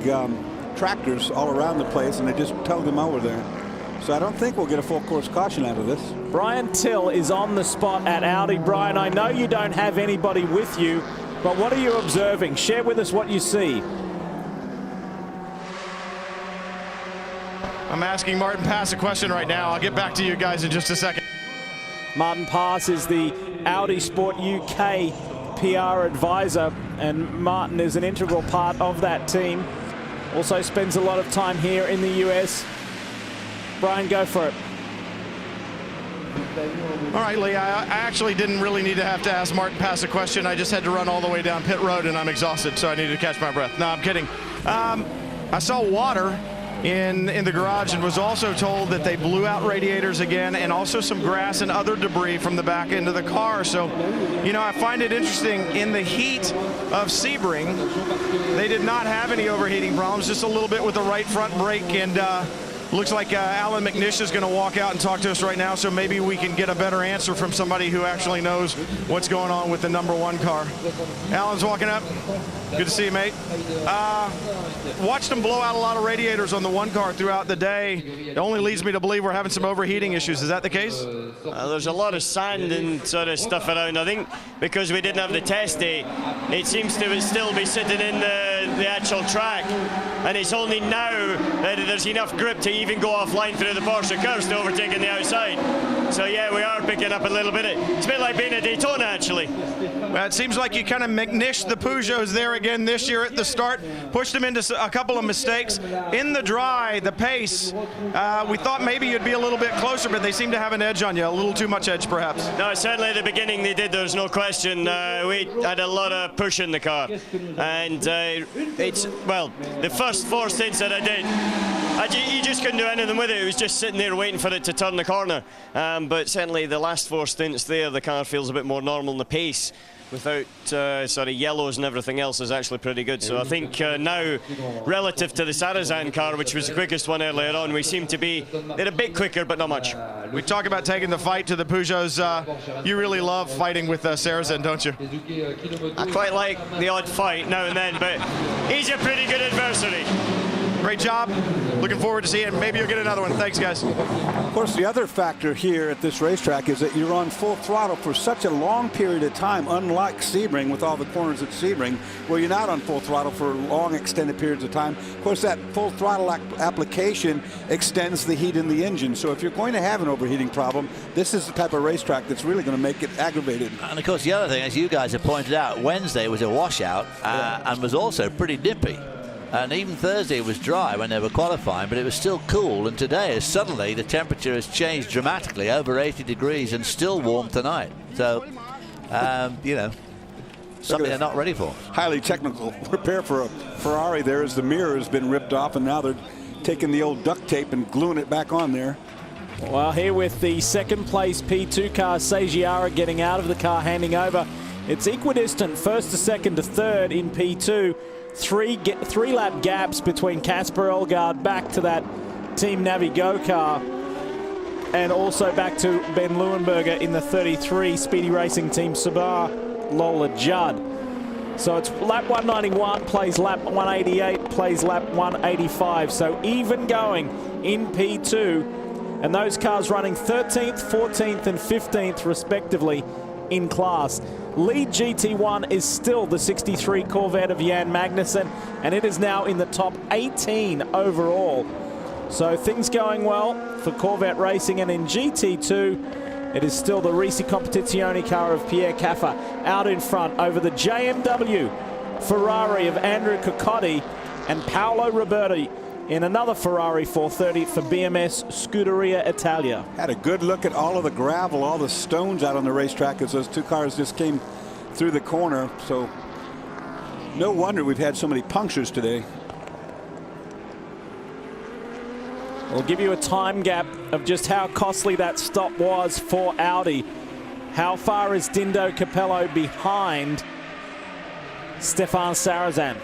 tractors all around the place, and they just tug them over there. So I don't think we'll get a full course caution out of this. Brian Till is on the spot at Audi. Brian, I know you don't have anybody with you, but what are you observing? Share with us what you see. I'm asking Martin Pass a question right now. I'll get back to you guys in just a second. Martin Pass is the Audi Sport UK PR advisor, and Martin is an integral part of that team. Also spends a lot of time here in the US. Brian, go for it. All right, Lee, I actually didn't really need to have to ask Martin Pass a question. I just had to run all the way down pit road, and I'm exhausted, so I needed to catch my breath. No, I'm kidding. I saw water in the garage and was also told that they blew out radiators again, and also some grass and other debris from the back end of the car. So, you know, I find it interesting, in the heat of Sebring, they did not have any overheating problems, just a little bit with the right front brake. And looks like Alan McNish is going to walk out and talk to us right now, so maybe we can get a better answer from somebody who actually knows what's going on with the #1 car. Alan's walking up. Good to see you, mate. Watched them blow out a lot of radiators on the 1 car throughout the day. It only leads me to believe we're having some overheating issues. Is that the case? There's a lot of sand and sort of stuff around. I think because we didn't have the test day, it seems to still be sitting in the actual track. And it's only now that there's enough grip to even go offline through the Porsche curves to overtake on the outside. So yeah, we are picking up a little bit. It's a bit like being a Daytona, actually. Well, it seems like you kind of McNished the Peugeots there again this year at the start, pushed them into a couple of mistakes. In the dry, the pace, we thought maybe you'd be a little bit closer, but they seem to have an edge on you, a little too much edge perhaps. No, certainly at the beginning they did, there's no question. We had a lot of push in the car. And it's, well, the first 4 stints that I did, you just couldn't do anything with it. It was just sitting there waiting for it to turn the corner. But certainly the last 4 stints there, the car feels a bit more normal, and the pace without sort of yellows and everything else is actually pretty good. So I think now, relative to the Sarazen car, which was the quickest one earlier on, we seem to be, they're a bit quicker, but not much. We talk about taking the fight to the Peugeots. You really love fighting with Sarazen, don't you? I quite like the odd fight now and then, but he's a pretty good adversary. Great job. Looking forward to seeing it. Maybe you'll get another one. Thanks, guys. Of course, the other factor here at this racetrack is that you're on full throttle for such a long period of time, unlike Sebring with all the corners at Sebring, where you're not on full throttle for long extended periods of time. Of course, that full throttle application extends the heat in the engine. So if you're going to have an overheating problem, this is the type of racetrack that's really going to make it aggravated. And of course, the other thing, as you guys have pointed out, Wednesday was a washout and was also pretty dippy. And even Thursday was dry when they were qualifying, but it was still cool. And today, suddenly, the temperature has changed dramatically, over 80 degrees, and still warm tonight. So, you know, something they're not ready for. Highly technical repair for a Ferrari there, as the mirror has been ripped off, and now they're taking the old duct tape and gluing it back on there. Well, here with the second place P2 car, Segiara getting out of the car, handing over. It's equidistant, first to second to third in P2. Three lap gaps between Casper Elgaard back to that Team Navigo car, and also back to Ben Leuenberger in the 33 Speedy Racing Team Subaru Lola Judd. So it's lap 191 plays lap 188 plays lap 185. So even going in P2, and those cars running 13th, 14th and 15th respectively in class. Lead GT1 is still the 63 Corvette of Jan Magnussen, and it is now in the top 18 overall. So things going well for Corvette Racing, and in GT2, it is still the Risi Competizione car of Pierre Caffa out in front over the JMW Ferrari of Andrew Cocotti and Paolo Roberti in another Ferrari 430 for BMS Scuderia Italia. Had a good look at all of the gravel, all the stones out on the racetrack as those two cars just came through the corner. So no wonder we've had so many punctures today. We'll give you a time gap of just how costly that stop was for Audi. How far is Dindo Capello behind Stefan Sarrazin?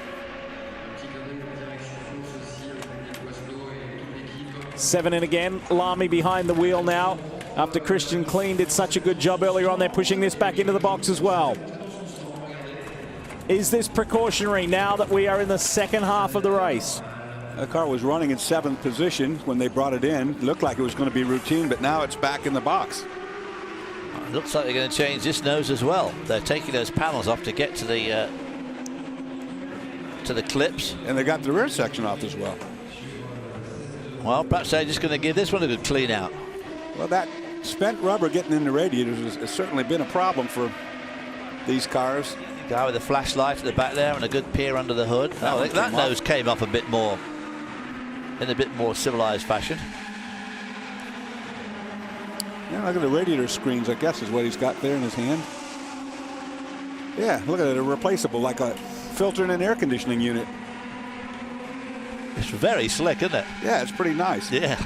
7 in again. Lamy behind the wheel now after Christian Klein did such a good job earlier on. They're pushing this back into the box as well. Is this precautionary now that we are in the second half of the race? The car was running in 7th position when they brought it in. Looked like it was going to be routine, but now it's back in the box. Looks like they're going to change this nose as well. They're taking those panels off to get to the clips. And they got the rear section off as well. Well, perhaps they're just going to give this one a good clean out. Well, that spent rubber getting in the radiators has certainly been a problem for these cars. Guy with a flashlight at the back there and a good peer under the hood. That nose came off a bit more, in a bit more civilized fashion. Yeah, look at the radiator screens, I guess is what he's got there in his hand. Yeah, look at it, a replaceable, like a filter in an air conditioning unit. It's very slick, isn't it? Yeah, it's pretty nice. Yeah.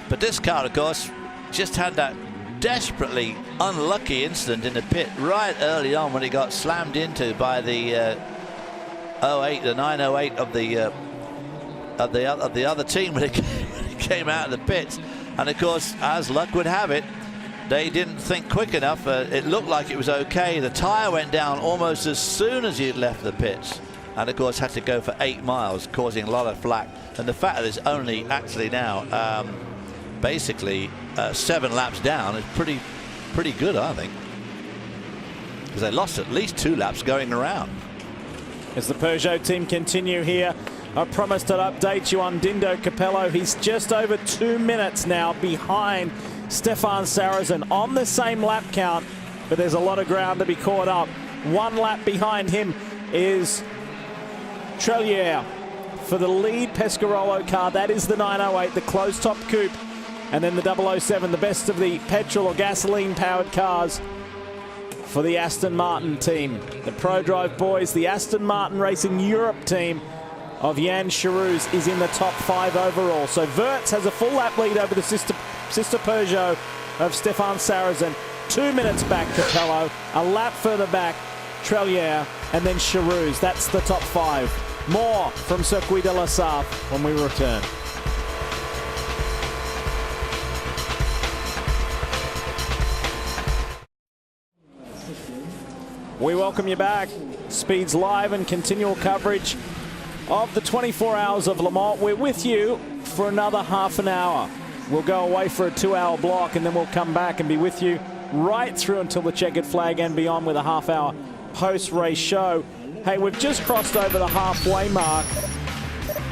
But this car, of course, just had that desperately unlucky incident in the pit right early on when he got slammed into by the 908 of the other team when it came out of the pits. And of course, as luck would have it, they didn't think quick enough. It looked like it was okay. The tire went down almost as soon as he'd left the pits, and of course had to go for 8 miles, causing a lot of flack. And the fact that it's only actually now basically 7 laps down is pretty good, I think, because they lost at least 2 laps going around. As the Peugeot team continue here, I promised to update you on Dindo Capello. He's just over 2 minutes now behind Stefan Sarrazin on the same lap count, but there's a lot of ground to be caught up. 1 lap behind him is Trelier for the lead Pescarolo car. That is the 908, the closed-top coupe, and then the 007, the best of the petrol or gasoline-powered cars for the Aston Martin team. The ProDrive boys, the Aston Martin Racing Europe team of Jan Charouz is in the top 5 overall. So Wirtz has a full lap lead over the sister Peugeot of Stefan Sarrazin. 2 minutes back, Capello. A lap further back, Trelier, and then Charouz. That's the top 5. More from Circuit de la Sarthe when we return. We welcome you back. Speeds live and continual coverage of the 24 hours of Le Mans. We're with you for another half an hour. We'll go away for a 2-hour block, and then we'll come back and be with you right through until the checkered flag and beyond with a half-hour post-race show. Hey, we've just crossed over the halfway mark,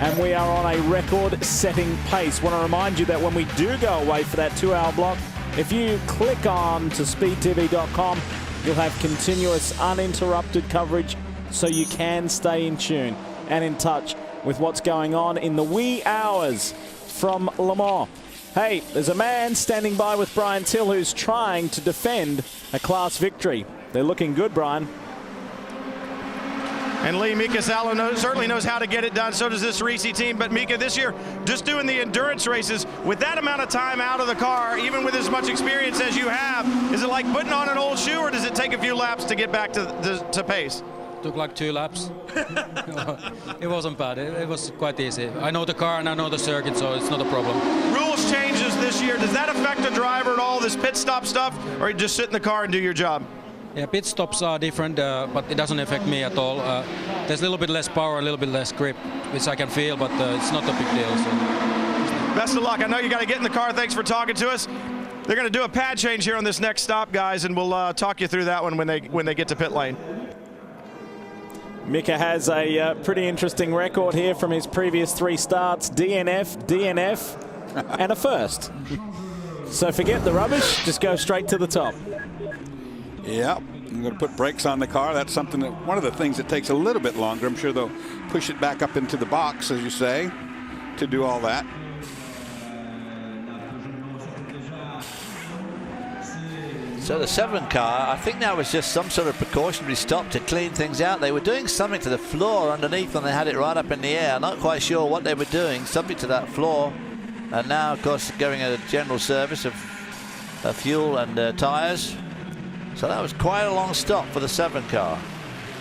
and we are on a record-setting pace. Want to remind you that when we do go away for that 2-hour block, if you click on to speedtv.com, you'll have continuous, uninterrupted coverage so you can stay in tune and in touch with what's going on in the wee hours from Le Mans. Hey, there's a man standing by with Brian Till who's trying to defend a class victory. They're looking good, Brian. And Lee, Mika Salo certainly knows how to get it done. So does this Risi team. But Mika, this year, just doing the endurance races with that amount of time out of the car, even with as much experience as you have, is it like putting on an old shoe, or does it take a few laps to get back to pace? Took like 2 laps. It wasn't bad. It was quite easy. I know the car and I know the circuit, so it's not a problem. Rules changes this year. Does that affect the driver at all, this pit stop stuff, or you just sit in the car and do your job? Yeah, pit stops are different, but it doesn't affect me at all. There's a little bit less power, a little bit less grip, which I can feel, but it's not a big deal. So. Best of luck. I know you got to get in the car. Thanks for talking to us. They're going to do a pad change here on this next stop, guys, and we'll talk you through that one when they get to pit lane. Mika has a pretty interesting record here from his previous 3 starts. DNF, and a first. So forget the rubbish, just go straight to the top. Yeah, I'm going to put brakes on the car. That's something that, one of the things that takes a little bit longer. I'm sure they'll push it back up into the box, as you say, to do all that. So the 7 car, I think that was just some sort of precautionary stop to clean things out. They were doing something to the floor underneath when they had it right up in the air. Not quite sure what they were doing, something to that floor. And now, of course, going a general service of fuel and tyres. So that was quite a long stop for the 7 car.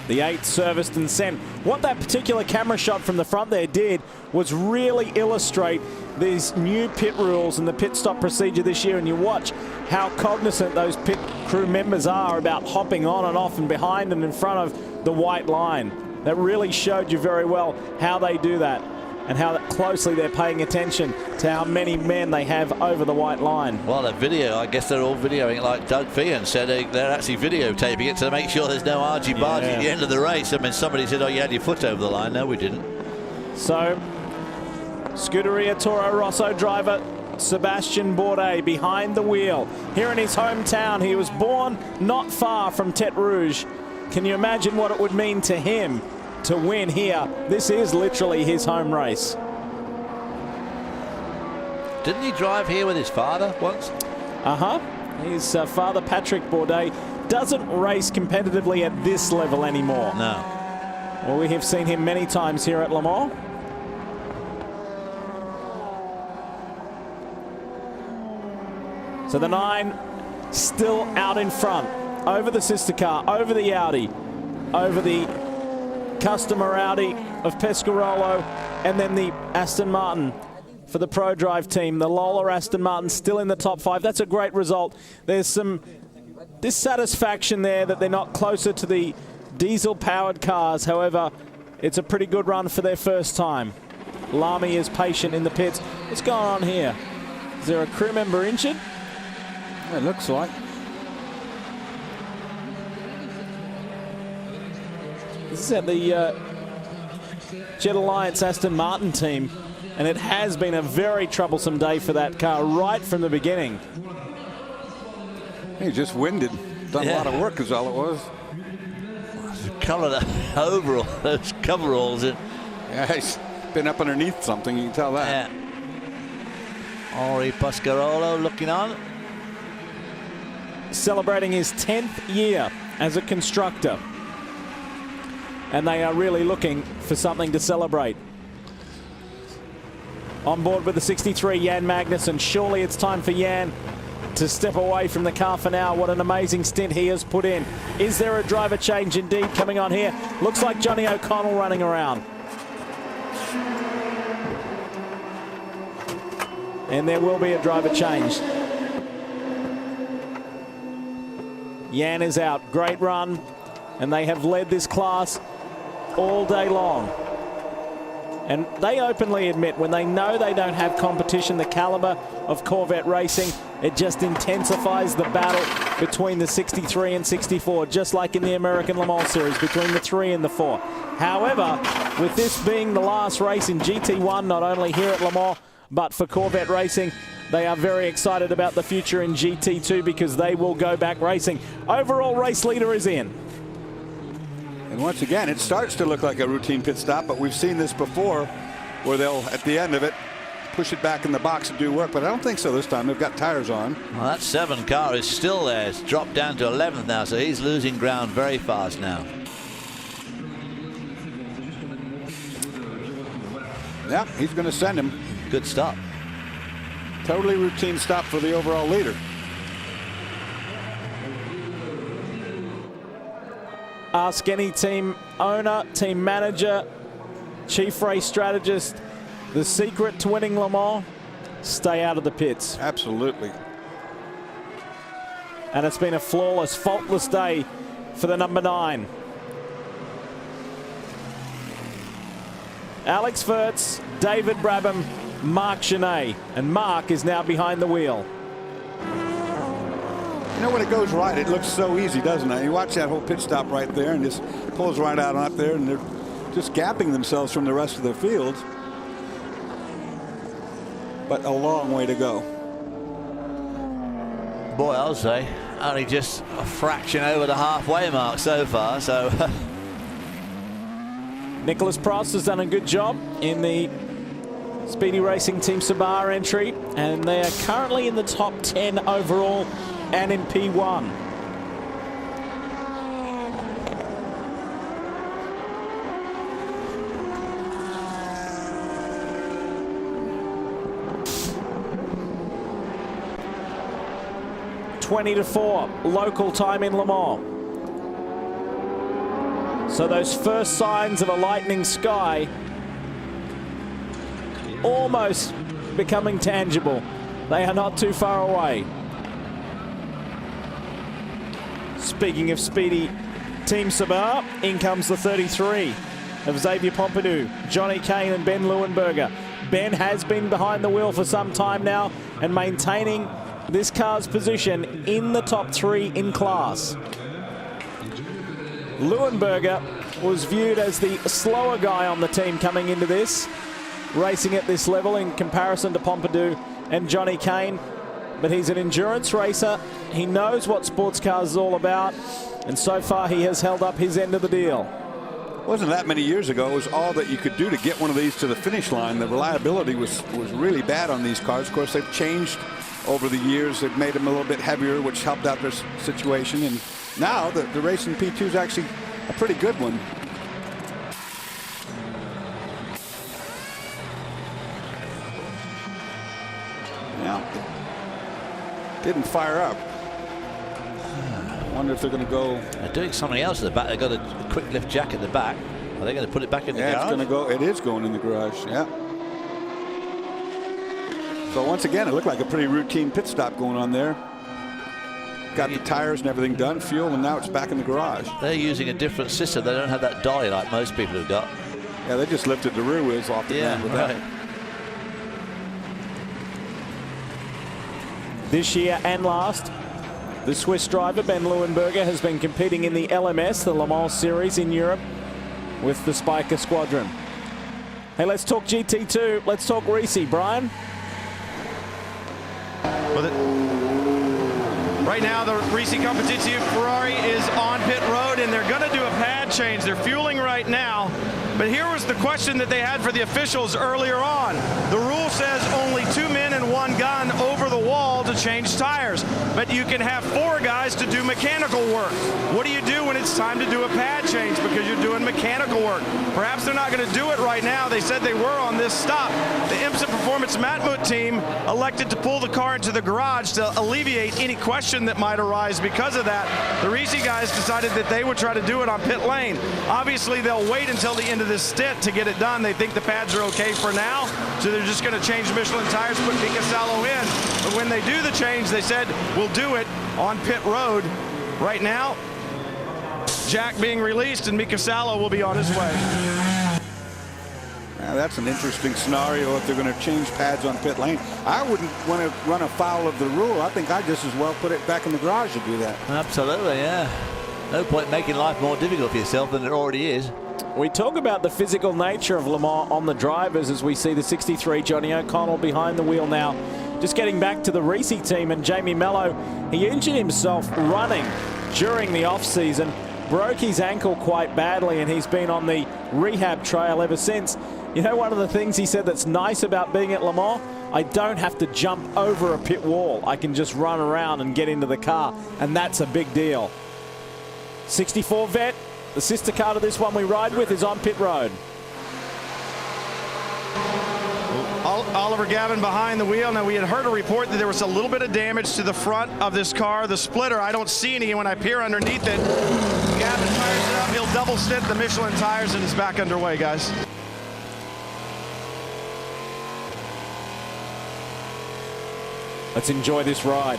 The 8 serviced and sent. What that particular camera shot from the front there did was really illustrate these new pit rules and the pit stop procedure this year, and you watch how cognizant those pit crew members are about hopping on and off and behind and in front of the white line. That really showed you very well how they do that and how closely they're paying attention to how many men they have over the white line. Well, the video, I guess they're all videoing it, like Doug Feehan said. They're actually videotaping it to make sure there's no argy-bargy at the end of the race. I mean, somebody said, oh, you had your foot over the line. No, we didn't. So, Scuderia Toro Rosso driver Sebastian Bourdais behind the wheel. Here in his hometown, he was born not far from Tête Rouge. Can you imagine what it would mean to him to win here? This is literally his home race. Didn't he drive here with his father once? His father, Patrick Bourdais, doesn't race competitively at this level anymore. No. Well, we have seen him many times here at Le Mans. So the 9 still out in front, over the sister car, over the Audi, over the customer Audi of Pescarolo, and then the Aston Martin for the ProDrive team. The Lola Aston Martin still in the top 5. That's a great result. There's some dissatisfaction there that they're not closer to the diesel-powered cars. However, it's a pretty good run for their first time. Lamy is patient in the pits. What's going on here? Is there a crew member injured? It looks like. This is at the Jet Alliance Aston Martin team, and it has been a very troublesome day for that car right from the beginning. He just winded. Done a lot of work is all it was. The colour of the overall, those coveralls. Yeah, he's been up underneath something, you can tell that. Yeah. Henri Pescarolo looking on. Celebrating his 10th year as a constructor. And they are really looking for something to celebrate. On board with the 63, Jan Magnussen. Surely it's time for Jan to step away from the car for now. What an amazing stint he has put in. Is there a driver change indeed coming on here? Looks like Johnny O'Connell running around. And there will be a driver change. Jan is out. Great run. And they have led this class all day long. And they openly admit when they know they don't have competition the caliber of Corvette racing, it just intensifies the battle between the 63 and 64, just like in the American Le Mans Series, between the 3 and the 4. However, with this being the last race in GT1, not only here at Le Mans, but for Corvette racing, they are very excited about the future in GT2 because they will go back racing. Overall race leader is in. And once again, it starts to look like a routine pit stop, but we've seen this before where they'll, at the end of it, push it back in the box and do work, but I don't think so this time. They've got tires on. Well, that 7 car is still there. It's dropped down to 11th now, so he's losing ground very fast now. Yeah, he's going to send him. Good stop. Totally routine stop for the overall leader. Ask any team owner, team manager, chief race strategist, the secret to winning Le Mans, stay out of the pits. Absolutely. And it's been a flawless, faultless day for the number 9. Alex Wurz, David Brabham, Mark Genet, and Mark is now behind the wheel. You know, when it goes right, it looks so easy, doesn't it? You watch that whole pit stop right there and just pulls right out up there, and they're just gapping themselves from the rest of the field. But a long way to go. Boy, I'll say, only just a fraction over the halfway mark so far, so... Nicholas Prost has done a good job in the Speedy Racing Team Subaru entry, and they are currently in the top 10 overall and in P1. (20-4) local time in Le Mans. So those first signs of a lightning sky almost becoming tangible. They are not too far away. Speaking of Speedy Team Subaru, in comes the 33 of Xavier Pompidou, Johnny Kane and Ben Leuenberger. Ben has been behind the wheel for some time now and maintaining this car's position in the top 3 in class. Leuenberger was viewed as the slower guy on the team coming into this, racing at this level in comparison to Pompidou and Johnny Kane. But he's an endurance racer. He knows what sports cars is all about, and so far he has held up his end of the deal. Wasn't that many years ago. It was all that you could do to get one of these to the finish line. The reliability was really bad on these cars. Of course, they've changed over the years. They've made them a little bit heavier, which helped out their situation. And now the Racing P2 is actually a pretty good one. Yeah, didn't fire up. I wonder if they're going to go. They're doing something else at the back. They've got a quick lift jack at the back. Are they going to put it back in the garage? It's going to go. It is going in the garage. Yeah. So once again, it looked like a pretty routine pit stop going on there. Got the tires and everything done, fuel, and now it's back in the garage. They're using a different system. They don't have that dolly like most people have got. Yeah, they just lifted the rear wheels off the ground with that. This year and last, the Swiss driver Ben Leuenberger has been competing in the LMS, the Le Mans Series in Europe, with the Spiker Squadron. Hey, let's talk GT2. Let's talk Risi. Brian? Right now, the Risi Competizione Ferrari is on pit road, and they're going to do a pad change. They're fueling right now. But here was the question that they had for the officials earlier on. The rule says only 2 men and 1 gun over the wall to change tires. But you can have 4 guys to do mechanical work. What do you do when it's time to do a pad change because you're doing mechanical work? Perhaps they're not going to do it right now. They said they were on this stop. The IMSA Performance Matmut team elected to pull the car into the garage to alleviate any question that might arise because of that. The Risi guys decided that they would try to do it on pit lane. Obviously, they'll wait until the end of this stint to get it done. They think the pads are okay for now, so they're just going to change Michelin tires, put Mika Salo in. But when they do the change, they said, we'll do it on pit road. Right now, Jack being released and Mika Salo will be on his way. Now, that's an interesting scenario if they're going to change pads on pit lane. I wouldn't want to run afoul of the rule. I think I'd just as well put it back in the garage to do that. Absolutely, yeah. No point making life more difficult for yourself than it already is. We talk about the physical nature of Le Mans on the drivers as we see the 63 Johnny O'Connell behind the wheel now. Just getting back to the Risi team, and Jamie Mello, he injured himself running during the off-season, broke his ankle quite badly, and he's been on the rehab trail ever since. You know, one of the things he said that's nice about being at Le Mans, I don't have to jump over a pit wall. I can just run around and get into the car, and that's a big deal. 64 Vet, the sister car to this one we ride with, is on pit road. Oliver Gavin behind the wheel. Now, we had heard a report that there was a little bit of damage to the front of this car, the splitter. I don't see any when I peer underneath it. Gavin fires it up. He'll double stint the Michelin tires, and it's back underway, guys. Let's enjoy this ride.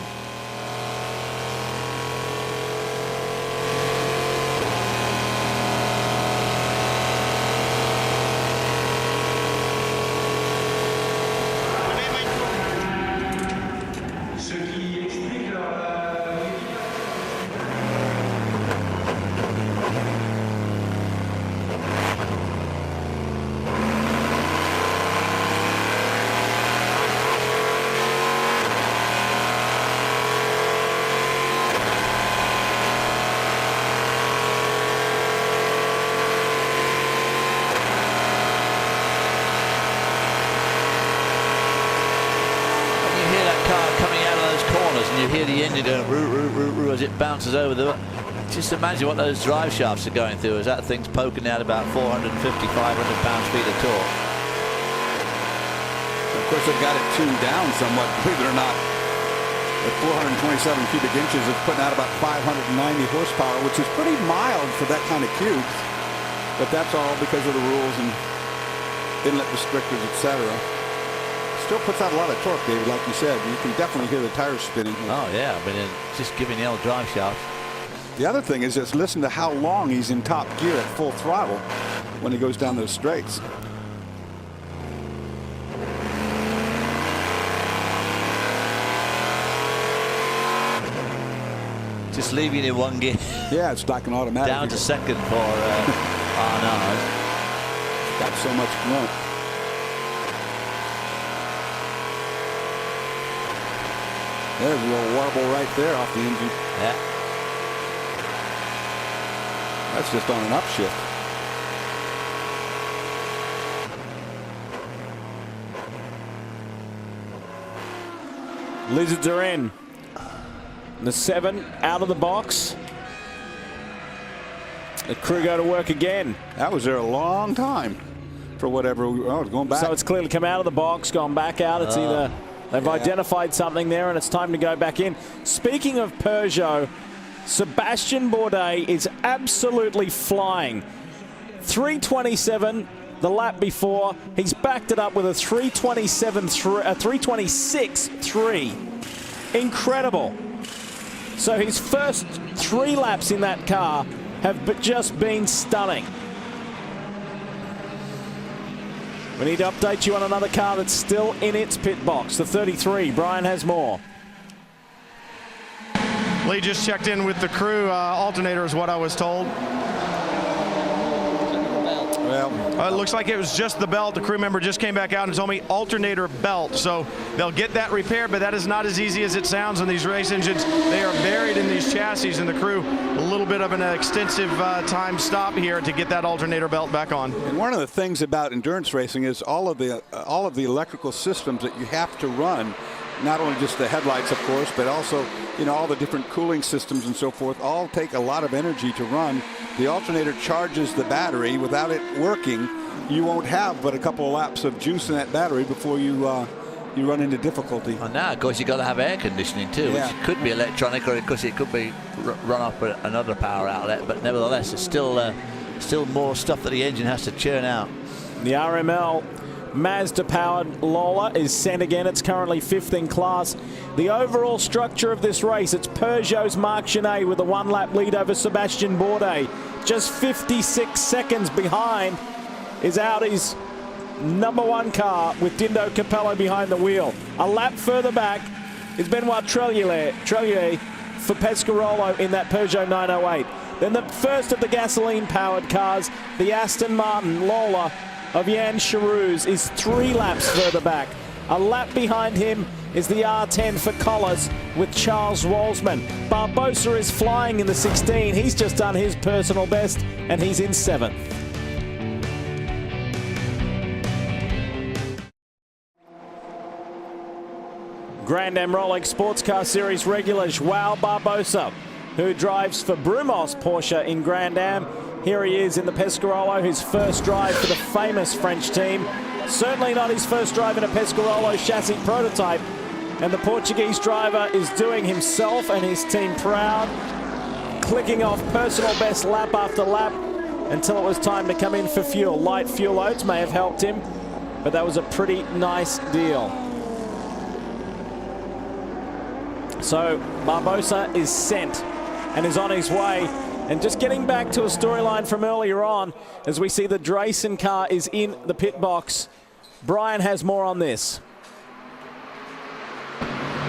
You hear the engine going roo, as it bounces over the... Just imagine what those drive shafts are going through as that thing's poking out about 450, 500 pound-feet of torque. Of course, they've got it tuned down somewhat, believe it or not. At 427 cubic inches, it's putting out about 590 horsepower, which is pretty mild for that kind of cube. But that's all because of the rules and inlet restrictors, etc. Still puts out a lot of torque, David, like you said. You can definitely hear the tires spinning. Oh, yeah. I mean, just giving the old drive shaft. The other thing is just listen to how long he's in top gear at full throttle when he goes down those straights. Just leaving in one gear. Yeah, it's like an automatic. Down to second for Arnaud. Got so much grunt. There's a little warble right there off the engine. Yeah. That's just on an upshift. Lizards are in. The 7 out of the box. The crew go to work again. That was there a long time for whatever. Oh, it's going back. So it's clearly come out of the box, gone back out. It's either they've identified something there and it's time to go back in. Speaking of Peugeot, Sebastian Bourdais is absolutely flying. 327 the lap before. He's backed it up with a 326.3. Incredible. So his first 3 laps in that car have just been stunning. We need to update you on another car that's still in its pit box, the 33. Brian has more. Lee just checked in with the crew. Alternator is what I was told. Well, it looks like it was just the belt. The crew member just came back out and told me alternator belt. So they'll get that repaired, but that is not as easy as it sounds on these race engines. They are buried in these chassis, and the crew, a little bit of an extensive time stop here to get that alternator belt back on. And one of the things about endurance racing is all of the electrical systems that you have to run. Not only just the headlights, of course, but also, you know, all the different cooling systems and so forth all take a lot of energy to run. The alternator charges the battery. Without it working, you won't have but a couple of laps of juice in that battery before you run into difficulty. And now, of course, you've got to have air conditioning too, which could be electronic, or of course it could be run off another power outlet. But nevertheless, it's still more stuff that the engine has to churn out. The RML Mazda-powered Lola is sent again. It's currently 5th in class. The overall structure of this race, it's Peugeot's Marc Genet with a 1-lap lead over Sebastian Bourdais. Just 56 seconds behind is Audi's #1 car with Dindo Capello behind the wheel. A lap further back is Benoit Treluyer for Pescarolo in that Peugeot 908. Then the first of the gasoline-powered cars, the Aston Martin Lola of Jan Charouz, is 3 laps further back. A lap behind him is the R10 for Collis with Charles Walsman. Barbosa is flying in the 16. He's just done his personal best, and he's in 7th. Grand Am Rolex Sports Car Series regular Joao Barbosa, who drives for Brumos Porsche in Grand Am. Here he is in the Pescarolo, his first drive for the famous French team. Certainly not his first drive in a Pescarolo chassis prototype. And the Portuguese driver is doing himself and his team proud, clicking off personal best lap after lap until it was time to come in for fuel. Light fuel oats may have helped him, but that was a pretty nice deal. So Barbosa is sent and is on his way. And just getting back to a storyline from earlier on, as we see the Drayson car is in the pit box. Brian has more on this.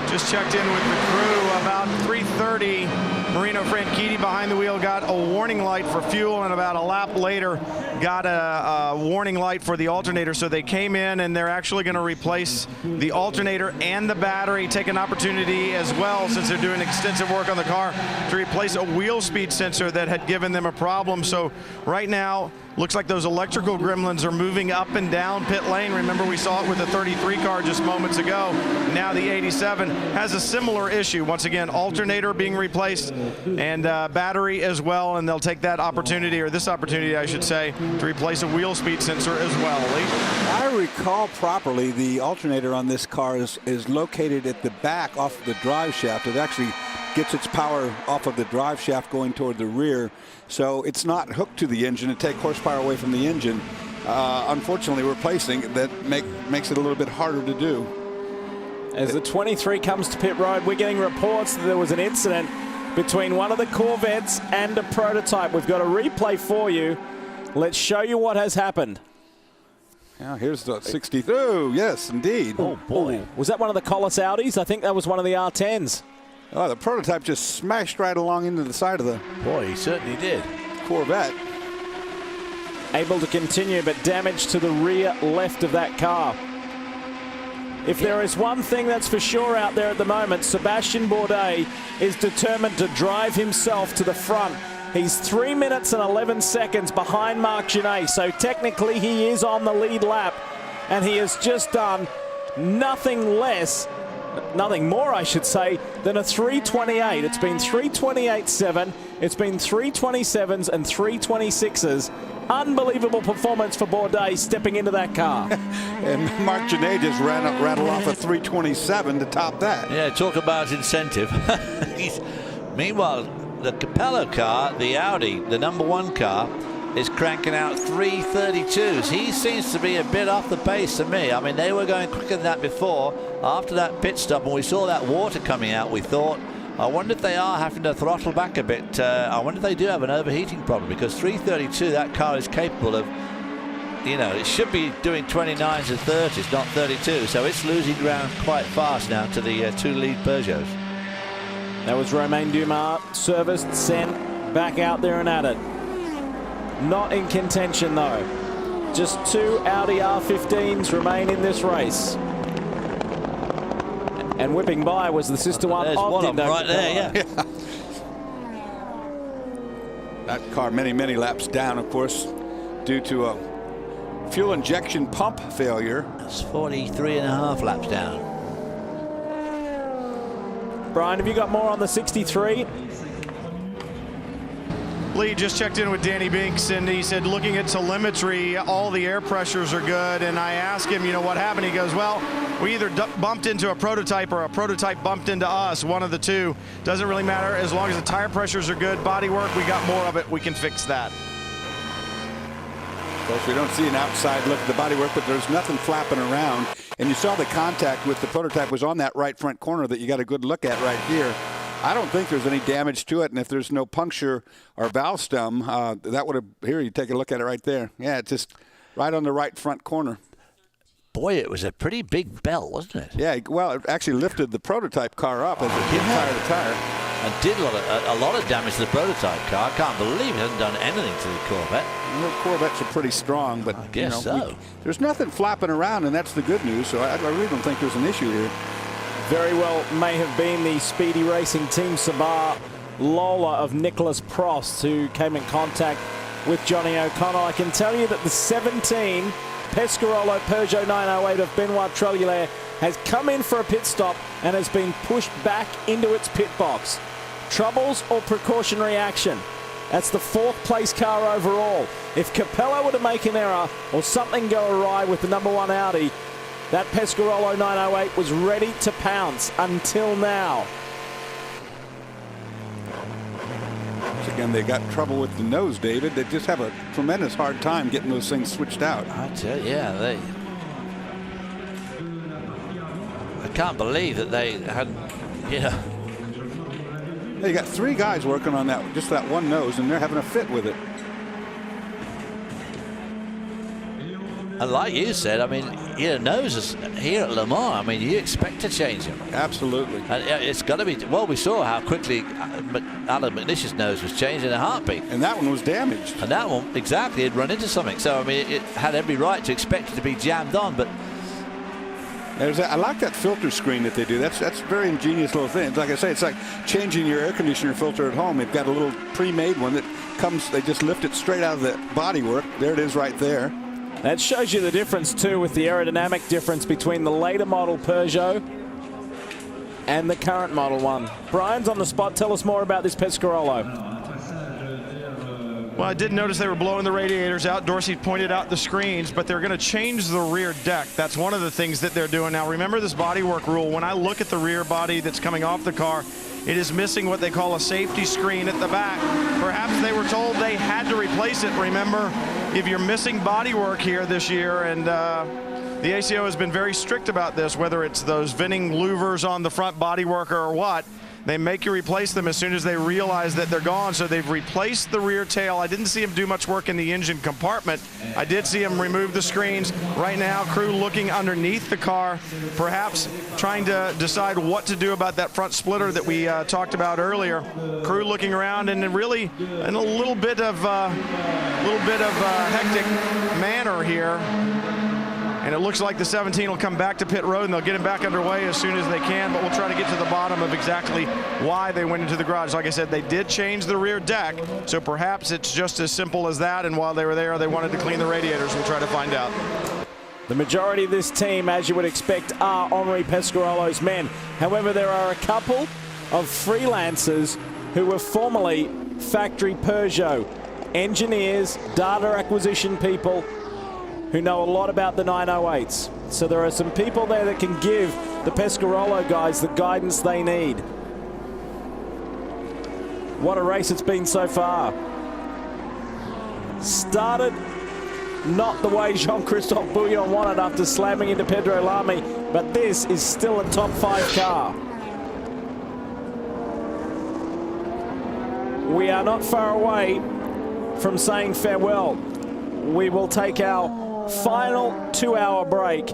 Just checked in with the crew about 3:30. Marino Franchitti behind the wheel got a warning light for fuel, and about a lap later got a warning light for the alternator. So they came in and they're actually going to replace the alternator and the battery, take an opportunity as well, since they're doing extensive work on the car, to replace a wheel speed sensor that had given them a problem. So right now, looks like those electrical gremlins are moving up and down pit lane. Remember, we saw it with the 33 car just moments ago. Now the 87 has a similar issue. Once again, alternator being replaced and battery as well, and they'll take that opportunity, or this opportunity I should say, to replace a wheel speed sensor as well. Lee? I recall properly, the alternator on this car is located at the back off the drive shaft. It actually gets its power off of the drive shaft going toward the rear. So it's not hooked to the engine to take horsepower away from the engine. Unfortunately, replacing that makes it a little bit harder to do. As the 23 comes to pit road, we're getting reports that there was an incident between one of the Corvettes and a prototype. We've got a replay for you. Let's show you what has happened. Yeah, here's the 62. Yes, indeed. Oh, boy. Was that one of the Collis Audis? I think that was one of the R10s. Oh, the prototype just smashed right along into the side of the... Boy, he certainly did. Corvette. Able to continue, but damage to the rear left of that car. If there is one thing that's for sure out there at the moment, Sebastian Bourdais is determined to drive himself to the front. He's 3 minutes and 11 seconds behind Marc Gené, so technically he is on the lead lap, and he has just done nothing more, I should say, than a 3:28. It's been 3:28.7, it's been 3:27s and 3:26s. Unbelievable performance for Bourdais stepping into that car. And Marc Gené just rattled off a 3:27 to top that. Yeah, talk about incentive. Meanwhile, the Capello car, the Audi, the #1 car, is cranking out 3:32s. He seems to be a bit off the pace to me. I mean, they were going quicker than that before. After that pit stop, and we saw that water coming out, we thought, I wonder if they are having to throttle back a bit. I wonder if they do have an overheating problem, because 3:32, that car is capable of, you know, it should be doing 29s and 30s, not 32. So it's losing ground quite fast now to the two lead Peugeots. That was Romain Dumas, serviced, sent back out there and at it. Not in contention though. Just two Audi R15s remain in this race. And whipping by was the sister one of Dindo right there, yeah. That car many laps down, of course, due to a fuel injection pump failure. That's 43.5 laps down. Brian, have you got more on the 63? Lee just checked in with Danny Binks, and he said, looking at telemetry, all the air pressures are good. And I asked him, you know, what happened? He goes, well, we either bumped into a prototype or a prototype bumped into us, one of the two. Doesn't really matter. As long as the tire pressures are good, body work, we got more of it, we can fix that. Of course, we don't see an outside look at the bodywork, but there's nothing flapping around. And you saw the contact with the prototype was on that right front corner that you got a good look at right here. I don't think there's any damage to it, and if there's no puncture or valve stem, that would have, here, you take a look at it right there. Yeah, it's just right on the right front corner. Boy, it was a pretty big belt, wasn't it? Yeah, well, it actually lifted the prototype car up as it hit tire to tire. And did a lot of damage to the prototype car. I can't believe it hasn't done anything to the Corvette. The Corvettes are pretty strong, but I guess there's nothing flapping around, and that's the good news, so I really don't think there's an issue here. Very well may have been the Speedy Racing Team Sabar Lola of Nicholas Prost, who came in contact with Johnny O'Connell. I can tell you that the 17 Pescarolo Peugeot 908 of Benoit Trellier has come in for a pit stop and has been pushed back into its pit box. Troubles or precautionary action? That's the 4th place car overall. If Capello were to make an error or something go awry with the number 1 Audi, that Pescarolo 908 was ready to pounce until now. Again, they got trouble with the nose, David. They just have a tremendous hard time getting those things switched out. I tell you, yeah, I can't believe that they had, They got 3 guys working on that, just that one nose, and they're having a fit with it. And like you said, I mean, noses here at Le Mans, I mean, you expect to change them. Absolutely. And it's got to be, well, we saw how quickly Alan McNish's nose was changed in a heartbeat. And that one was damaged. And that one, exactly, had run into something. So, I mean, it had every right to expect it to be jammed on, but I like that filter screen that they do. That's a very ingenious little thing. Like I say, it's like changing your air conditioner filter at home. They've got a little pre-made one that comes, they just lift it straight out of the bodywork. There it is right there. That shows you the difference too with the aerodynamic difference between the later model Peugeot and the current model one. Brian's on the spot. Tell us more about this Pescarolo. Well, I did notice they were blowing the radiators out. Dorsey pointed out the screens, but they're going to change the rear deck. That's one of the things that they're doing now. Remember this bodywork rule. When I look at the rear body that's coming off the car, it is missing what they call a safety screen at the back. Perhaps they were told they had to replace it. Remember, if you're missing bodywork here this year, and the ACO has been very strict about this, whether it's those Vinning louvers on the front bodywork or what, they make you replace them as soon as they realize that they're gone. So they've replaced the rear tail. I didn't see him do much work in the engine compartment. I did see him remove the screens. Right now, crew looking underneath the car, perhaps trying to decide what to do about that front splitter that we talked about earlier. Crew looking around and really in a little bit of hectic manner here. And it looks like the 17 will come back to pit road and they'll get him back underway as soon as they can, but we'll try to get to the bottom of exactly why they went into the garage. Like I said, they did change the rear deck, so perhaps it's just as simple as that, and while they were there, they wanted to clean the radiators. We'll try to find out. The majority of this team, as you would expect, are Henri Pescarolo's men. However, there are a couple of freelancers who were formerly factory Peugeot engineers, data acquisition people, who know a lot about the 908s. So there are some people there that can give the Pescarolo guys the guidance they need. What a race it's been so far. Started not the way Jean-Christophe Bouillon wanted after slamming into Pedro Lamy, but this is still a top 5 car. We are not far away from saying farewell. We will take our final 2-hour break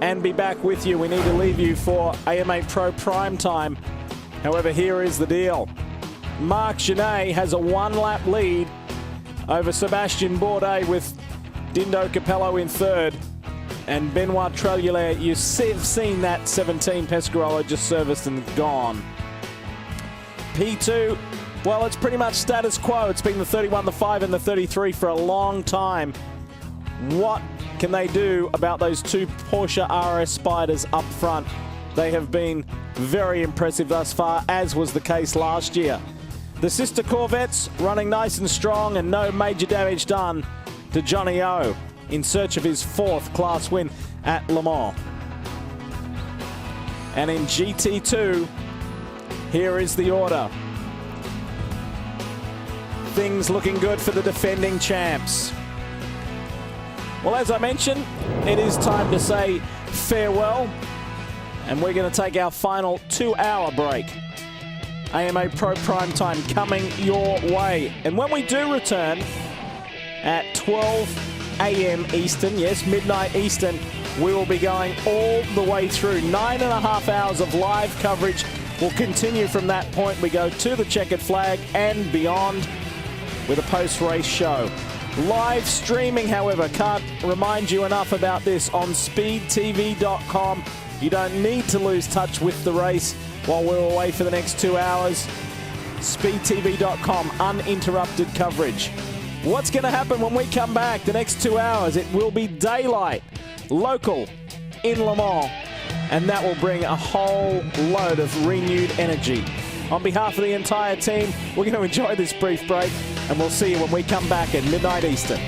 and be back with you. We need to leave you for AMA Pro Prime Time. However, here is the deal. Marc Gené has a 1-lap lead over Sebastian Bourdais with Dindo Capello in 3rd. And Benoit Trelulaire, you've seen that 17 Pescarolo just serviced and gone. P2, well, it's pretty much status quo. It's been the 31, the 5, and the 33 for a long time. What can they do about those 2 Porsche RS Spiders up front? They have been very impressive thus far, as was the case last year. The sister Corvettes running nice and strong, and no major damage done to Johnny O in search of his 4th class win at Le Mans. And in GT2, here is the order. Things looking good for the defending champs. Well, as I mentioned, it is time to say farewell, and we're going to take our final 2-hour break. AMA Pro Prime Time coming your way. And when we do return at 12 a.m. Eastern, yes, midnight Eastern, we will be going all the way through. 9.5 hours of live coverage will continue from that point. We go to the checkered flag and beyond with a post-race show. Live streaming, however, can't remind you enough about this on speedtv.com. You don't need to lose touch with the race while we're away for the next 2 hours. Speedtv.com, uninterrupted coverage. What's going to happen when we come back the next 2 hours? It will be daylight, local, in Le Mans. and that will bring a whole load of renewed energy. On behalf of the entire team, we're going to enjoy this brief break, and we'll see you when we come back at midnight Eastern.